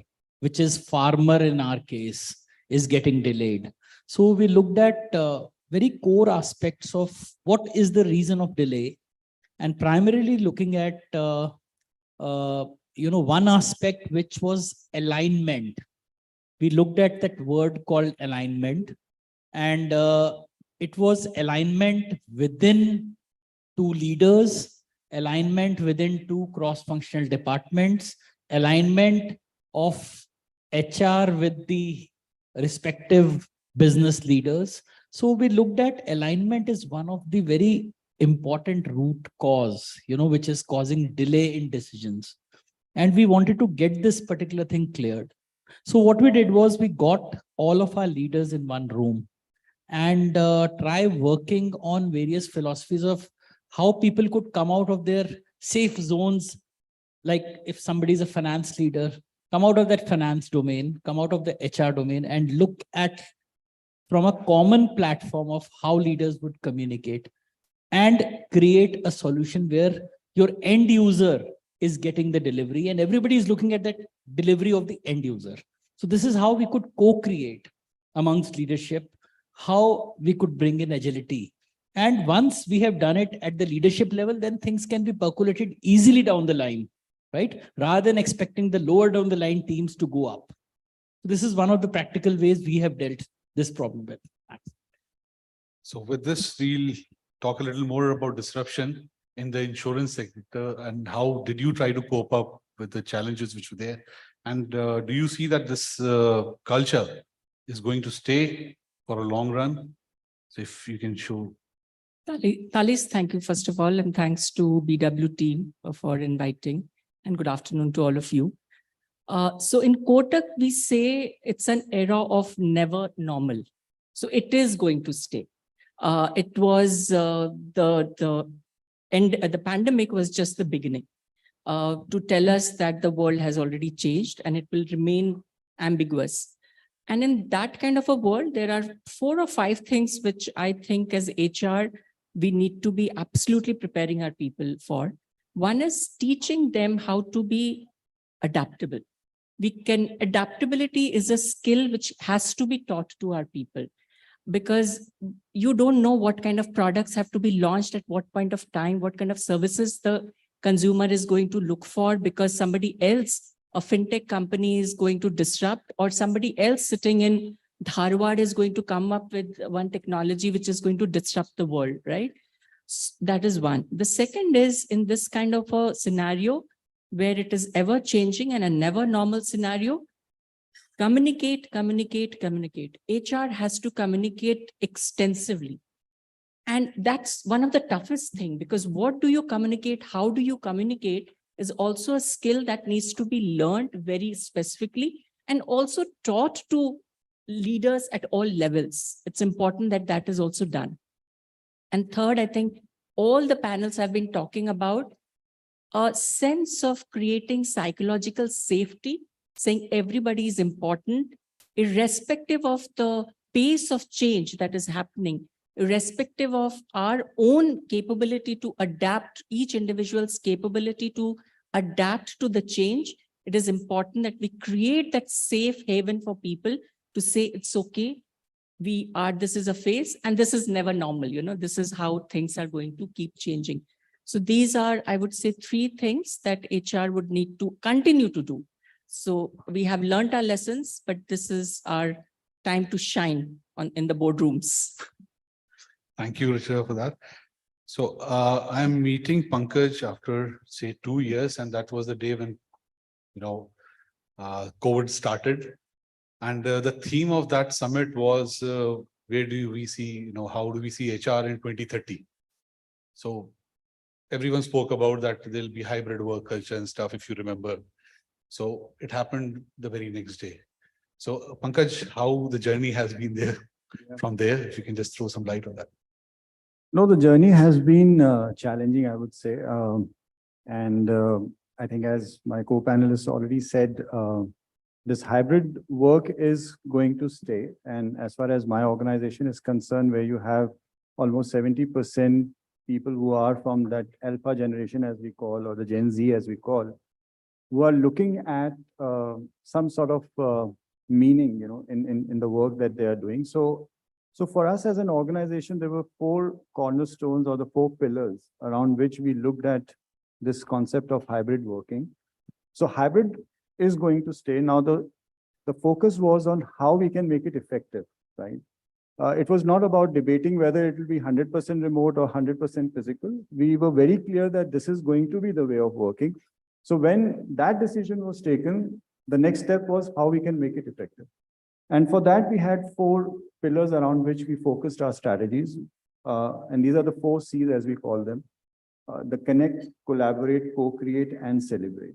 which is farmer in our case, is getting delayed. So we looked at very core aspects of what is the reason of delay, and primarily looking at one aspect, which was alignment. We looked at that word called alignment, and it was alignment within two leaders alignment within two cross-functional departments, alignment of HR with the respective business leaders. So we looked at alignment as one of the very important root cause, which is causing delay in decisions. And we wanted to get this particular thing cleared. So what we did was we got all of our leaders in one room and try working on various philosophies of how people could come out of their safe zones. Like if somebody is a finance leader, come out of that finance domain, come out of the HR domain and look at from a common platform of how leaders would communicate and create a solution where your end user is getting the delivery and everybody is looking at that delivery of the end user. So this is how we could co-create amongst leadership, how we could bring in agility. And once we have done it at the leadership level, then things can be percolated easily down the line, right? Rather than expecting the lower down the line teams to go up. This is one of the practical ways we have dealt this problem with. So with this, we'll talk a little more about disruption in the insurance sector and how did you try to cope up with the challenges which were there? And do you see that this culture is going to stay for a long run? So if you can show. Talis, thank you first of all, and thanks to BW team for inviting, and good afternoon to all of you. So in Kotak, we say it's an era of never normal. So it is going to stay. It was the pandemic was just the beginning to tell us that the world has already changed and it will remain ambiguous. And in that kind of a world, there are 4 or 5 things which I think as HR, we need to be absolutely preparing our people for. One is teaching them how to be adaptable. Adaptability is a skill which has to be taught to our people, because you don't know what kind of products have to be launched at what point of time, what kind of services the consumer is going to look for, because somebody else, a fintech company, is going to disrupt, or somebody else sitting in Dharwad is going to come up with one technology which is going to disrupt the world, right? That is one. The second is, in this kind of a scenario where it is ever changing and a never normal scenario, communicate, communicate, communicate. HR has to communicate extensively. And that's one of the toughest things, because what do you communicate? How do you communicate is also a skill that needs to be learned very specifically and also taught to leaders at all levels. It's important that that is also done. And third, I think all the panels have been talking about a sense of creating psychological safety, saying everybody is important, irrespective of the pace of change that is happening, irrespective of our own capability to adapt, each individual's capability to adapt to the change. It is important that we create that safe haven for people to say, it's okay, this is a phase and this is never normal. This is how things are going to keep changing. So these are, I would say, 3 things that HR would need to continue to do. So we have learned our lessons, but this is our time to shine in the boardrooms. Thank you, Ruchira, for that. So I'm meeting Pankaj after, say, 2 years, and that was the day when, COVID started. And the theme of that summit was, where do we see, how do we see HR in 2030? So everyone spoke about that there'll be hybrid work culture and stuff, if you remember. So it happened the very next day. So Pankaj, how the journey has been there from there, if you can just throw some light on that. No, the journey has been challenging, I would say. I think as my co-panelists already said, this hybrid work is going to stay. And as far as my organization is concerned, where you have almost 70% people who are from that alpha generation, as we call, or the Gen Z, as we call, who are looking at some sort of meaning, in the work that they are doing. So for us as an organization, there were 4 cornerstones or the 4 pillars around which we looked at this concept of hybrid working. So hybrid is going to stay. Now, the focus was on how we can make it effective, right? It was not about debating whether it will be 100% remote or 100% physical. We were very clear that this is going to be the way of working. So when that decision was taken, the next step was how we can make it effective. And for that, we had 4 pillars around which we focused our strategies. And these are the 4 C's, as we call them. The connect, collaborate, co-create, and celebrate.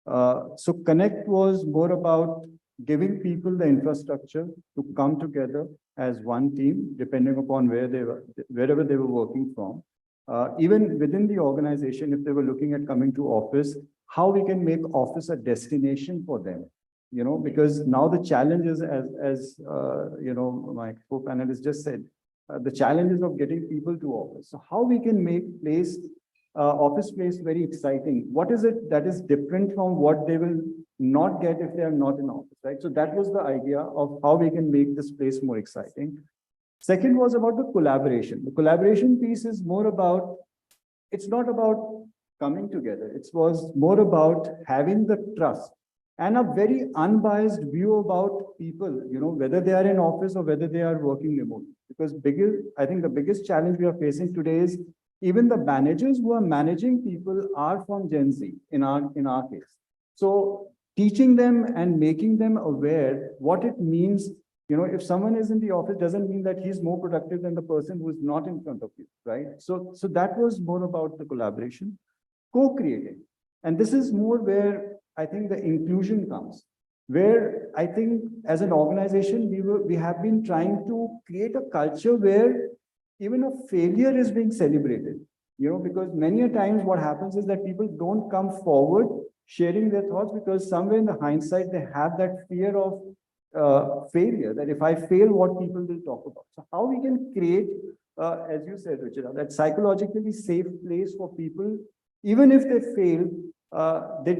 So connect was more about giving people the infrastructure to come together as one team, depending upon wherever they were working from. Even within the organization, if they were looking at coming to office, how we can make office a destination for them. You know, because now the challenge is, as you know, my co-panelist just said, the challenges of getting people to office. So how we can make office place very exciting. What is it that is different from what they will not get if they are not in office, right? So that was the idea of how we can make this place more exciting. Second was about the collaboration. The collaboration piece is more about, it's not about coming together. It was more about having the trust and a very unbiased view about people, you know, whether they are in office or whether they are working remotely. Because I think the biggest challenge we are facing today is even the managers who are managing people are from Gen Z in our case. So teaching them and making them aware what it means, you know, if someone is in the office doesn't mean that he's more productive than the person who is not in front of you, right? So that was more about the collaboration, co-creating. And this is more where I think the inclusion comes, where I think as an organization, we have been trying to create a culture where even a failure is being celebrated, you know, because many a times what happens is that people don't come forward sharing their thoughts because somewhere in the hindsight, they have that fear of failure, that if I fail, what people will talk about. So how we can create, as you said, Richard, that psychologically safe place for people, even if they fail, they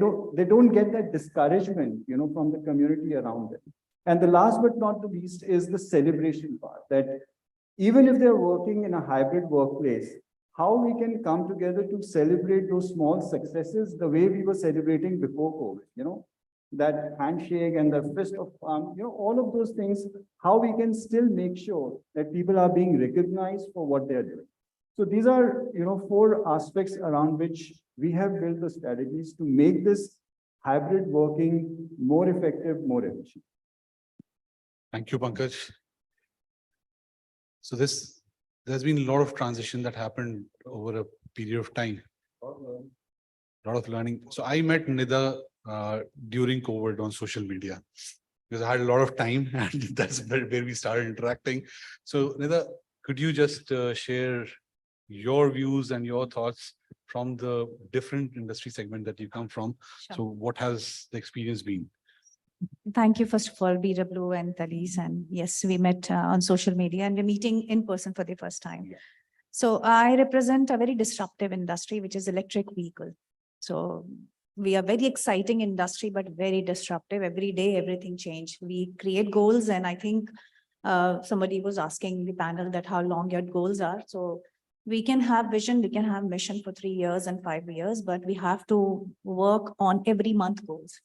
don't get that discouragement, you know, from the community around them. And the last but not the least is the celebration part, that even if they're working in a hybrid workplace, how we can come together to celebrate those small successes the way we were celebrating before COVID, you know, that handshake and the fist of palm, you know, all of those things, how we can still make sure that people are being recognized for what they're doing. So these are, you know, 4 aspects around which we have built the strategies to make this hybrid working more effective, more efficient. Thank you, Pankaj. So there's been a lot of transition that happened over a period of time. A lot of learning. So I met Nida during COVID on social media because I had a lot of time and that's where we started interacting. So Nida, could you just share your views and your thoughts from the different industry segment that you come from? Sure. So what has the experience been? Thank you, first of all, BW and Talis. And yes, we met on social media and we're meeting in person for the first time. Yeah. So I represent a very disruptive industry, which is electric vehicle. So we are very exciting industry, but very disruptive. Every day, everything changes. We create goals. And I think somebody was asking the panel that how long your goals are. So we can have vision, we can have mission for 3 years and 5 years, but we have to work on every month goals.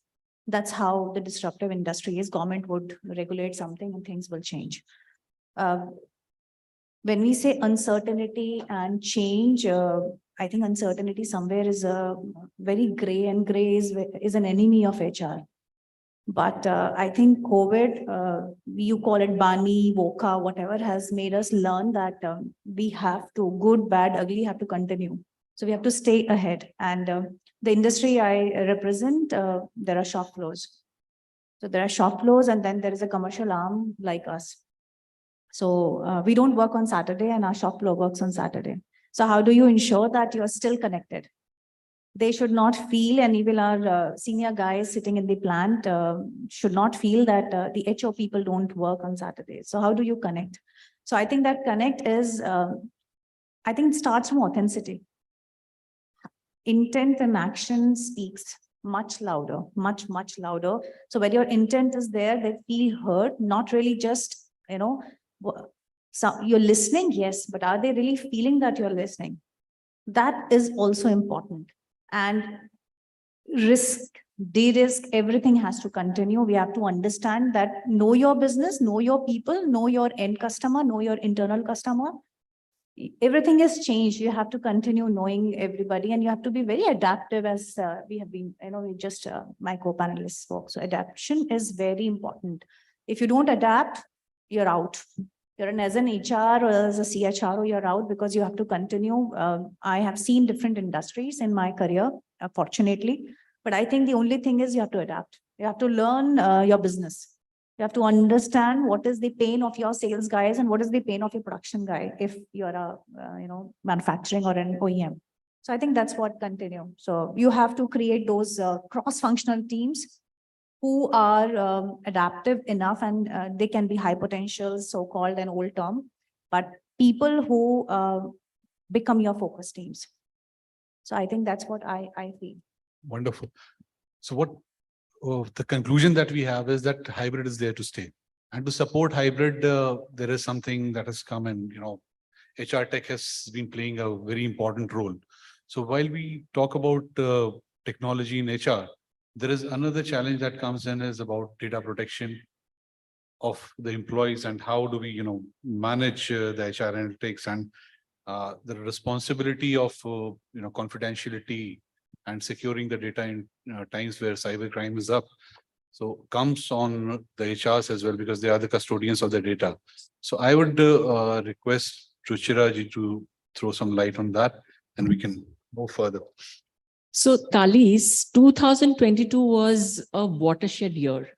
That's how the disruptive industry is. Government would regulate something and things will change. When we say uncertainty and change, I think uncertainty somewhere is very gray, and gray is an enemy of HR. But I think COVID, you call it Bani, VOCA, whatever, has made us learn that we have to, good, bad, ugly, have to continue. So we have to stay ahead. And the industry I represent, there are shop floors. So there are shop floors and then there is a commercial arm like us. So we don't work on Saturday and our shop floor works on Saturday. So how do you ensure that you're still connected? They should not feel, and even our senior guys sitting in the plant should not feel that the HO people don't work on Saturdays. So how do you connect? So I think that connect is, I think it starts from authenticity. Intent and action speaks much louder, much louder. So when your intent is there, they feel heard, not really just, you know, so you're listening, yes, but are they really feeling that you're listening? That is also important. And risk de-risk, everything has to continue. We have to understand that know your business, know your people, know your end customer, know your internal customer. Everything has changed. You have to continue knowing everybody, and you have to be very adaptive, as we have been, we just, my co-panelists spoke. So adaptation is very important. If you don't adapt, you're out. As an HR or as a CHRO, you're out because you have to continue. I have seen different industries in my career, fortunately, but I think the only thing is you have to adapt. You have to learn your business. You have to understand what is the pain of your sales guys and what is the pain of your production guy if you're a manufacturing or an OEM. So I think that's what continue. So you have to create those cross-functional teams who are adaptive enough, and they can be high potential, so-called an old term, but people who become your focus teams. So I think that's what I feel. Wonderful. So what the conclusion that we have is that hybrid is there to stay. And to support hybrid, there is something that has come in, HR tech has been playing a very important role. So while we talk about technology in HR, there is another challenge that comes in is about data protection of the employees and how do we, manage the HR analytics and the responsibility of, confidentiality and securing the data in times where cybercrime is up. So comes on the HRs as well, because they are the custodians of the data. So I would request Ruchira ji to throw some light on that, and we can move further. So Talis, 2022 was a watershed year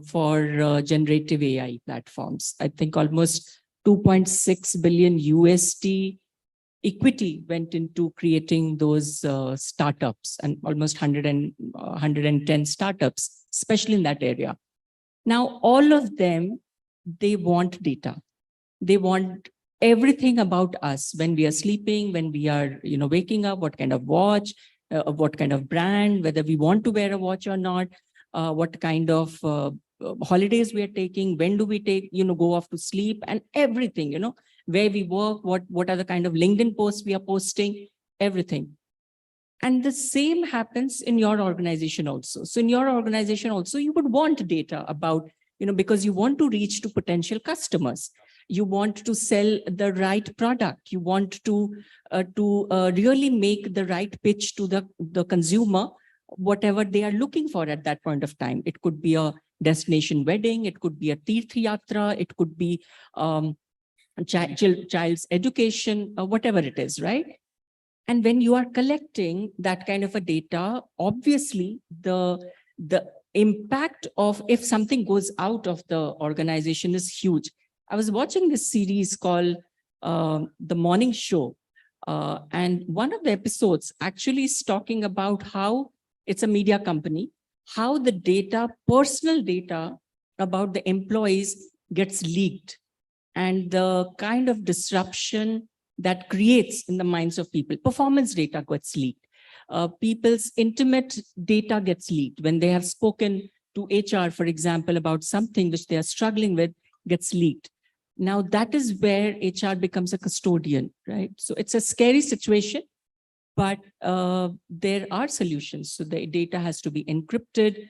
for generative AI platforms. I think almost 2.6 billion USD equity went into creating those startups, and almost 110 startups, especially in that area. Now, all of them, they want data. They want everything about us when we are sleeping, when we are, waking up, what kind of watch, what kind of brand, whether we want to wear a watch or not, what kind of holidays we are taking, when do we take, go off to sleep, and everything, where we work, what are the kind of LinkedIn posts we are posting, everything. And the same happens in your organization also. So in your organization also, you would want data about, because you want to reach to potential customers. You want to sell the right product. You want to really make the right pitch to the consumer, whatever they are looking for at that point of time. It could be a destination wedding. It could be a Tirth Yatra. It could be child's education, or whatever it is, right? And when you are collecting that kind of a data, obviously the impact of if something goes out of the organization is huge. I was watching this series called The Morning Show, and one of the episodes actually is talking about how it's a media company, how the data, personal data about the employees gets leaked, and the kind of disruption that creates in the minds of people. Performance data gets leaked. People's intimate data gets leaked. When they have spoken to HR, for example, about something which they are struggling with, gets leaked. Now that is where HR becomes a custodian, right? So it's a scary situation, but there are solutions. So the data has to be encrypted.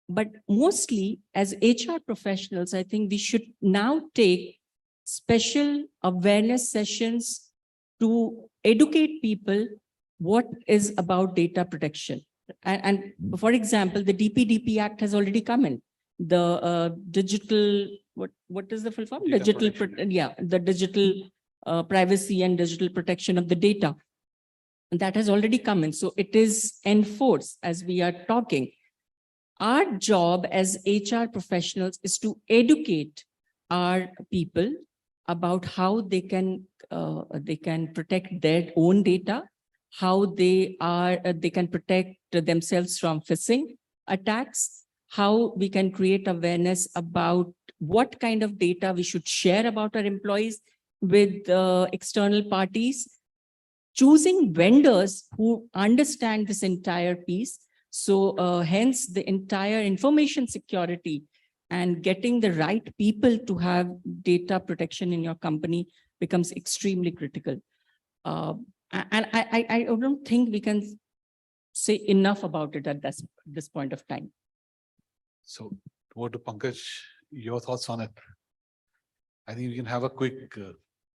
But mostly as HR professionals, I think we should now take special awareness sessions to educate people what is about data protection. And for example, the DPDP Act has already come in. The digital, what is the full form? The digital privacy and digital protection of the data. That has already come in. So it is enforced as we are talking. Our job as HR professionals is to educate our people about how they can protect their own data, how they can protect themselves from phishing attacks, how we can create awareness about what kind of data we should share about our employees with external parties, choosing vendors who understand this entire piece. So hence the entire information security and getting the right people to have data protection in your company becomes extremely critical. And I don't think we can say enough about it at this point of time. So, over to Pankaj, your thoughts on it. I think you can have a quick.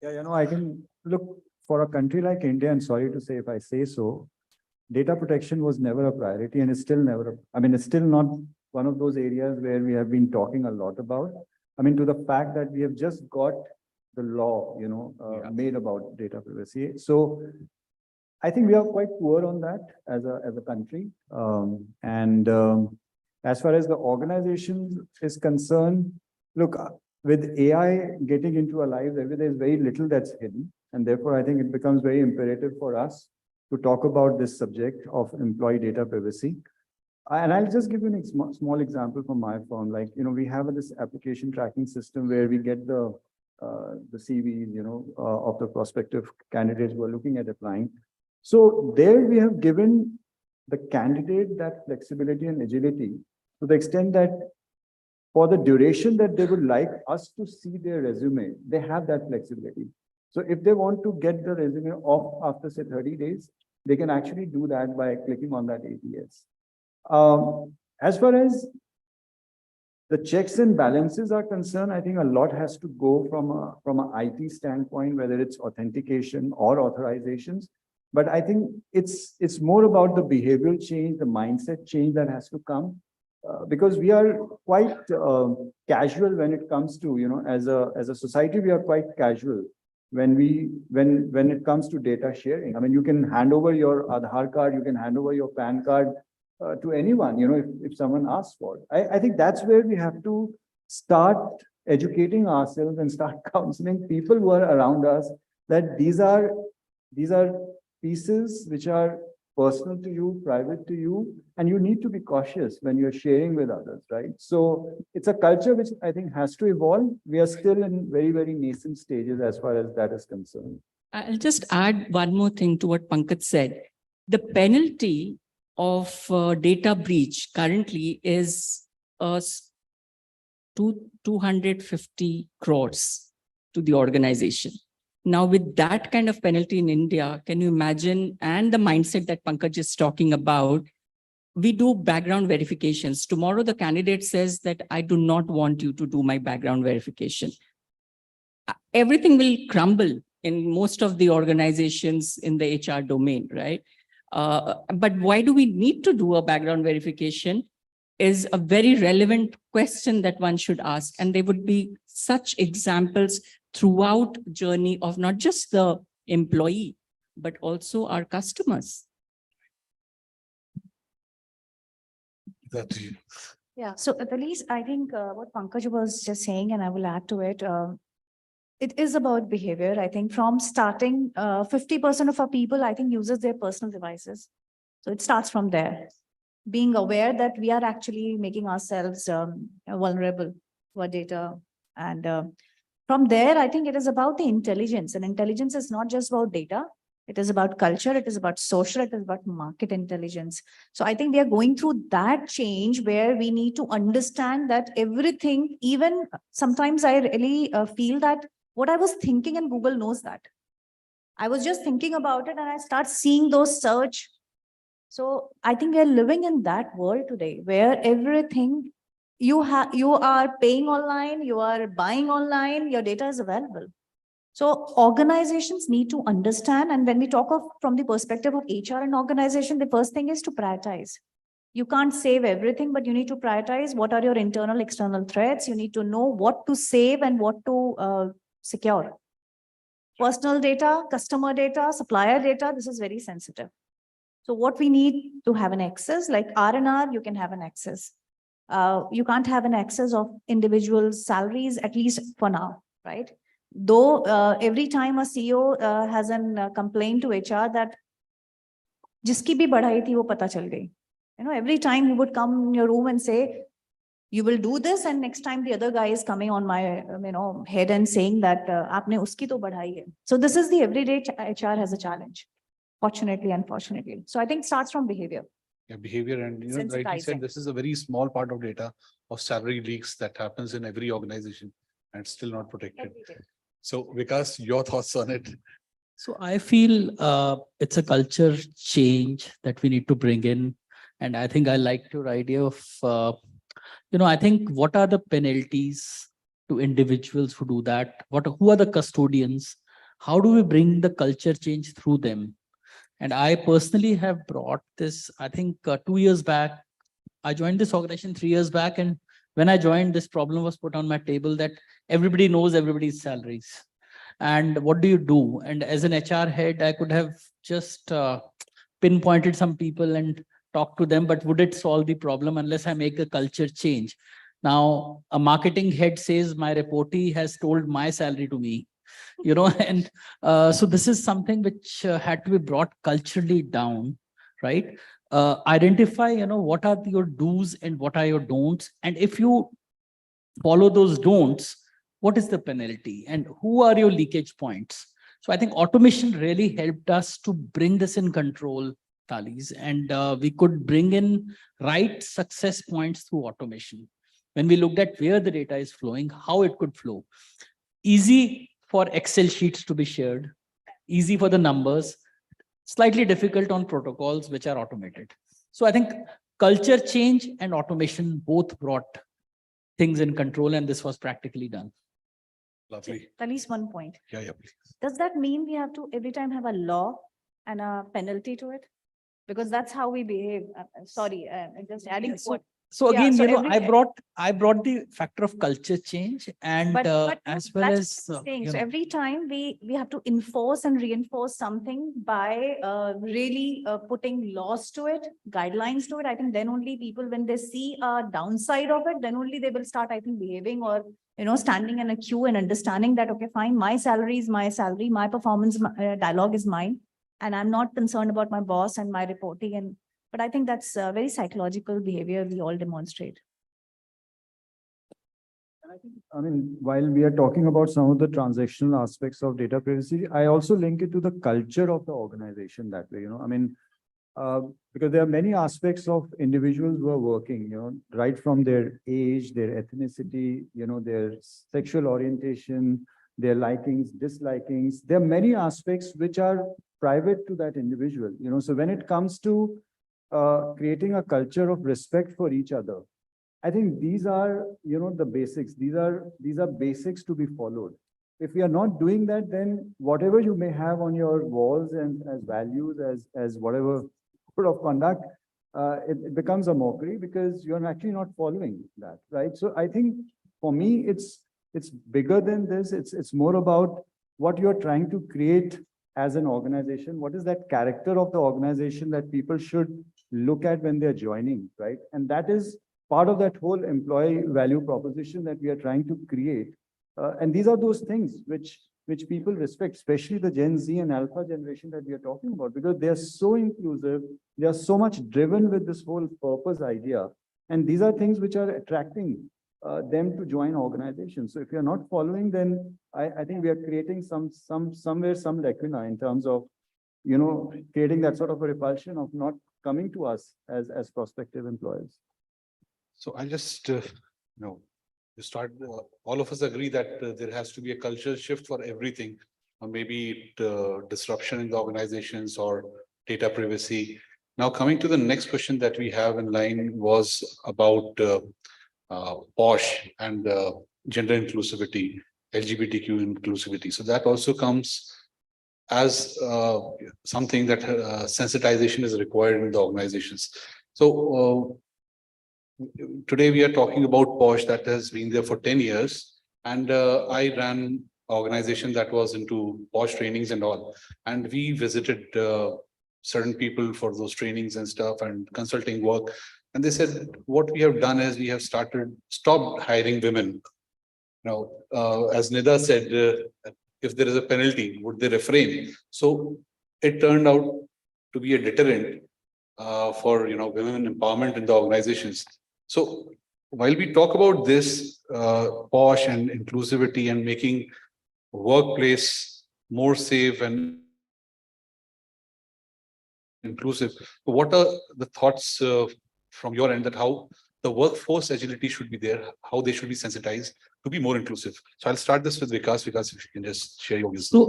Yeah, I can look for a country like India, and sorry to say if I say so, data protection was never a priority and it's still never, it's still not one of those areas where we have been talking a lot about. To the fact that we have just got the law, made about data privacy. So I think we are quite poor on that as a country. As far as the organization is concerned, look, with AI getting into our lives, there's very little that's hidden. And therefore, I think it becomes very imperative for us to talk about this subject of employee data privacy. And I'll just give you a small example from my firm. Like, we have this application tracking system where we get the CVs, of the prospective candidates who are looking at applying. So there we have given the candidate that flexibility and agility to the extent that for the duration that they would like us to see their resume, they have that flexibility. So if they want to get the resume off after say 30 days, they can actually do that by clicking on that ATS. As far as the checks and balances are concerned, I think a lot has to go from an IT standpoint, whether it's authentication or authorizations. But I think it's more about the behavioral change, the mindset change that has to come. Because we are quite casual when it comes to, as a society, we are quite casual when it comes to data sharing. You can hand over your Aadhaar card, you can hand over your PAN card to anyone, if someone asks for it. I think that's where we have to start educating ourselves and start counseling people who are around us that these are pieces which are personal to you, private to you, and you need to be cautious when you're sharing with others, right? So it's a culture which I think has to evolve. We are still in very, very nascent stages as far as that is concerned. I'll just add one more thing to what Pankaj said. The penalty of data breach currently is 250 crores to the organization. Now, with that kind of penalty in India, can you imagine, and the mindset that Pankaj is talking about, we do background verifications. Tomorrow, the candidate says that I do not want you to do my background verification. Everything will crumble in most of the organizations in the HR domain, right? But why do we need to do a background verification is a very relevant question that one should ask. And there would be such examples throughout journey of not just the employee, but also our customers. That's you. Yeah, so at least I think what Pankaj was just saying, and I will add to it, it is about behavior. I think from starting, 50% of our people, I think, uses their personal devices. So it starts from there. Being aware that we are actually making ourselves vulnerable to our data. And from there, I think it is about the intelligence. And intelligence is not just about data. It is about culture. It is about social. It is about market intelligence. So I think we are going through that change where we need to understand that everything, even sometimes I really feel that what I was thinking and Google knows that. I was just thinking about it and I start seeing those search. So I think we are living in that world today where everything you are paying online, you are buying online, your data is available. So organizations need to understand. And when we talk of from the perspective of HR and organization, the first thing is to prioritize. You can't save everything, but you need to prioritize what are your internal, external threats. You need to know what to save and what to secure. Personal data, customer data, supplier data, this is very sensitive. So what we need to have an access, like R&R, you can have an access. You can't have an access of individual salaries, at least for now, right? Though every time a CEO has a complaint to HR that jiski bhi badhai thi wo pata chal gayi. Every time he would come in your room and say, you will do this, and next time the other guy is coming on my head and saying that aapne uski to badhai hai. So this is the everyday HR has a challenge, fortunately, unfortunately. So I think it starts from behavior. Yeah, behavior, and like you said, this is a very small part of data of salary leaks that happens in every organization and it's still not protected. So Vikas, your thoughts on it? So I feel it's a culture change that we need to bring in. And I think I like your idea of, I think what are the penalties to individuals who do that? Who are the custodians? How do we bring the culture change through them? And I personally have brought this, I think 2 years back, I joined this organization 3 years back. And when I joined, this problem was put on my table that everybody knows everybody's salaries. And what do you do? And as an HR head, I could have just pinpointed some people and talked to them, but would it solve the problem unless I make a culture change? Now, a marketing head says my reportee has told my salary to me, and so this is something which had to be brought culturally down, right? Identify, what are your do's and what are your don'ts. And if you follow those don'ts, what is the penalty and who are your leakage points? So I think automation really helped us to bring this in control, Talis, and we could bring in right success points through automation. When we looked at where the data is flowing, how it could flow. Easy for Excel sheets to be shared, easy for the numbers, slightly difficult on protocols which are automated. So I think culture change and automation both brought things in control, and this was practically done. Lovely. At least one point. Yeah, please. Does that mean we have to every time have a law and a penalty to it? Because that's how we behave. Sorry, just adding. So Yeah, again, so I brought the factor of culture change and but as well that's as saying. So every time we have to enforce and reinforce something by really putting laws to it, guidelines to it. I think then only people, when they see a downside of it, then only they will start, I think, behaving or standing in a queue and understanding that, okay, fine, my salary is my salary, my performance dialogue is mine, and I'm not concerned about my boss and my reporting. But I think that's very psychological behavior we all demonstrate. I mean, while we are talking about some of the transactional aspects of data privacy, I also link it to the culture of the organization that way, I mean, because there are many aspects of individuals who are working, right from their age, their ethnicity, their sexual orientation, their likings, dislikings. There are many aspects which are private to that individual, so when it comes to creating a culture of respect for each other, I think these are, the basics. These are basics to be followed. If we are not doing that, then whatever you may have on your walls and as values, as whatever code of conduct, it becomes a mockery because you're actually not following that, right? So I think for me, it's bigger than this. It's more about what you're trying to create as an organization. What is that character of the organization that people should look at when they're joining, right? And that is part of that whole employee value proposition that we are trying to create. And these are those things which people respect, especially the Gen Z and Alpha generation that we are talking about, because they are so inclusive, they are so much driven with this whole purpose idea. And these are things which are attracting them to join organizations. So if you're not following, then I think we are creating some lacuna in terms of, creating that sort of a repulsion of not coming to us as prospective employers. So I'll just, all of us agree that there has to be a cultural shift for everything, or maybe disruption in the organizations or data privacy. Now, coming to the next question that we have in line was about POSH and gender inclusivity, LGBTQ inclusivity. So that also comes as something that sensitization is required in the organizations. So today we are talking about POSH that has been there for 10 years. And I ran an organization that was into POSH trainings and all. And we visited certain people for those trainings and stuff and consulting work. And they said, what we have done is we have stopped hiring women. Now, as Nida said, if there is a penalty, would they refrain? So it turned out to be a deterrent for women empowerment in the organizations. So while we talk about this POSH and inclusivity and making workplace more safe and inclusive, what are the thoughts from your end that how the workforce agility should be there, how they should be sensitized to be more inclusive. So I'll start this with Vikas. Vikas, if you can just share your views. So,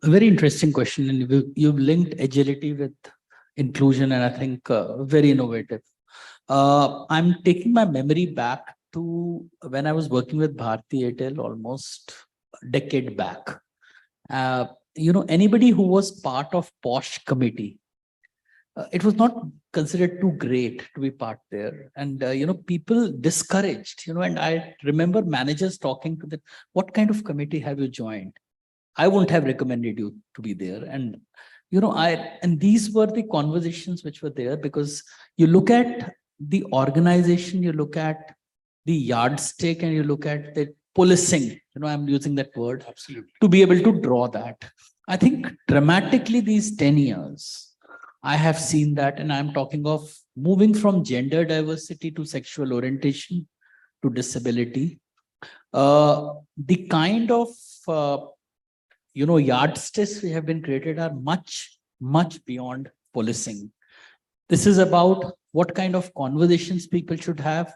a very interesting question, and you've linked agility with inclusion, and I think very innovative. I'm taking my memory back to when I was working with Bharti Airtel almost a decade back. Anybody who was part of POSH committee, it was not considered too great to be part there. And, people discouraged, and I remember managers talking to them, what kind of committee have you joined? I wouldn't have recommended you to be there. And, and these were the conversations which were there, because you look at the organization, you look at the yardstick, and you look at the policing, I'm using that word. Absolutely. To be able to draw that. I think dramatically these 10 years, I have seen that, and I'm talking of moving from gender diversity to sexual orientation to disability. The kind of, yardsticks we have been created are much, much beyond policing. This is about what kind of conversations people should have,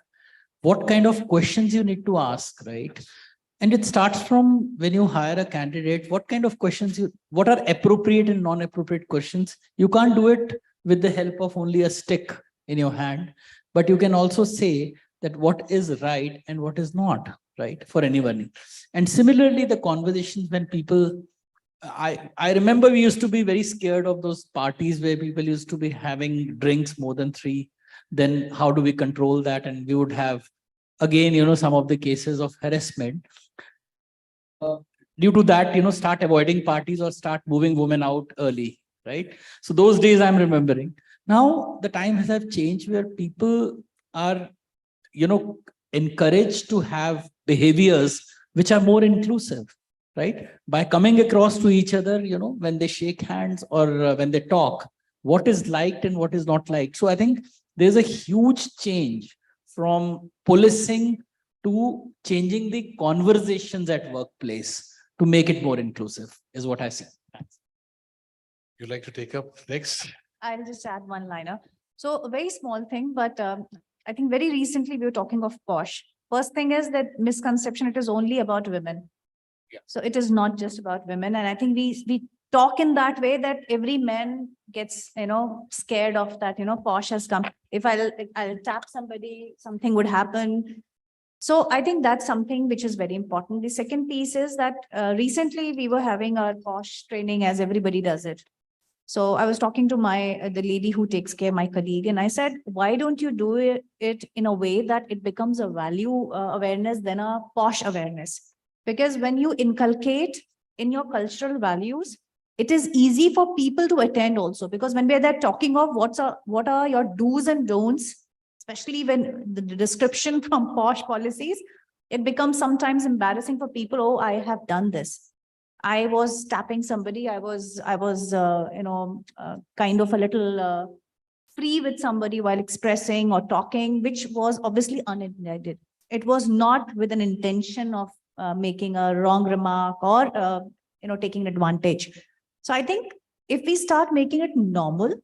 what kind of questions you need to ask, right? And it starts from when you hire a candidate, what kind of questions what are appropriate and non-appropriate questions. You can't do it with the help of only a stick in your hand, but you can also say that what is right and what is not right for anyone. And similarly, the conversations when people, I remember we used to be very scared of those parties where people used to be having drinks more than 3. Then how do we control that? And we would have, again, some of the cases of harassment. Due to that, start avoiding parties or start moving women out early, right? So those days I'm remembering. Now the times have changed where people are, encouraged to have behaviors which are more inclusive, right? By coming across to each other, when they shake hands or when they talk, what is liked and what is not liked. So I think there's a huge change from policing to changing the conversations at workplace to make it more inclusive, is what I see. Thanks. You'd like to take up next? I'll just add one liner. So a very small thing, but I think very recently we were talking of POSH. First thing is that misconception, it is only about women. Yeah. So it is not just about women. And I think we talk in that way that every man gets, scared of that, POSH has come. If I'll tap somebody, something would happen. So I think that's something which is very important. The second piece is that recently we were having our POSH training as everybody does it. So I was talking to the lady who takes care, my colleague, and I said, why don't you do it in a way that it becomes a value awareness than a POSH awareness? Because when you inculcate in your cultural values, it is easy for people to attend also. Because when we're there talking of what are your do's and don'ts, especially when the description from POSH policies, it becomes sometimes embarrassing for people. Oh, I have done this. I was tapping somebody. I was kind of a little free with somebody while expressing or talking, which was obviously unintended. It was not with an intention of making a wrong remark or, taking advantage. So I think if we start making it normal,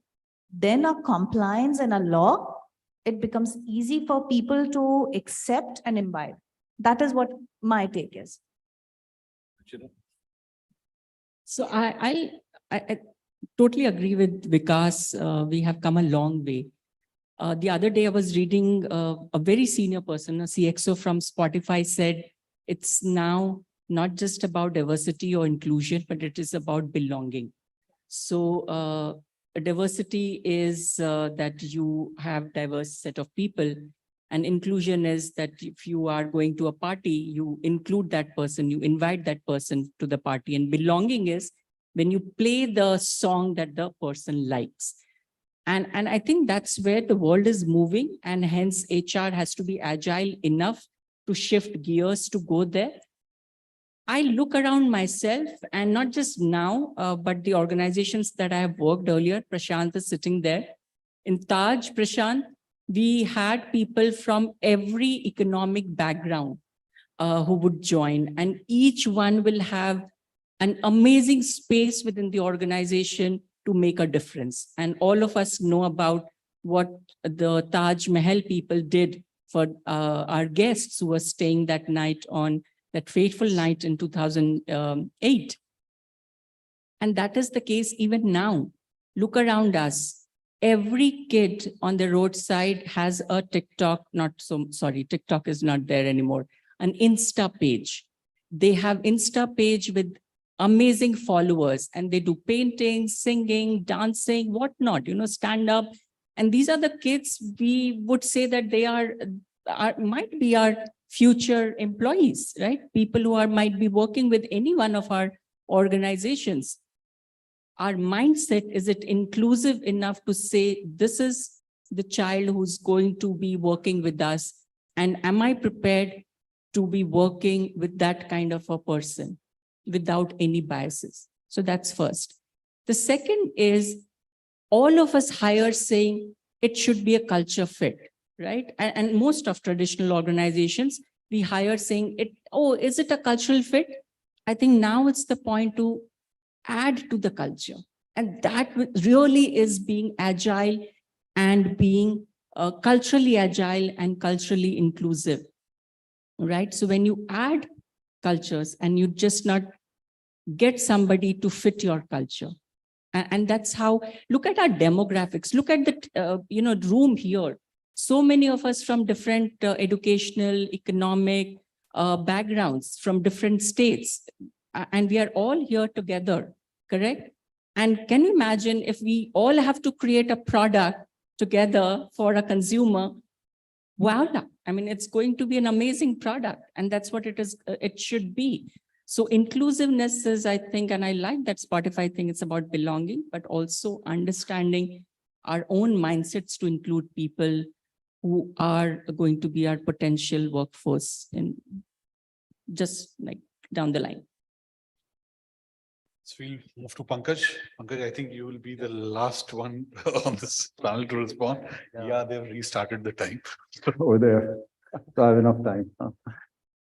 then a compliance and a law, it becomes easy for people to accept and imbibe. That is what my take is. So I totally agree with Vikas. We have come a long way. The other day I was reading a very senior person, a CXO from Spotify, said it's now not just about diversity or inclusion, but it is about belonging. So diversity is that you have diverse set of people, and inclusion is that if you are going to a party, you include that person, you invite that person to the party. And belonging is when you play the song that the person likes. And I think that's where the world is moving, and hence HR has to be agile enough to shift gears to go there. I look around myself, and not just now, but the organizations that I have worked earlier. Prashant is sitting there. In Taj, Prashant, we had people from every economic background who would join, and each one will have an amazing space within the organization to make a difference. And all of us know about what the Taj Mahal people did for our guests who were staying that night on that fateful night in 2008. And that is the case even now. Look around us. Every kid on the roadside has a TikTok, TikTok is not there anymore, an Insta page. They have Insta page with amazing followers, and they do painting, singing, dancing, whatnot, stand up. And these are the kids we would say that they might be our future employees, right? People who might be working with any one of our organizations. Our mindset, is it inclusive enough to say, this is the child who's going to be working with us? And am I prepared to be working with that kind of a person without any biases? So that's first. The second is, all of us hire saying it should be a culture fit, right? And most of traditional organizations, we hire saying, is it a cultural fit? I think now it's the point to add to the culture. And that really is being agile and being culturally agile and culturally inclusive, right? So when you add cultures and you just not get somebody to fit your culture, and that's how, look at our demographics, look at the room here. So many of us from different educational, economic backgrounds, from different states, and we are all here together, correct? And can you imagine if we all have to create a product together for a consumer? Voila! I mean, it's going to be an amazing product, and that's what it is. It should be. So inclusiveness is, I think, and I like that Spotify thing, it's about belonging, but also understanding our own mindsets to include people who are going to be our potential workforce in just like down the line. So we'll move to Pankaj. Pankaj, I think you will be the last one on this panel to respond. Yeah, they've restarted the time. Over there. So I have enough time.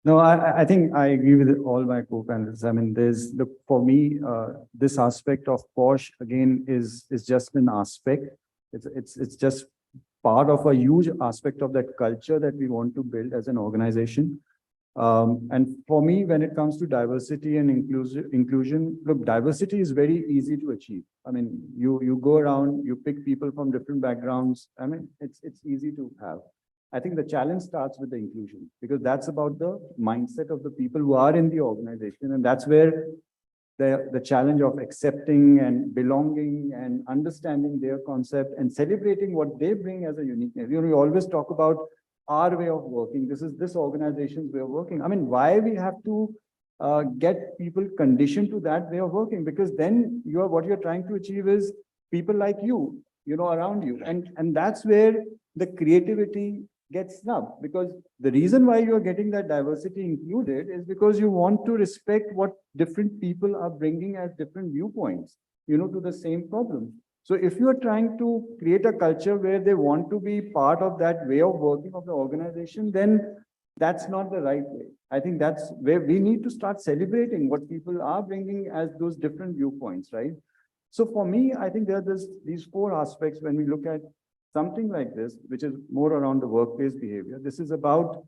No, I think I agree with all my co-panelists. I mean, for me, this aspect of POSH again is just an aspect. It's just part of a huge aspect of that culture that we want to build as an organization. And for me, when it comes to diversity and inclusion, look, diversity is very easy to achieve. I mean, you go around, you pick people from different backgrounds. I mean, it's easy to have. I think the challenge starts with the inclusion, because that's about the mindset of the people who are in the organization. And that's where the challenge of accepting and belonging and understanding their concept and celebrating what they bring as a uniqueness. We always talk about our way of working. This is this organization's way of working. I mean, why we have to get people conditioned to that way of working? Because then what you're trying to achieve is people like you, around you. And that's where the creativity gets snubbed, because the reason why you're getting that diversity included is because you want to respect what different people are bringing as different viewpoints, to the same problem. So if you're trying to create a culture where they want to be part of that way of working of the organization, then that's not the right way. I think that's where we need to start celebrating what people are bringing as those different viewpoints, right? So for me, I think there are these four aspects when we look at something like this, which is more around the workplace behavior. It's about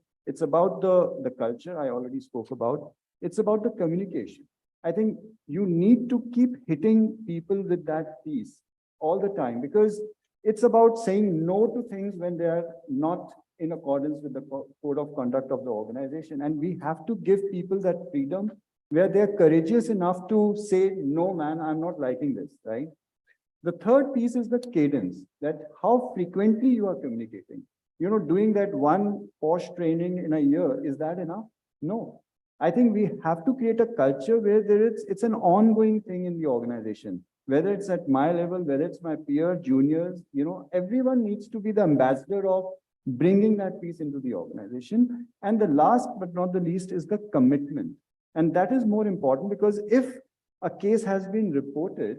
the culture I already spoke about. It's about the communication. I think you need to keep hitting people with that piece all the time, because it's about saying no to things when they are not in accordance with the code of conduct of the organization. And we have to give people that freedom where they're courageous enough to say, no, man, I'm not liking this, right? The third piece is the cadence, that how frequently you are communicating. Doing that one POSH training in a year, is that enough? No. I think we have to create a culture where it's an ongoing thing in the organization, whether it's at my level, whether it's my peer, juniors, everyone needs to be the ambassador of bringing that piece into the organization. And the last but not the least is the commitment. And that is more important, because if a case has been reported,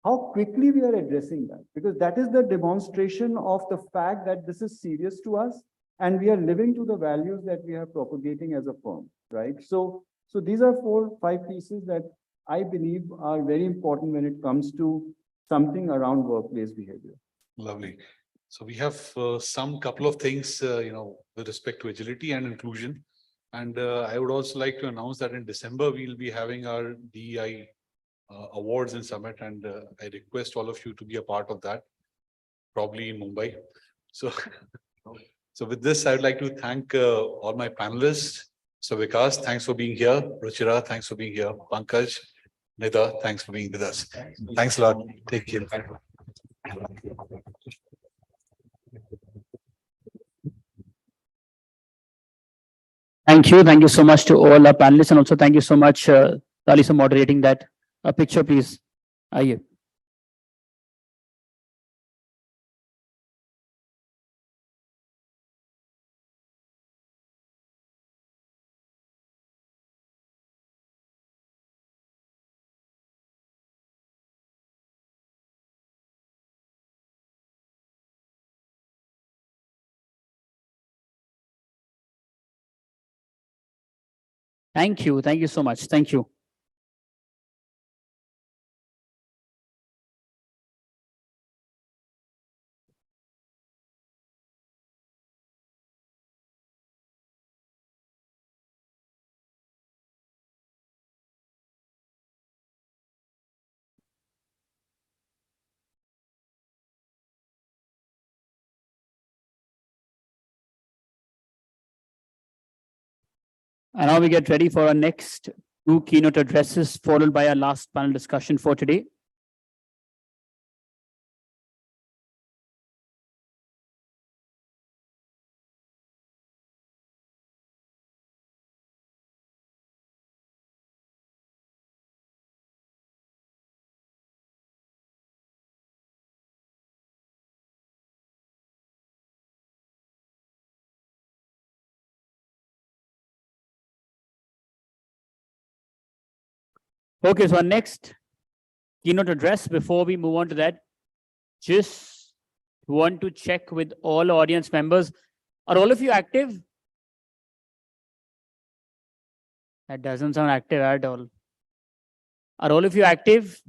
how quickly we are addressing that, because that is the demonstration of the fact that this is serious to us and we are living to the values that we are propagating as a firm, right? So these are 4-5 pieces that I believe are very important when it comes to something around workplace behavior. Lovely. So we have some couple of things, with respect to agility and inclusion. And I would also like to announce that in December, we'll be having our DEI awards and summit. And I request all of you to be a part of that, probably in Mumbai. So, so with this, I'd like to thank all my panelists. So Vikas, thanks for being here. Ruchira, thanks for being here. Pankaj, Nida, thanks for being with us. Thanks a lot. Take care. Thank you. Thank you so much to all our panelists. And also thank you so much, Tali, for moderating that. A picture, please. Aye. Thank you. Thank you so much. Thank you. And now we get ready for our next two keynote addresses, followed by our last panel discussion for today. Okay, so our next keynote address, before we move on to that, just want to check with all audience members. Are all of you active? That doesn't sound active at all. Are all of you active?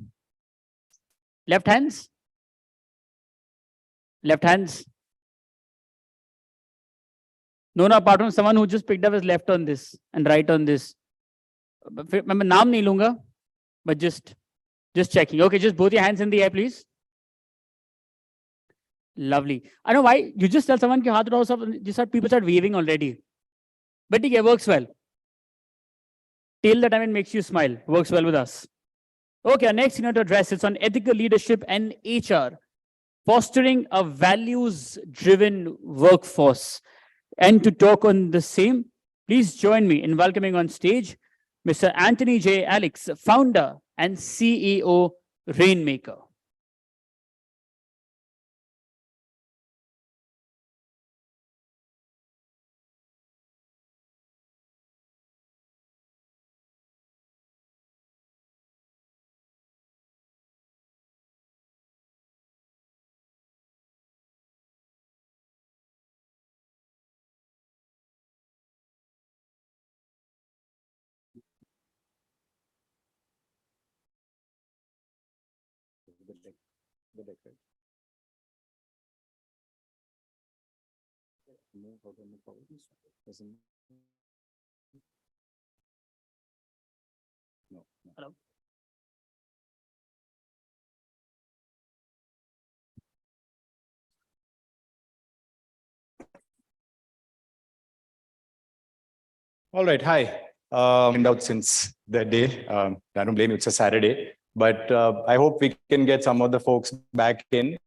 Left hands? Left hands? No, apart from someone who just picked up his left on this and right on this. Remember, naam nahi lunga, but just checking. Okay, just both your hands in the air, please. Lovely. I know why you just tell someone ki haath uthao, just start, people start waving already. But it works well. Till the time it makes you smile, works well with us. Okay, our next keynote address is on ethical leadership and HR, fostering a values-driven workforce. And to talk on the same, please join me in welcoming on stage Mr. Anthony J. Alex, founder and CEO, Rainmaker. Hello. All right, hi. Out since the day. I don't blame you, it's a Saturday, but I hope we can get some of the folks back in.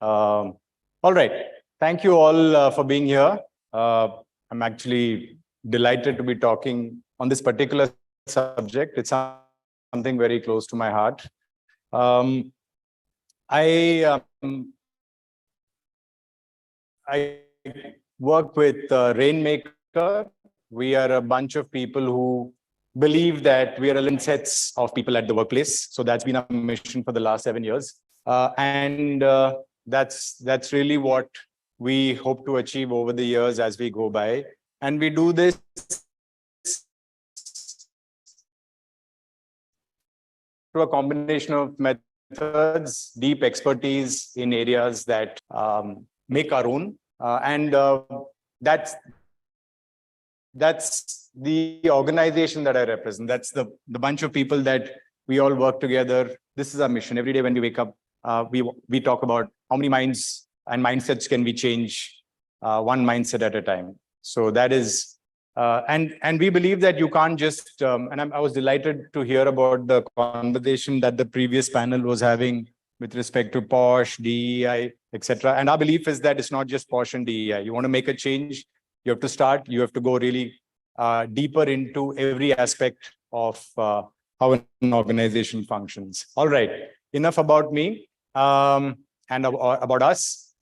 All right, thank you all for being here. I'm actually delighted to be talking on this particular subject. It's something very close to my heart. I work with Rainmaker. We are a bunch of people who believe that we are a sets of people at the workplace. So that's been our mission for the last 7 years. That's really what we hope to achieve over the years as we go by. And we do this through a combination of methods, deep expertise in areas that make our own. And that's the organization that I represent. That's the bunch of people that we all work together. This is our mission. Every day when we wake up, we talk about how many minds and mindsets can we change, one mindset at a time. So that is, and we believe that you can't just, and I was delighted to hear about the conversation that the previous panel was having with respect to POSH, DEI, etc. And our belief is that it's not just POSH and DEI. You want to make a change, you have to start, you have to go really deeper into every aspect of how an organization functions. All right, enough about me and about us.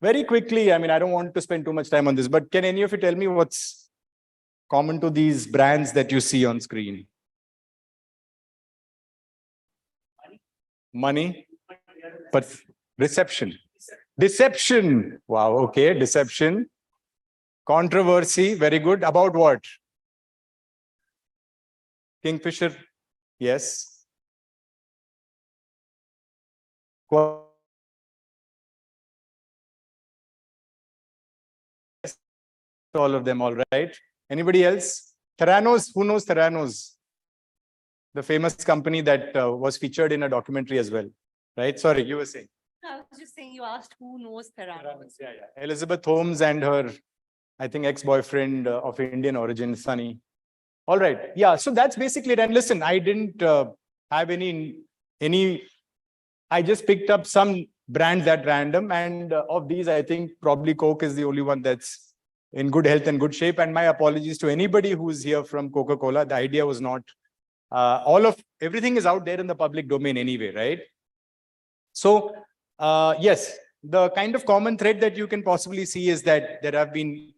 Very quickly, I mean, I don't want to spend too much time on this, but can any of you tell me what's common to these brands that you see on screen? Money, but reception. Deception. Wow, okay, deception. Controversy, very good. About what? Kingfisher, yes. All of them, all right. Anybody else? Theranos, who knows Theranos? The famous company that was featured in a documentary as well, right? Sorry, you were saying. I was just saying, you asked who knows Theranos. Yeah. Elizabeth Holmes and her, I think, ex-boyfriend of Indian origin, Sunny. All right. Yeah. So that's basically it. And listen, I didn't have any. I just picked up some brands at random, and of these, I think probably Coke is the only one that's in good health and good shape. And my apologies to anybody who's here from Coca-Cola. The idea was not. Everything is out there in the public domain anyway, right? So yes, the kind of common thread that you can possibly see is that there have been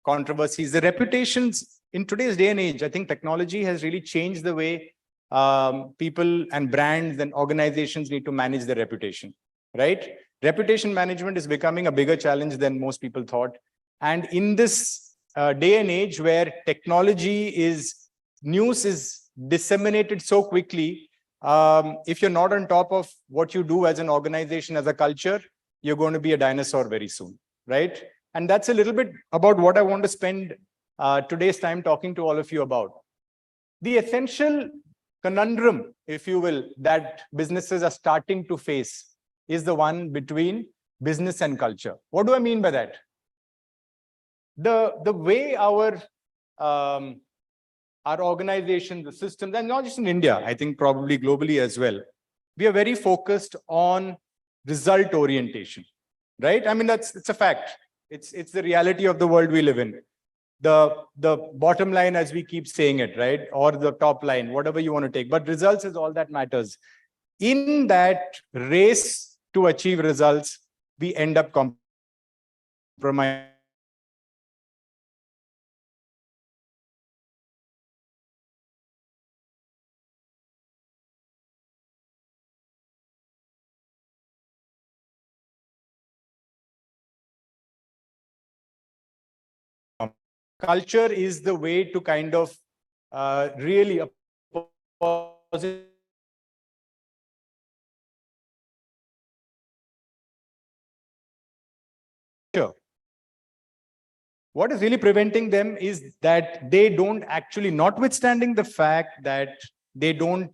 controversies. The reputations in today's day and age, I think technology has really changed the way people and brands and organizations need to manage their reputation, right? Reputation management is becoming a bigger challenge than most people thought. And in this day and age where news is disseminated so quickly, if you're not on top of what you do as an organization, as a culture, you're going to be a dinosaur very soon, right? And that's a little bit about what I want to spend today's time talking to all of you about. The essential conundrum, if you will, that businesses are starting to face is the one between business and culture. What do I mean by that? The way our organization, the systems, and not just in India, I think probably globally as well, we are very focused on result orientation, right? I mean, it's a fact. It's the reality of the world we live in. The bottom line, as we keep saying it, right? Or the top line, whatever you want to take. But results is all that matters. In that race to achieve results, we end up compromising. Culture is the way to kind of really what is really preventing them is that they don't actually, notwithstanding the fact that they don't,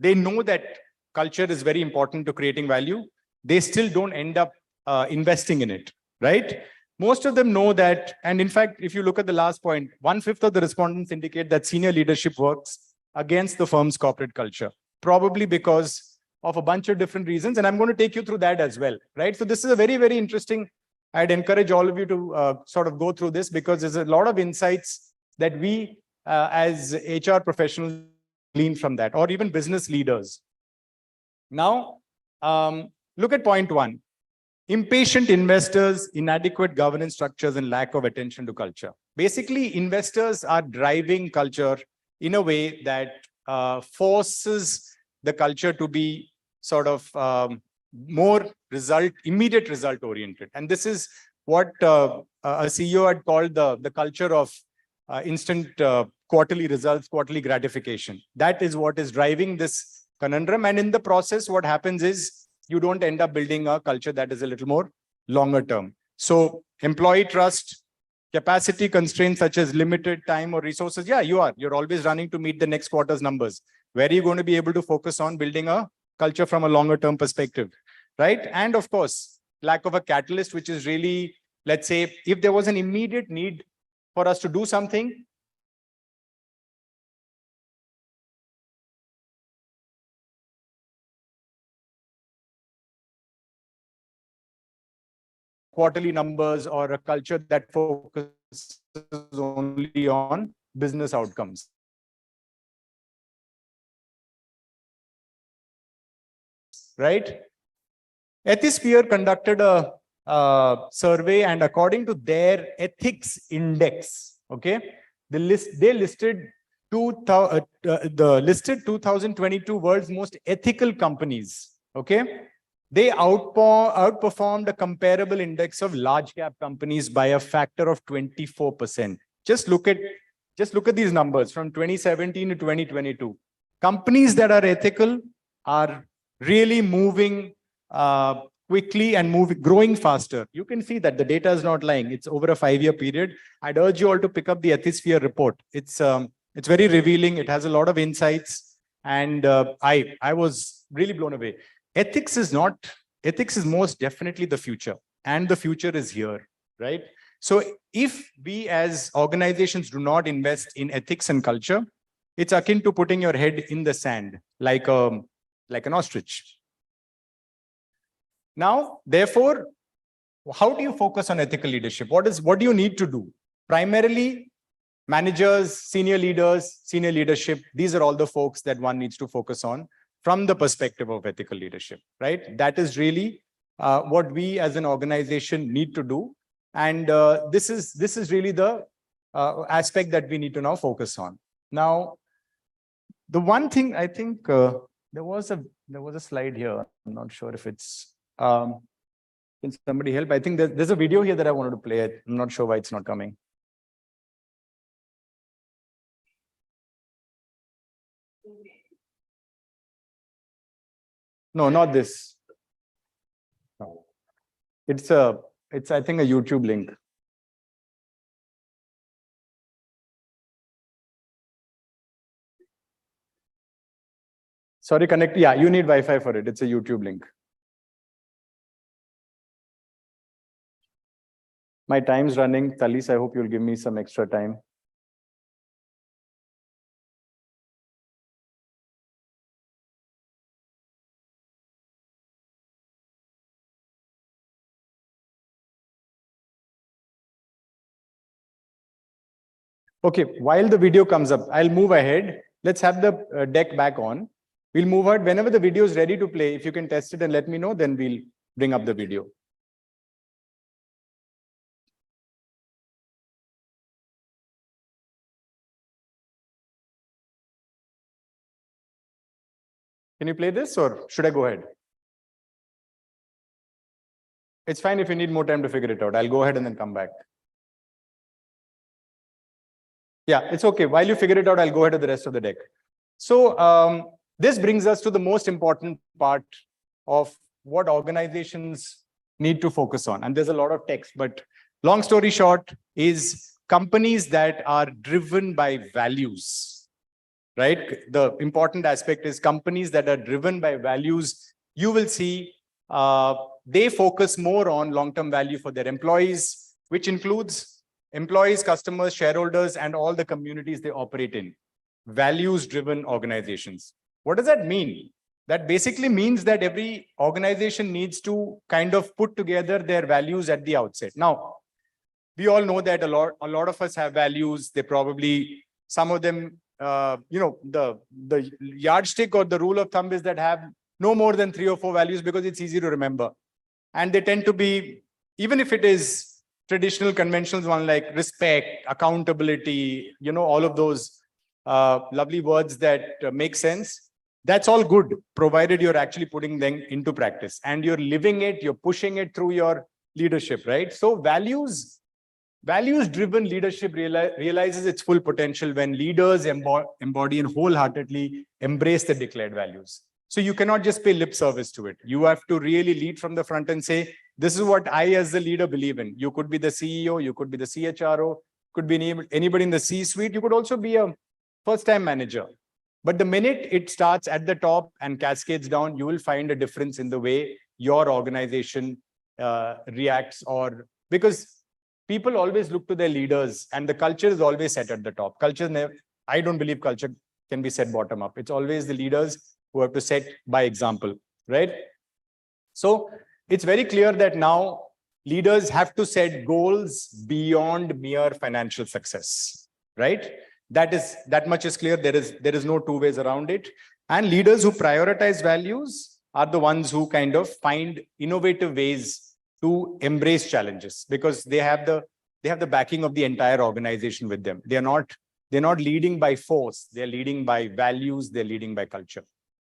they know that culture is very important to creating value, they still don't end up investing in it, right? Most of them know that, and in fact, if you look at the last point, 1/5 of the respondents indicate that senior leadership works against the firm's corporate culture, probably because of a bunch of different reasons. And I'm going to take you through that as well, right? So this is a very, very interesting. I'd encourage all of you to sort of go through this because there's a lot of insights that we as HR professionals glean from that, or even business leaders. Now, look at point 1. Impatient investors, inadequate governance structures, and lack of attention to culture. Basically, investors are driving culture in a way that forces the culture to be sort of more immediate result oriented. And this is what a CEO had called the culture of instant quarterly results, quarterly gratification. That is what is driving this conundrum. And in the process, what happens is you don't end up building a culture that is a little more longer term. So employee trust, capacity constraints such as limited time or resources. Yeah, you're always running to meet the next quarter's numbers. Where are you going to be able to focus on building a culture from a longer term perspective, right? And of course, lack of a catalyst, which is really, let's say, if there was an immediate need for us to do something, quarterly numbers or a culture that focuses only on business outcomes. Right? Ethisphere conducted a survey, and according to their ethics index, okay, they listed 2022 world's most ethical companies. Okay, they outperformed a comparable index of large cap companies by a factor of 24%. Just look at these numbers from 2017 to 2022. Companies that are ethical are really moving quickly and growing faster. You can see that the data is not lying. It's over a 5-year period. I'd urge you all to pick up the Ethisphere report. It's very revealing. It has a lot of insights, and I was really blown away. Ethics is most definitely the future, and the future is here, right? So if we as organizations do not invest in ethics and culture, it's akin to putting your head in the sand like an ostrich. Now, therefore, how do you focus on ethical leadership? What do you need to do? Primarily, managers, senior leaders, senior leadership, these are all the folks that one needs to focus on from the perspective of ethical leadership, right? That is really what we as an organization need to do. And this is really the aspect that we need to now focus on. Now, the one thing I think there was a slide here. I'm not sure if it's can somebody help? I think there's a video here that I wanted to play. I'm not sure why it's not coming. No, not this. No. It's I think a YouTube link. Sorry, connect. Yeah, you need Wi-Fi for it. It's a YouTube link. My time's running. Talis, I hope you'll give me some extra time. Okay, while the video comes up, I'll move ahead. Let's have the deck back on. We'll move ahead. Whenever the video is ready to play, if you can test it and let me know, then we'll bring up the video. Can you play this, or should I go ahead? It's fine if you need more time to figure it out. I'll go ahead and then come back. Yeah, it's okay. While you figure it out, I'll go ahead with the rest of the deck. So this brings us to the most important part of what organizations need to focus on. And there's a lot of text, but long story short is companies that are driven by values, right? The important aspect is companies that are driven by values. You will see they focus more on long-term value for their employees, which includes employees, customers, shareholders, and all the communities they operate in. Values-driven organizations. What does that mean? That basically means that every organization needs to kind of put together their values at the outset. Now, we all know that a lot of us have values. They probably, some of them, the yardstick or the rule of thumb is that have no more than 3 or 4 values because it's easy to remember. And they tend to be, even if it is traditional conventional one like respect, accountability, all of those lovely words that make sense. That's all good, provided you're actually putting them into practice and you're living it, you're pushing it through your leadership, right? So values-driven leadership realizes its full potential when leaders embody and wholeheartedly embrace the declared values. So you cannot just pay lip service to it. You have to really lead from the front and say, this is what I as the leader believe in. You could be the CEO, you could be the CHRO, could be anybody in the C-suite. You could also be a first-time manager. But the minute it starts at the top and cascades down, you will find a difference in the way your organization reacts, or because people always look to their leaders and the culture is always set at the top. Culture never, I don't believe culture can be set bottom up. It's always the leaders who have to set by example, right? So it's very clear that now leaders have to set goals beyond mere financial success, right? That much is clear. There is no two ways around it. And leaders who prioritize values are the ones who kind of find innovative ways to embrace challenges, because they have the backing of the entire organization with them. They're not leading by force. They're leading by values. They're leading by culture,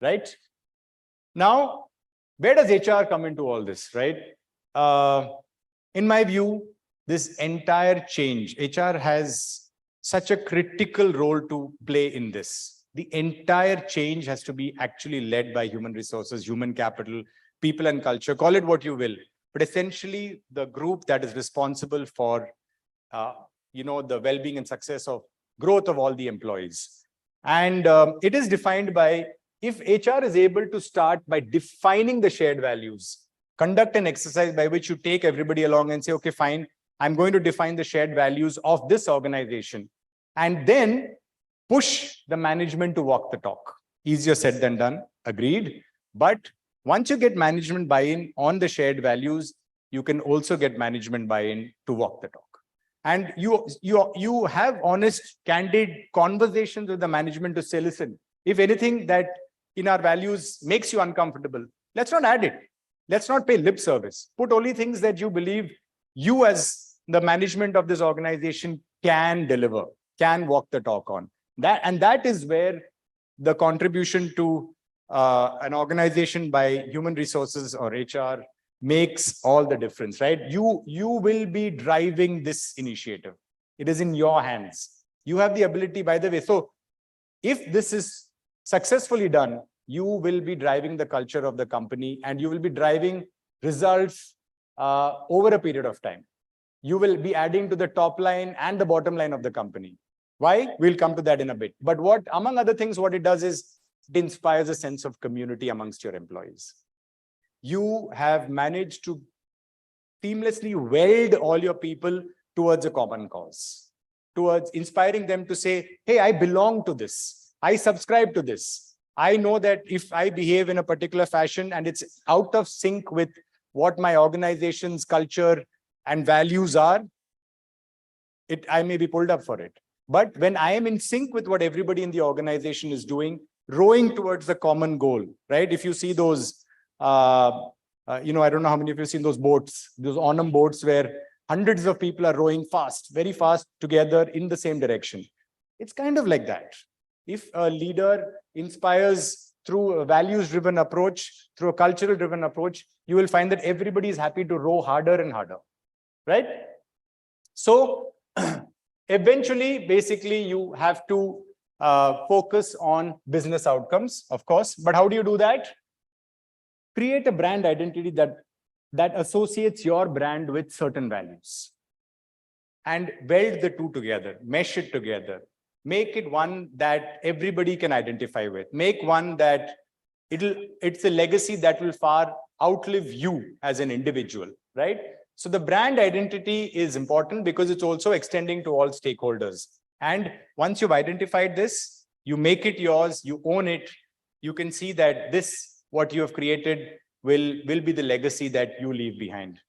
right? Now, where does HR come into all this, right? In my view, this entire change, HR has such a critical role to play in this. The entire change has to be actually led by human resources, human capital, people and culture, call it what you will. But essentially, the group that is responsible for the well-being and success of growth of all the employees. And it is defined by, if HR is able to start by defining the shared values, conduct an exercise by which you take everybody along and say, okay, fine, I'm going to define the shared values of this organization, and then push the management to walk the talk. Easier said than done, agreed. But once you get management buy-in on the shared values, you can also get management buy-in to walk the talk. And you have honest, candid conversations with the management to say, listen, if anything that in our values makes you uncomfortable, let's not add it. Let's not pay lip service. Put only things that you believe you as the management of this organization can deliver, can walk the talk on. That is where the contribution to an organization by human resources or HR makes all the difference, right? You will be driving this initiative. It is in your hands. You have the ability, by the way. So if this is successfully done, you will be driving the culture of the company, and you will be driving results over a period of time. You will be adding to the top line and the bottom line of the company. Why? We'll come to that in a bit. But what, among other things, what it does is it inspires a sense of community amongst your employees. You have managed to seamlessly weld all your people towards a common cause, towards inspiring them to say, hey, I belong to this. I subscribe to this. I know that if I behave in a particular fashion and it's out of sync with what my organization's culture and values are, I may be pulled up for it. But when I am in sync with what everybody in the organization is doing, rowing towards the common goal, right? If you see those, I don't know how many of you have seen those boats, those Onam boats where hundreds of people are rowing fast, very fast together in the same direction. It's kind of like that. If a leader inspires through a values-driven approach, through a cultural-driven approach, you will find that everybody is happy to row harder and harder, right? So eventually, basically, you have to focus on business outcomes, of course. But how do you do that? Create a brand identity that associates your brand with certain values, and weld the two together, mesh it together. Make it one that everybody can identify with. Make one that it's a legacy that will far outlive you as an individual, right? So the brand identity is important because it's also extending to all stakeholders. And once you've identified this, you make it yours, you own it, you can see that this, what you have created, will be the legacy that you leave behind.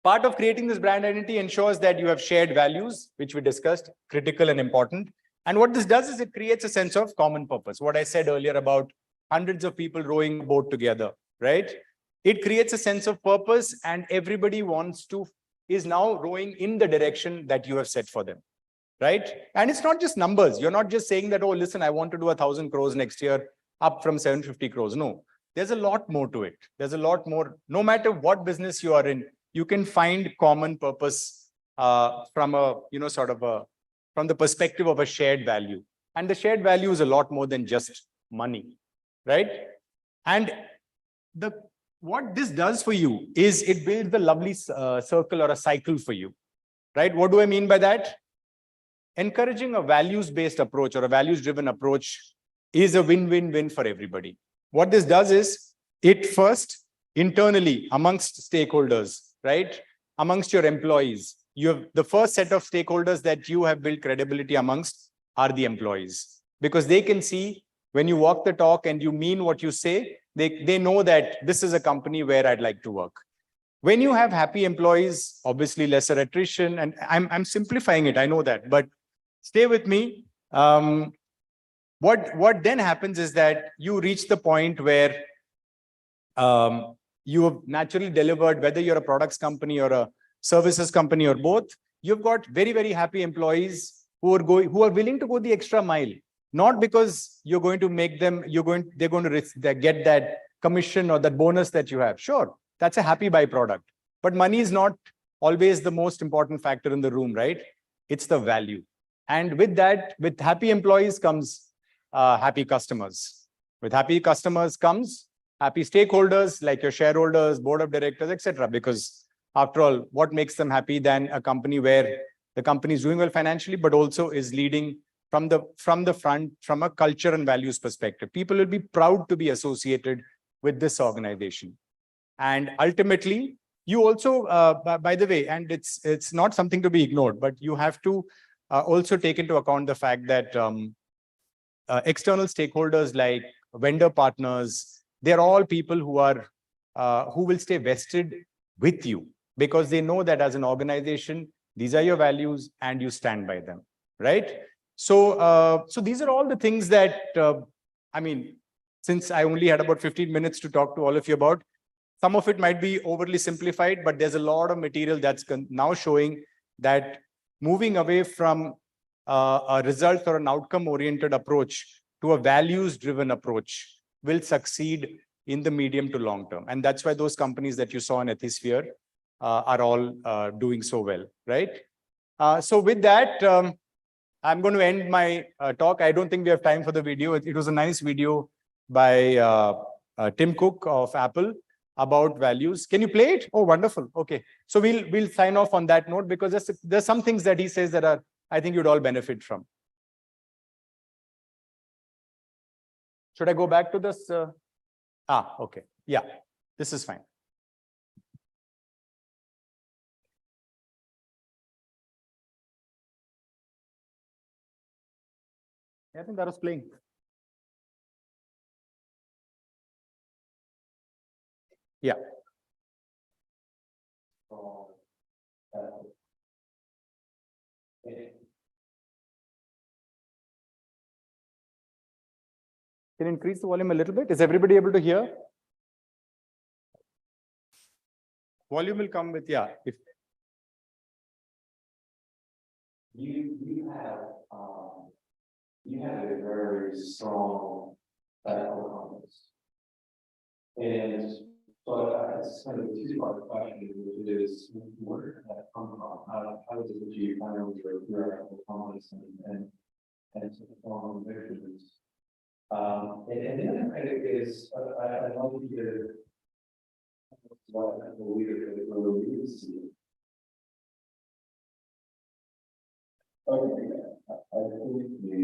Part of creating this brand identity ensures that you have shared values, which we discussed, critical and important. And what this does is it creates a sense of common purpose. What I said earlier about hundreds of people rowing a boat together, right? It creates a sense of purpose, and everybody is now rowing in the direction that you have set for them, right? And it's not just numbers. You're not just saying that, oh, listen, I want to do 1,000 crores next year, up from 750 crores. No, there's a lot more to it. There's a lot more. No matter what business you are in, you can find common purpose from the perspective of a shared value. And the shared value is a lot more than just money, right? And what this does for you is it builds the lovely circle or a cycle for you, right? What do I mean by that? Encouraging a values-based approach or a values-driven approach is a win-win-win for everybody. What this does is it first internally amongst stakeholders, right? Amongst your employees, you have the first set of stakeholders that you have built credibility amongst are the employees, because they can see when you walk the talk and you mean what you say, they know that this is a company where I'd like to work. When you have happy employees, obviously lesser attrition, and I'm simplifying it, I know that, but stay with me. What then happens is that you reach the point where you have naturally delivered, whether you're a products company or a services company or both, you've got very, very happy employees who are willing to go the extra mile, not because you're going to make them, they're going to get that commission or that bonus that you have. Sure, that's a happy byproduct, but money is not always the most important factor in the room, right? It's the value. And with that, with happy employees comes happy customers. With happy customers comes happy stakeholders like your shareholders, board of directors, etc. Because after all, what makes them happy than a company where the company is doing well financially, but also is leading from the front, from a culture and values perspective. People will be proud to be associated with this organization. And ultimately, you also, by the way, and it's not something to be ignored, but you have to also take into account the fact that external stakeholders like vendor partners, they're all people who will stay vested with you because they know that as an organization, these are your values and you stand by them, right? So, so these are all the things that, I mean, since I only had about 15 minutes to talk to all of you about, some of it might be overly simplified, but there's a lot of material that's now showing that moving away from a result or an outcome-oriented approach to a values-driven approach will succeed in the medium to long term. And that's why those companies that you saw in Ethisphere are all doing so well, right? So with that, I'm going to end my talk. I don't think we have time for the video. It was a nice video by Tim Cook of Apple about values. Can you play it? Oh, wonderful. Okay. So we'll sign off on that note because there's some things that he says that are, I think you'd all benefit from. Should I go back to this? Okay. Yeah, this is fine. I think that was playing. Yeah. Can you increase the volume a little bit? Is everybody able to hear? Volume will come with, yeah. If you have a very strong technical context. And so it's kind of a two-part question, which is where did that come from? How does it achieve finally your theoretical competence and to perform visions? And the other thing is, I'd love to hear what the leader really needs to do. Okay, I think the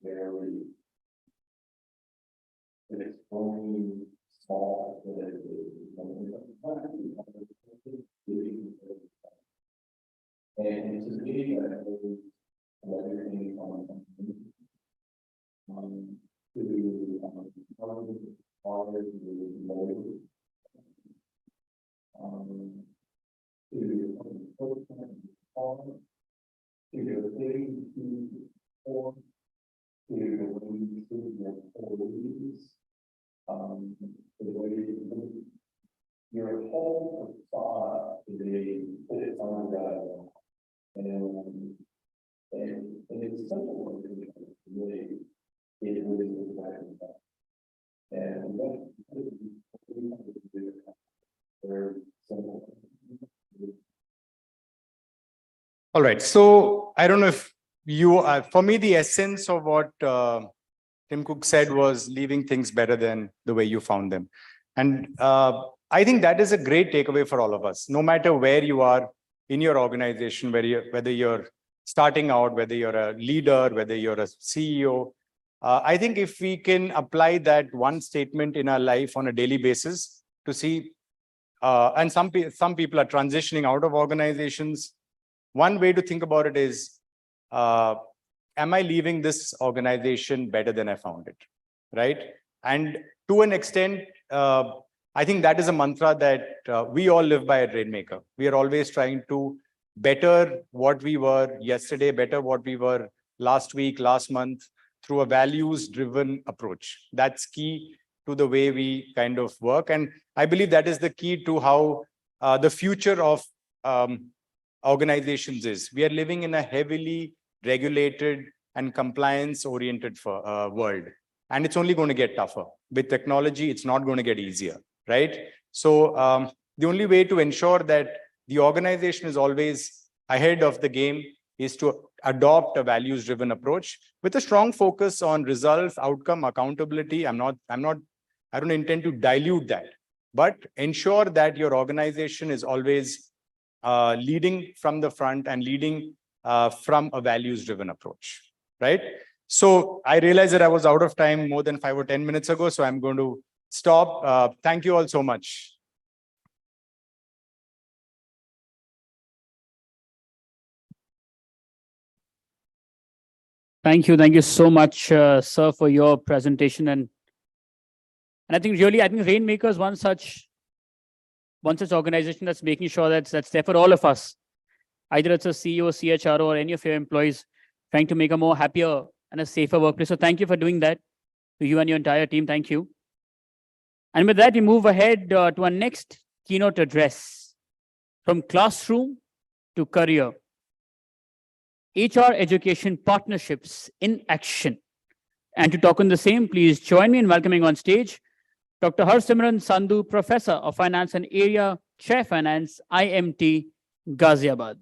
very it's only And it's a really that everything from your whole thought today put it on the and it's simple really it really is that and very simple. All right. So I don't know if you, for me, the essence of what Tim Cook said was leaving things better than the way you found them. And I think that is a great takeaway for all of us, no matter where you are in your organization, whether you're starting out, whether you're a leader, whether you're a CEO. I think if we can apply that one statement in our life on a daily basis to see, and some people are transitioning out of organizations. One way to think about it is, am I leaving this organization better than I found it, right? And to an extent, I think that is a mantra that we all live by at Rainmaker. We are always trying to better what we were yesterday, better what we were last week, last month, through a values-driven approach. That's key to the way we kind of work. And I believe that is the key to how the future of organizations is. We are living in a heavily regulated and compliance-oriented world. And it's only going to get tougher. With technology, it's not going to get easier, right? So the only way to ensure that the organization is always ahead of the game is to adopt a values-driven approach with a strong focus on results, outcome, accountability. I don't intend to dilute that, but ensure that your organization is always leading from the front and leading from a values-driven approach, right? So I realized that I was out of time more than 5 or 10 minutes ago, so I'm going to stop. Thank you all so much. Thank you so much, sir, for your presentation. And I think really, I think Rainmaker is one such organization that's making sure that's there for all of us. Either it's a CEO, CHRO, or any of your employees trying to make a more happier and a safer workplace. So thank you for doing that to you and your entire team. Thank you. And with that, we move ahead to our next keynote address, from classroom to career. HR education partnerships in action. And to talk on the same, please join me in welcoming on stage Dr. Harsimran Sandhu, Professor of Finance and Area Chair Finance, IMT, Ghaziabad.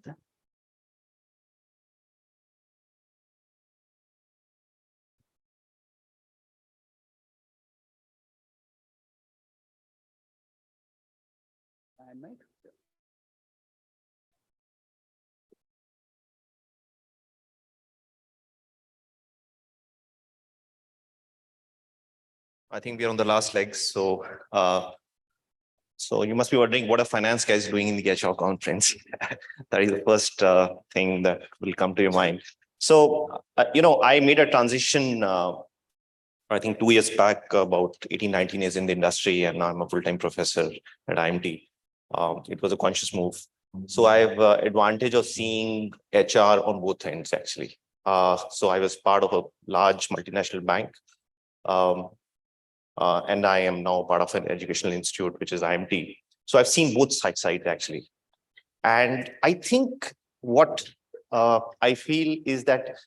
I think we're on the last legs. So you must be wondering what a finance guy is doing in the HR conference. That is the first thing that will come to your mind. So, I made a transition, I think 2 years back, about 18, 19 years in the industry, and now I'm a full-time professor at IMT. It was a conscious move. So I have advantage of seeing HR on both ends, actually. So I was part of a large multinational bank. And I am now part of an educational institute, which is IMT. So I've seen both sides actually. And I think what I feel is that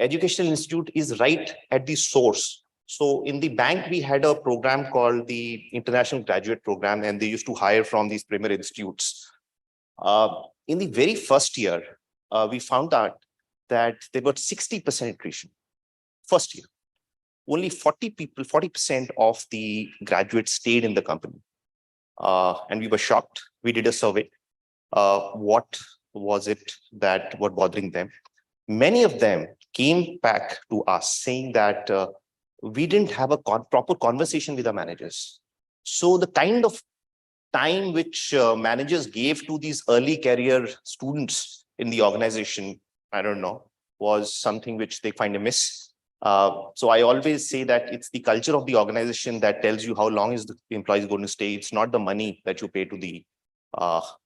educational institute is right at the source. So in the bank, we had a program called the International Graduate Program, and they used to hire from these premier institutes. In the very first year, we found out that there were 60% attrition. First year. Only 40% of the graduates stayed in the company. And we were shocked. We did a survey. What was it that were bothering them? Many of them came back to us saying that we didn't have a proper conversation with our managers. So the kind of time which managers gave to these early career students in the organization, I don't know, was something which they find amiss. So I always say that it's the culture of the organization that tells you how long is the employee going to stay. It's not the money that you pay to the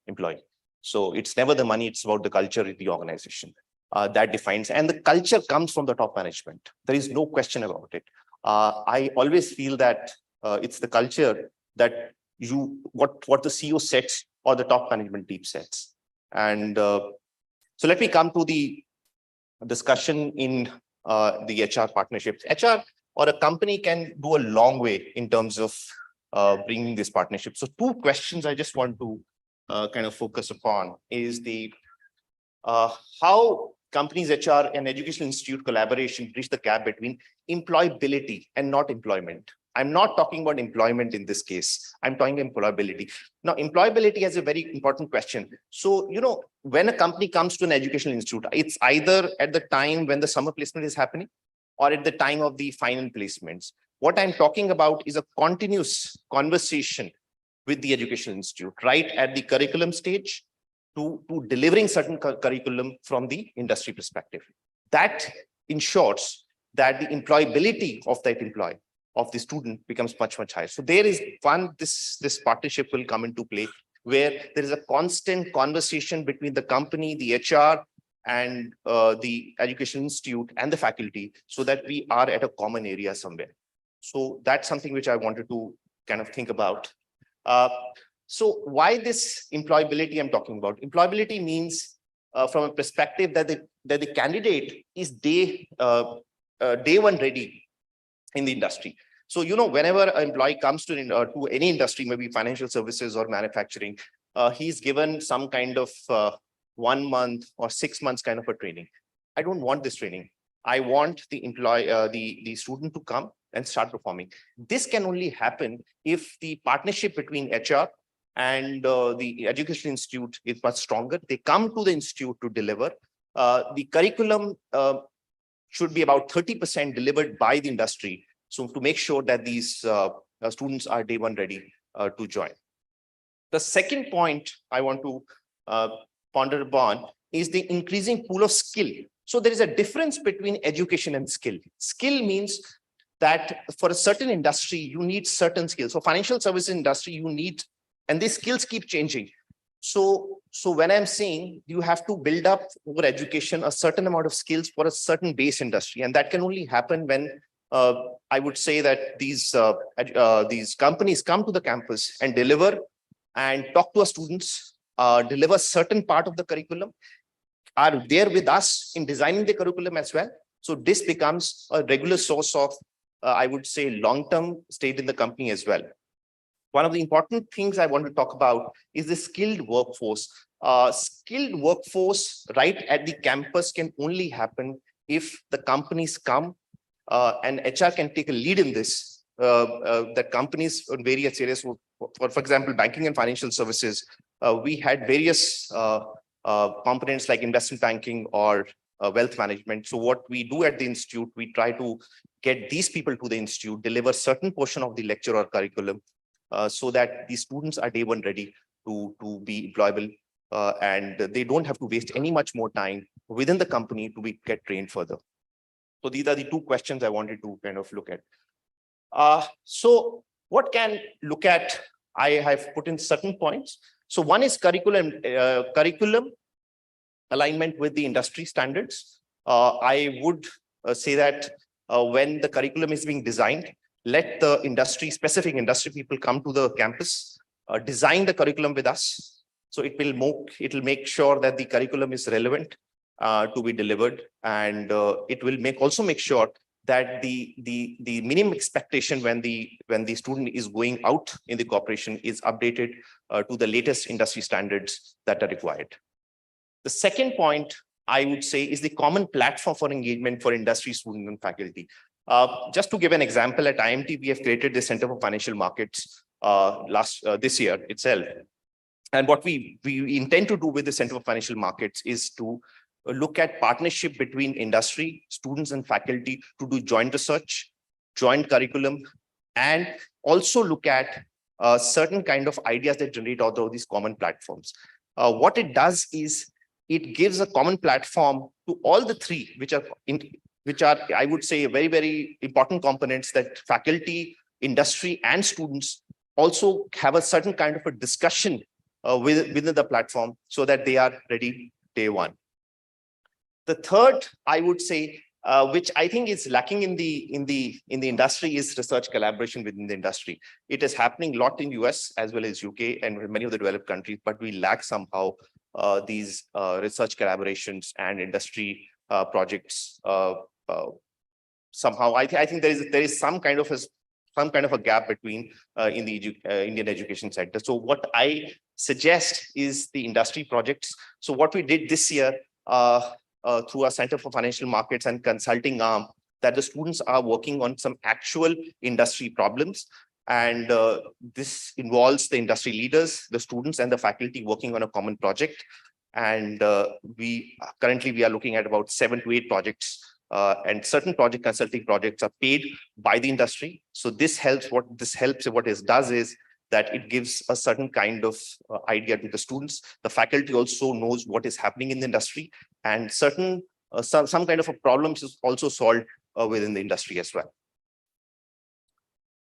employee. So it's never the money, it's about the culture in the organization that defines. And the culture comes from the top management. There is no question about it. I always feel that it's the culture that what the CEO sets or the top management team sets. And so let me come to the discussion in the HR partnerships. HR or a company can go a long way in terms of bringing this partnership. So two questions I just want to kind of focus upon is the how companies, HR and educational institute collaboration bridge the gap between employability and not employment. I'm not talking about employment in this case. I'm talking employability. Now, employability is a very important question. So, when a company comes to an educational institute, it's either at the time when the summer placement is happening or at the time of the final placements. What I'm talking about is a continuous conversation with the educational institute, right at the curriculum stage to delivering certain curriculum from the industry perspective. That ensures that the employability of that employee, of the student becomes much, much higher. So there is this partnership will come into play where there is a constant conversation between the company, the HR and the education institute and the faculty so that we are at a common area somewhere. So that's something which I wanted to kind of think about. So why this employability I'm talking about? Employability means from a perspective that the candidate is day one ready in the industry. So, whenever an employee comes to any industry, maybe financial services or manufacturing, he's given some kind of 1 month or 6 months kind of a training. I don't want this training. I want the the student to come and start performing. This can only happen if the partnership between HR and the education institute is much stronger. They come to the institute to deliver. The curriculum should be about 30% delivered by the industry. So to make sure that these students are day one ready to join. The second point I want to ponder upon is the increasing pool of skill. So there is a difference between education and skill. Skill means that for a certain industry, you need certain skills. So financial services industry, you need, and these skills keep changing. So when I'm saying you have to build up over education, a certain amount of skills for a certain base industry, and that can only happen when I would say that these companies come to the campus and deliver and talk to our students, deliver certain part of the curriculum, are there with us in designing the curriculum as well. So this becomes a regular source of, I would say, long-term stay in the company as well. One of the important things I want to talk about is the skilled workforce. Skilled workforce right at the campus can only happen if the companies come and HR can take a lead in this. That companies in various areas, for example, banking and financial services, we had various components like investment banking or wealth management. So what we do at the institute, we try to get these people to the institute, deliver certain portion of the lecture or curriculum so that the students are day one ready to be employable and they don't have to waste any much more time within the company to get trained further. So these are the two questions I wanted to kind of look at. So what can look at, I have put in certain points. So one is curriculum alignment with the industry standards. I would say that when the curriculum is being designed, let the specific industry people come to the campus, design the curriculum with us. So it'll make sure that the curriculum is relevant to be delivered, and it will also make sure that the minimum expectation when the student is going out in the corporation is updated to the latest industry standards that are required. The second point I would say is the common platform for engagement for industry students and faculty. Just to give an example, at IMT we have created the Center for Financial Markets this year itself, and what we intend to do with the Center for Financial Markets is to look at partnership between industry, students and faculty to do joint research, joint curriculum, and also look at certain kind of ideas that generate out of these common platforms. What it does is it gives a common platform to all the three, which are, I would say, very, very important components that faculty, industry, and students also have a certain kind of a discussion within the platform so that they are ready day one. The third, I would say, which I think is lacking in the industry, is research collaboration within the industry. It is happening a lot in US as well as UK and many of the developed countries, but we lack somehow these research collaborations and industry projects. Somehow, I think there is some kind of a gap between in the Indian education sector. So what I suggest is the industry projects. So what we did this year through our Center for Financial Markets and Consulting arm, that the students are working on some actual industry problems. And this involves the industry leaders, the students, and the faculty working on a common project. And we are looking at about 7 to 8 projects. And certain project consulting projects are paid by the industry. So this helps. What it does is that it gives a certain kind of idea to the students. The faculty also knows what is happening in the industry, and certain some kind of a problem is also solved within the industry as well.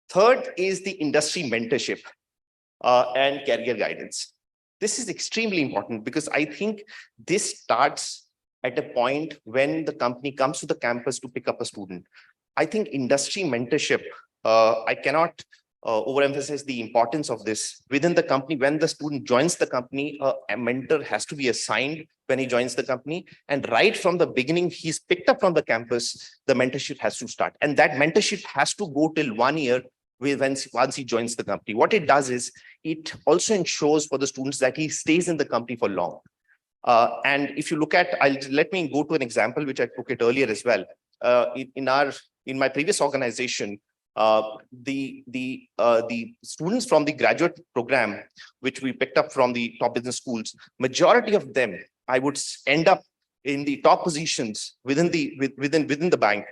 Third is the industry mentorship and career guidance. This is extremely important because I think this starts at a point when the company comes to the campus to pick up a student. I think industry mentorship, I cannot overemphasize the importance of this within the company. When the student joins the company, a mentor has to be assigned when he joins the company. And right from the beginning, he's picked up from the campus, the mentorship has to start. And that mentorship has to go till 1 year once he joins the company. What it does is it also ensures for the students that he stays in the company for long. And if you look at, let me go to an example which I took it earlier as well. In my previous organization, the students from the graduate program, which we picked up from the top business schools, majority of them, I would end up in the top positions within the bank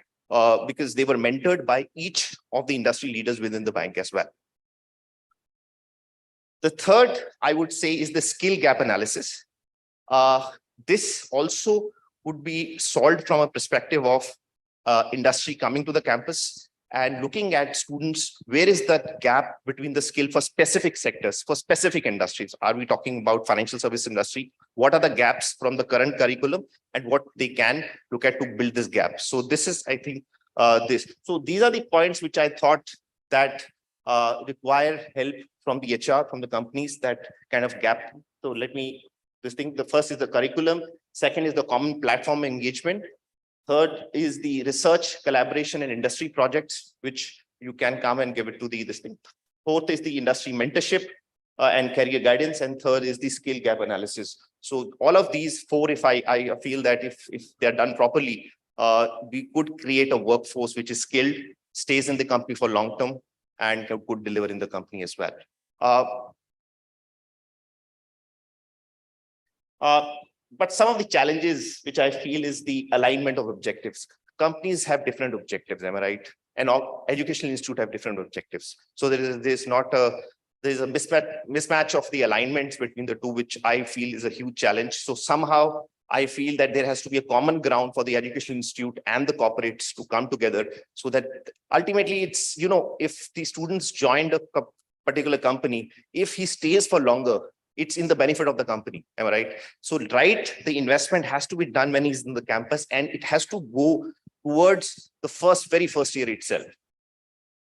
because they were mentored by each of the industry leaders within the bank as well. The third, I would say, is the skill gap analysis. This also would be solved from a perspective of industry coming to the campus and looking at students, where is that gap between the skill for specific sectors, for specific industries? Are we talking about financial service industry? What are the gaps from the current curriculum and what they can look at to build this gap? So this is, I think, this. So these are the points which I thought that require help from the HR, from the companies, that kind of gap. So let me, the first is the curriculum. Second is the common platform engagement. Third is the research, collaboration, and industry projects, which you can come and give it to this thing. Fourth is the industry mentorship and career guidance. And third is the skill gap analysis. So all of these four, if I feel that if they're done properly, we could create a workforce which is skilled, stays in the company for long term, and could deliver in the company as well. But some of the challenges which I feel is the alignment of objectives. Companies have different objectives, am I right? And all educational institutes have different objectives. So there's a mismatch of the alignments between the two, which I feel is a huge challenge. So somehow I feel that there has to be a common ground for the educational institute and the corporates to come together, so that ultimately it's, if the students joined a particular company, if he stays for longer, it's in the benefit of the company, am I right? So the investment has to be done when he's in the campus, and it has to go towards the very first year itself.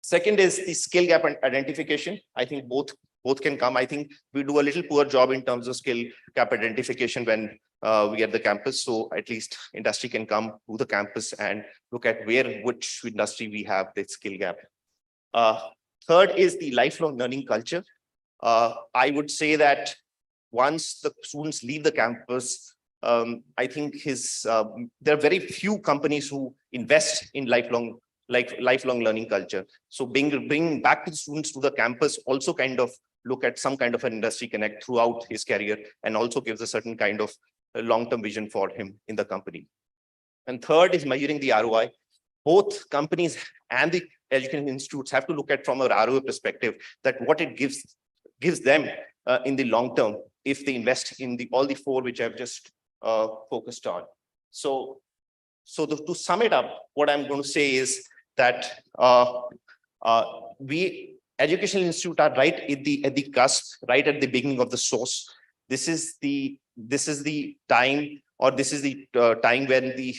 Second is the skill gap identification. I think both can come. I think we do a little poor job in terms of skill gap identification when we are at the campus. So at least industry can come to the campus and look at which industry we have the skill gap. Third is the lifelong learning culture. I would say that once the students leave the campus, I think there are very few companies who invest in lifelong learning culture. So bring back the students to the campus, also kind of look at some kind of an industry connect throughout his career, and also gives a certain kind of long-term vision for him in the company. And third is measuring the ROI. Both companies and the education institutes have to look at from a ROI perspective, that what it gives them in the long term if they invest in all the four which I've just focused on. So to sum it up, what I'm going to say is that we educational institute are right at the cusp, right at the beginning of the source. This is the time, or this is the time when the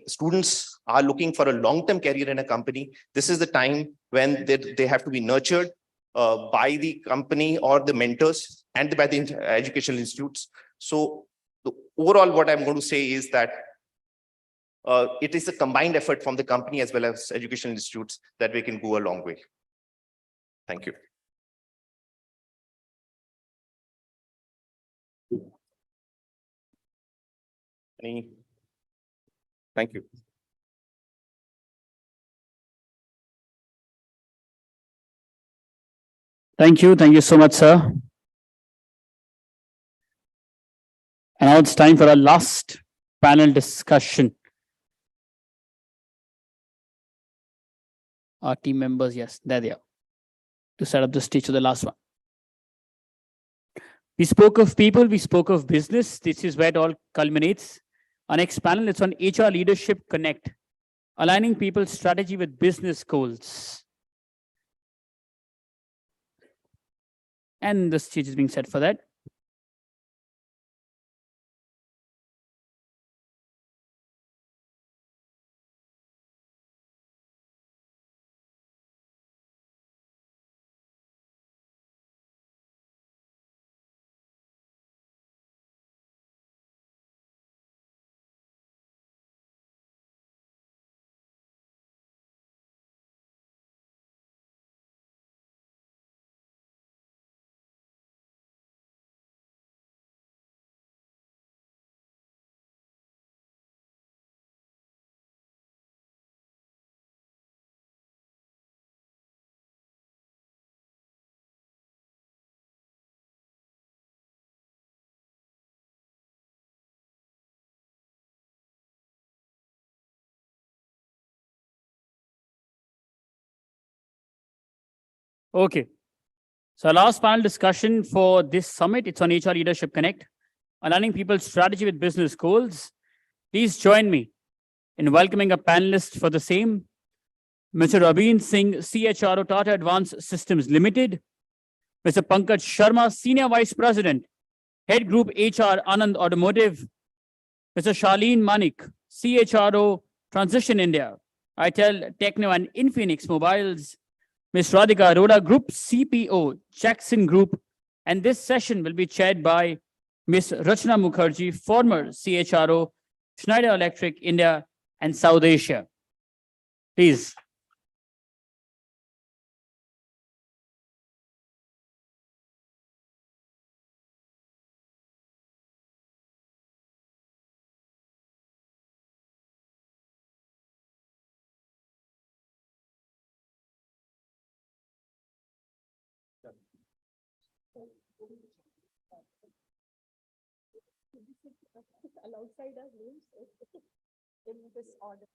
students are looking for a long-term career in a company. This is the time when they have to be nurtured by the company or the mentors and by the educational institutes. So overall, what I'm going to say is that it is a combined effort from the company as well as educational institutes that we can go a long way. Thank you. Thank you. Thank you. Thank you so much, sir. And now it's time for our last panel discussion. Our team members, yes, there they are, to set up the stage for the last one. We spoke of people, we spoke of business. This is where it all culminates. Our next panel is on HR Leadership Connect, aligning people's strategy with business goals. And the stage is being set for that. Okay. So our last panel discussion for this summit, it's on HR Leadership Connect, aligning people's strategy with business goals. Please join me in welcoming a panelist for the same, Mr. Rabin Singh, CHRO Tata Advanced Systems Limited, Mr. Pankaj Sharma, Senior Vice President, Head Group HR Anand Automotive, Mr. Charlene Manik, CHRO Transition India, ITEL Techno and Infinix Mobiles, Ms. Radhika Arora, Group CPO, Jackson Group, and this session will be chaired by Ms. Rachna Mukherjee, former CHRO, Schneider Electric India and South Asia. Please. Alongside our names in this order.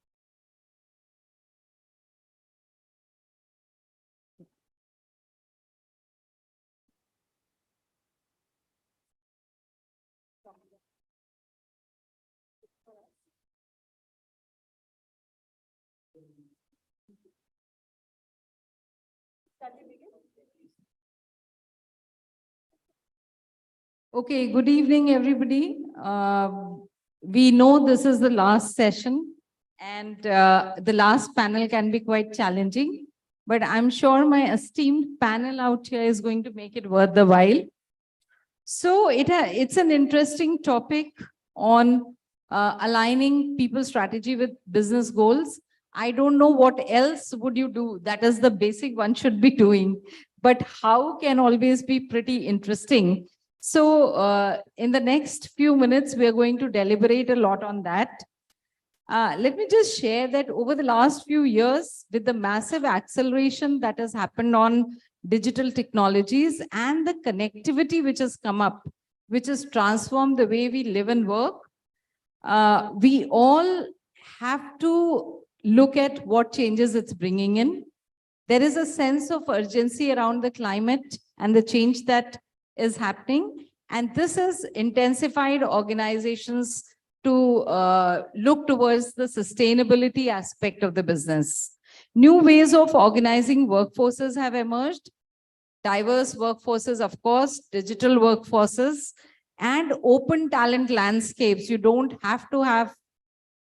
Okay, good evening, everybody. We know this is the last session, and the last panel can be quite challenging, but I'm sure my esteemed panel out here is going to make it worth the while. So it's an interesting topic on aligning people's strategy with business goals. I don't know what else would you do. That is the basic one should be doing, but how can always be pretty interesting. So in the next few minutes, we are going to deliberate a lot on that. Let me just share that over the last few years, with the massive acceleration that has happened on digital technologies and the connectivity which has come up, which has transformed the way we live and work, we all have to look at what changes it's bringing in. There is a sense of urgency around the climate and the change that is happening. And this has intensified organizations to look towards the sustainability aspect of the business. New ways of organizing workforces have emerged. Diverse workforces, of course, digital workforces, and open talent landscapes. You don't have to have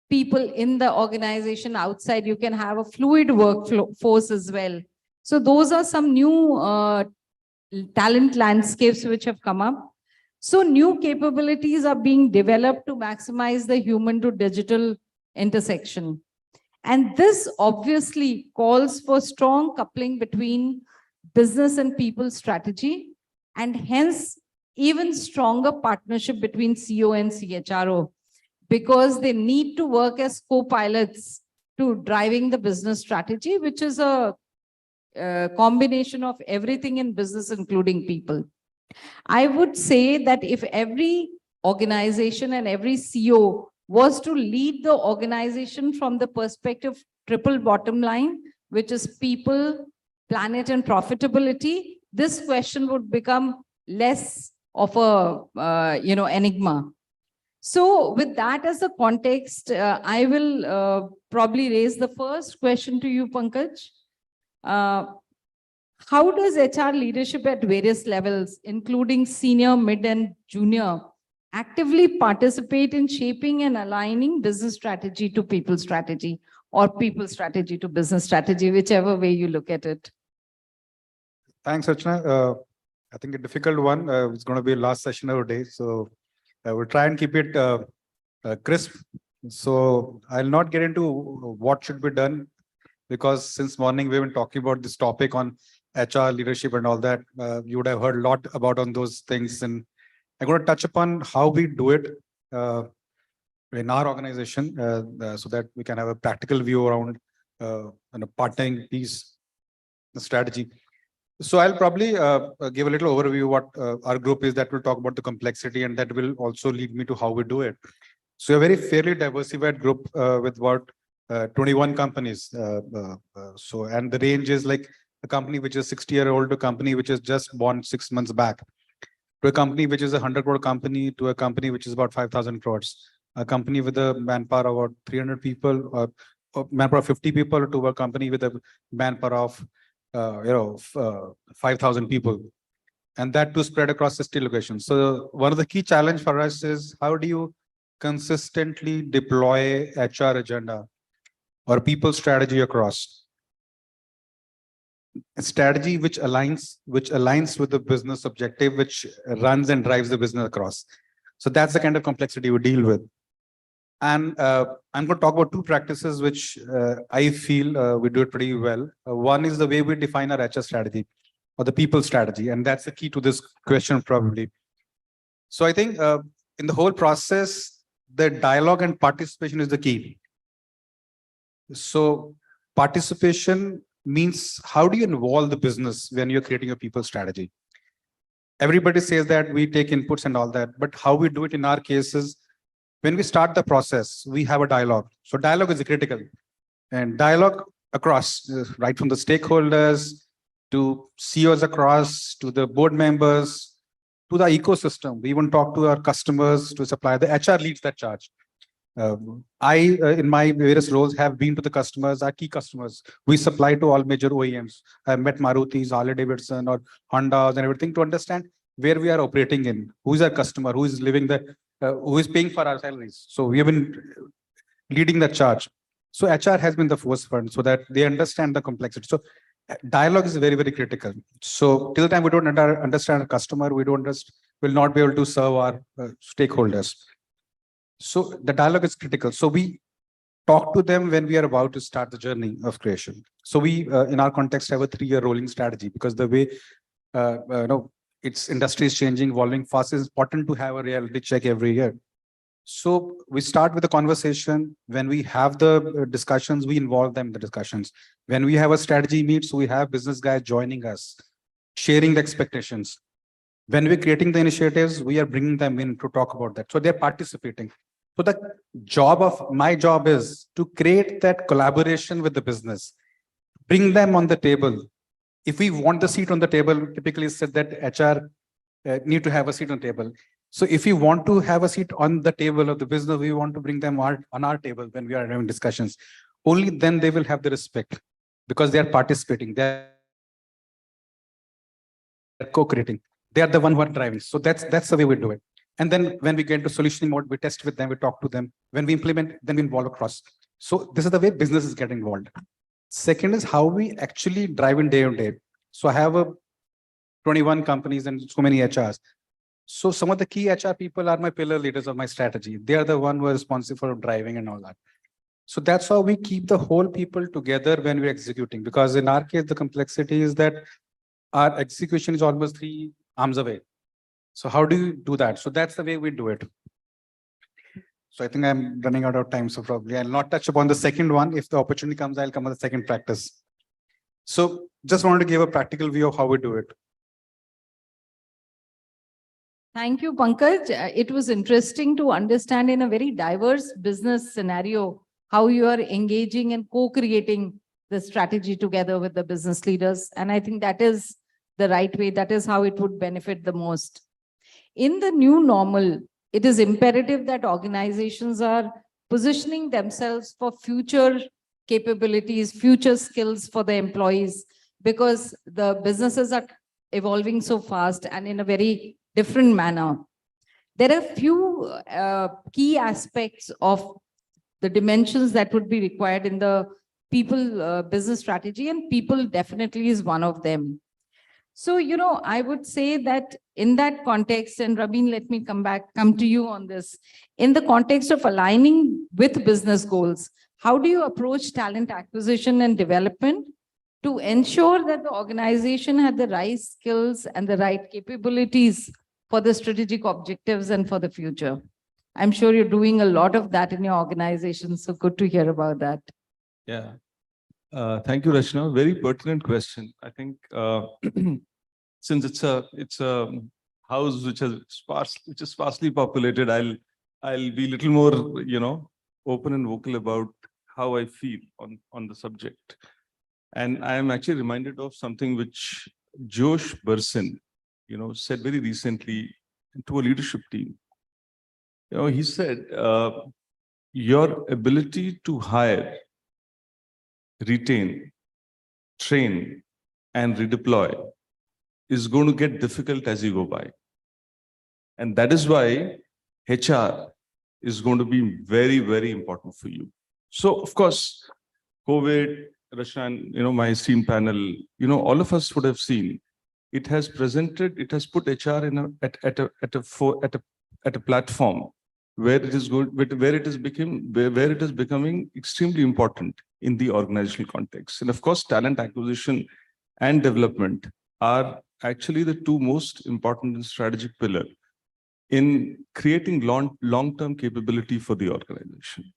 people in the organization outside. You can have a fluid workforce as well. So those are some new talent landscapes which have come up. So new capabilities are being developed to maximize the human to digital intersection. And this obviously calls for strong coupling between business and people strategy, and hence even stronger partnership between CEO and CHRO, because they need to work as co-pilots to driving the business strategy, which is a combination of everything in business, including people. I would say that if every organization and every CEO was to lead the organization from the perspective triple bottom line, which is people, planet, and profitability, this question would become less of a enigma. So with that as a context, I will probably raise the first question to you, Pankaj. How does HR leadership at various levels, including senior, mid, and junior, actively participate in shaping and aligning business strategy to people strategy, or people strategy to business strategy, whichever way you look at it? Thanks, Archana. I think a difficult one. It's going to be the last session of the day, so I will try and keep it crisp. So I'll not get into what should be done, because since morning we've been talking about this topic on HR leadership and all that. You would have heard a lot about on those things, and I'm going to touch upon how we do it in our organization, so that we can have a practical view around partnering piece, the strategy. So I'll probably give a little overview what our group is. That will talk about the complexity, and that will also lead me to how we do it. So a very fairly diversified group with about 21 companies. And the range is like a company which is 60-year-old to a company which is just born 6 months back, to a company which is a 100-crore company, to a company which is about 5,000 crores, a company with a manpower of about 300 people, or manpower of 50 people, to a company with a manpower of 5,000 people, and that too spread across 60 locations. So one of the key challenge for us is, how do you consistently deploy HR agenda or people strategy across a strategy which aligns with the business objective, which runs and drives the business across. So that's the kind of complexity we deal with. And I'm going to talk about two practices which I feel we do it pretty well. One is the way we define our HR strategy or the people strategy, and that's the key to this question probably. So I think in the whole process, the dialogue and participation is the key. So participation means, how do you involve the business when you're creating a people strategy? Everybody says that we take inputs and all that, but how we do it in our case is, when we start the process, we have a dialogue. So dialogue is critical, and dialogue across, right from the stakeholders to CEOs across, to the board members, to the ecosystem. We even talk to our customers, to supply. The HR leads that charge. I, in my various roles, have been to the customers, our key customers. We supply to all major OEMs. I've met Maruti's, Harley Davidson, or Honda's and everything, to understand where we are operating in, who is our customer, who is living the, who is paying for our salaries. So we have been leading the charge. So HR has been the forefront, so that they understand the complexity. So dialogue is very, very critical. So till the time we don't understand our customer, will not be able to serve our stakeholders. So the dialogue is critical. So we talk to them when we are about to start the journey of creation. So we, in our context, have a 3-year rolling strategy, because the way, its industry is changing, evolving fast, is important to have a reality check every year. So we start with a conversation. When we have the discussions, we involve them in the discussions. When we have a strategy meet, so we have business guys joining us, sharing the expectations. When we're creating the initiatives, we are bringing them in to talk about that. So they're participating. So my job is to create that collaboration with the business, bring them on the table. If we want the seat on the table, we typically said that HR need to have a seat on the table. So if you want to have a seat on the table of the business, we want to bring them on our table when we are having discussions. Only then they will have the respect because they are participating. They are co-creating. They are the one who are driving. So that's the way we do it. And then when we get into solutioning mode, we test with them, we talk to them. When we implement, then we involve across. So this is the way business is getting involved. Second is how we actually drive in day on day. So I have 21 companies and so many HRs. So some of the key HR people are my pillar leaders of my strategy. They are the one who are responsible for driving and all that. So that's how we keep the whole people together when we're executing. Because in our case, the complexity is that our execution is almost 3 arms away. So how do you do that? So that's the way we do it. So I think I'm running out of time. So probably I'll not touch upon the second one. If the opportunity comes, I'll come on the second practice. So just wanted to give a practical view of how we do it. Thank you, Pankaj. It was interesting to understand in a very diverse business scenario how you are engaging and co-creating the strategy together with the business leaders. And I think that is the right way. That is how it would benefit the most. In the new normal, it is imperative that organizations are positioning themselves for future capabilities, future skills for the employees, because the businesses are evolving so fast and in a very different manner. There are few key aspects of the dimensions that would be required in the people business strategy, and people definitely is one of them. So, I would say that in that context, and Rabin, let me come to you on this. In the context of aligning with business goals, how do you approach talent acquisition and development to ensure that the organization had the right skills and the right capabilities for the strategic objectives and for the future? I'm sure you're doing a lot of that in your organization, so good to hear about that. Yeah. Thank you, Rachna. Very pertinent question. I think since it's a house which is sparsely populated, I'll be a little more open and vocal about how I feel on the subject. And I am actually reminded of something which Josh Bersin said very recently to a leadership team. He said, your ability to hire, retain, train, and redeploy is going to get difficult as you go by. And that is why HR is going to be very, very important for you. So, of course, COVID, Rashan, my esteemed panel, all of us would have seen, it has put HR at a platform where it is becoming extremely important in the organizational context. And of course, talent acquisition and development are actually the two most important and strategic pillars in creating long-term capability for the organization.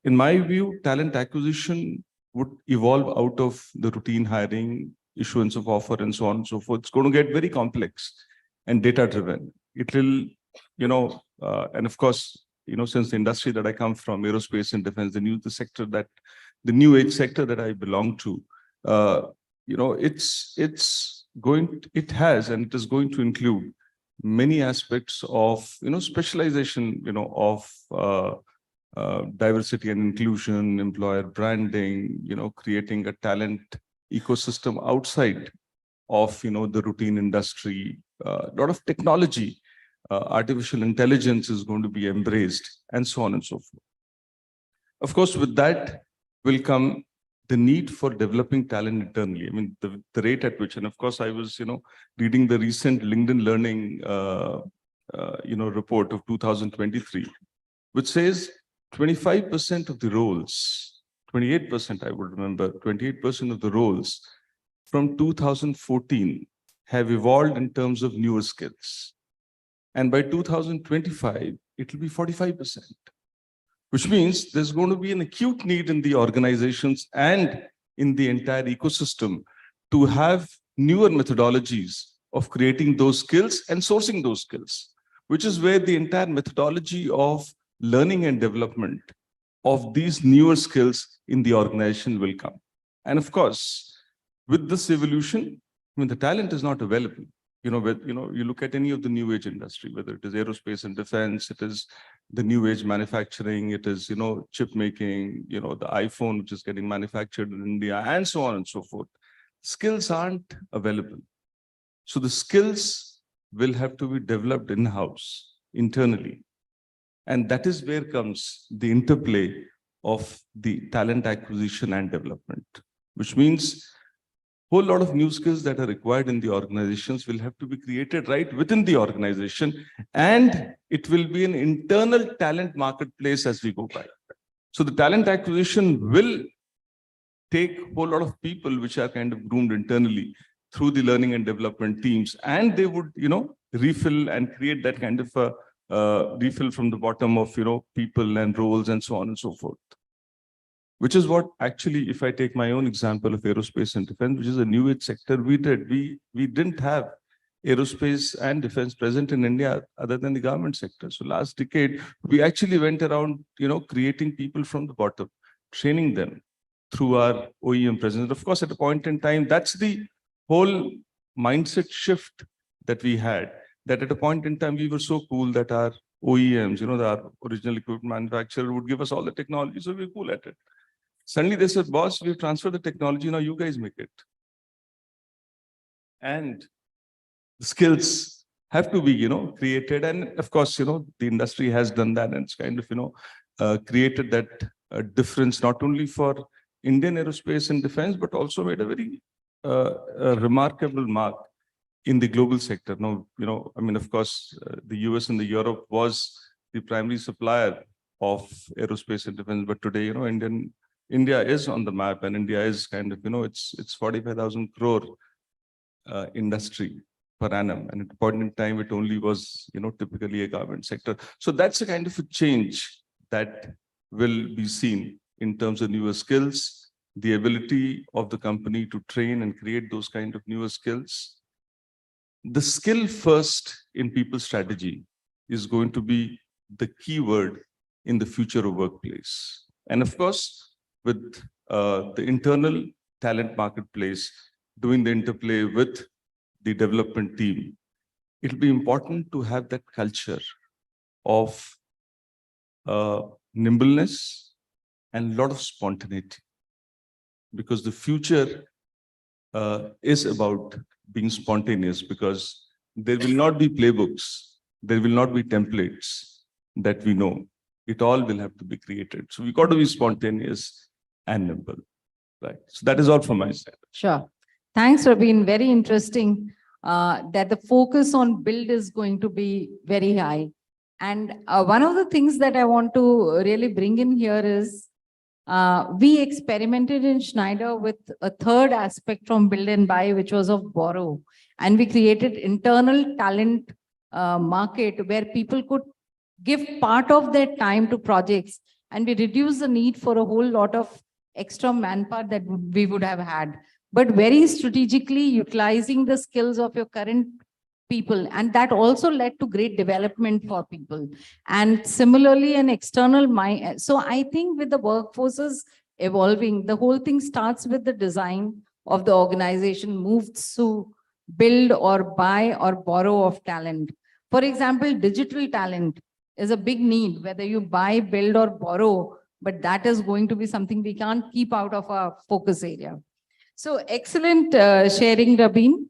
In my view, talent acquisition would evolve out of the routine hiring, issuance of offer, and so on and so forth. It's going to get very complex and data-driven. It will, and of course, since the industry that I come from, aerospace and defense, the new age sector that I belong to, it has and it is going to include many aspects of specialization of diversity and inclusion, employer branding, creating a talent ecosystem outside of the routine industry. A lot of technology, artificial intelligence is going to be embraced, and so on and so forth. Of course, with that will come the need for developing talent internally. I mean, the rate at which, and of course, I was, reading the recent LinkedIn Learning, report of 2023, which says 25% of the roles, 28%, I would remember, 28% of the roles from 2014 have evolved in terms of newer skills. And by 2025, it will be 45%. Which means there's going to be an acute need in the organizations and in the entire ecosystem to have newer methodologies of creating those skills and sourcing those skills. which is where the entire methodology of learning and development of these newer skills in the organization will come. And of course, with this evolution, I mean, the talent is not available. You look at any of the new age industry, whether it is aerospace and defense, it is the new age manufacturing, it is, chip making, the iPhone, which is getting manufactured in India, and so on and so forth. Skills aren't available. So the skills will have to be developed in-house, internally. And that is where comes the interplay of the talent acquisition and development, which means whole lot of new skills that are required in the organizations will have to be created right within the organization, and it will be an internal talent marketplace as we go by. So the talent acquisition will take a whole lot of people which are kind of groomed internally through the learning and development teams, and they would, refill and create that kind of a refill from the bottom of, people and roles and so on and so forth. Which is what actually, if I take my own example of aerospace and defense, which is a new age sector, we didn't have aerospace and defense present in India other than the government sector. So last decade, we actually went around, creating people from the bottom, training them through our OEM presence. Of course, at a point in time, that's the whole mindset shift that we had, that at a point in time, we were so cool that our OEMs, our original equipment manufacturer would give us all the technology, so we were cool at it. Suddenly they said, boss, we've transferred the technology, now you guys make it. And the skills have to be, created. And of course, the industry has done that, and it's kind of, created that difference, not only for Indian aerospace and defense, but also made a very remarkable mark in the global sector. Now, of course, the US and the Europe was the primary supplier of aerospace and defense, but today, India is on the map, and India is kind of, it's 45,000 crore industry per annum. And at a point in time, it only was, typically a government sector. So that's a kind of a change that will be seen in terms of newer skills, the ability of the company to train and create those kind of newer skills. The skill first in people strategy is going to be the key word in the future of workplace. And of course, with the internal talent marketplace doing the interplay with the development team, it'll be important to have that culture of nimbleness and a lot of spontaneity, because the future is about being spontaneous, because there will not be playbooks, there will not be templates that we know. It all will have to be created. So we got to be spontaneous and nimble, right? So that is all from my side. Sure. Thanks, Rabin. Very interesting that the focus on build is going to be very high. And one of the things that I want to really bring in here is we experimented in Schneider with a third aspect from build and buy, which was of borrow. And we created internal talent market where people could give part of their time to projects, and we reduce the need for a whole lot of extra manpower that we would have had, but very strategically utilizing the skills of your current people. And that also led to great development for people. And similarly, an external mind. So I think with the workforces evolving, the whole thing starts with the design of the organization, moves to build or buy or borrow of talent. For example, digital talent is a big need, whether you buy, build or borrow, but that is going to be something we can't keep out of our focus area. So excellent sharing, Rabin.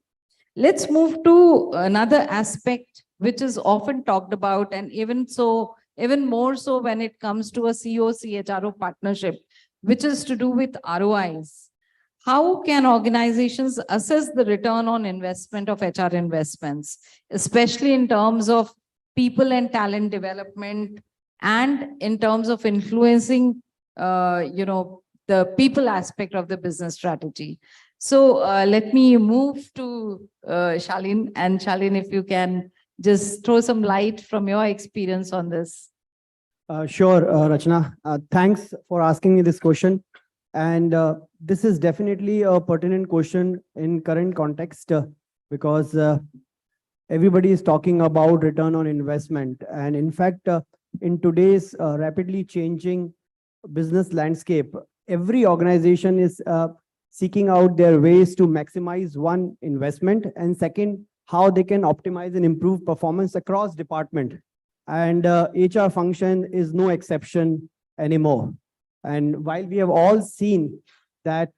Let's move to another aspect, which is often talked about, and even more so when it comes to a CEO-CHRO partnership, which is to do with ROIs. How can organizations assess the return on investment of HR investments, especially in terms of people and talent development, and in terms of influencing, the people aspect of the business strategy? So let me move to Shalin. And Shalin, if you can just throw some light from your experience on this. Sure, Rachna. Thanks for asking me this question. And this is definitely a pertinent question in current context because everybody is talking about return on investment. And in fact, in today's rapidly changing business landscape, every organization is seeking out their ways to maximize one, investment, and second, how they can optimize and improve performance across department. And HR function is no exception anymore. And while we have all seen that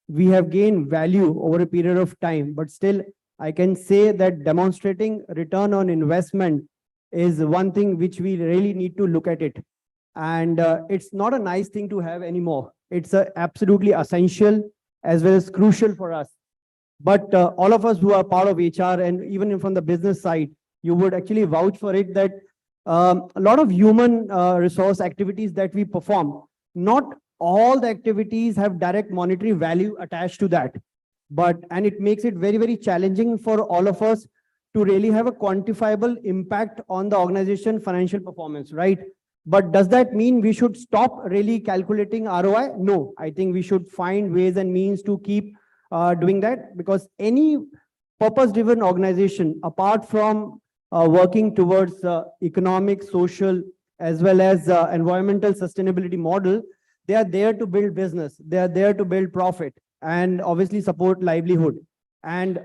we have gained value over a period of time, but still I can say that demonstrating return on investment is one thing which we really need to look at it. And it's not a nice thing to have anymore. It's absolutely essential as well as crucial for us. But all of us who are part of HR and even from the business side, you would actually vouch for it that a lot of human resource activities that we perform, not all the activities have direct monetary value attached to that. And it makes it very, very challenging for all of us to really have a quantifiable impact on the organization financial performance, right? But does that mean we should stop really calculating ROI? No, I think we should find ways and means to keep doing that, because any purpose-driven organization, apart from working towards economic, social, as well as environmental sustainability model, they are there to build business. They are there to build profit and obviously support livelihood. And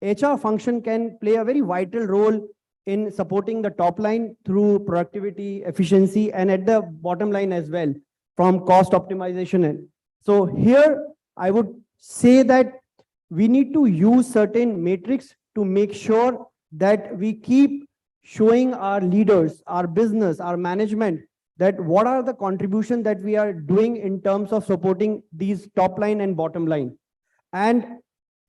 HR function can play a very vital role in supporting the top line through productivity, efficiency, and at the bottom line as well, from cost optimization. So here, I would say that we need to use certain metrics to make sure that we keep showing our leaders, our business, our management, that what are the contributions that we are doing in terms of supporting these top line and bottom line. And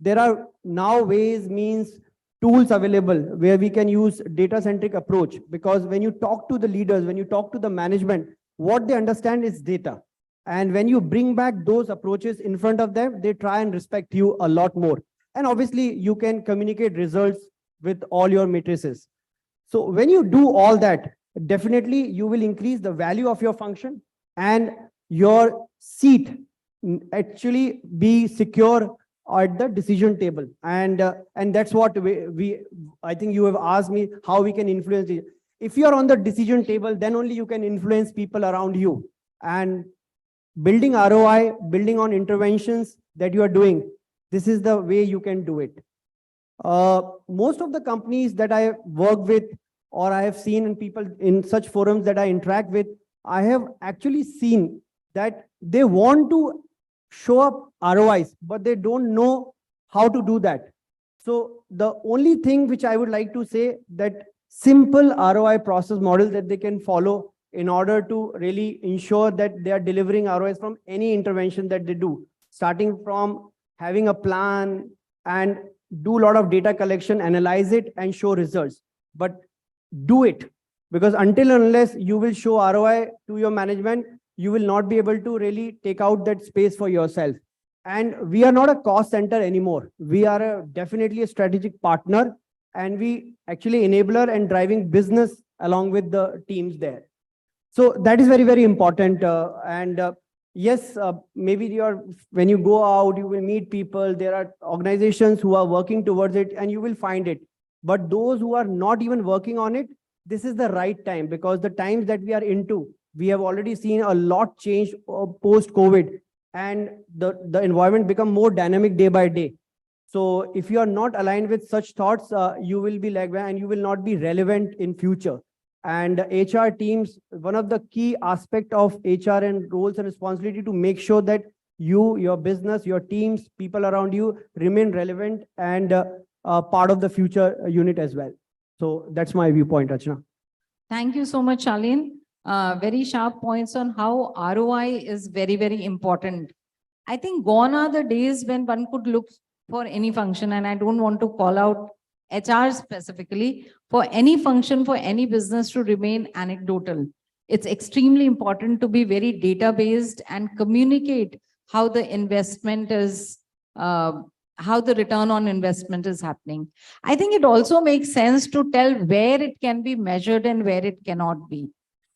there are now ways, means, tools available where we can use data-centric approach, because when you talk to the leaders, when you talk to the management, what they understand is data. And when you bring back those approaches in front of them, they try and respect you a lot more. And obviously, you can communicate results with all your matrices. So when you do all that, definitely you will increase the value of your function and your seat actually be secure at the decision table. And that's what I think you have asked me how we can influence it. If you are on the decision table, then only you can influence people around you. And building ROI, building on interventions that you are doing, this is the way you can do it. Most of the companies that I work with, or I have seen in people in such forums that I interact with, I have actually seen that they want to show up ROIs, but they don't know how to do that. So the only thing which I would like to say, that simple ROI process model that they can follow in order to really ensure that they are delivering ROIs from any intervention that they do, starting from having a plan and do a lot of data collection, analyze it and show results. But do it, because until and unless you will show ROI to your management, you will not be able to really take out that space for yourself. And we are not a cost center anymore. We are definitely a strategic partner, and we actually enabler and driving business along with the teams there. So that is very, very important. Yes, maybe when you go out, you will meet people. There are organizations who are working towards it, and you will find it. But those who are not even working on it, this is the right time, because the times that we are into, we have already seen a lot change post-COVID, and the environment become more dynamic day by day. So if you are not aligned with such thoughts, you will be lagged and you will not be relevant in future. And HR teams, one of the key aspect of HR and roles and responsibility to make sure that you, your business, your teams, people around you remain relevant and part of the future unit as well. So that's my viewpoint, Rachna. Thank you so much, Shaleen. Very sharp points on how ROI is very, very important. I think gone are the days when one could look for any function, and I don't want to call out HR specifically, for any function, for any business to remain anecdotal. It's extremely important to be very data-based and communicate how the investment is, how the return on investment is happening. I think it also makes sense to tell where it can be measured and where it cannot be.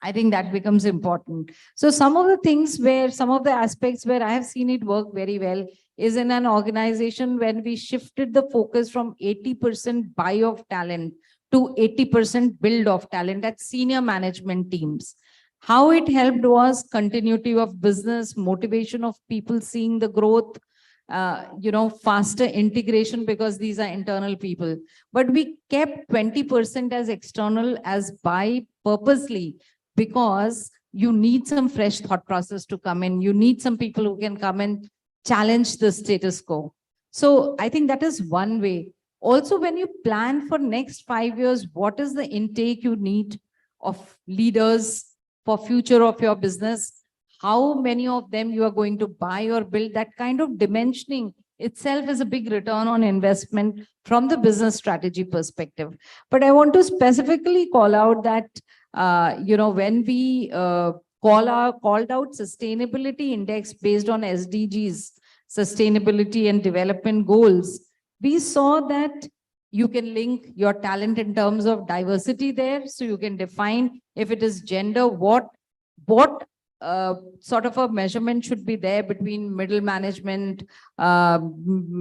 I think that becomes important. So some of the things where, some of the aspects where I have seen it work very well is in an organization when we shifted the focus from 80% buy of talent to 80% build of talent at senior management teams. How it helped was continuity of business, motivation of people seeing the growth, faster integration because these are internal people. But we kept 20% as external as buy purposely because you need some fresh thought process to come in. You need some people who can come and challenge the status quo. So I think that is one way. Also, when you plan for next 5 years, what is the intake you need of leaders for future of your business? How many of them you are going to buy or build? That kind of dimensioning itself is a big return on investment from the business strategy perspective. But I want to specifically call out that, when we called out sustainability index based on SDGs, sustainability and development goals, we saw that you can link your talent in terms of diversity there. So you can define if it is gender, what sort of a measurement should be there between middle management,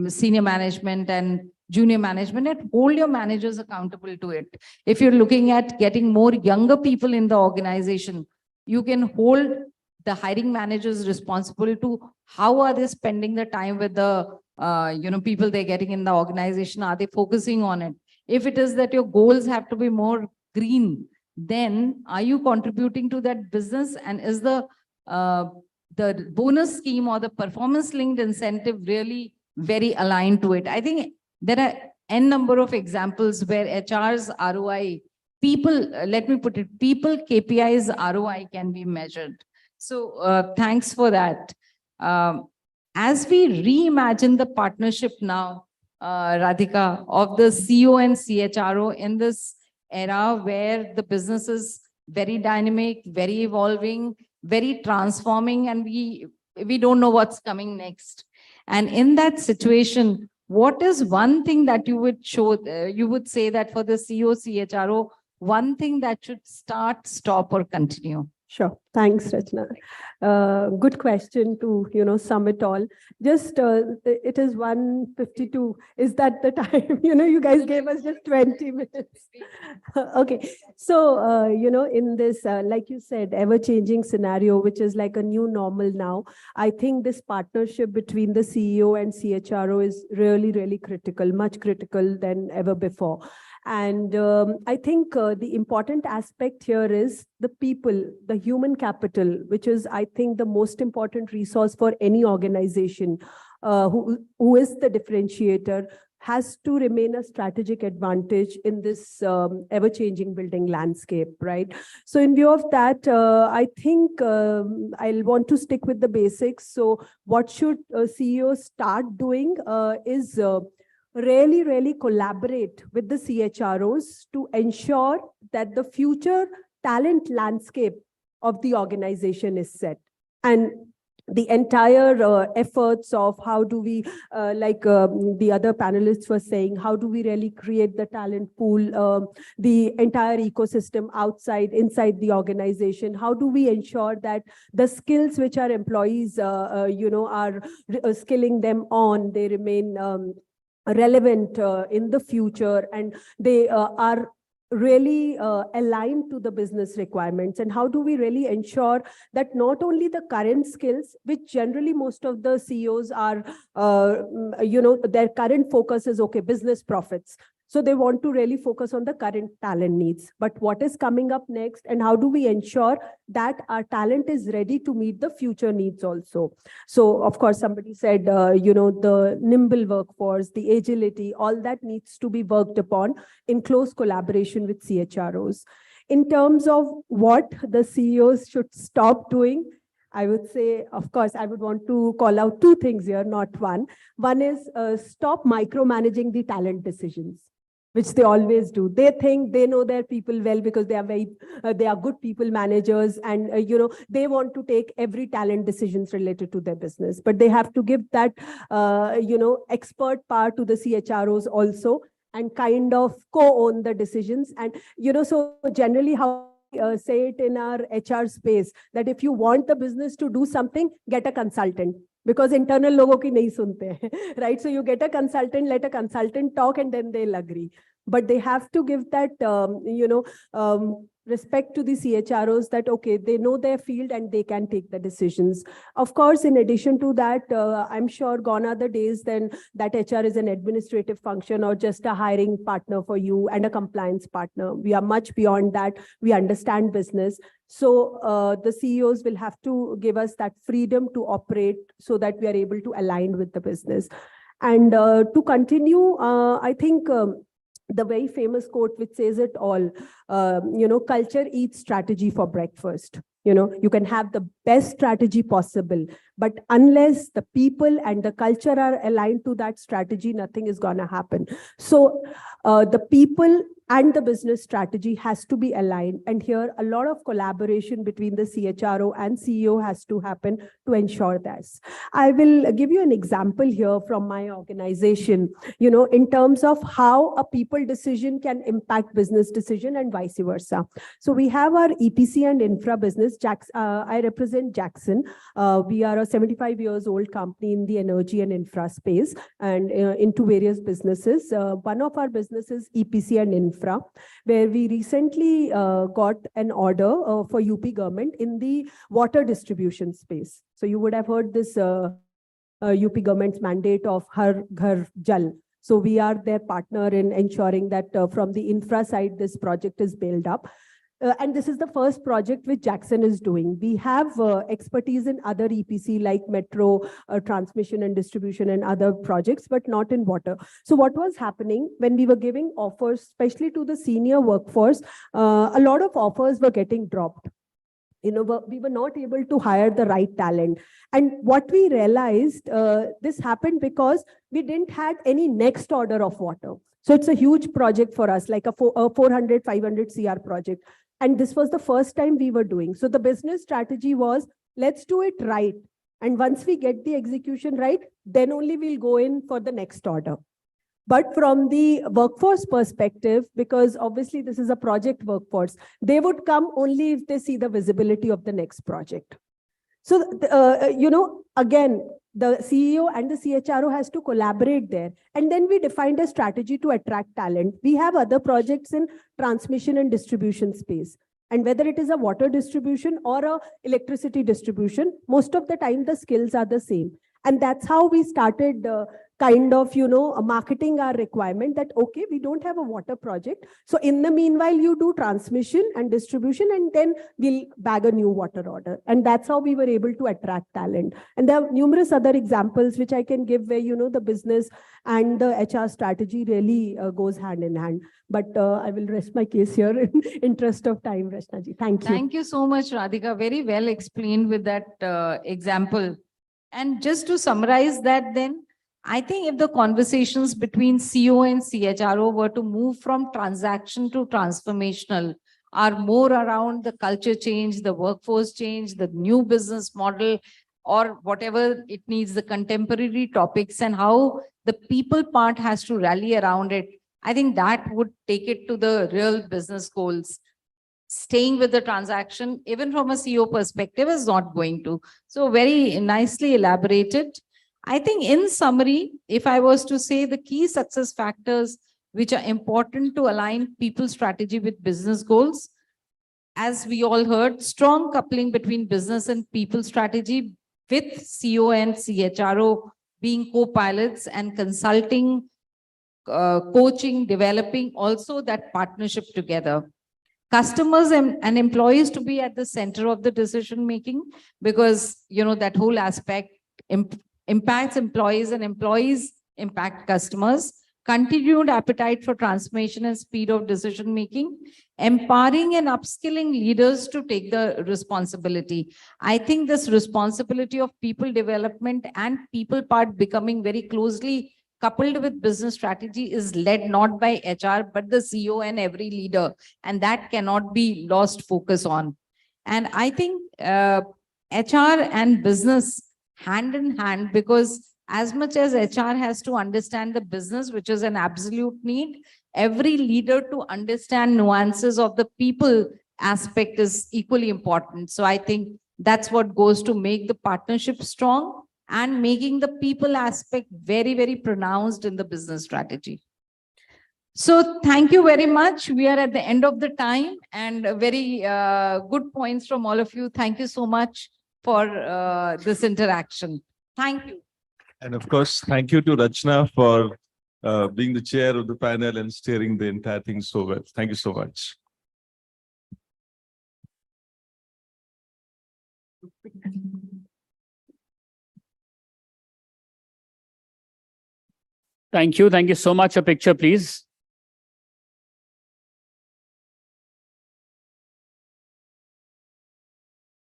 senior management and junior management, and hold your managers accountable to it. If you're looking at getting more younger people in the organization, you can hold the hiring managers responsible to how are they spending the time with the people they're getting in the organization. Are they focusing on it? If it is that your goals have to be more green, then are you contributing to that business? And is the bonus scheme or the performance linked incentive really very aligned to it? I think there are n number of examples where HR's ROI, let me put it, people KPIs ROI can be measured. So thanks for that. As we reimagine the partnership now, Radhika, of the CEO and CHRO in this era where the business is very dynamic, very evolving, very transforming, and we don't know what's coming next. And in that situation, what is one thing that you would you would say that for the CEO, CHRO, one thing that should start, stop, or continue? Sure. Thanks, Rachna. Good question to, sum it all. Just, it is 1:52. Is that the time? You guys gave us just 20 minutes. Okay. So, in this, like you said, ever-changing scenario, which is like a new normal now, I think this partnership between the CEO and CHRO is really, really critical, much critical than ever before. And I think the important aspect here is the people, the human capital, which is, I think, the most important resource for any organization who is the differentiator, has to remain a strategic advantage in this ever-changing building landscape, right? So in view of that, I think I'll want to stick with the basics. So what should CEOs start doing is really, really collaborate with the CHROs to ensure that the future talent landscape of the organization is set. And the entire efforts of how do we, like the other panelists were saying, how do we really create the talent pool, the entire ecosystem inside the organization? How do we ensure that the skills which our employees, are skilling them on, they remain relevant in the future, and they are really aligned to the business requirements? And how do we really ensure that not only the current skills, which generally most of the CEOs are, their current focus is, okay, business profits. So they want to really focus on the current talent needs. But what is coming up next, and how do we ensure that our talent is ready to meet the future needs also? So, of course, somebody said, the nimble workforce, the agility, all that needs to be worked upon in close collaboration with CHROs. In terms of what the CEOs should stop doing, I would say, of course, I would want to call out two things here, not one. One is stop micromanaging the talent decisions, which they always do. They think they know their people well because they are good people managers, and they want to take every talent decisions related to their business. But they have to give that expert part to the CHROs also, and kind of co-own the decisions. And so generally how say it in our HR space, that if you want the business to do something, get a consultant. because internal logo ki nahi sunte hain, right? So you get a consultant, let a consultant talk, and then they'll agree. But they have to give that, respect to the CHROs that, okay, they know their field and they can take the decisions. Of course, in addition to that, I'm sure gone are the days then that HR is an administrative function or just a hiring partner for you and a compliance partner. We are much beyond that. We understand business. So the CEOs will have to give us that freedom to operate so that we are able to align with the business. And to continue, I think the very famous quote which says it all, culture eats strategy for breakfast. You can have the best strategy possible, but unless the people and the culture are aligned to that strategy, nothing is going to happen. So the people and the business strategy has to be aligned. And here a lot of collaboration between the CHRO and CEO has to happen to ensure this. I will give you an example here from my organization, in terms of how a people decision can impact business decision and vice versa. So we have our EPC and infra business. I represent Jackson. We are a 75 years old company in the energy and infra space and into various businesses. One of our businesses, EPC and infra, where we recently got an order for UP government in the water distribution space. So you would have heard this UP government's mandate of Har Ghar Jal. So we are their partner in ensuring that from the infra side, this project is built up. And this is the first project which Jackson is doing. We have expertise in other EPC like metro, transmission and distribution and other projects, but not in water. So what was happening when we were giving offers, especially to the senior workforce, a lot of offers were getting dropped. We were not able to hire the right talent. And what we realized, this happened because we didn't have any next order of water. So it's a huge project for us, like a 400, 500 CR project. And this was the first time we were doing. So the business strategy was, let's do it right. And once we get the execution right, then only we'll go in for the next order. But from the workforce perspective, because obviously this is a project workforce, they would come only if they see the visibility of the next project. So, again, the CEO and the CHRO has to collaborate there. And then we defined a strategy to attract talent. We have other projects in transmission and distribution space. And whether it is a water distribution or a electricity distribution, most of the time the skills are the same. And that's how we started marketing our requirement that, okay, we don't have a water project. So in the meanwhile, you do transmission and distribution, and then we'll bag a new water order. And that's how we were able to attract talent. And there are numerous other examples which I can give where, the business and the HR strategy really goes hand in hand. But I will rest my case here in interest of time, Rachnaji. Thank you. Thank you so much, Radhika. Very well explained with that example. And just to summarize that then, I think if the conversations between CEO and CHRO were to move from transaction to transformational, are more around the culture change, the workforce change, the new business model, or whatever it needs, the contemporary topics and how the people part has to rally around it, I think that would take it to the real business goals. Staying with the transaction, even from a CEO perspective, is not going to. So very nicely elaborated. I think in summary, if I was to say the key success factors which are important to align people strategy with business goals, as we all heard, strong coupling between business and people strategy with CEO and CHRO being co-pilots and consulting, coaching, developing also that partnership together. Customers and employees to be at the center of the decision making, because that whole aspect impacts employees and employees impact customers. Continued appetite for transformation and speed of decision making, empowering and upskilling leaders to take the responsibility. I think this responsibility of people development and people part becoming very closely coupled with business strategy is led not by HR, but the CEO and every leader. And that cannot be lost focus on. And I think HR and business hand in hand, because as much as HR has to understand the business, which is an absolute need, every leader to understand nuances of the people aspect is equally important. So I think that's what goes to make the partnership strong and making the people aspect very, very pronounced in the business strategy. So thank you very much. We are at the end of the time, and very good points from all of you. Thank you so much for this interaction. Thank you. And of course, thank you to Rachna for being the chair of the panel and steering the entire thing so well. Thank you so much. Thank you. Thank you so much. A picture, please.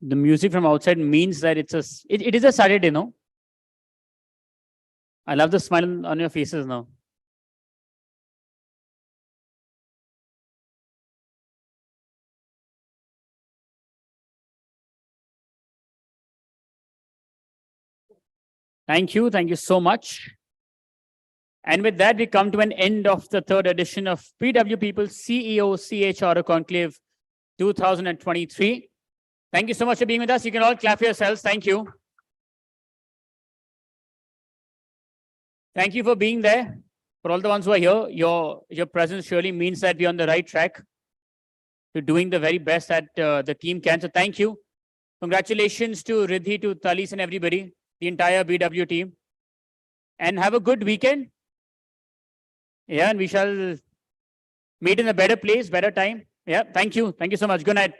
The music from outside means that it is a Saturday, no? I love the smile on your faces now. Thank you. Thank you so much. And with that, we come to an end of the third edition of PW People CEO-CHRO Conclave 2023. Thank you so much for being with us. You can all clap for yourselves. Thank you. Thank you for being there. For all the ones who are here, your presence surely means that we're on the right track to doing the very best that the team can. So thank you. Congratulations to Riddhi, to Talis and everybody, the entire BW team. And have a good weekend. Yeah, and we shall meet in a better place, better time. Yeah, thank you. Thank you so much. Good night.